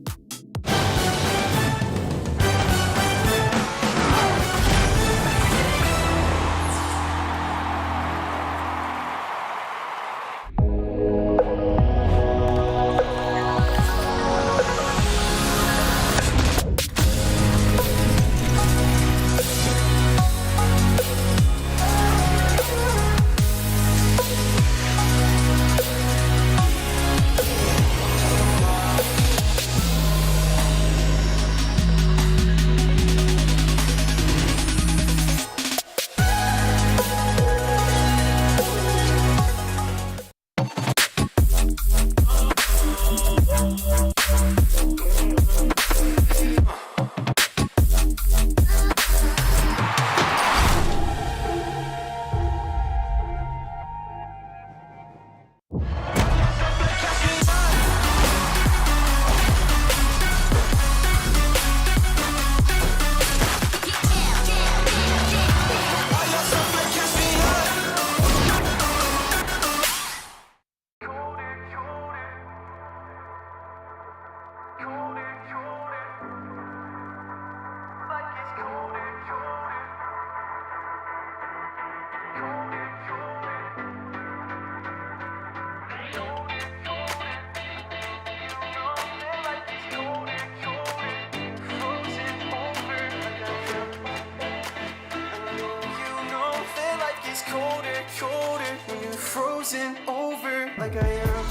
like I am.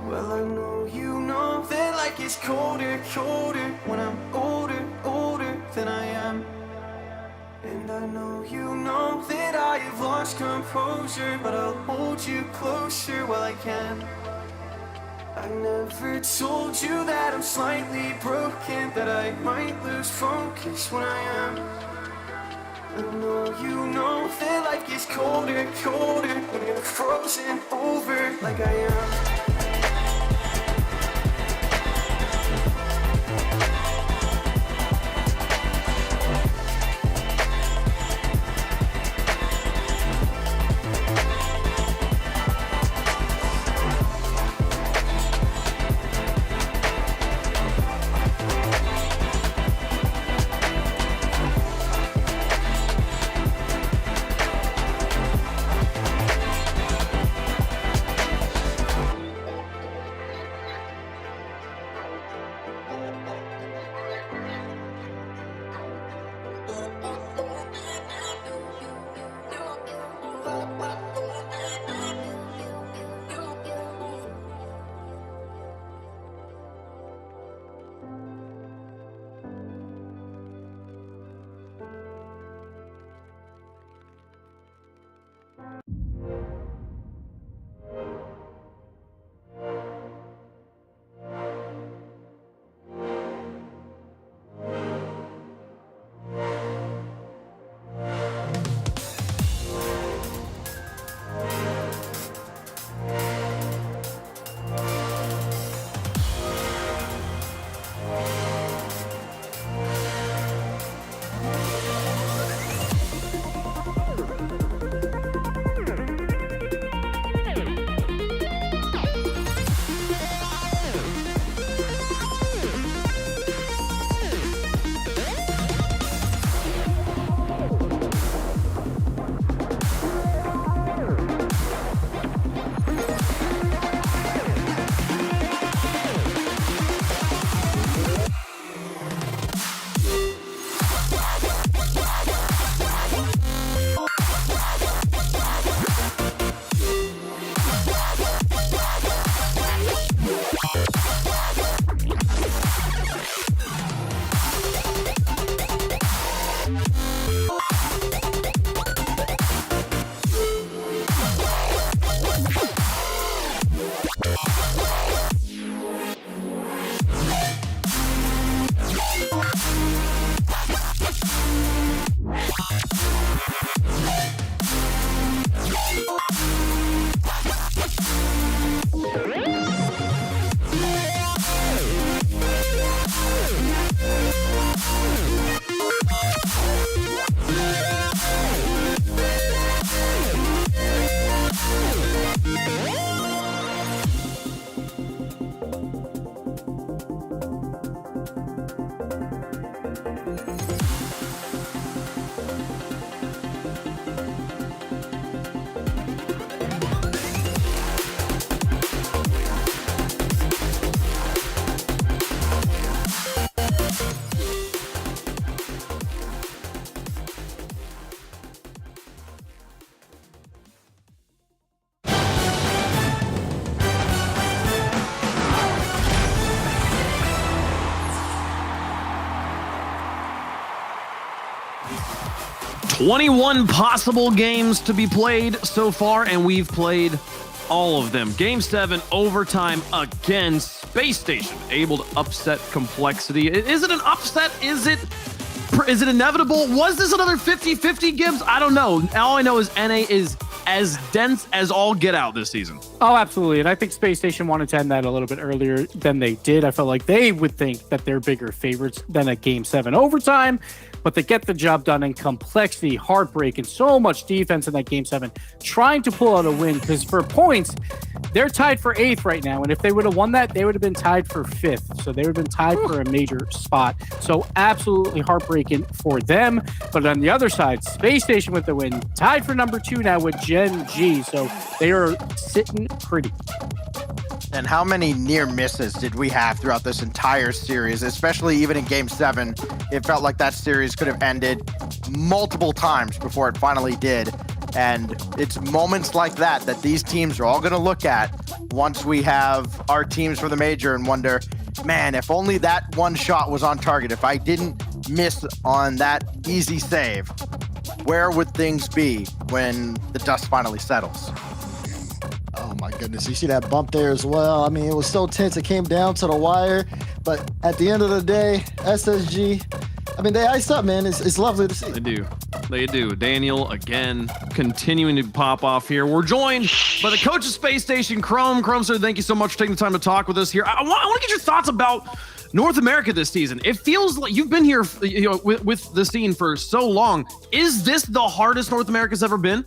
Well, I know you know that like it's colder, colder when I'm older, older than I am. And I know you know that I have lost composure, but I'll hold you closer while I can. I never told you that I'm slightly broken, that I might lose focus when I am. I know you know that life gets colder, colder when you're frozen over like I am. "21 possible games to be played so far, and we've played all of them. Game 7, overtime again. Space Station able to upset Complexity. Is it an upset? Is it inevitable? Was this another 50-50, Gibbs? I don't know. All I know is NA is as dense as all get out this season. Oh, absolutely. And I think Space Station wanted to end that a little bit earlier than they did. I felt like they would think that they're bigger favorites than a Game 7 overtime, but they get the job done in complexity, heartbreak, and so much defense in that Game 7, trying to pull out a win, because for points, they're tied for 8th right now. And if they would have won that, they would have been tied for 5th. So they would have been tied for a major spot. So absolutely heartbreaking for them. But on the other side, Space Station with the win, tied for number 2 now with GenG. So they are sitting pretty. And how many near misses did we have throughout this entire series, especially even in Game 7? It felt like that series could have ended multiple times before it finally did. And it's moments like that that these teams are all going to look at once we have our teams for the major and wonder, man, if only that one shot was on target, if I didn't miss on that easy save, where would things be when the dust finally settles? Oh my goodness, you see that bump there as well. I mean, it was so tense, it came down to the wire. But at the end of the day, SSG, I mean, they iced up, man. It's lovely to see. They do. Daniel, again, continuing to pop off here. We're joined by the coach of Space Station, Chrome. Chrome, sir, thank you so much for taking the time to talk with us here. I want to get your thoughts about North America this season. It feels like you've been here, with the scene for so long. Is this the hardest North America's ever been?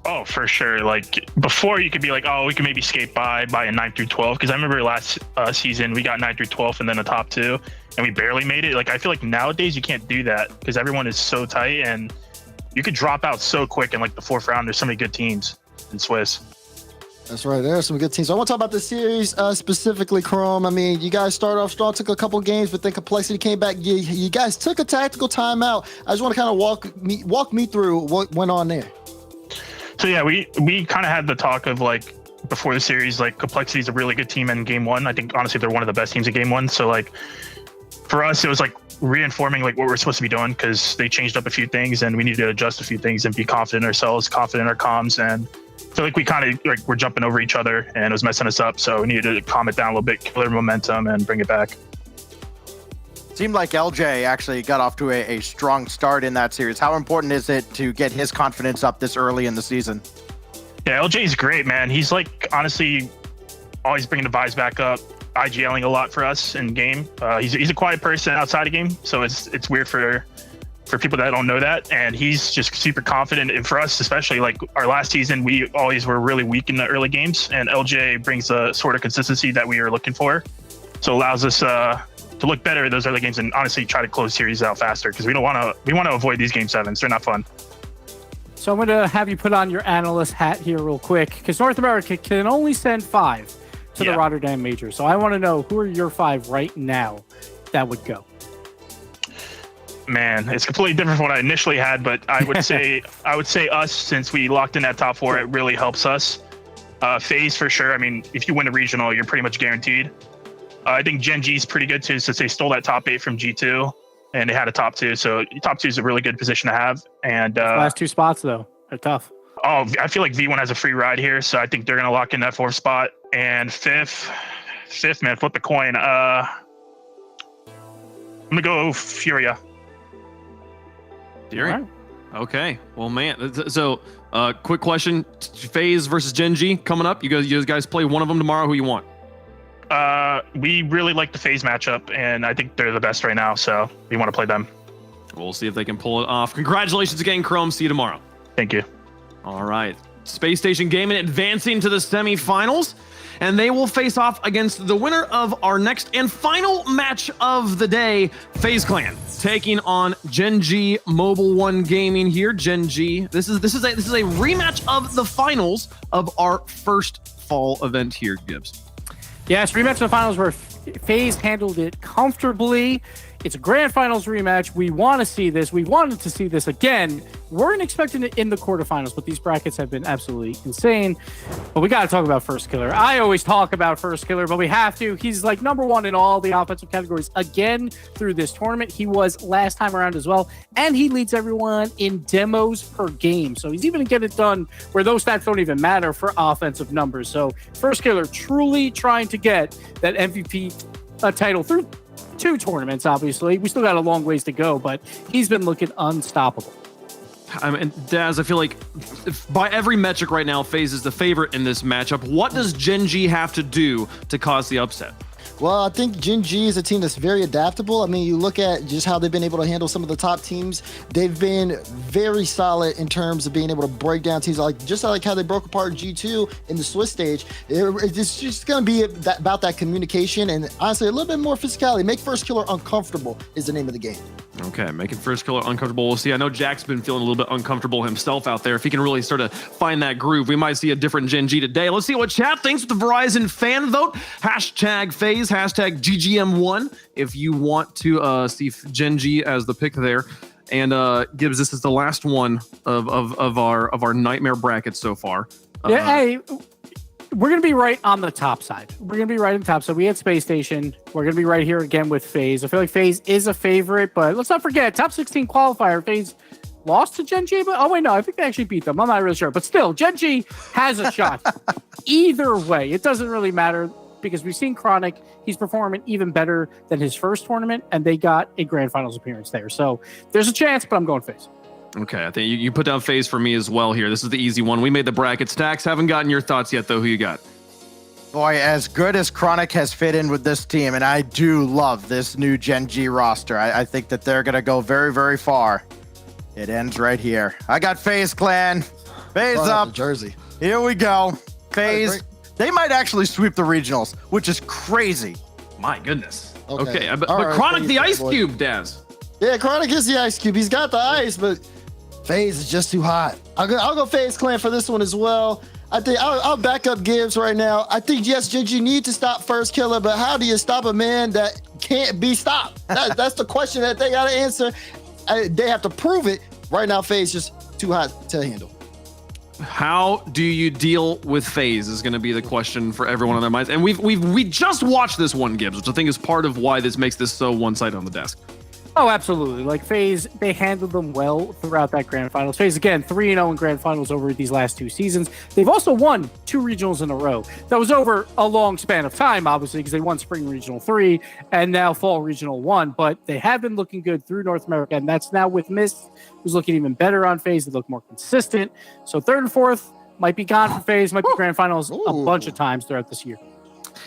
Oh, for sure. Like before, you could be like, oh, we can maybe skate by a 9 through 12. Because I remember last season we got 9 through 12 and then a top 2, and we barely made it. Like I feel like nowadays you can't do that because everyone is so tight, and you could drop out so quick in like the 4th round. There's so many good teams in Swiss. That's right. There are some good teams. I want to talk about the series specifically, Chrome. I mean, you guys started off strong, took a couple games, but then complexity came back. You guys took a tactical timeout. I just want to kind of walk me through what went on there. So yeah, we kind of had the talk of like before the series, like complexity is a really good team in Game 1. I think honestly they're one of the best teams in Game 1. So like for us, it was like reinforming like what we're supposed to be doing, because they changed up a few things and we needed to adjust a few things and be confident in ourselves, confident in our comms, and I feel like we kind of like we're jumping over each other and it was messing us up. So we needed to calm it down a little bit, kill their momentum, and bring it back. Seemed like LJ actually got off to a strong start in that series. How important is it to get his confidence up this early in the season? Yeah, LJ is great, man. He's like honestly always bringing the vibes back up, IGLing a lot for us in game. He's a quiet person outside of game, so it's weird for people that don't know that. And he's just super confident. And for us, especially like our last season, we always were really weak in the early games, and LJ brings a sort of consistency that we are looking for. So it allows us to look better at those early games and honestly try to close series out faster, because we want to avoid these Game 7s. They're not fun. So I'm going to have you put on your analyst hat here real quick, because North America can only send 5 to the Rotterdam Major. So I want to know, who are your 5 right now that would go? Man, it's completely different from what I initially had, but I would say us, since we locked in that top 4, it really helps us. FaZe for sure. I mean, if you win a regional, you're pretty much guaranteed. I think GenG is pretty good too, since they stole that top 8 from G2 and they had a top 2. So top 2 is a really good position to have. And last 2 spots though are tough. Oh, I feel like V1 has a free ride here, so I think they're gonna lock in that 4th spot. And fifth, man, flip the coin. I'm gonna go Furia. Furia. Right. Okay. Well, man. So, quick question: FaZe versus GenG coming up. You guys play one of them tomorrow. Who you want? We really like the FaZe matchup, and I think they're the best right now, so we want to play them. We'll see if they can pull it off. Congratulations again, Chrome. See you tomorrow. Thank you. All right. Space Station Gaming advancing to the semifinals, and they will face off against the winner of our next and final match of the day, FaZe Clan, taking on GenG Mobile 1 Gaming here. GenG. This is a rematch of the finals of our first fall event here, Gibbs. Yes, rematch of the finals where FaZe handled it comfortably. It's a grand finals rematch. We want to see this. We wanted to see this again. Weren't expecting it in the quarterfinals, but these brackets have been absolutely insane. But we got to talk about First Killer. I always talk about First Killer, but we have to. He's like #1 in all the offensive categories again through this tournament. He was last time around as well, and he leads everyone in demos per game. So he's even getting it done where those stats don't even matter for offensive numbers. So First Killer truly trying to get that MVP title through 2 tournaments, obviously. We still got a long ways to go, but he's been looking unstoppable. I mean, Daz, I feel like by every metric right now, FaZe is the favorite in this matchup. What does GenG have to do to cause the upset? Well, I think GenG is a team that's very adaptable. I mean, you look at just how they've been able to handle some of the top teams. They've been very solid in terms of being able to break down teams, just like how they broke apart G2 in the Swiss stage. It's just going to be about that communication and honestly a little bit more physicality. Make First Killer uncomfortable is the name of the game. Okay, making First Killer uncomfortable. We'll see. I know Jack's been feeling a little bit uncomfortable himself out there. If he can really start to find that groove, we might see a different GenG today. Let's see what chat thinks with the Verizon fan vote. Hashtag FaZe, hashtag GGM1 if you want to see GenG as the pick there. And Gibbs, this is the last one of our nightmare bracket so far. Yeah, hey, we're going to be right on the top side. We're going to be right on the top side. We had Space Station. We're going to be right here again with FaZe. I feel like FaZe is a favorite, but let's not forget, top 16 qualifier. FaZe lost to GenG, but oh wait, no, I think they actually beat them. I'm not really sure, but still, GenG has a shot. Either way, it doesn't really matter because we've seen Chronic. He's performing even better than his first tournament, and they got a grand finals appearance there. So there's a chance, but I'm going FaZe. Okay, I think you put down FaZe for me as well here. This is the easy one. We made the bracket. Stacks, haven't gotten your thoughts yet, though. Who you got? Boy, as good as Chronic has fit in with this team, and I do love this new GenG roster. I think that they're going to go very, very far. It ends right here. I got FaZe Clan. FaZe up. Jersey. Here we go. FaZe. They might actually sweep the regionals, which is crazy. My goodness. Okay. Okay, but All right, Chronic FaZe the Ice boy. Cube, Daz. Yeah, Chronic is the Ice Cube. He's got the ice, but FaZe is just too hot. I'll go FaZe Clan for this one as well. I think I'll back up Gibbs right now. I think, yes, GenG need to stop First Killer, but how do you stop a man that can't be stopped? That's the question that they got to answer. They have to prove it. Right now, FaZe just too hot to handle. How do you deal with FaZe is going to be the question for everyone on their minds. And we just watched this one, Gibbs, which I think is part of why this makes this so one-sided on the desk. Oh, absolutely. Like FaZe, they handled them well throughout that grand finals. FaZe, again, 3-0 in grand finals over these last 2 seasons. They've also won 2 regionals in a row. That was over a long span of time, obviously, because they won Spring Regional 3 and now Fall Regional 1. But they have been looking good through North America, and that's now with Mist, who's looking even better on FaZe. They look more consistent. So 3rd and 4th might be gone for FaZe, might be grand finals a bunch of times throughout this year.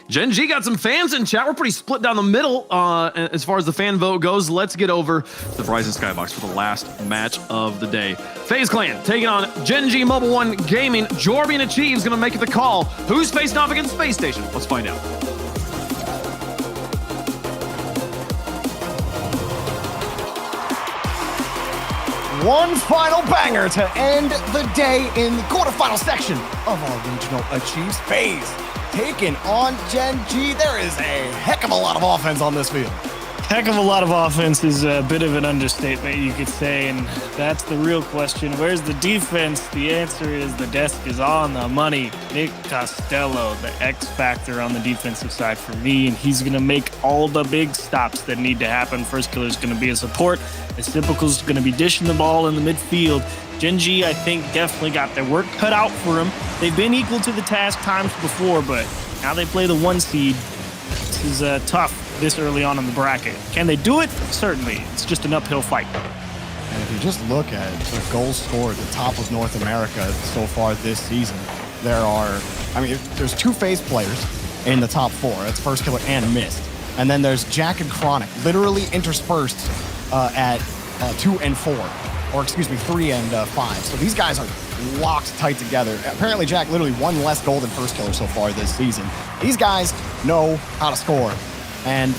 GenG got some fans in chat. We're pretty split down the middle as far as the fan vote goes. Let's get over to the Verizon Skybox for the last match of the day. FaZe Clan taking on GenG Mobile 1 Gaming. Jorbian Achieve's going to make it the call. Who's facing off against Space Station? Let's find out. One final banger to end the day in the quarterfinal section of our regional Achieves FaZe. Taking on GenG. There is a heck of a lot of offense on this field. Heck of a lot of offense is a bit of an understatement, you could say, and that's the real question. Where's the defense? The answer is the desk is on the money. Nick Costello, the X factor on the defensive side for me, and he's going to make all the big stops that need to happen. First Killer's going to be a support. Asymplical's going to be dishing the ball in the midfield. GenG, I think, definitely got their work cut out for them. They've been equal to the task times before, but now they play the 1 seed. This is tough this early on in the bracket. Can they do it? Certainly. It's just an uphill fight. And if you just look at the goals scored at the top of North America so far this season, there's 2 FaZe players in the top 4. That's First Killer and Mist. And then there's Jack and Chronic, literally interspersed at 2 and 4. Or excuse me, 3 and 5. So these guys are locked tight together. Apparently Jack literally 1 less goal than First Killer so far this season. These guys know how to score. And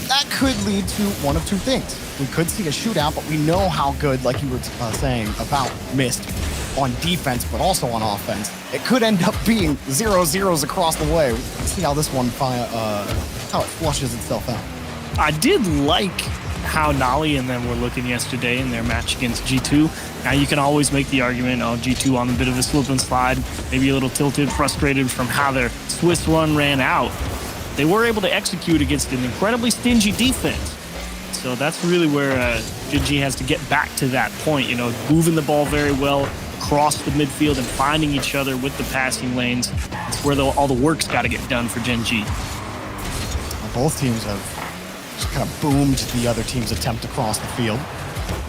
that could lead to one of 2 things. We could see a shootout, but we know how good, like you were saying, about Mist on defense, but also on offense. It could end up being 0-0s across the way. Let's see how this one, how it flushes itself out. I did like how Nolly and them were looking yesterday in their match against G2. Now you can always make the argument, G2 on a bit of a slip and slide, maybe a little tilted, frustrated from how their Swiss run ran out. They were able to execute against an incredibly stingy defense. So that's really where GenG has to get back to that point, moving the ball very well across the midfield and finding each other with the passing lanes. It's where all the work's got to get done for GenG. Both teams have just kind of boomed the other team's attempt to cross the field.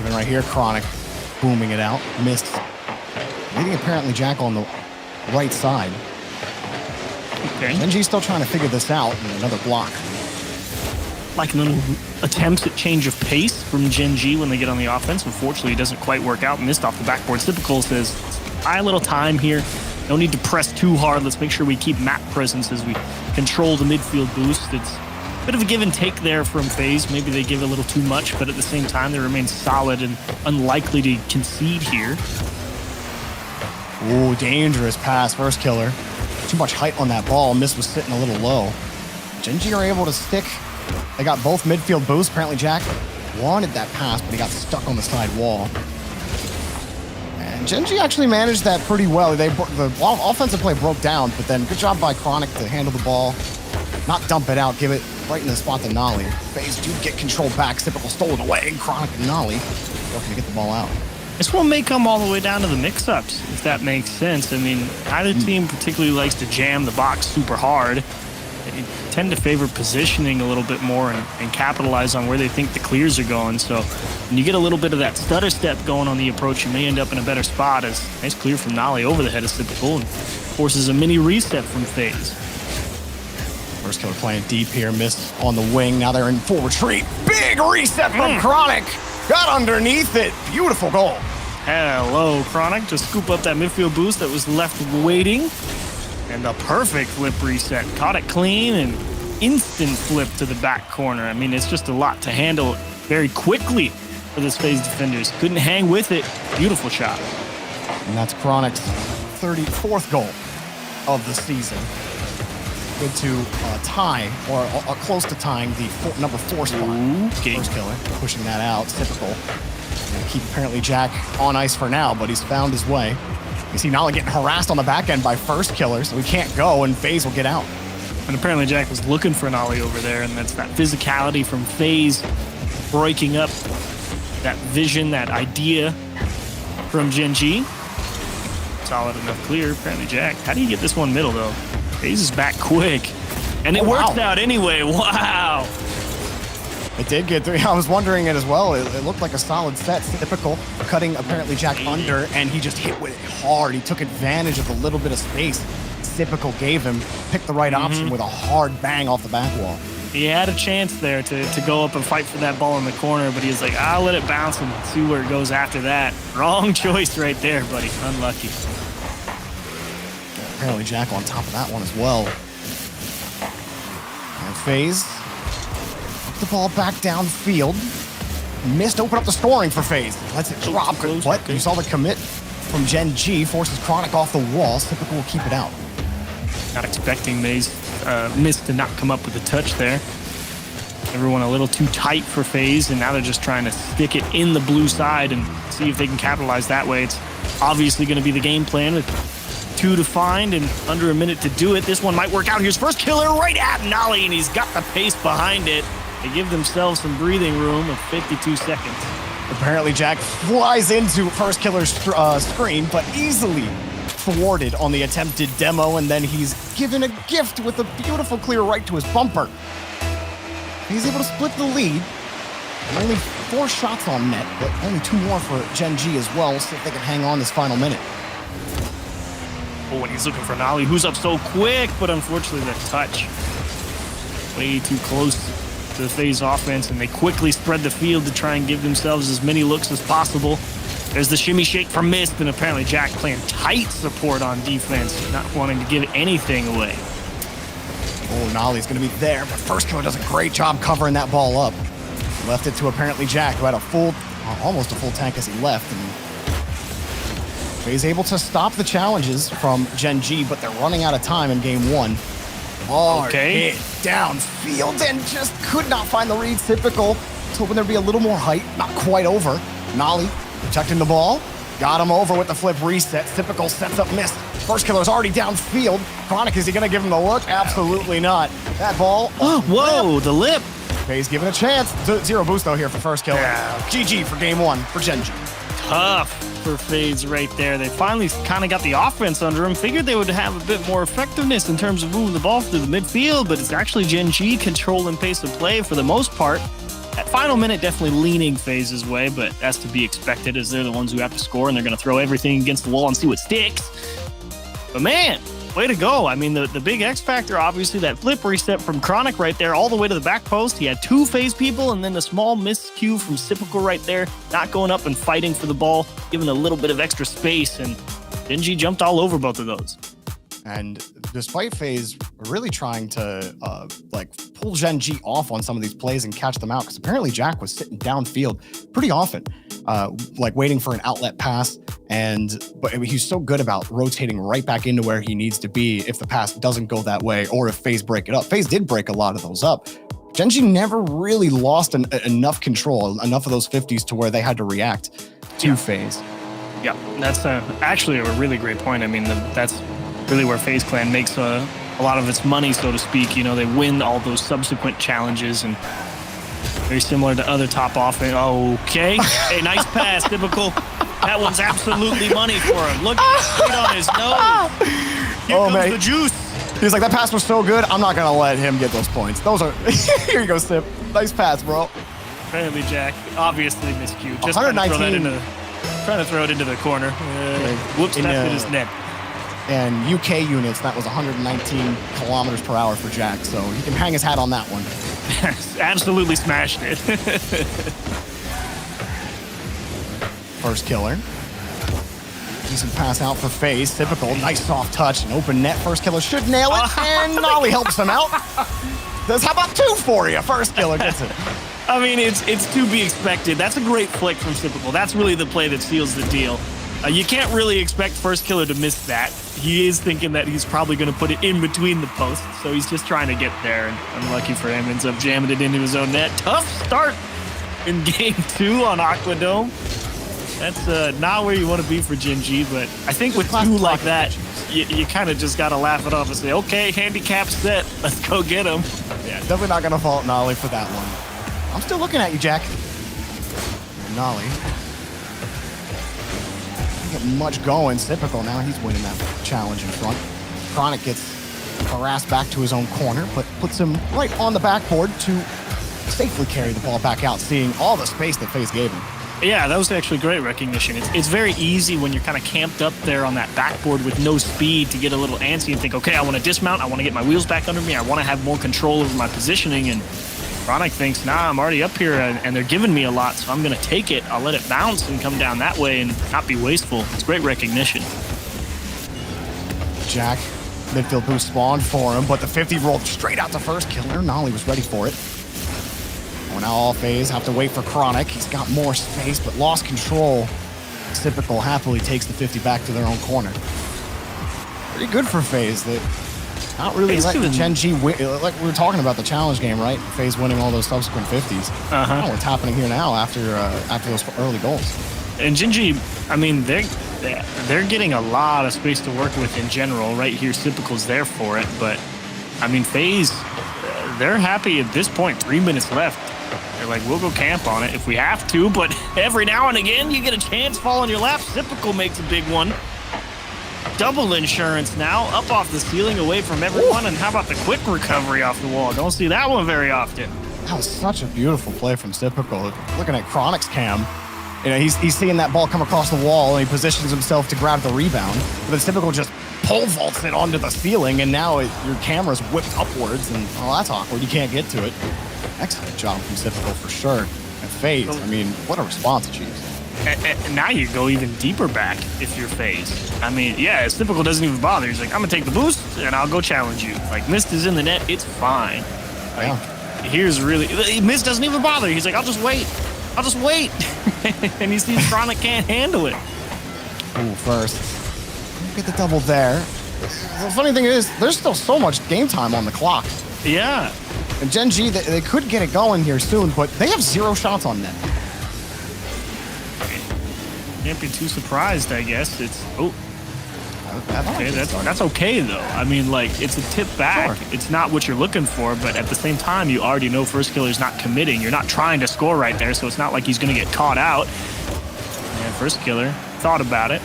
Even right here, Chronic booming it out. Missed. Leading apparently Jack on the right side. Okay. GenG's still trying to figure this out. And another block. Like little attempts at change of pace from GenG when they get on the offense. Unfortunately, it doesn't quite work out. Missed off the backboard. Typical says, buy a little time here. No need to press too hard. Let's make sure we keep map presence as we control the midfield boost. It's a bit of a give and take there from FaZe. Maybe they give a little too much, but at the same time, they remain solid and unlikely to concede here. Ooh, dangerous pass. First killer. Too much height on that ball. Miss was sitting a little low. GenG are able to stick. They got both midfield boosts. Apparently Jack wanted that pass, but he got stuck on the side wall. And GenG actually managed that pretty well. The offensive play broke down, but then good job by Chronic to handle the ball, not dump it out, give it right in the spot to Nolly. FaZe do get control back. Typical stole it away. Chronic and Nolly looking to get the ball out. This one may come all the way down to the mix-ups, if that makes sense. I mean, neither team particularly likes to jam the box super hard. They tend to favor positioning a little bit more and capitalize on where they think the clears are going. So when you get a little bit of that stutter step going on the approach, you may end up in a better spot. As nice clear from Nolly over the head is typical and forces a mini reset from FaZe. First killer playing deep here, missed on the wing. Now they're in full retreat. Big reset from Chronic. Got underneath it. Beautiful goal. Hello, Chronic. Just scoop up that midfield boost that was left waiting. And a perfect flip reset. Caught it clean and instant flip to the back corner. I mean, it's just a lot to handle very quickly for this FaZe defenders. Couldn't hang with it. Beautiful shot. And that's Chronic's 34th goal of the season. Good to tie, or close to tying the number 4 spot. Okay. First killer, pushing that out. Typical. And keep apparently Jack on ice for now, but he's found his way. You see Nolly getting harassed on the back end by first killer, so he can't go, and FaZe will get out. And apparently Jack was looking for Nolly over there, and that's that physicality from FaZe breaking up that vision, that idea from GenG. Solid enough clear. Apparently Jack. How do you get this one middle, though? FaZe is back quick. And it worked out anyway. Wow. It did get through. I was wondering it as well. It looked like a solid set. Typical, cutting apparently Jack under, and he just hit with it hard. He took advantage of the little bit of space Typical gave him. Picked the right option with a hard bang off the back wall. He had a chance there to go up and fight for that ball in the corner, but he was like, I'll let it bounce and see where it goes after that. Wrong choice right there, buddy. Unlucky. Apparently Jack on top of that one as well. And FaZe the ball back downfield. Missed open up the scoring for FaZe. Lets it drop. But you saw the commit from GenG. Forces Chronic off the wall. Typical will keep it out. Not expecting Maze Miss to not come up with a touch there. Everyone a little too tight for FaZe, and now they're just trying to stick it in the blue side and see if they can capitalize that way. It's obviously going to be the game plan with 2 to find and under a minute to do it. This one might work out. Here's first killer right at Nolly, and he's got the pace behind it. They give themselves some breathing room of 52 seconds. Apparently Jack flies into first killer's screen, but easily thwarted on the attempted demo, and then he's given a gift with a beautiful clear right to his bumper. He's able to split the lead. Only 4 shots on net, but only 2 more for GenG as well. We'll see if they can hang on this final minute. Oh, and he's looking for Nolly, who's up so quick, but unfortunately that touch way too close to the FaZe offense, and they quickly spread the field to try and give themselves as many looks as possible. There's the shimmy shake for Mist, and apparently Jack playing tight support on defense, not wanting to give anything away. Oh, Nolly's going to be there, but first killer does a great job covering that ball up. Left it to apparently Jack, who had a full, almost a full tank as he left. And he's able to stop the challenges from GenG, but they're running out of time in game 1. Hard hit downfield and just could not find the read. Typical. Was hoping there'd be a little more height. Not quite over. Nolly protecting the ball. Got him over with the flip reset. Typical sets up Mist. First killer's already downfield. Chronic, is he going to give him the look? Absolutely not. That ball. Oh, whoa, the lip. FaZe given a chance. 0 boost though here for first killer. GG for game 1 for GenG. Tough for FaZe right there. They finally kind of got the offense under him. Figured they would have a bit more effectiveness in terms of moving the ball through the midfield, but it's actually GenG controlling pace of play for the most part. at final minute, definitely leaning FaZe's way, but that's to be expected as they're the ones who have to score and they're going to throw everything against the wall and see what sticks. But man, way to go. I mean, the big X factor, obviously, that flip reset from Chronic right there all the way to the back post. He had 2 FaZe people and then the small miscue from Typical right there, not going up and fighting for the ball, giving a little bit of extra space, and GenG jumped all over both of those. And despite FaZe really trying to pull GenG off on some of these plays and catch them out, because apparently Jack was sitting downfield pretty often, waiting for an outlet pass. But he's so good about rotating right back into where he needs to be if the pass doesn't go that way, or if FaZe break it up. FaZe did break a lot of those up. GenG never really lost enough control, enough of those 50s to where they had to react to FaZe. Yeah, that's actually a really great point. I mean, that's really where FaZe Clan makes a lot of its money, so to speak. You know, they win all those subsequent challenges, and very similar to other top offense. Okay, a nice pass, Typical. That one's absolutely money for him. Look straight on his nose. Here comes the juice. He's like, that pass was so good, I'm not gonna let him get those points. Those are here you go, Sip. Nice pass, bro. Apparently, Jack obviously miscued. Just 119. Trying to throw it into the corner. Whoops, that hit his net. And UK units, that was 119 kilometers per hour for Jack, so he can hang his hat on that one. Absolutely smashed it. First killer. Decent pass out for FaZe. Typical. Nice soft touch. An open net. First killer should nail it. And Nolly helps him out. How about 2 for you? First killer gets it. I mean, it's to be expected. That's a great flick from Typical. That's really the play that seals the deal. You can't really expect first killer to miss that. He is thinking that he's probably going to put it in between the posts, so he's just trying to get there, and unlucky for him, ends up jamming it into his own net. Tough start in game 2 on Aquadome. That's not where you want to be for GenG, but I think with 2 like that, you kind of just got to laugh it off and say, okay, handicap set, let's go get him. Yeah, definitely not going to fault Nolly for that one. I'm still looking at you, Jack. Nolly. Get much going. Typical now. He's winning that challenge in front. Chronic gets harassed back to his own corner, but puts him right on the backboard to safely carry the ball back out, seeing all the space that FaZe gave him. Yeah, that was actually great recognition. It's very easy when you're kind of camped up there on that backboard with no speed to get a little antsy and think, okay, I want to dismount. I want to get my wheels back under me. I want to have more control over my positioning. And Chronic thinks, nah, I'm already up here and they're giving me a lot, so I'm going to take it. I'll let it bounce and come down that way and not be wasteful. It's great recognition. Jack, midfield boost spawned for him, but the 50 rolled straight out to first killer. Nolly was ready for it. Well, now all FaZe have to wait for Chronic. He's got more space, but lost control. Typical happily takes the 50 back to their own corner. Pretty good for FaZe. They not really letting GenG win. Like we were talking about the challenge game, right? FaZe winning all those subsequent 50s. Oh, what's happening here now after those early goals? And GenG, I mean, they're getting a lot of space to work with in general. Right here, Typical's there for it. But, I mean, FaZe, they're happy at this point. 3 minutes left. They're like, we'll go camp on it if we have to, but every now and again, you get a chance fall on your lap. Typical makes a big one. Double insurance now, up off the ceiling, away from everyone. And how about the quick recovery off the wall? Don't see that one very often. That was such a beautiful play from Typical. Looking at Chronic's cam, you know, he's seeing that ball come across the wall, and he positions himself to grab the rebound. But then Typical just pole vaults it onto the ceiling, and now your camera's whipped upwards, and well, that's awkward. You can't get to it. Excellent job from Typical for sure. And FaZe, I mean, what a response achieves. And now you go even deeper back if you're FaZe. I mean, yeah, Typical doesn't even bother. He's like, I'm gonna take the boost and I'll go challenge you. Like, Mist is in the net, it's fine. Like, here's really, Mist doesn't even bother. He's like, I'll just wait. And he sees Chronic can't handle it. Ooh, first. Get the double there. The funny thing is, there's still so much game time on the clock. Yeah. And GenG, they could get it going here soon, but they have 0 shots on net. Can't be too surprised, I guess. It's okay. That's okay though. I mean, like, it's a tip back. Sure. It's not what you're looking for, but at the same time, you already know first killer's not committing. You're not trying to score right there, so it's not like he's gonna get caught out. And first killer thought about it,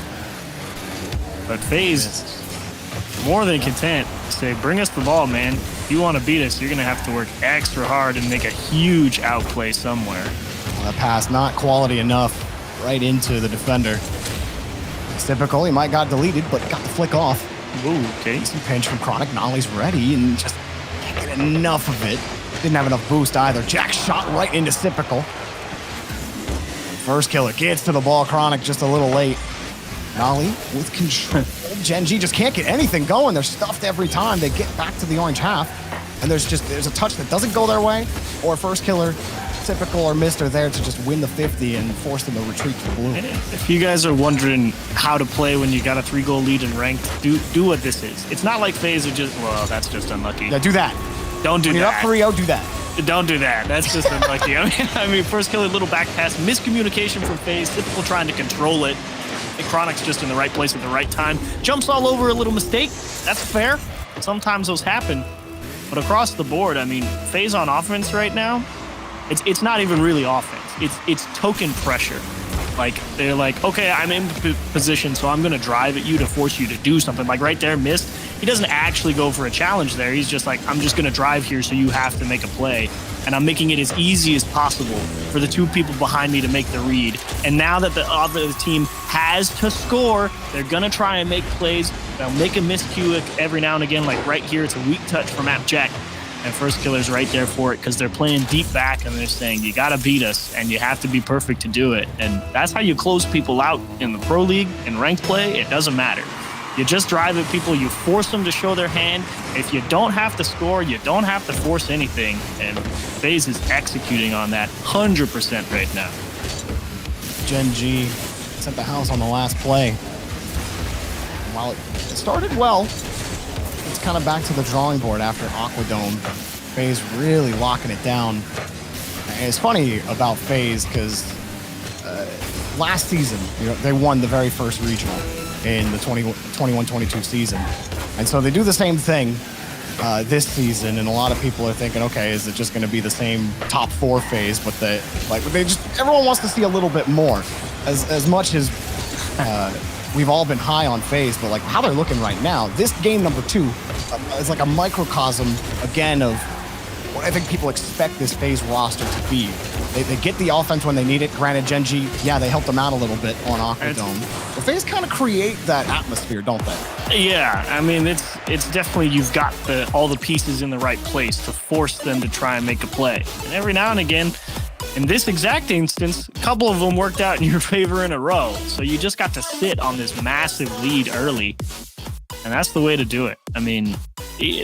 but FaZe more than content to say, bring us the ball, man. if you want to beat us, you're going to have to work extra hard and make a huge outplay somewhere. Well, that pass not quality enough right into the defender. It's typical. He might got deleted, but got the flick off. Ooh, okay. Decent pinch from Chronic. Nolly's ready and just can't get enough of it. Didn't have enough boost either. Jack shot right into Typical. First killer gets to the ball. Chronic just a little late. Nolly with control. GenG just can't get anything going. They're stuffed every time they get back to the orange half. And there's a touch that doesn't go their way, or first killer, Typical or Mister there to just win the 50 and force them to retreat to the blue. If you guys are wondering how to play when you got a 3-goal lead in ranked, do what this is. It's not like FaZe are just, well, that's just unlucky. Yeah, do that. Don't do when that. You're up 3-0, do that. Don't do that. That's just unlucky. I mean, first killer, little back pass, miscommunication from FaZe, Typical trying to control it. And Chronic's just in the right place at the right time. Jumps all over a little mistake. That's fair. Sometimes those happen. But across the board, I mean, FaZe on offense right now, it's not even really offense. It's token pressure. Like, they're like, okay, I'm in position, so I'm going to drive at you to force you to do something. Like right there, missed. He doesn't actually go for a challenge there. He's just like, I'm just going to drive here so you have to make a play. And I'm making it as easy as possible for the two people behind me to make the read. And now that the other team has to score, they're going to try and make plays. They'll make a miscue every now and again, like right here. It's a weak touch from Jack. And first killer's right there for it because they're playing deep back and they're saying, you got to beat us and you have to be perfect to do it. And that's how you close people out in the pro league, in ranked play. It doesn't matter. You just drive at people, you force them to show their hand. If you don't have to score, you don't have to force anything. And FaZe is executing on that 100% right now. GenG sent the house on the last play. While it started well, it's kind of back to the drawing board after Aquadome. FaZe really locking it down. And it's funny about FaZe because last season, they won the very first regional in the 21-22 season. And so they do the same thing this season, and a lot of people are thinking, okay, is it just going to be the same top 4 FaZe? But everyone wants to see a little bit more. As much as we've all been high on FaZe, but like how they're looking right now, this game number 2 is like a microcosm again of what I think people expect this FaZe roster to be. They get the offense when they need it. Granted, GenG, yeah, they helped them out a little bit on Aquadome. But FaZe kind of create that atmosphere, don't they? Yeah, I mean, it's definitely, you've got all the pieces in the right place to force them to try and make a play. And every now and again, in this exact instance, a couple of them worked out in your favor in a row. So you just got to sit on this massive lead early. And that's the way to do it. I mean,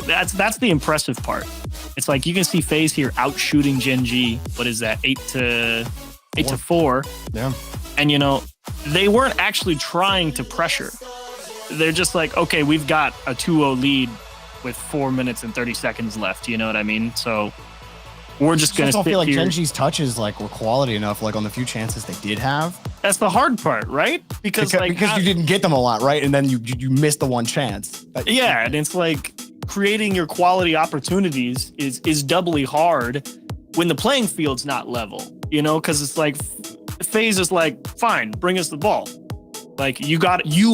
that's the impressive part. It's like you can see FaZe here out shooting GenG. What is that? 8-4. Yeah. And they weren't actually trying to pressure. They're just like, okay, we've got a 2-0 lead with 4 minutes and 30 seconds left. You know what I mean? So we're just going to sit here. I don't feel like GenG's touches were quality enough, like on the few chances they did have. That's the hard part, right? Because you didn't get them a lot, right? And then you missed the one chance. Yeah, and it's like creating your quality opportunities is doubly hard when the playing field's not level, because it's like FaZe is like, fine, bring us the ball. Like you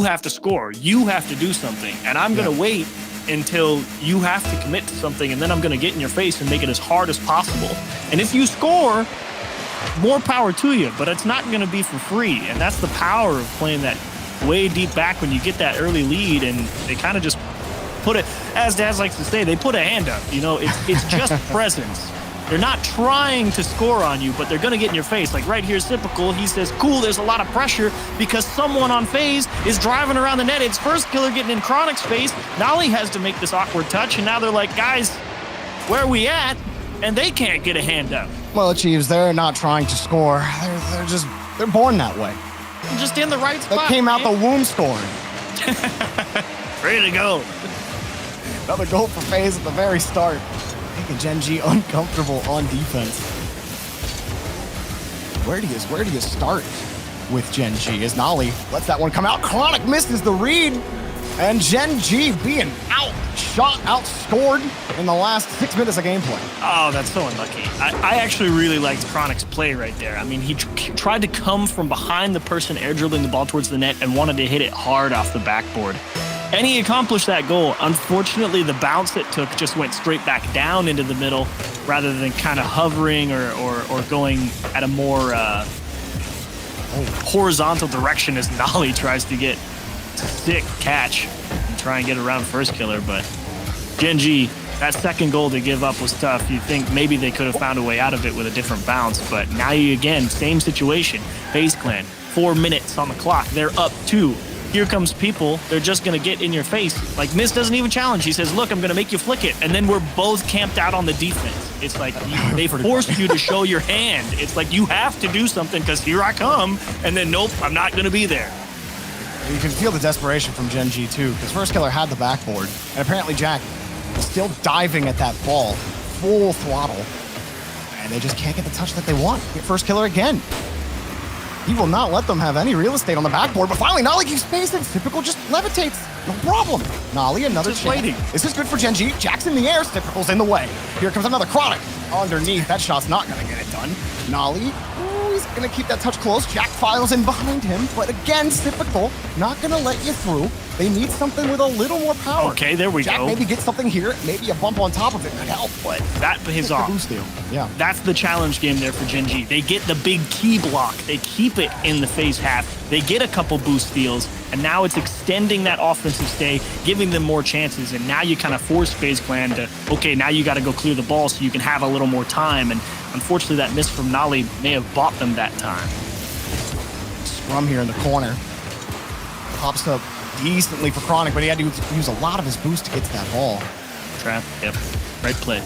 have to score. You have to do something. And I'm going to wait until you have to commit to something, and then I'm going to get in your face and make it as hard as possible. And if you score, more power to you, but it's not going to be for free. And that's the power of playing that way deep back when you get that early lead, and they kind of just put it, as Daz likes to say, they put a hand up. It's just presence. They're not trying to score on you, but they're going to get in your face. Like right here's Typical. He says, cool, there's a lot of pressure because someone on FaZe is driving around the net. It's first killer getting in Chronic's face. Nolly has to make this awkward touch, and now they're like, guys, where are we at? And they can't get a hand up. Well, Chiefs, they're not trying to score. They're born that way. They're just in the right spot. They came out the womb scoring. Ready to go. Another goal for FaZe at the very start. Making GenG uncomfortable on defense. Where do you start with GenG? As Nolly lets that one come out. Chronic misses the read. And GenG being outscored in the last 6 minutes of gameplay. Oh, that's so unlucky. I actually really liked Chronic's play right there. I mean, he tried to come from behind the person air dribbling the ball towards the net and wanted to hit it hard off the backboard. And he accomplished that goal. Unfortunately, the bounce it took just went straight back down into the middle rather than kind of hovering or going at a more horizontal direction as Nolly tries to get sick catch and try and get around first killer. But GenG, that second goal to give up was tough. You think maybe they could have found a way out of it with a different bounce, but now you again, same situation. FaZe Clan, 4 minutes on the clock. They're up 2. Here comes people. They're just going to get in your face. Like, Mist doesn't even challenge. He says, look, I'm going to make you flick it. And then we're both camped out on the defense. It's like they forced you to show your hand. It's like you have to do something because here I come. And then, nope, I'm not going to be there. You can feel the desperation from GenG too, because first killer had the backboard. And apparently Jack is still diving at that ball, full throttle. And they just can't get the touch that they want. Get first killer again. He will not let them have any real estate on the backboard, but finally Nolly keeps spacing. Typical just levitates. No problem. Nolly, another Just chance. waiting. This is good for GenG. Jack's in the air. Typical's in the way. Here comes another Chronic. Underneath. That shot's not going to get it done. Nolly, he's going to keep that touch close. Jack files in behind him, but again, Typical not going to let you through. They need something with a little more power. Okay, there we Jack go. maybe get something here. Maybe a bump on top of it could help, but That pays off. boost deal. Yeah. That's the challenge game there for GenG. They get the big key block. They keep it in the FaZe half. They get a couple boost steals, and now it's extending that offensive stay, giving them more chances. And now you kind of force FaZe Clan to, okay, now you got to go clear the ball so you can have a little more time. And unfortunately, that miss from Nolly may have bought them that time. Scrum here in the corner. Pops up decently for Chronic, but he had to use a lot of his boost to get to that ball. Trap, yep. Right play.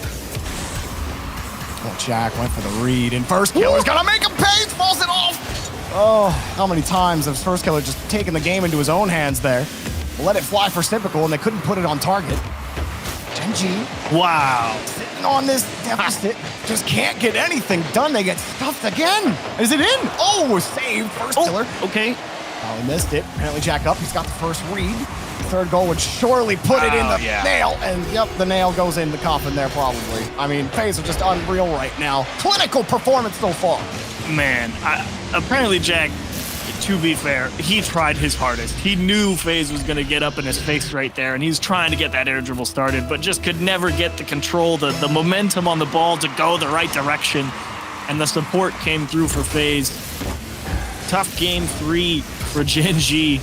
Oh, Jack went for the read, and first killer's gonna make him pay, falls it off! Oh, how many times has first killer just taken the game into his own hands there? Let it fly for Typical, and they couldn't put it on target. GenG, wow, sitting on this deficit, just can't get anything done. They get stuffed again. Is it in? Oh, saved, first killer. Okay. Oh, he missed it. Apparently Jack up, he's got the first read. Third goal would surely put it in the nail, and yep, the nail goes in the coffin there probably. I mean, FaZe are just unreal right now. Clinical performance so far. Man, apparently Jack, to be fair, he tried his hardest. He knew FaZe was going to get up in his face right there, and he's trying to get that air dribble started, but just could never get the control, the momentum on the ball to go the right direction, and the support came through for FaZe. Tough game 3 for GenG.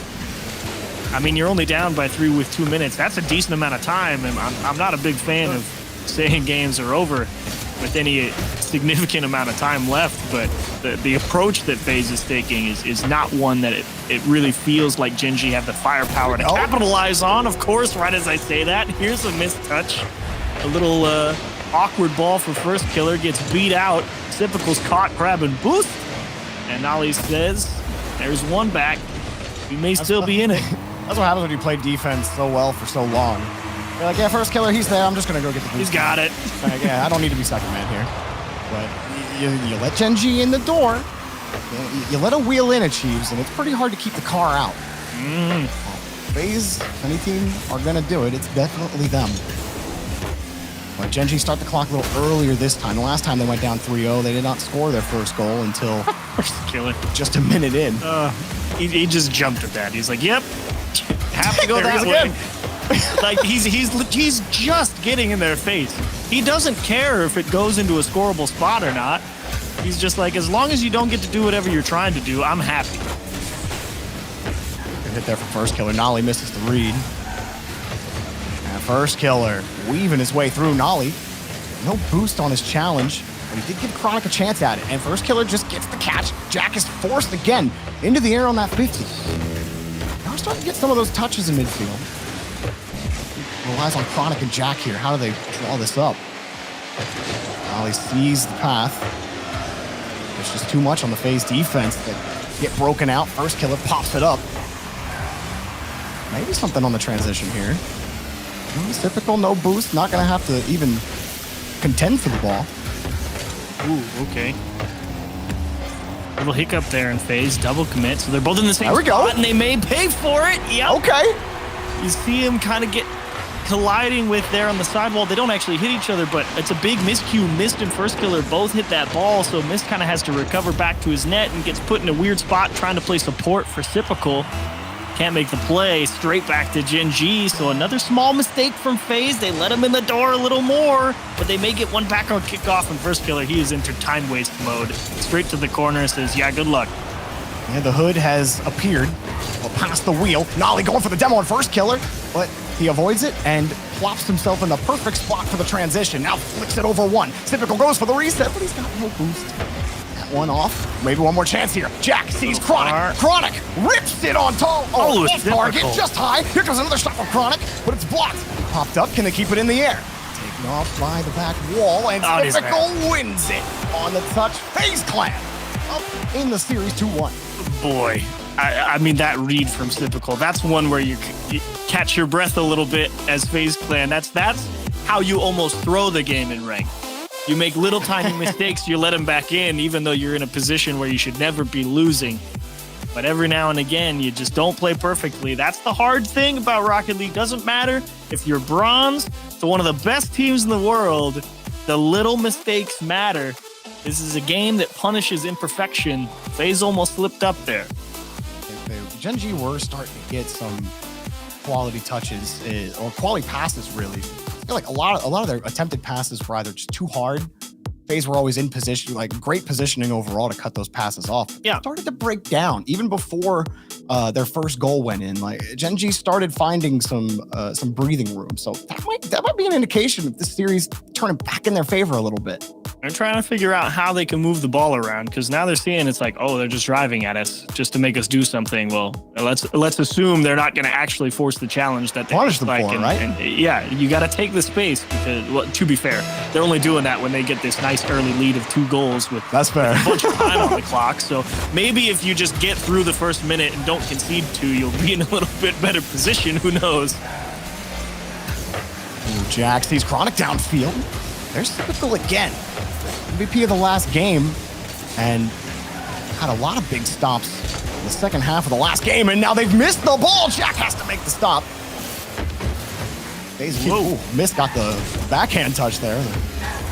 I mean, you're only down by 3 with 2 minutes. That's a decent amount of time, and I'm not a big fan of saying games are over with any significant amount of time left, but the approach that FaZe is taking is not one that it really feels like GenG have the firepower to capitalize on. Of course, right as I say that, here's a missed touch. A little awkward ball for first killer, gets beat out. Typical's caught, grab, and boost. And Nolly says, there's one back. We may still be in it. That's what happens when you play defense so well for so long. You're like, yeah, first killer, he's there. I'm just going to go get the boost. He's got it. Like, yeah, I don't need to be second man here. But you let GenG in the door. You let a wheel in, Achieves, and it's pretty hard to keep the car out. FaZe, if any team are going to do it, it's definitely them. But GenG start the clock a little earlier this time. The last time they went down 3-0, they did not score their first goal until First killer. just a minute in. He just jumped at that. He's like, yep, have to go that way. Like he's just getting in their face. He doesn't care if it goes into a scoreable spot or not. He's just like, as long as you don't get to do whatever you're trying to do, I'm happy. Good hit there for first killer. Nolly misses the read. And first killer weaving his way through. Nolly, no boost on his challenge, but he did give Chronic a chance at it. And first killer just gets the catch. Jack is forced again into the air on that 50. Now we're starting to get some of those touches in midfield. Relies on Chronic and Jack here. How do they draw this up? Nolly sees the path. There's just too much on the FaZe defense that get broken out. First killer pops it up. Maybe something on the transition here. Typical, no boost. Not going to have to even contend for the ball. Ooh, okay. Little hiccup there in FaZe. Double commit. So they're both in the same There we spot, go. and they may pay for it. Yep. Okay. You see him kind of get colliding with there on the sidewall. They don't actually hit each other, but it's a big miscue. Mist and first killer both hit that ball, so Mist kind of has to recover back to his net and gets put in a weird spot trying to play support for Typical. Can't make the play. Straight back to GenG. So another small mistake from FaZe. They let him in the door a little more, but they may get one back on kickoff. And first killer, he is into time waste mode. Straight to the corner, says, yeah, good luck. And the hood has appeared past the wheel. Nolly going for the demo on first killer, but he avoids it and plops himself in the perfect spot for the transition. Now flicks it over one. Typical goes for the reset, but he's got no boost. That one off. Maybe one more chance here. Jack sees Chronic. Chronic rips it on top. Oh, off target, just high. Here comes another shot from Chronic, but it's blocked. Popped up. Can they keep it in the air? Taken off by the back wall, and Typical wins it on the touch. FaZe Clan up in the series 2-1. Boy, I mean, that read from Typical, that's one where you catch your breath a little bit as FaZe Clan. That's how you almost throw the game in rank. You make little tiny mistakes, you let them back in, even though you're in a position where you should never be losing. But every now and again, you just don't play perfectly. That's the hard thing about Rocket League. Doesn't matter if you're bronze to one of the best teams in the world, the little mistakes matter. This is a game that punishes imperfection. FaZe almost slipped up there. GenG were starting to get some quality touches, or quality passes, really. I feel like a lot of their attempted passes were either just too hard. FaZe were always in position, like great positioning overall to cut those passes off. Yeah. Started to break down even before their first goal went in. Like GenG started finding some breathing room. So that might be an indication of this series turning back in their favor a little bit. They're trying to figure out how they can move the ball around, because now they're seeing it's like, oh, they're just driving at us just to make us do something. Well, let's assume they're not going to actually force the challenge that they punish them for, right? And yeah, you got to take the space because, well, to be fair, they're only doing that when they get this nice early lead of 2 goals with that's fair. a bunch of time on the clock. So maybe if you just get through the first minute and don't concede 2, you'll be in a little bit better position. Who knows? Ooh, Jack sees Chronic downfield. There's Typical again. MVP of the last game, and had a lot of big stops in the second half of the last game, and now they've missed the ball. Jack has to make the stop. Miss got the backhand touch there.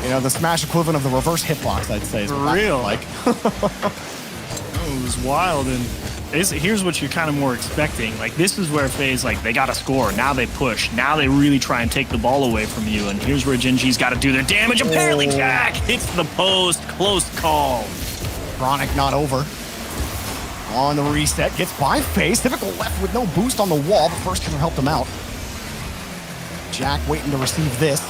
You know, the smash equivalent of the reverse hitbox, I'd say. For real. Like, it was wild, and here's what you're kind of more expecting. Like, this is where FaZe, like, they got to score. Now they push. Now they really try and take the ball away from you. And here's where GenG's got to do their damage. Apparently, Jack hits the post. Close call. Chronic not over. On the reset, gets by FaZe. Typical left with no boost on the wall, but first killer helped him out. Jack waiting to receive this.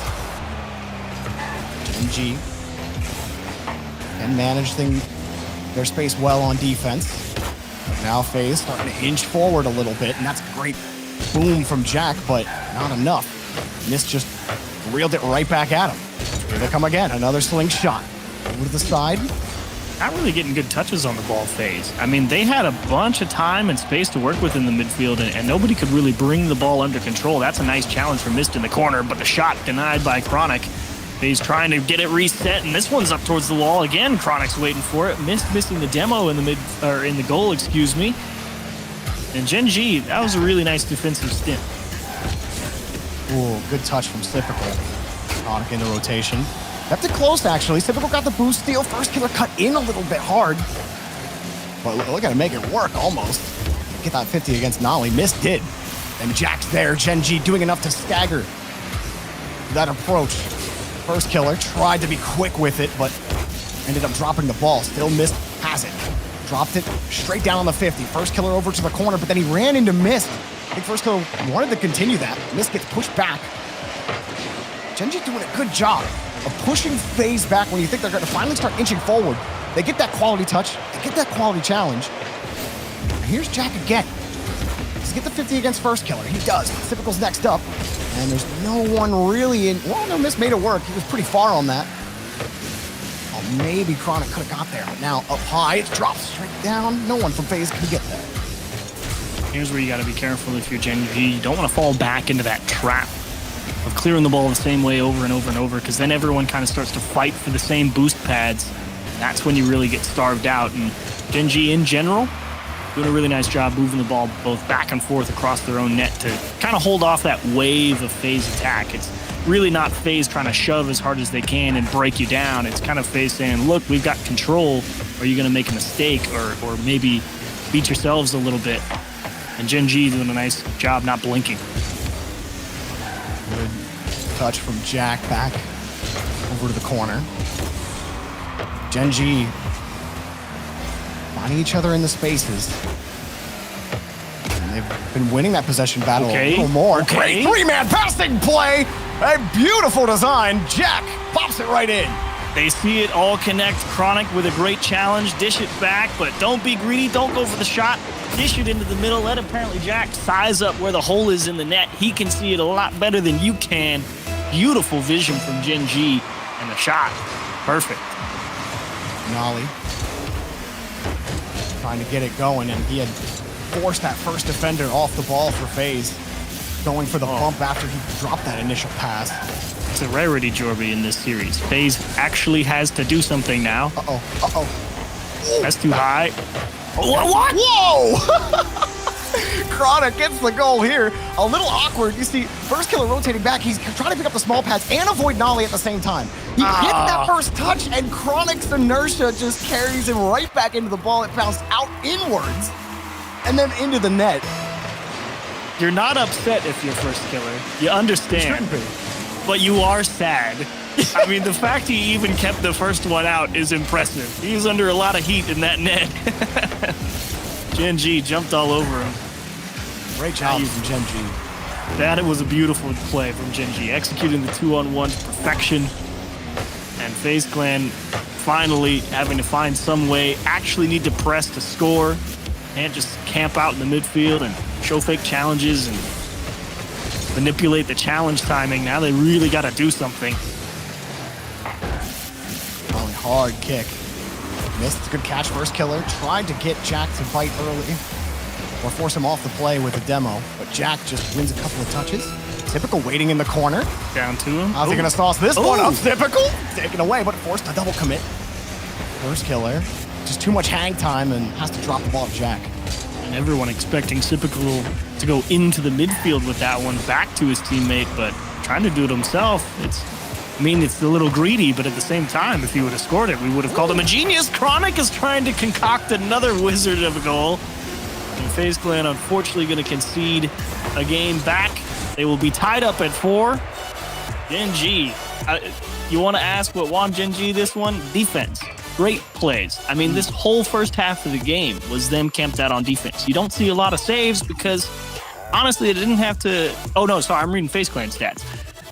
GenG can manage their space well on defense. Now FaZe starting to inch forward a little bit, and that's a great boom from Jack, but not enough. Miss just reeled it right back at him. Here they come again, another slingshot. Over to the side. Not really getting good touches on the ball, FaZe. I mean, they had a bunch of time and space to work with in the midfield, and nobody could really bring the ball under control. That's a nice challenge for Mist in the corner, but the shot denied by Chronic. FaZe trying to get it reset, and this one's up towards the wall again. Chronic's waiting for it. Mist missing the demo in the goal, excuse me. And GenG, that was a really nice defensive stint. Ooh, good touch from Typical. Chronic in the rotation. Kept it close, actually. Typical got the boost steal. First killer cut in a little bit hard. But look at him make it work, almost. Get that 50 against Nolly. Mist did. And Jack's there. GenG doing enough to stagger that approach. First killer tried to be quick with it, but ended up dropping the ball. Still Mist has it. Dropped it straight down on the 50. First killer over to the corner, but then he ran into Mist. I think first killer wanted to continue that. Mist gets pushed back. GenG doing a good job of pushing FaZe back when you think they're going to finally start inching forward. They get that quality touch. They get that quality challenge. And here's Jack again. Does he get the 50 against first killer? He does. Typical's next up. And there's no one really in. Well, no, Mist made it work. He was pretty far on that. Oh, maybe Chronic could have got there. But now up high, it drops straight down. No one from FaZe can get there. Here's where you got to be careful if you're GenG. You don't want to fall back into that trap of clearing the ball the same way over and over and over, because then everyone kind of starts to fight for the same boost pads. That's when you really get starved out. And GenG in general, doing a really nice job moving the ball both back and forth across their own net to kind of hold off that wave of FaZe attack. It's really not FaZe trying to shove as hard as they can and break you down. It's kind of FaZe saying, look, we've got control. Are you going to make a mistake or maybe beat yourselves a little bit? And GenG doing a nice job not blinking. Good touch from Jack back over to the corner. GenG finding each other in the spaces. And they've been winning that possession battle a little more. Great three-man passing play. A beautiful design. Jack pops it right in. They see it all connect. Chronic with a great challenge. Dish it back, but don't be greedy. Don't go for the shot. Dish it into the middle. Let apparently Jack size up where the hole is in the net. He can see it a lot better than you can. Beautiful vision from GenG. And the shot. Perfect. Nolly trying to get it going, and he had forced that first defender off the ball for FaZe, going for the bump after he dropped that initial pass. It's a rarity, Jorby, in this series. FaZe actually has to do something now. That's too high. What? Whoa! Chronic gets the goal here. A little awkward. You see, first killer rotating back. He's trying to pick up the small pads and avoid Nolly at the same time. He hit that first touch, and Chronic's inertia just carries him right back into the ball. It bounced out inwards and then into the net. You're not upset if you're first killer. You understand. But you are sad. I mean, the fact he even kept the first one out is impressive. He was under a lot of heat in that net. GenG jumped all over him. Great job from GenG. That was a beautiful play from GenG, executing the 2-on-1 to perfection. And FaZe Clan finally having to find some way, actually need to press to score. Can't just camp out in the midfield and show fake challenges and manipulate the challenge timing. Now they really got to do something. Really hard kick. Missed a good catch, first killer. Tried to get Jack to bite early or force him off the play with a demo, but Jack just wins a couple of touches. Typical waiting in the corner. Down to him. How's he going to sauce this one up? Typical. Taken away, but forced a double commit. First killer. Just too much hang time and has to drop the ball to Jack. And everyone expecting Typical to go into the midfield with that one back to his teammate, but trying to do it himself. It's a little greedy, but at the same time, if he would have scored it, we would have called him a genius. Chronic is trying to concoct another wizard of a goal. And FaZe Clan unfortunately going to concede a game back. They will be tied up at 4. GenG, you want to ask what won GenG this one? Defense. Great plays. I mean, this whole first half of the game was them camped out on defense. You don't see a lot of saves because, honestly, they didn't have to... Oh, no, sorry, I'm reading FaZe Clan stats.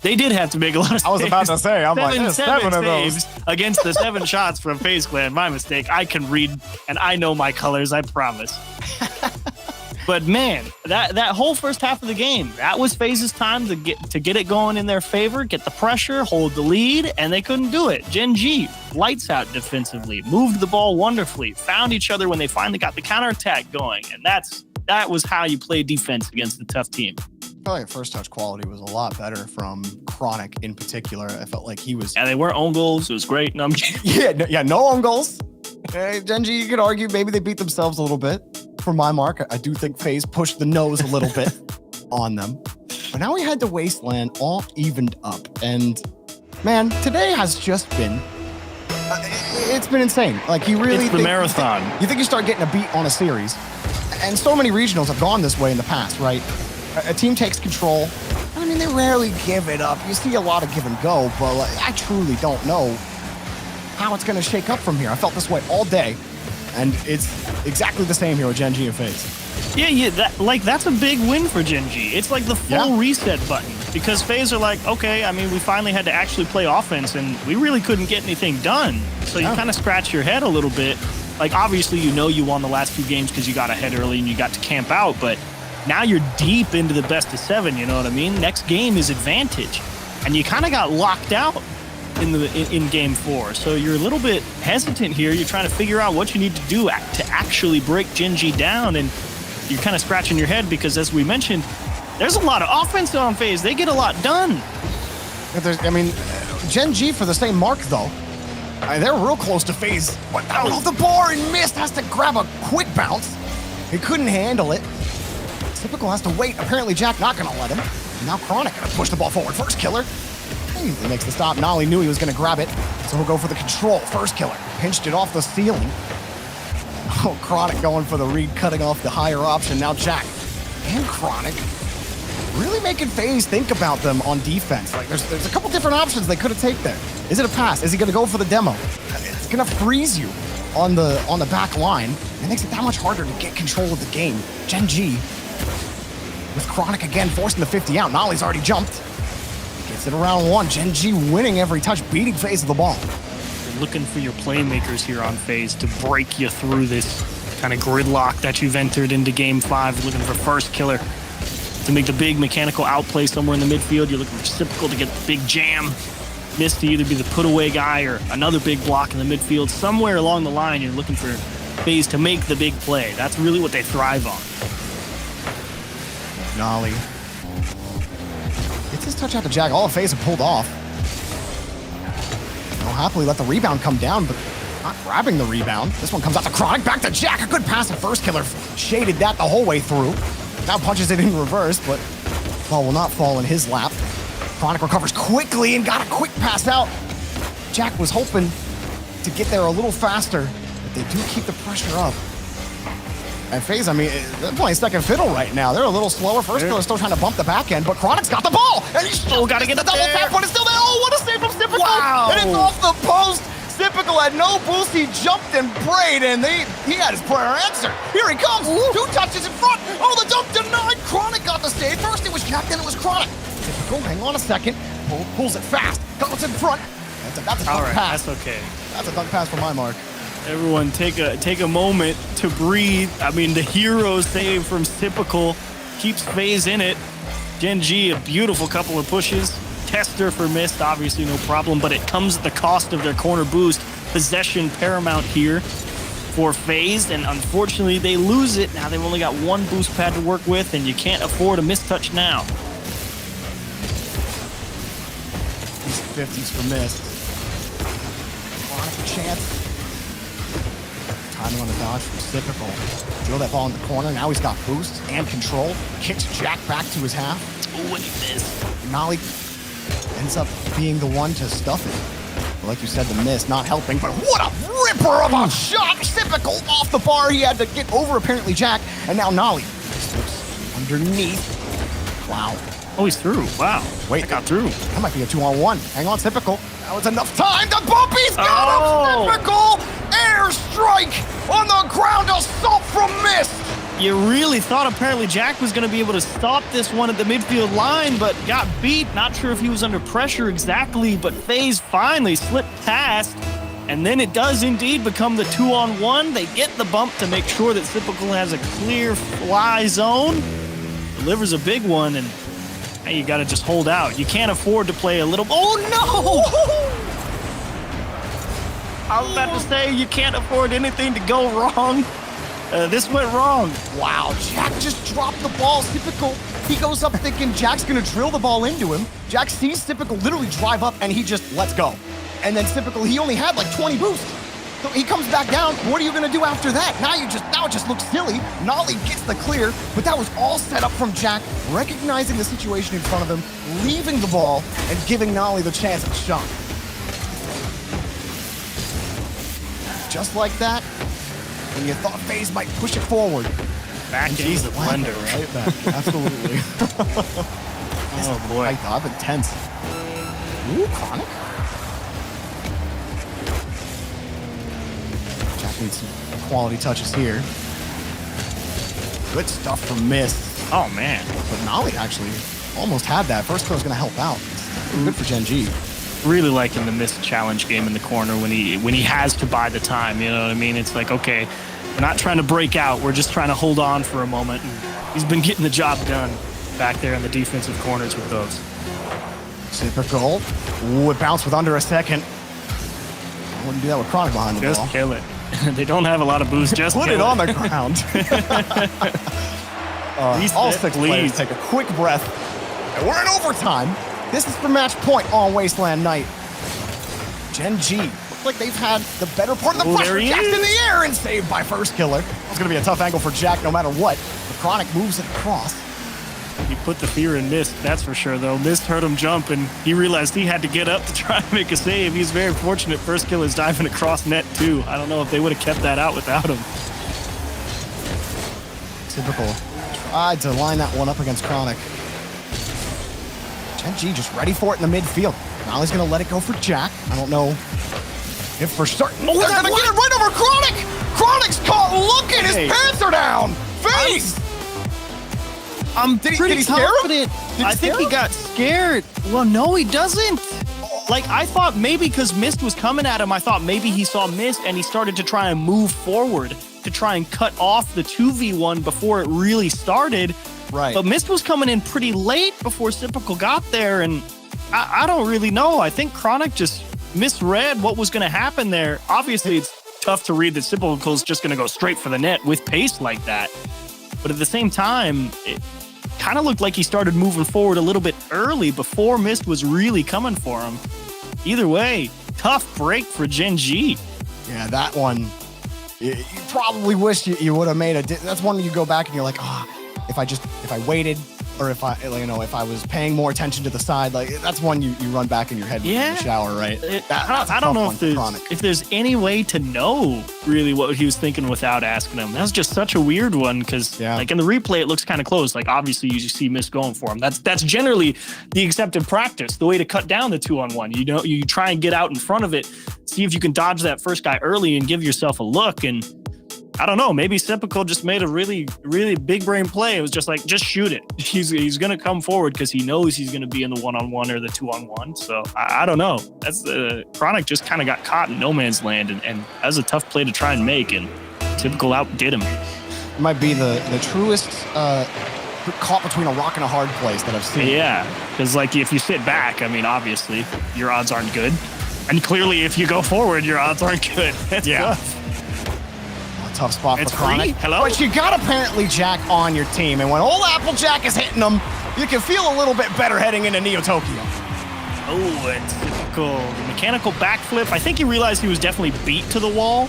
They did have to make a lot of saves. I was about to say, I'm like, there's 7 of those. Against the 7 shots from FaZe Clan. My mistake. I can read, and I know my colors, I promise. But man, that whole first half of the game, that was FaZe's time to get it going in their favor, get the pressure, hold the lead, and they couldn't do it. GenG, lights out defensively, moved the ball wonderfully, found each other when they finally got the counterattack going, and that was how you play defense against a tough team. I felt like first touch quality was a lot better from Chronic in particular. I felt like he was... Yeah, they weren't own goals. It was great. No, I'm no own goals. GenG, you could argue maybe they beat themselves a little bit. For my mark, I do think FaZe pushed the nose a little bit on them. But now we head to Wasteland, all evened up. And man, today has just been... it's been insane. Like, you really... It's the marathon. You think you start getting a beat on a series. And so many regionals have gone this way in the past, right? A team takes control. I mean, they rarely give it up. You see a lot of give and go, but I truly don't know how it's going to shake up from here. I felt this way all day, and it's exactly the same here with GenG and FaZe. Yeah, that's a big win for GenG. It's like the full reset button, because FaZe are like, okay, I mean, we finally had to actually play offense, and we really couldn't get anything done. So you kind of scratch your head a little bit. Like, obviously, you won the last 2 games because you got ahead early and you got to camp out, but now you're deep into the best of 7, you know what I mean? Next game is advantage. And you kind of got locked out in game 4. So you're a little bit hesitant here. You're trying to figure out what you need to do to actually break GenG down. And you're kind of scratching your head because, as we mentioned, there's a lot of offense on FaZe. They get a lot done. GenG for the same mark, though. They're real close to FaZe. Out of the bar and missed. Has to grab a quick bounce. He couldn't handle it. Typical has to wait. Apparently, Jack not going to let him. Now Chronic going to push the ball forward. First killer. He makes the stop. Nolly knew he was going to grab it, so he'll go for the control. First killer. Pinched it off the ceiling. Oh, Chronic going for the read, cutting off the higher option. Now Jack and Chronic really making FaZe think about them on defense. Like there's a couple different options they could have taken there. Is it a pass? Is he gonna go for the demo? It's gonna freeze you on the back line. It makes it that much harder to get control of the game. GenG with Chronic again forcing the 50 out. Nolly's already jumped. Gets it around 1. GenG winning every touch, beating FaZe of the ball. You're looking for your playmakers here on FaZe to break you through this kind of gridlock that you've entered into Game 5. You're looking for first killer to make the big mechanical outplay somewhere in the midfield. You're looking for Typical to get the big jam. Miss to either be the put away guy or another big block in the midfield. Somewhere along the line, you're looking for FaZe to make the big play. That's really what they thrive on. Nolly gets his touch out to Jack. All of FaZe have pulled off. They'll happily let the rebound come down, but not grabbing the rebound. This one comes out to Chronic, back to Jack. A good pass at first killer. Shaded that the whole way through. Now punches it in reverse, but ball will not fall in his lap. Chronic recovers quickly and got a quick pass out. Jack was hoping to get there a little faster, but they do keep the pressure up. And FaZe, I mean, they're playing second fiddle right now. They're a little slower. First killer's still trying to bump the back end, but Chronic's got the ball! And he's still got to get the double tap, but it's still there! Oh, what a save from Typical! Wow. And it's off the post! Typical had no boost, he jumped and prayed, and he had his prayer answered. Here he comes! Ooh. 2 touches in front! Oh, the dunk denied! Chronic got the save. First it was Jack, then it was Chronic. Typical, hang on a second, pulls it fast, goes in front. That's a dunk pass. That's okay. That's a dunk pass for my mark. Everyone take a moment to breathe. I mean, the hero save from Typical keeps FaZe in it. GenG, a beautiful couple of pushes. Tester for missed, obviously no problem, but it comes at the cost of their corner boost. Possession paramount here for FaZe, and unfortunately they lose it. Now they've only got 1 boost pad to work with, and you can't afford a mistouch now. These 50s for missed. Chronic a chance. Timing on the dodge from Typical. Drill that ball in the corner. Now he's got boost and control. Kicks Jack back to his half. Oh, and he missed. Nolly ends up being the one to stuff it. But like you said, the miss not helping, but what a ripper of a shot! Typical off the bar. He had to get over apparently Jack, and now Nolly slips underneath. Wow. Oh, he's through. Wow. Wait, I got through. That might be a 2-on-1. Hang on, Typical. That was enough time. The Bumpy's got him! Typical air strike on the ground. Assault from Mist. You really thought apparently Jack was going to be able to stop this one at the midfield line, but got beat. Not sure if he was under pressure exactly, but FaZe finally slipped past. And then it does indeed become the 2-on-1. They get the bump to make sure that Typical has a clear fly zone. Delivers a big one, and hey, you got to just hold out. You can't afford to play a little... Oh, no! I was about to say, you can't afford anything to go wrong. This went wrong. Wow, Jack just dropped the ball. Typical, he goes up thinking Jack's going to drill the ball into him. Jack sees Typical literally drive up, and he just lets go. And then Typical, he only had like 20 boosts. So he comes back down. What are you going to do after that? Now it just looks silly. Nolly gets the clear, but that was all set up from Jack, recognizing the situation in front of him, leaving the ball, and giving Nolly the chance at the shot. Just like that, when you thought FaZe might push it forward. Back into the blender, right back. Absolutely. Oh, boy. I've been tense. Ooh, Chronic. Jack needs some quality touches here. Good stuff from Mist. Oh, man. But Nolly actually almost had that. First kill is going to help out. Good for GenG. Really liking the missed challenge game in the corner when he has to buy the time. You know what I mean? It's like, okay, we're not trying to break out. We're just trying to hold on for a moment. And he's been getting the job done back there in the defensive corners with those. Typical. Ooh, it bounced with under a second. I wouldn't do that with Chronic behind the ball. Just kill it. They don't have a lot of boost. Just put it on the ground. All 6 players take a quick breath. And we're in overtime. This is for match point on Wasteland Night. GenG looks like they've had the better part of the pressure. Jack's in the air and saved by first killer. It's going to be a tough angle for Jack no matter what. The Chronic moves it across. He put the fear in Mist, that's for sure, though. Mist heard him jump, and he realized he had to get up to try and make a save. He's very fortunate first killer's diving across net, too. I don't know if they would have kept that out without him. Typical To line that one up against Chronic. GenG just ready for it in the midfield. Nolly's gonna let it go for Jack. I don't know if for certain. Oh, they're gonna get it right over Chronic! Chronic's caught looking! His pants are down! FaZe! I'm Did pretty he scare him? confident. I think he got scared. Well, no, he doesn't. Like, I thought maybe because Mist was coming at him, I thought maybe he saw Mist and he started to try and move forward to try and cut off the 2v1 before it really started. Right. But Mist was coming in pretty late before Sypical got there, and I don't really know. I think Chronic just misread what was going to happen there. Obviously, it's tough to read that Sypical's just going to go straight for the net with pace like that. But at the same time, it kind of looked like he started moving forward a little bit early before Mist was really coming for him. Either way, tough break for GenG. Yeah, that one, you probably wish you would have made that's one you go back and you're like, if I waited, or if I was paying more attention to the side, like that's one you run back in your head in the shower, right? I don't know if there's any way to know really what he was thinking without asking him. That's just such a weird one because like in the replay, it looks kind of close. Like obviously you see Mist going for him. That's generally the accepted practice, the way to cut down the 2-on-1. You know, you try and get out in front of it, see if you can dodge that first guy early and give yourself a look. And I don't know, maybe Sypical just made a really, really big brain play. It was just like, just shoot it. He's going to come forward because he knows he's going to be in the 1-on-1 or the 2-on-1. So I don't know. That's Chronic just kind of got caught in no man's land, and that was a tough play to try and make, and Sypical outdid him. It might be the truest caught between a rock and a hard place that I've seen. Yeah, because like if you sit back, I mean, obviously your odds aren't good. And clearly if you go forward, your odds aren't good. That's tough. Tough spot It's for Chronic. free? Hello? But you got apparently Jack on your team, and when old Applejack is hitting them, you can feel a little bit better heading into Neo Tokyo. Oh, it's typical mechanical backflip. I think he realized he was definitely beat to the wall,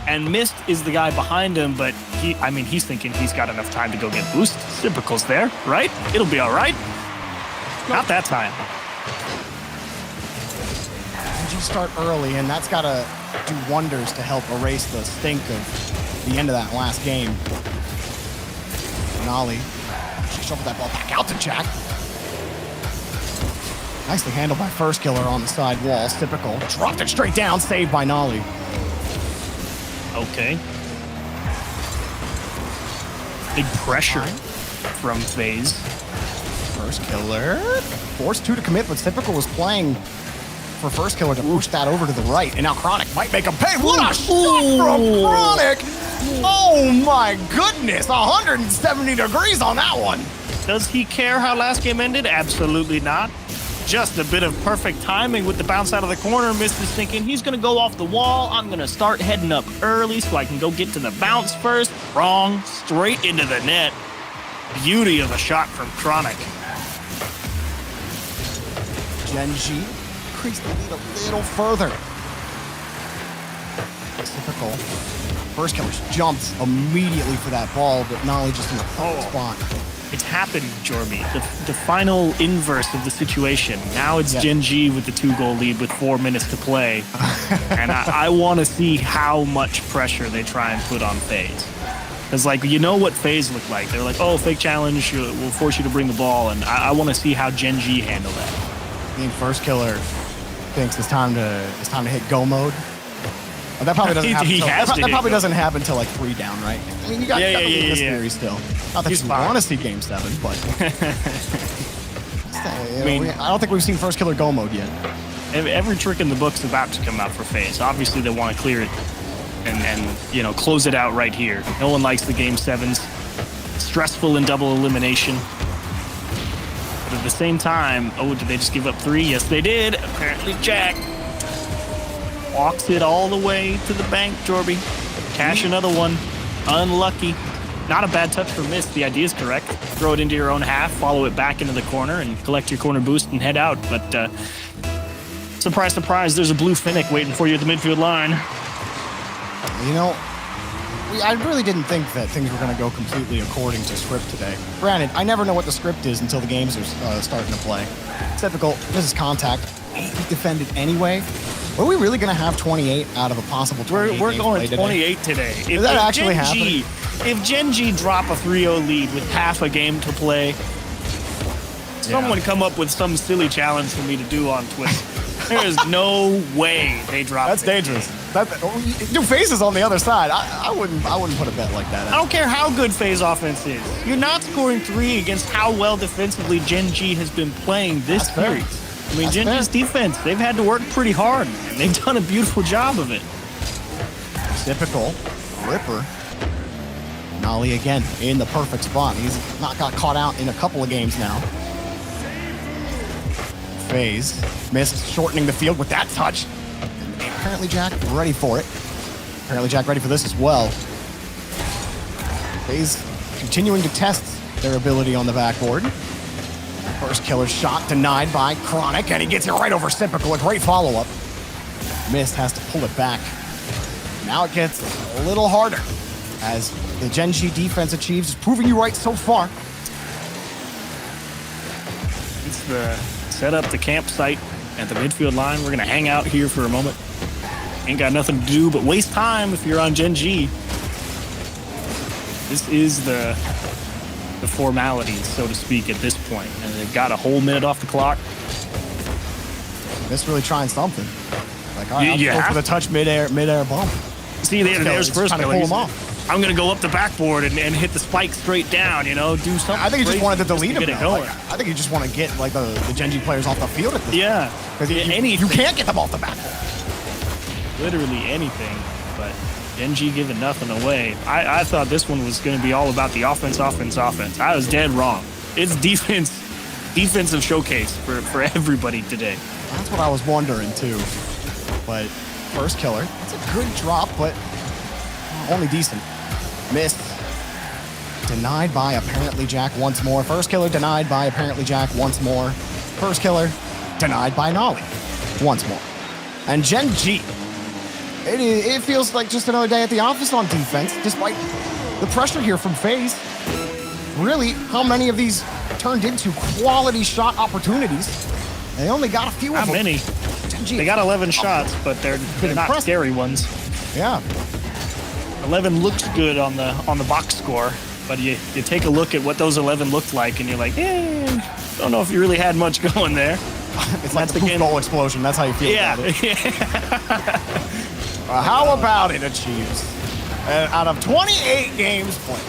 and Mist is the guy behind him, but he's thinking he's got enough time to go get boost. Sypical's there, right? It'll be all right. Not that time. Did you start early, and that's got to do wonders to help erase the stink of the end of that last game. Nolly, she shuffled that ball back out to Jack. Nicely handled by First Killer on the side wall. Typical. Dropped it straight down, saved by Nolly. Okay. Big pressure from FaZe. First Killer. Forced 2 to commit, but Typical was playing for First Killer to push that over to the right. And now Chronic might make him pay. What a shot from Chronic! Oh my goodness, 170 degrees on that one. Does he care how last game ended? Absolutely not. Just a bit of perfect timing with the bounce out of the corner. Mist is thinking he's going to go off the wall. I'm going to start heading up early so I can go get to the bounce first. Wrong. Straight into the net. Beauty of a shot from Chronic. GenG increased the lead a little further. Typical. First Killers jumped immediately for that ball, but Nolly just in the perfect spot. It's happened, Jorby. The final inverse of the situation. Now it's GenG with the 2-goal lead with 4 minutes to play. And I want to see how much pressure they try and put on FaZe. Because, like, you know what FaZe look like. They're like, oh, fake challenge, we'll force you to bring the ball. And I want to see how GenG handle that. I think First Killer thinks it's time to hit go mode. But that probably doesn't happen. That probably doesn't happen until like 3 down, right? I mean, you got this series still. Not that you want to see Game 7, but I don't think we've seen First Killer go mode yet. Every trick in the book's about to come out for FaZe. Obviously, they want to clear it and close it out right here. No one likes the Game 7s. Stressful in double elimination. But at the same time, did they just give up 3? Yes, they did. Apparently, Jack walks it all the way to the bank, Jorby. Cash another one. Unlucky. Not a bad touch for Mist. The idea is correct. Throw it into your own half, follow it back into the corner, and collect your corner boost and head out. But surprise, surprise, there's a blue Finnick waiting for you at the midfield line. You know, I really didn't think that things were going to go completely according to script today. Granted, I never know what the script is until the games are starting to play. Typical, this is contact. 8 defended anyway. Are we really going to have 28 out of a possible 28? We're going 28 today. Is that actually happening? if GenG drop a 3-0 lead with half a game to play, someone come up with some silly challenge for me to do on Twitter. There is no way they drop. That's dangerous. Dude, FaZe is on the other side. I wouldn't put a bet like that. I don't care how good FaZe offense is. You're not scoring 3 against how well defensively GenG has been playing this series. I mean, GenG's defense, they've had to work pretty hard, and they've done a beautiful job of it. Typical Ripper. Nolly again in the perfect spot. He's not got caught out in a couple of games now. FaZe missed, shortening the field with that touch. And apparently Jack ready for it. Apparently Jack ready for this as well. FaZe continuing to test their ability on the backboard. First killer shot denied by Chronic, and he gets it right over Typical. A great follow-up. Mist has to pull it back. Now it gets a little harder as the GenG defense achieves. Is proving you right so far. It's the set up the campsite at the midfield line. We're gonna hang out here for a moment. Ain't got nothing to do but waste time if you're on GenG. This is the formalities, so to speak, at this point. And they've got a whole minute off the clock. Mist really trying something. Like, all right, I'm going for the touch midair bump. See, there's first trying to pull him off. I'm gonna go up the backboard and hit the spike straight down, you know, do something. I think he just wanted to delete him. Get it going. I think you just want to get like the GenG players off the field at this point. Because you can't get them off the backboard. Literally anything, but GenG giving nothing away. I thought this one was going to be all about the offense. I was dead wrong. It's defensive showcase for everybody today. That's what I was wondering too. But first killer, that's a good drop, but only decent. Missed. Denied by apparently Jack once more. First killer denied by apparently Jack once more. First killer denied by Nolly once more. And GenG, it feels like just another day at the office on defense, despite the pressure here from FaZe. Really, how many of these turned into quality shot opportunities? They only got a few of them. How many? They got 11 shots, but they're not scary ones. Yeah. 11 looks good on the box score, but you take a look at what those 11 looked like, and you're like, don't know if you really had much going there. It's like the poof goal explosion. That's how you feel about it. How about it achieves? Out of 28 games played,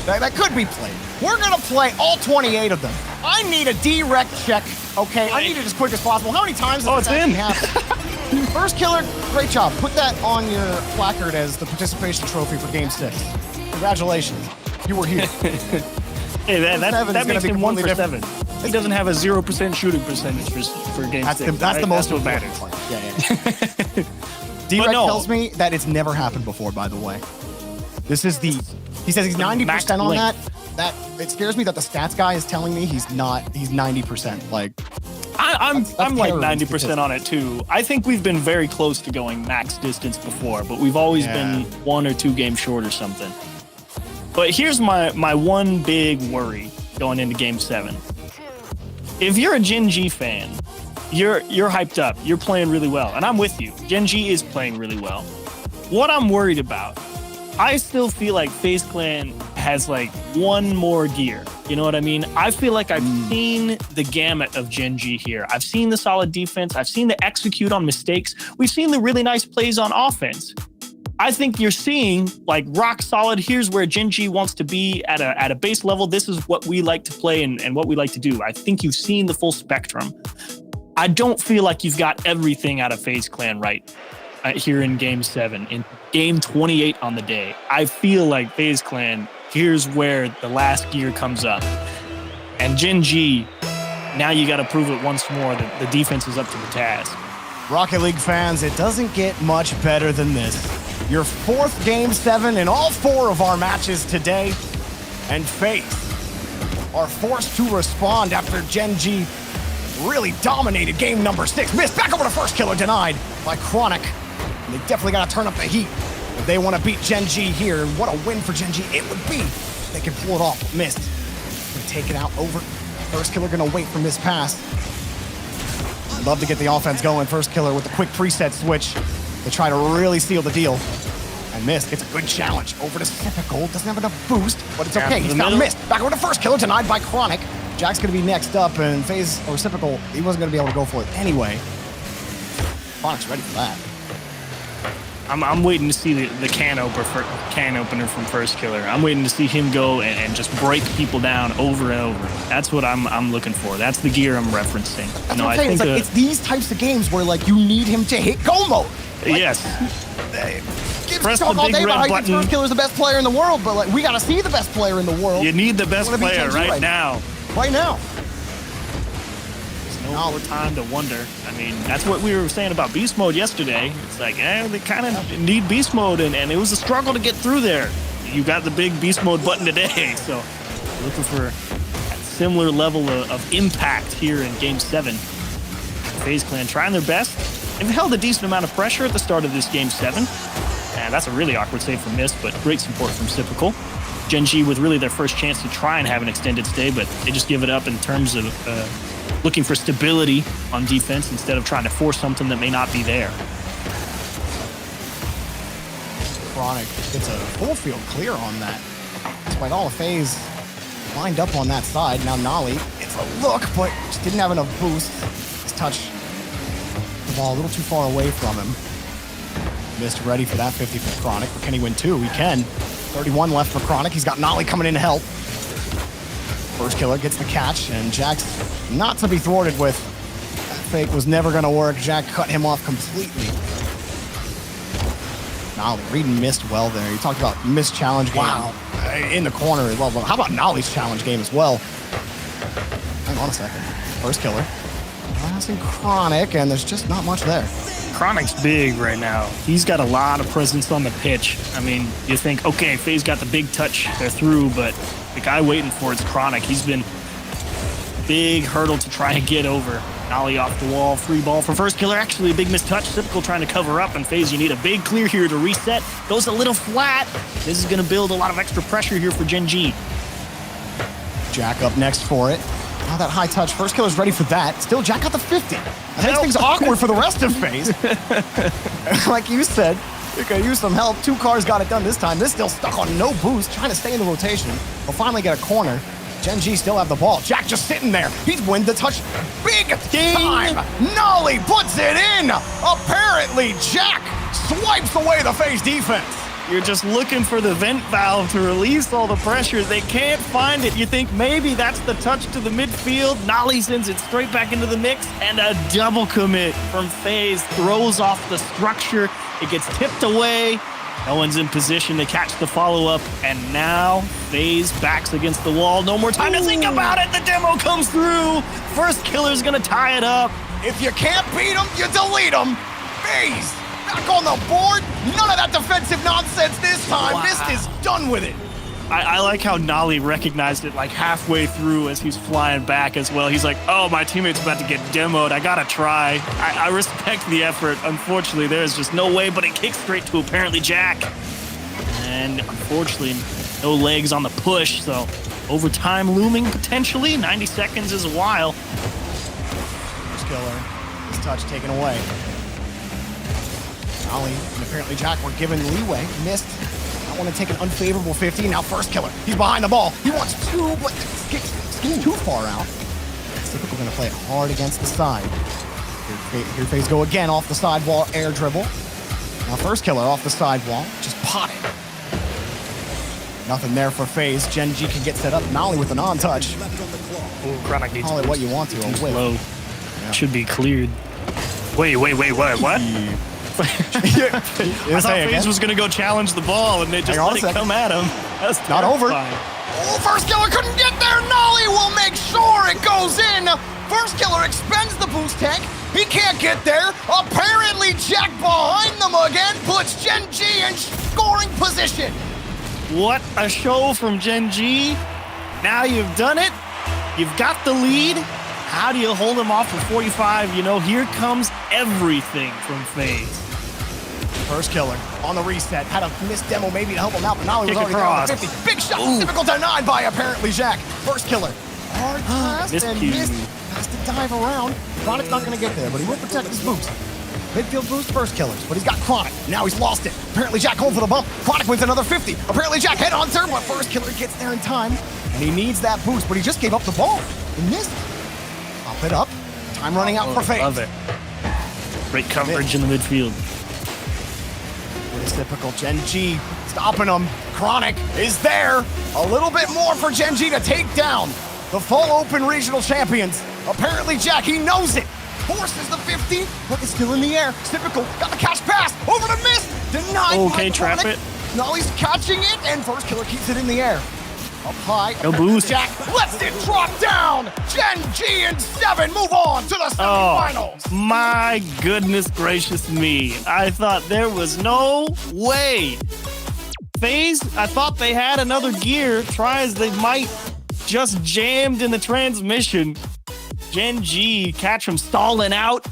that could be played. We're going to play all 28 of them. I need a direct check, okay? I need it as quick as possible. How many times has this actually happened? First killer, great job. Put that on your placard as the participation trophy for Game 6. Congratulations. You were here. Hey, that makes him 1 for 7. He doesn't have a 0% shooting percentage for Game 6. That's the most what matters. Yeah. D-Rec tells me that it's never happened before, by the way. This is he says he's 90% on that. That it scares me that the stats guy is telling me he's 90%. Like I'm like 90% on it too. I think we've been very close to going max distance before, but we've always been 1 or 2 games short or something. But here's my one big worry going into Game 7. If you're a GenG fan, you're hyped up. You're playing really well, and I'm with you. GenG is playing really well. What I'm worried about, I still feel like FaZe Clan has like one more gear. You know what I mean? I feel like I've seen the gamut of GenG here. I've seen the solid defense. I've seen the execute on mistakes. We've seen the really nice plays on offense. I think you're seeing like rock solid. Here's where GenG wants to be at a base level. This is what we like to play and what we like to do. I think you've seen the full spectrum. I don't feel like you've got everything out of FaZe Clan right here in Game 7, in Game 28 on the day. I feel like FaZe Clan, here's where the last gear comes up. And GenG, now you got to prove it once more that the defense is up to the task. Rocket League fans, it doesn't get much better than this. Your 4th Game 7 in all 4 of our matches today. And FaZe are forced to respond after GenG really dominated game number 6. Missed back over to first killer, denied by Chronic. And they definitely got to turn up the heat if they want to beat GenG here. And what a win for GenG it would be if they can pull it off. Missed. Gonna take it out over. First killer gonna wait for Miss pass. I'd love to get the offense going. First killer with a quick preset switch to try to really seal the deal. And And Mist gets a good challenge over to Typical. Doesn't have enough boost, but it's okay. to He's the got middle. Mist. Back over to first killer, denied by Chronic. Jack's going to be next up, and FaZe or Typical, he wasn't going to be able to go for it anyway. Chronic's ready for that. I'm waiting to see the can opener from First Killer. I'm waiting to see him go and just break people down over and over. That's what I'm looking for. That's the gear I'm referencing. That's what I'm saying. It's like, it's these types of games where like you need him to hit go mode. Like, yes. Gibbs Press talk the all big day about red how he thinks button. First Killer's the best player in the world, but like we got to see the best player in the world. You need the best Wanna be player GenG right now. Right now. There's no more time to wonder. I mean, that's what we were saying about Beast Mode yesterday. It's like, they kind of need Beast Mode, and it was a struggle to get through there. You got the big Beast Mode button today, so looking for a similar level of impact here in Game 7. FaZe Clan trying their best. They've held a decent amount of pressure at the start of this Game 7. And that's a really awkward save from Mist, but great support from Typical. GenG with really their first chance to try and have an extended stay, but they just give it up in terms of looking for stability on defense instead of trying to force something that may not be there. Chronic gets a full field clear on that. Despite all of FaZe lined up on that side. Now Nolly, it's a look, but just didn't have enough boost. His touch the ball a little too far away from him. Mist ready for that 50 for Chronic, but can he win two? He can. 31 left for Chronic. He's got Nolly coming in to help. First killer gets the catch, and Jack's not to be thwarted with. That fake was never going to work. Jack cut him off completely. Nolly reading Mist well there. You talked about Mist challenge game in the corner as well. But how about Nolly's challenge game as well? Hang on a second. First killer. Passing Chronic, and there's just not much there. Chronic's big right now. He's got a lot of presence on the pitch. I mean, you think, okay, FaZe got the big touch, they're through, but the guy waiting for it's Chronic. He's been a big hurdle to try and get over. Nolly off the wall, free ball for First Killer. Actually, a big missed touch. Typical trying to cover up, and FaZe, you need a big clear here to reset. Goes a little flat. This is going to build a lot of extra pressure here for GenG. Jack up next for it. Now that high touch, First Killer's ready for that. Still, Jack got the 50. That makes things awkward for the rest of FaZe. Like you said, you could use some help. Two cars got it done this time. This still stuck on no boost, trying to stay in the rotation. We'll finally get a corner. GenG still have the ball. Jack just sitting there. He's win the touch. Big time. Nolly puts it in. Apparently, Jack swipes away the FaZe defense. You're just looking for the vent valve to release all the pressure. They can't find it. You think maybe that's the touch to the midfield. Nolly sends it straight back into the mix, and a double commit from FaZe throws off the structure. It gets tipped away. No one's in position to catch the follow-up, and now FaZe backs against the wall. No more time to think about it. The demo comes through. First Killer's gonna tie it up. If you can't beat them, you delete them. FaZe back on the board. None of that defensive nonsense this time. Wow. Mist is done with it. I like how Nolly recognized it like halfway through as he's flying back as well. He's like, oh, my teammate's about to get demoed. I gotta try. I respect the effort. Unfortunately, there's just no way, but it kicks straight to apparently Jack. And unfortunately, no legs on the push, so overtime looming potentially. 90 seconds is a while. First Killer, his touch taken away. Nolly and apparently Jack were given leeway. Missed. I want to take an unfavorable 50. Now First Killer. He's behind the ball. He wants two, but skips too far out. Typical going to play it hard against the side. Here FaZe go again off the sidewall, air dribble. Now First Killer off the sidewall, just potted. Nothing there for FaZe. GenG can get set up. Nolly with a non-touch. Chronic needs Call it what you want to. A whip. low. Yeah. Should be cleared. Wait, what? I thought FaZe was gonna go challenge the ball, and they just let it come at him. That's not over. Oh, First Killer couldn't get there. Nolly will make sure it goes in. First Killer expends the boost tank. He can't get there. Apparently, Jack behind them again puts GenG in scoring position. What a show from GenG. Now you've done it. You've got the lead. How do you hold them off for 45? You know, here comes everything from FaZe. First Killer on the reset. Had a missed demo maybe to help him out, but Nolly was Kick already there on the across. 50. Big shot. Typical denied by apparently Jack. First Killer. Hard pass and Miscue. missed. Has to dive around. Chronic's not going to get there, but he will protect his boots. Midfield boost, first killers, but he's got Chronic. Now he's lost it. Apparently Jack going for the bump. Chronic wins another 50. Apparently Jack head on third, but first killer gets there in time. And he needs that boost, but he just gave up the ball. He missed. Up it up. Time running out for FaZe. Love it. Great coverage in the midfield. What is typical GenG stopping him. Chronic is there. A little bit more for GenG to take down the full open regional champions. Apparently Jack, he knows it. Forces the 50, but it's still in the air. Typical got the catch pass over the miss. Denied. Okay, by trap Chronic. it. Now he's catching it, and first killer keeps it in the air. Up high. No boost. Jack lets it drop down. GenG and 7 move on to the semifinals. Oh, my goodness gracious me. I thought there was no way. FaZe, I thought they had another gear. Try as they might, just jammed in the transmission. GenG catch them stalling out,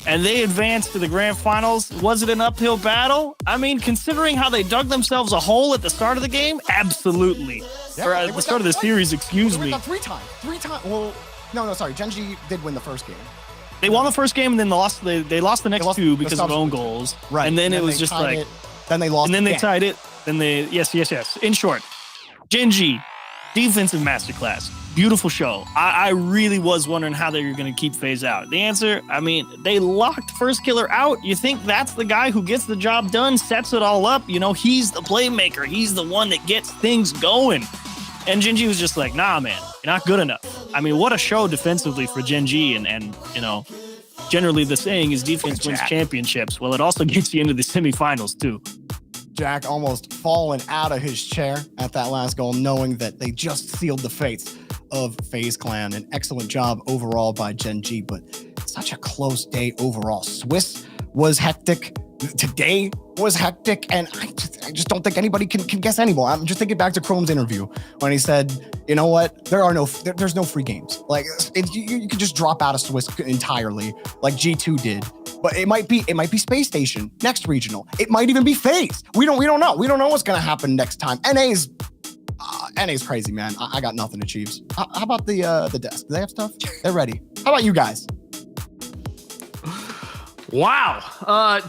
and they advanced to the grand finals. Was it an uphill battle? I mean, considering how they dug themselves a hole at the start of the game, absolutely. Yeah, Or at the start of the series, excuse me. Three times. Well, no, sorry. GenG did win the first game. They won the first game, and then they lost the next two because of own goals. Right. And then it they was just tied like... it. Then they lost And then they again. tied it. Then they... Yes. In short, GenG, defensive masterclass. Beautiful show. I really was wondering how they were going to keep FaZe out. The answer, I mean, they locked first killer out. You think that's the guy who gets the job done, sets it all up. You know, he's the playmaker. He's the one that gets things going. And GenG was just like, nah, man, you're not good enough. I mean, what a show defensively for GenG. And you know, generally the saying is defense wins championships. Well, it also gets you into the semifinals, too. Jack almost falling out of his chair at that last goal, knowing that they just sealed the fates of FaZe Clan. An excellent job overall by GenG, but such a close day overall. Swiss was hectic. Today was hectic, and I just don't think anybody can guess anymore. I'm just thinking back to Chrome's interview when he said, you know what, there's no free games. Like you could just drop out of Swiss entirely, like G2 did. But it might be Space Station next regional. It might even be FaZe. We don't know. We don't know what's gonna happen next time. NA's crazy, man. I got nothing to Chiefs. How about the desk? Do they have stuff? They're ready. How about you guys? Wow.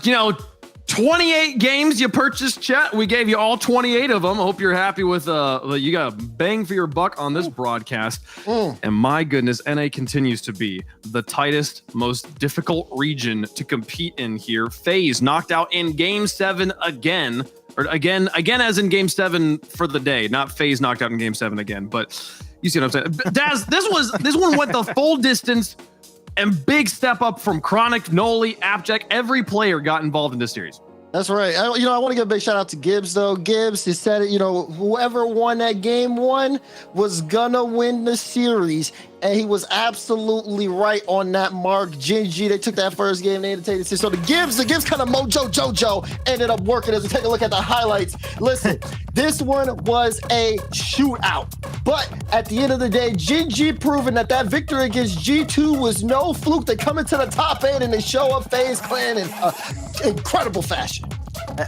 28 games you purchased, chat. We gave you all 28 of them. I hope you're happy with you got a bang for your buck on this broadcast. And my goodness, NA continues to be the tightest, most difficult region to compete in here. FaZe knocked out in Game 7 again. Or again as in Game 7 for the day. Not FaZe knocked out in Game 7 again. But you see what I'm saying. Daz, this one went the full distance. And big step up from Chronic, Noli, Abject. Every player got involved in this series. That's right. I want to give a big shout out to Gibbs, though. Gibbs, he said it, whoever won that game 1 was gonna win the series. And he was absolutely right on that mark. GenG, they took that first game, they had to take it. So the Gibbs kind of mojo Jojo ended up working as we take a look at the highlights. Listen, this one was a shootout. But at the end of the day, GenG proving that victory against G2 was no fluke. They come into the top 8 and they show up FaZe Clan in incredible fashion.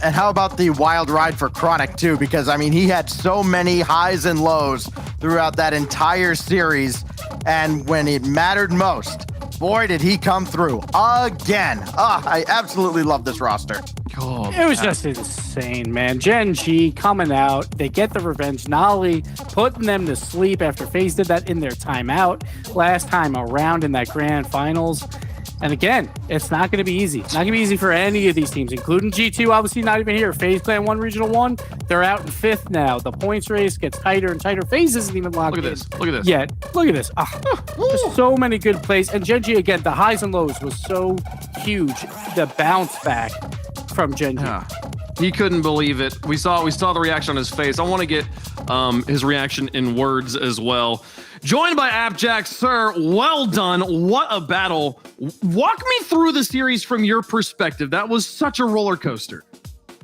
And how about the wild ride for Chronic, too? Because, I mean, he had so many highs and lows throughout that entire series. And when it mattered most, boy, did he come through again. I absolutely love this roster. It was just insane, man. GenG coming out. They get the revenge. Nolly putting them to sleep after FaZe did that in their timeout last time around in that grand finals. And again, it's not going to be easy. Not going to be easy for any of these teams, including G2, obviously not even here. FaZe Clan won Regional 1. They're out in 5th now. The points race gets tighter and tighter. FaZe isn't even locked in. Look at this. Yet. Look at this. Just so many good plays. And GenG, again, the highs and lows was so huge. The bounce back from GenG. Yeah. He couldn't believe it. We saw the reaction on his face. I want to get his reaction in words as well. Joined by Abject, sir. Well done. What a battle. Walk me through the series from your perspective. That was such a roller coaster.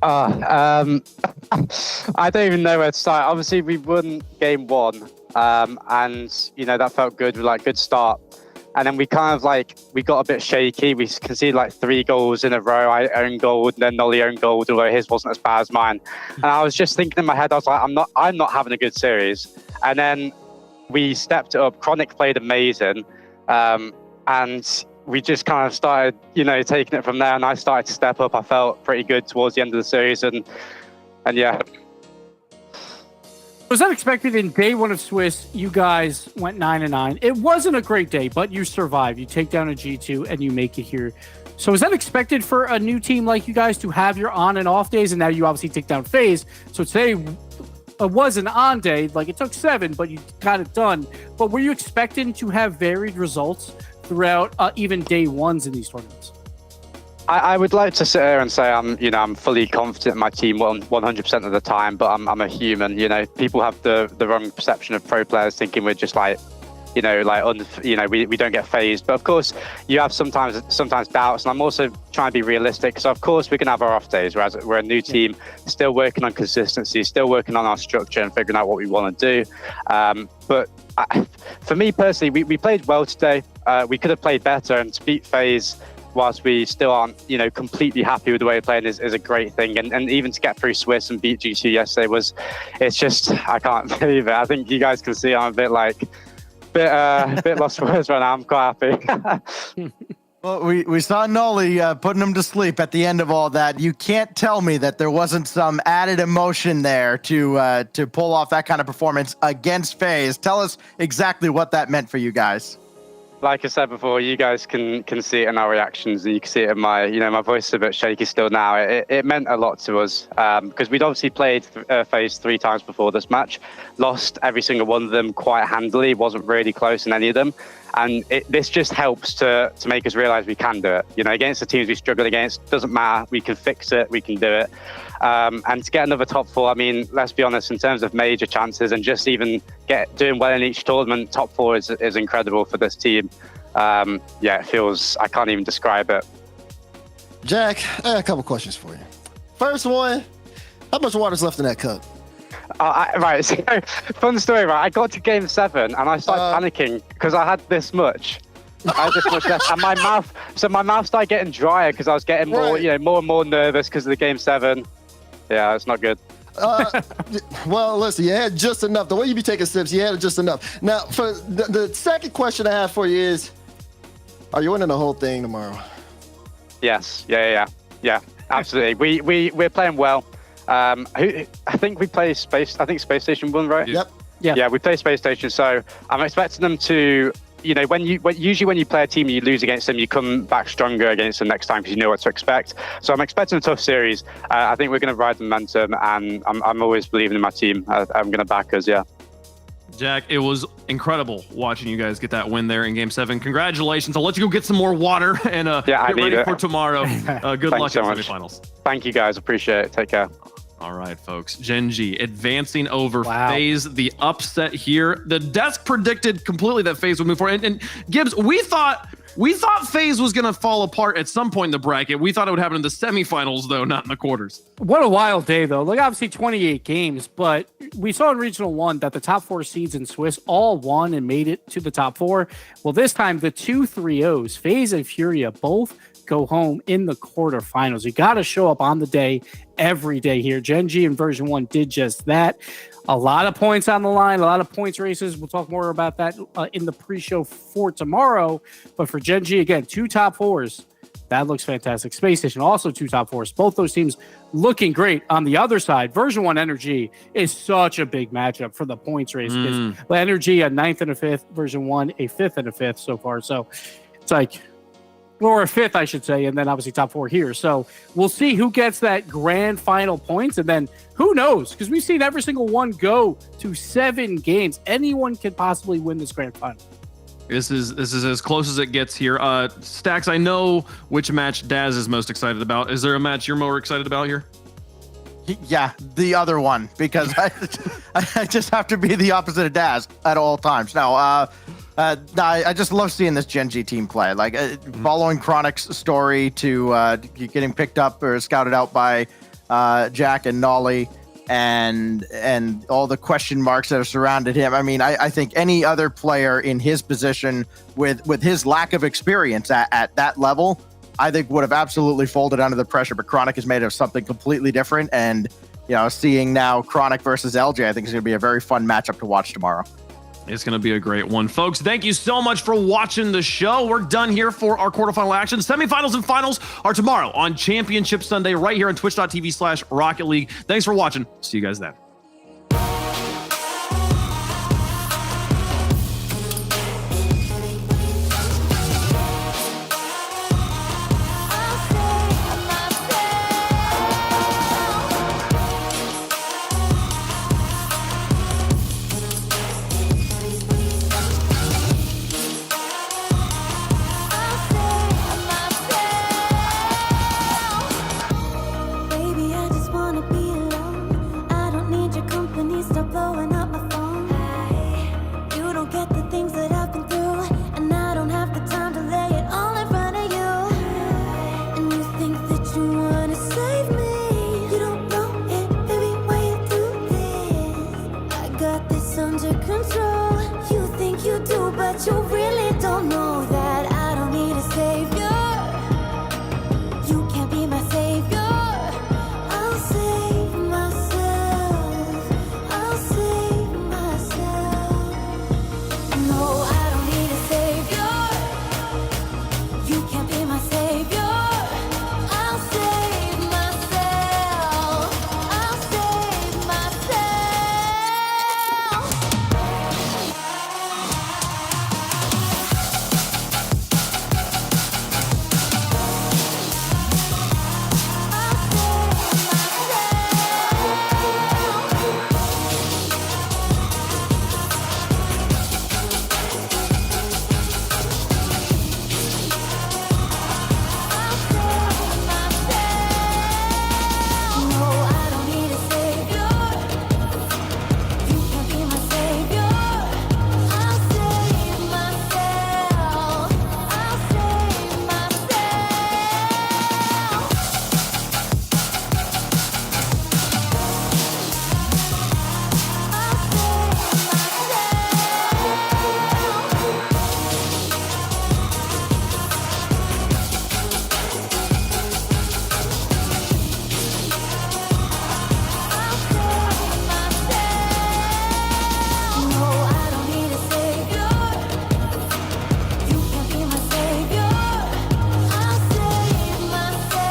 I don't even know where to start. Obviously, we won game 1, and that felt good. Good start. And then we kind of we got a bit shaky. We conceded 3 goals in a row. I owned goal, and then Nolly owned goal, although his wasn't as bad as mine. And I was just thinking in my head, I was like, I'm not having a good series. And then we stepped it up. Chronic played amazing. And we just kind of started, taking it from there, and I started to step up. I felt pretty good towards the end of the series, and yeah. Was that expected? In day one of Swiss, you guys went 9-9. It wasn't a great day, but you survived. You take down a G2 and you make it here. So is that expected for a new team like you guys to have your on and off days? And now you obviously take down FaZe. So today was an on day. Like, it took 7, but you got it done. But were you expecting to have varied results throughout even day ones in these tournaments? I would like to sit here and say I'm fully confident in my team 100% of the time, but I'm a human. People have the wrong perception of pro players, thinking we're just like, we don't get phased. But of course, you have sometimes doubts, and I'm also trying to be realistic. So of course, we can have our off days, whereas we're a new team, still working on consistency, still working on our structure and figuring out what we want to do. But for me personally, we played well today. We could have played better, and to beat FaZe, whilst we still aren't, completely happy with the way we're playing, is a great thing. And even to get through Swiss and beat G2 yesterday it's just, I can't believe it. I think you guys can see I'm a bit lost for words right now. I'm quite happy. Well, we saw Noli putting him to sleep at the end of all that. You can't tell me that there wasn't some added emotion there to pull off that kind of performance against FaZe. Tell us exactly what that meant for you guys. Like I said before, you guys can see it in our reactions, and you can see it in my voice is a bit shaky still now. It meant a lot to us because we'd obviously played FaZe 3 times before this match, lost every single one of them quite handily. It wasn't really close in any of them, and this just helps to make us realize we can do it. Against the teams we struggled against, doesn't matter. We can fix it. We can do it. And to get another top 4, I mean, let's be honest, in terms of major chances and just even doing well in each tournament, top 4 is incredible for this team. It feels, I can't even describe it. Jack, I have a couple questions for you. First one, how much water's left in that cup? Right, so fun story, right? I got to game 7 and I started panicking because I had this much. I had this much left, and my mouth started getting drier because I was getting more and more nervous because of the game 7. Yeah, it's not good. Well, listen, you had just enough. The way you be taking sips, you had just enough. Now, for the second question I have for you is, are you winning the whole thing tomorrow? Yes. Yeah, absolutely. We're playing well. I think we play Space Station 1, right? Yep. Yeah, we play Space Station, so I'm expecting them to, usually when you play a team and you lose against them, you come back stronger against them next time because you know what to expect. So I'm expecting a tough series. I think we're going to ride the momentum, and I'm always believing in my team. I'm going to back us, yeah. Jack, it was incredible watching you guys get that win there in Game 7. Congratulations. I'll let you go get some more water and get ready for tomorrow. Good luck in the semifinals. Thank you, guys. Appreciate it. Take care. All right, folks. GenG advancing over FaZe, the upset here. The desk predicted completely that FaZe would move forward. And Gibbs, we thought FaZe was going to fall apart at some point in the bracket. We thought it would happen in the semifinals, though, not in the quarters. What a wild day, though. Like, obviously 28 games, but we saw in Regional 1 that the top 4 seeds in Swiss all won and made it to the top 4. Well, this time, the 2 3-0s, FaZe and Furia, both go home in the quarterfinals. You got to show up on the day every day here. GenG and Version1 did just that. A lot of points on the line, a lot of points races. We'll talk more about that in the pre-show for tomorrow. But for GenG, again, 2 top 4s. That looks fantastic. Space Station, also 2 top 4s. Both those teams looking great. On the other side, Version1 Energy is such a big matchup for the points race. Energy a 9th and a 5th, Version1 a 5th and a 5th so far. So it's like, or a 5th, I should say, and then obviously top 4 here. So we'll see who gets that grand final points, and then who knows? Because we've seen every single one go to 7 games. Anyone can possibly win this grand final. This is as close as it gets here. Stacks, I know which match Daz is most excited about. Is there a match you're more excited about here? Yeah, the other one, because I just have to be the opposite of Daz at all times. No, I just love seeing this GenG team play. Like following Chronic's story to getting picked up or scouted out by Jack and Nolly, and all the question marks that have surrounded him. I mean, I think any other player in his position with his lack of experience at that level, I think would have absolutely folded under the pressure. But Chronic is made of something completely different, and seeing now Chronic versus LJ, I think is going to be a very fun matchup to watch tomorrow. It's going to be a great one. Folks, thank you so much for watching the show. We're done here for our quarterfinal action. Semifinals and finals are tomorrow on Championship Sunday right here on twitch.tv/Rocket League. Thanks for watching. See you guys then. Baby, I just wanna be alone. I don't need your company, stop blowing up my phone. You don't get the things that I've been through, and I don't have the time to lay it all in front of you. And you think that you wanna save me? You don't know it, baby, why you do this? I got this under control. You think you do, but you really don't know that I don't need a savior. You can't be my savior. I'll save myself. I'll save myself. No, I don't need a savior. You can't be my savior. I'll save myself. I'll save myself. No, I don't need a savior. You can't be my savior. I'll save myself. I'll save myself. No, I don't need a savior. You can't be my savior. I'll save myself.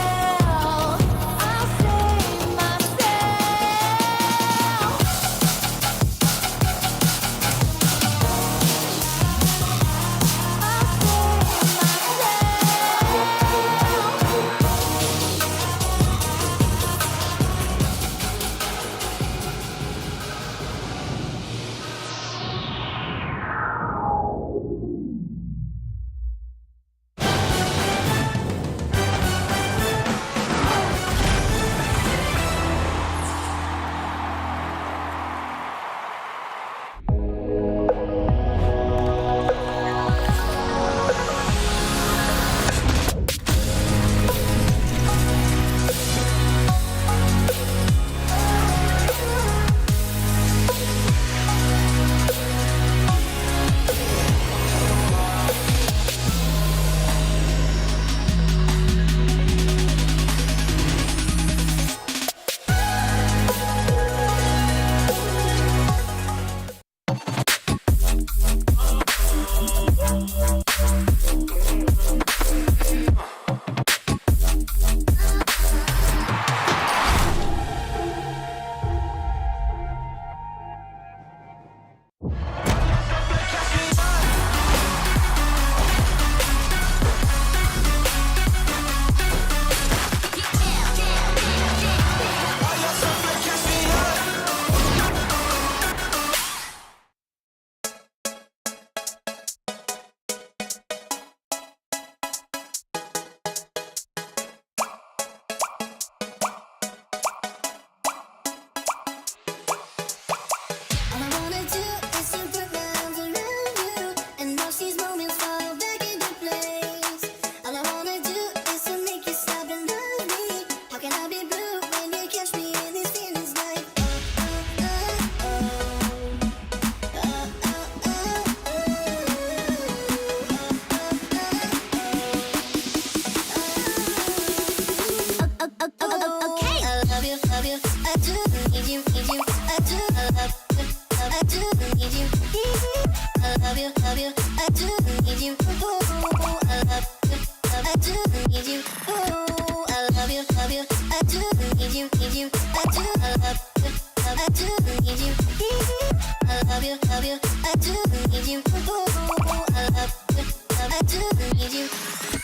I'll save myself. I do need you. love you, I do need you. Ooh, I love you, I do need you. Ooh, I love you, I do need you, I do, I love you, I do need you. I love you, I do need you. Ooh, I love you, I do need you.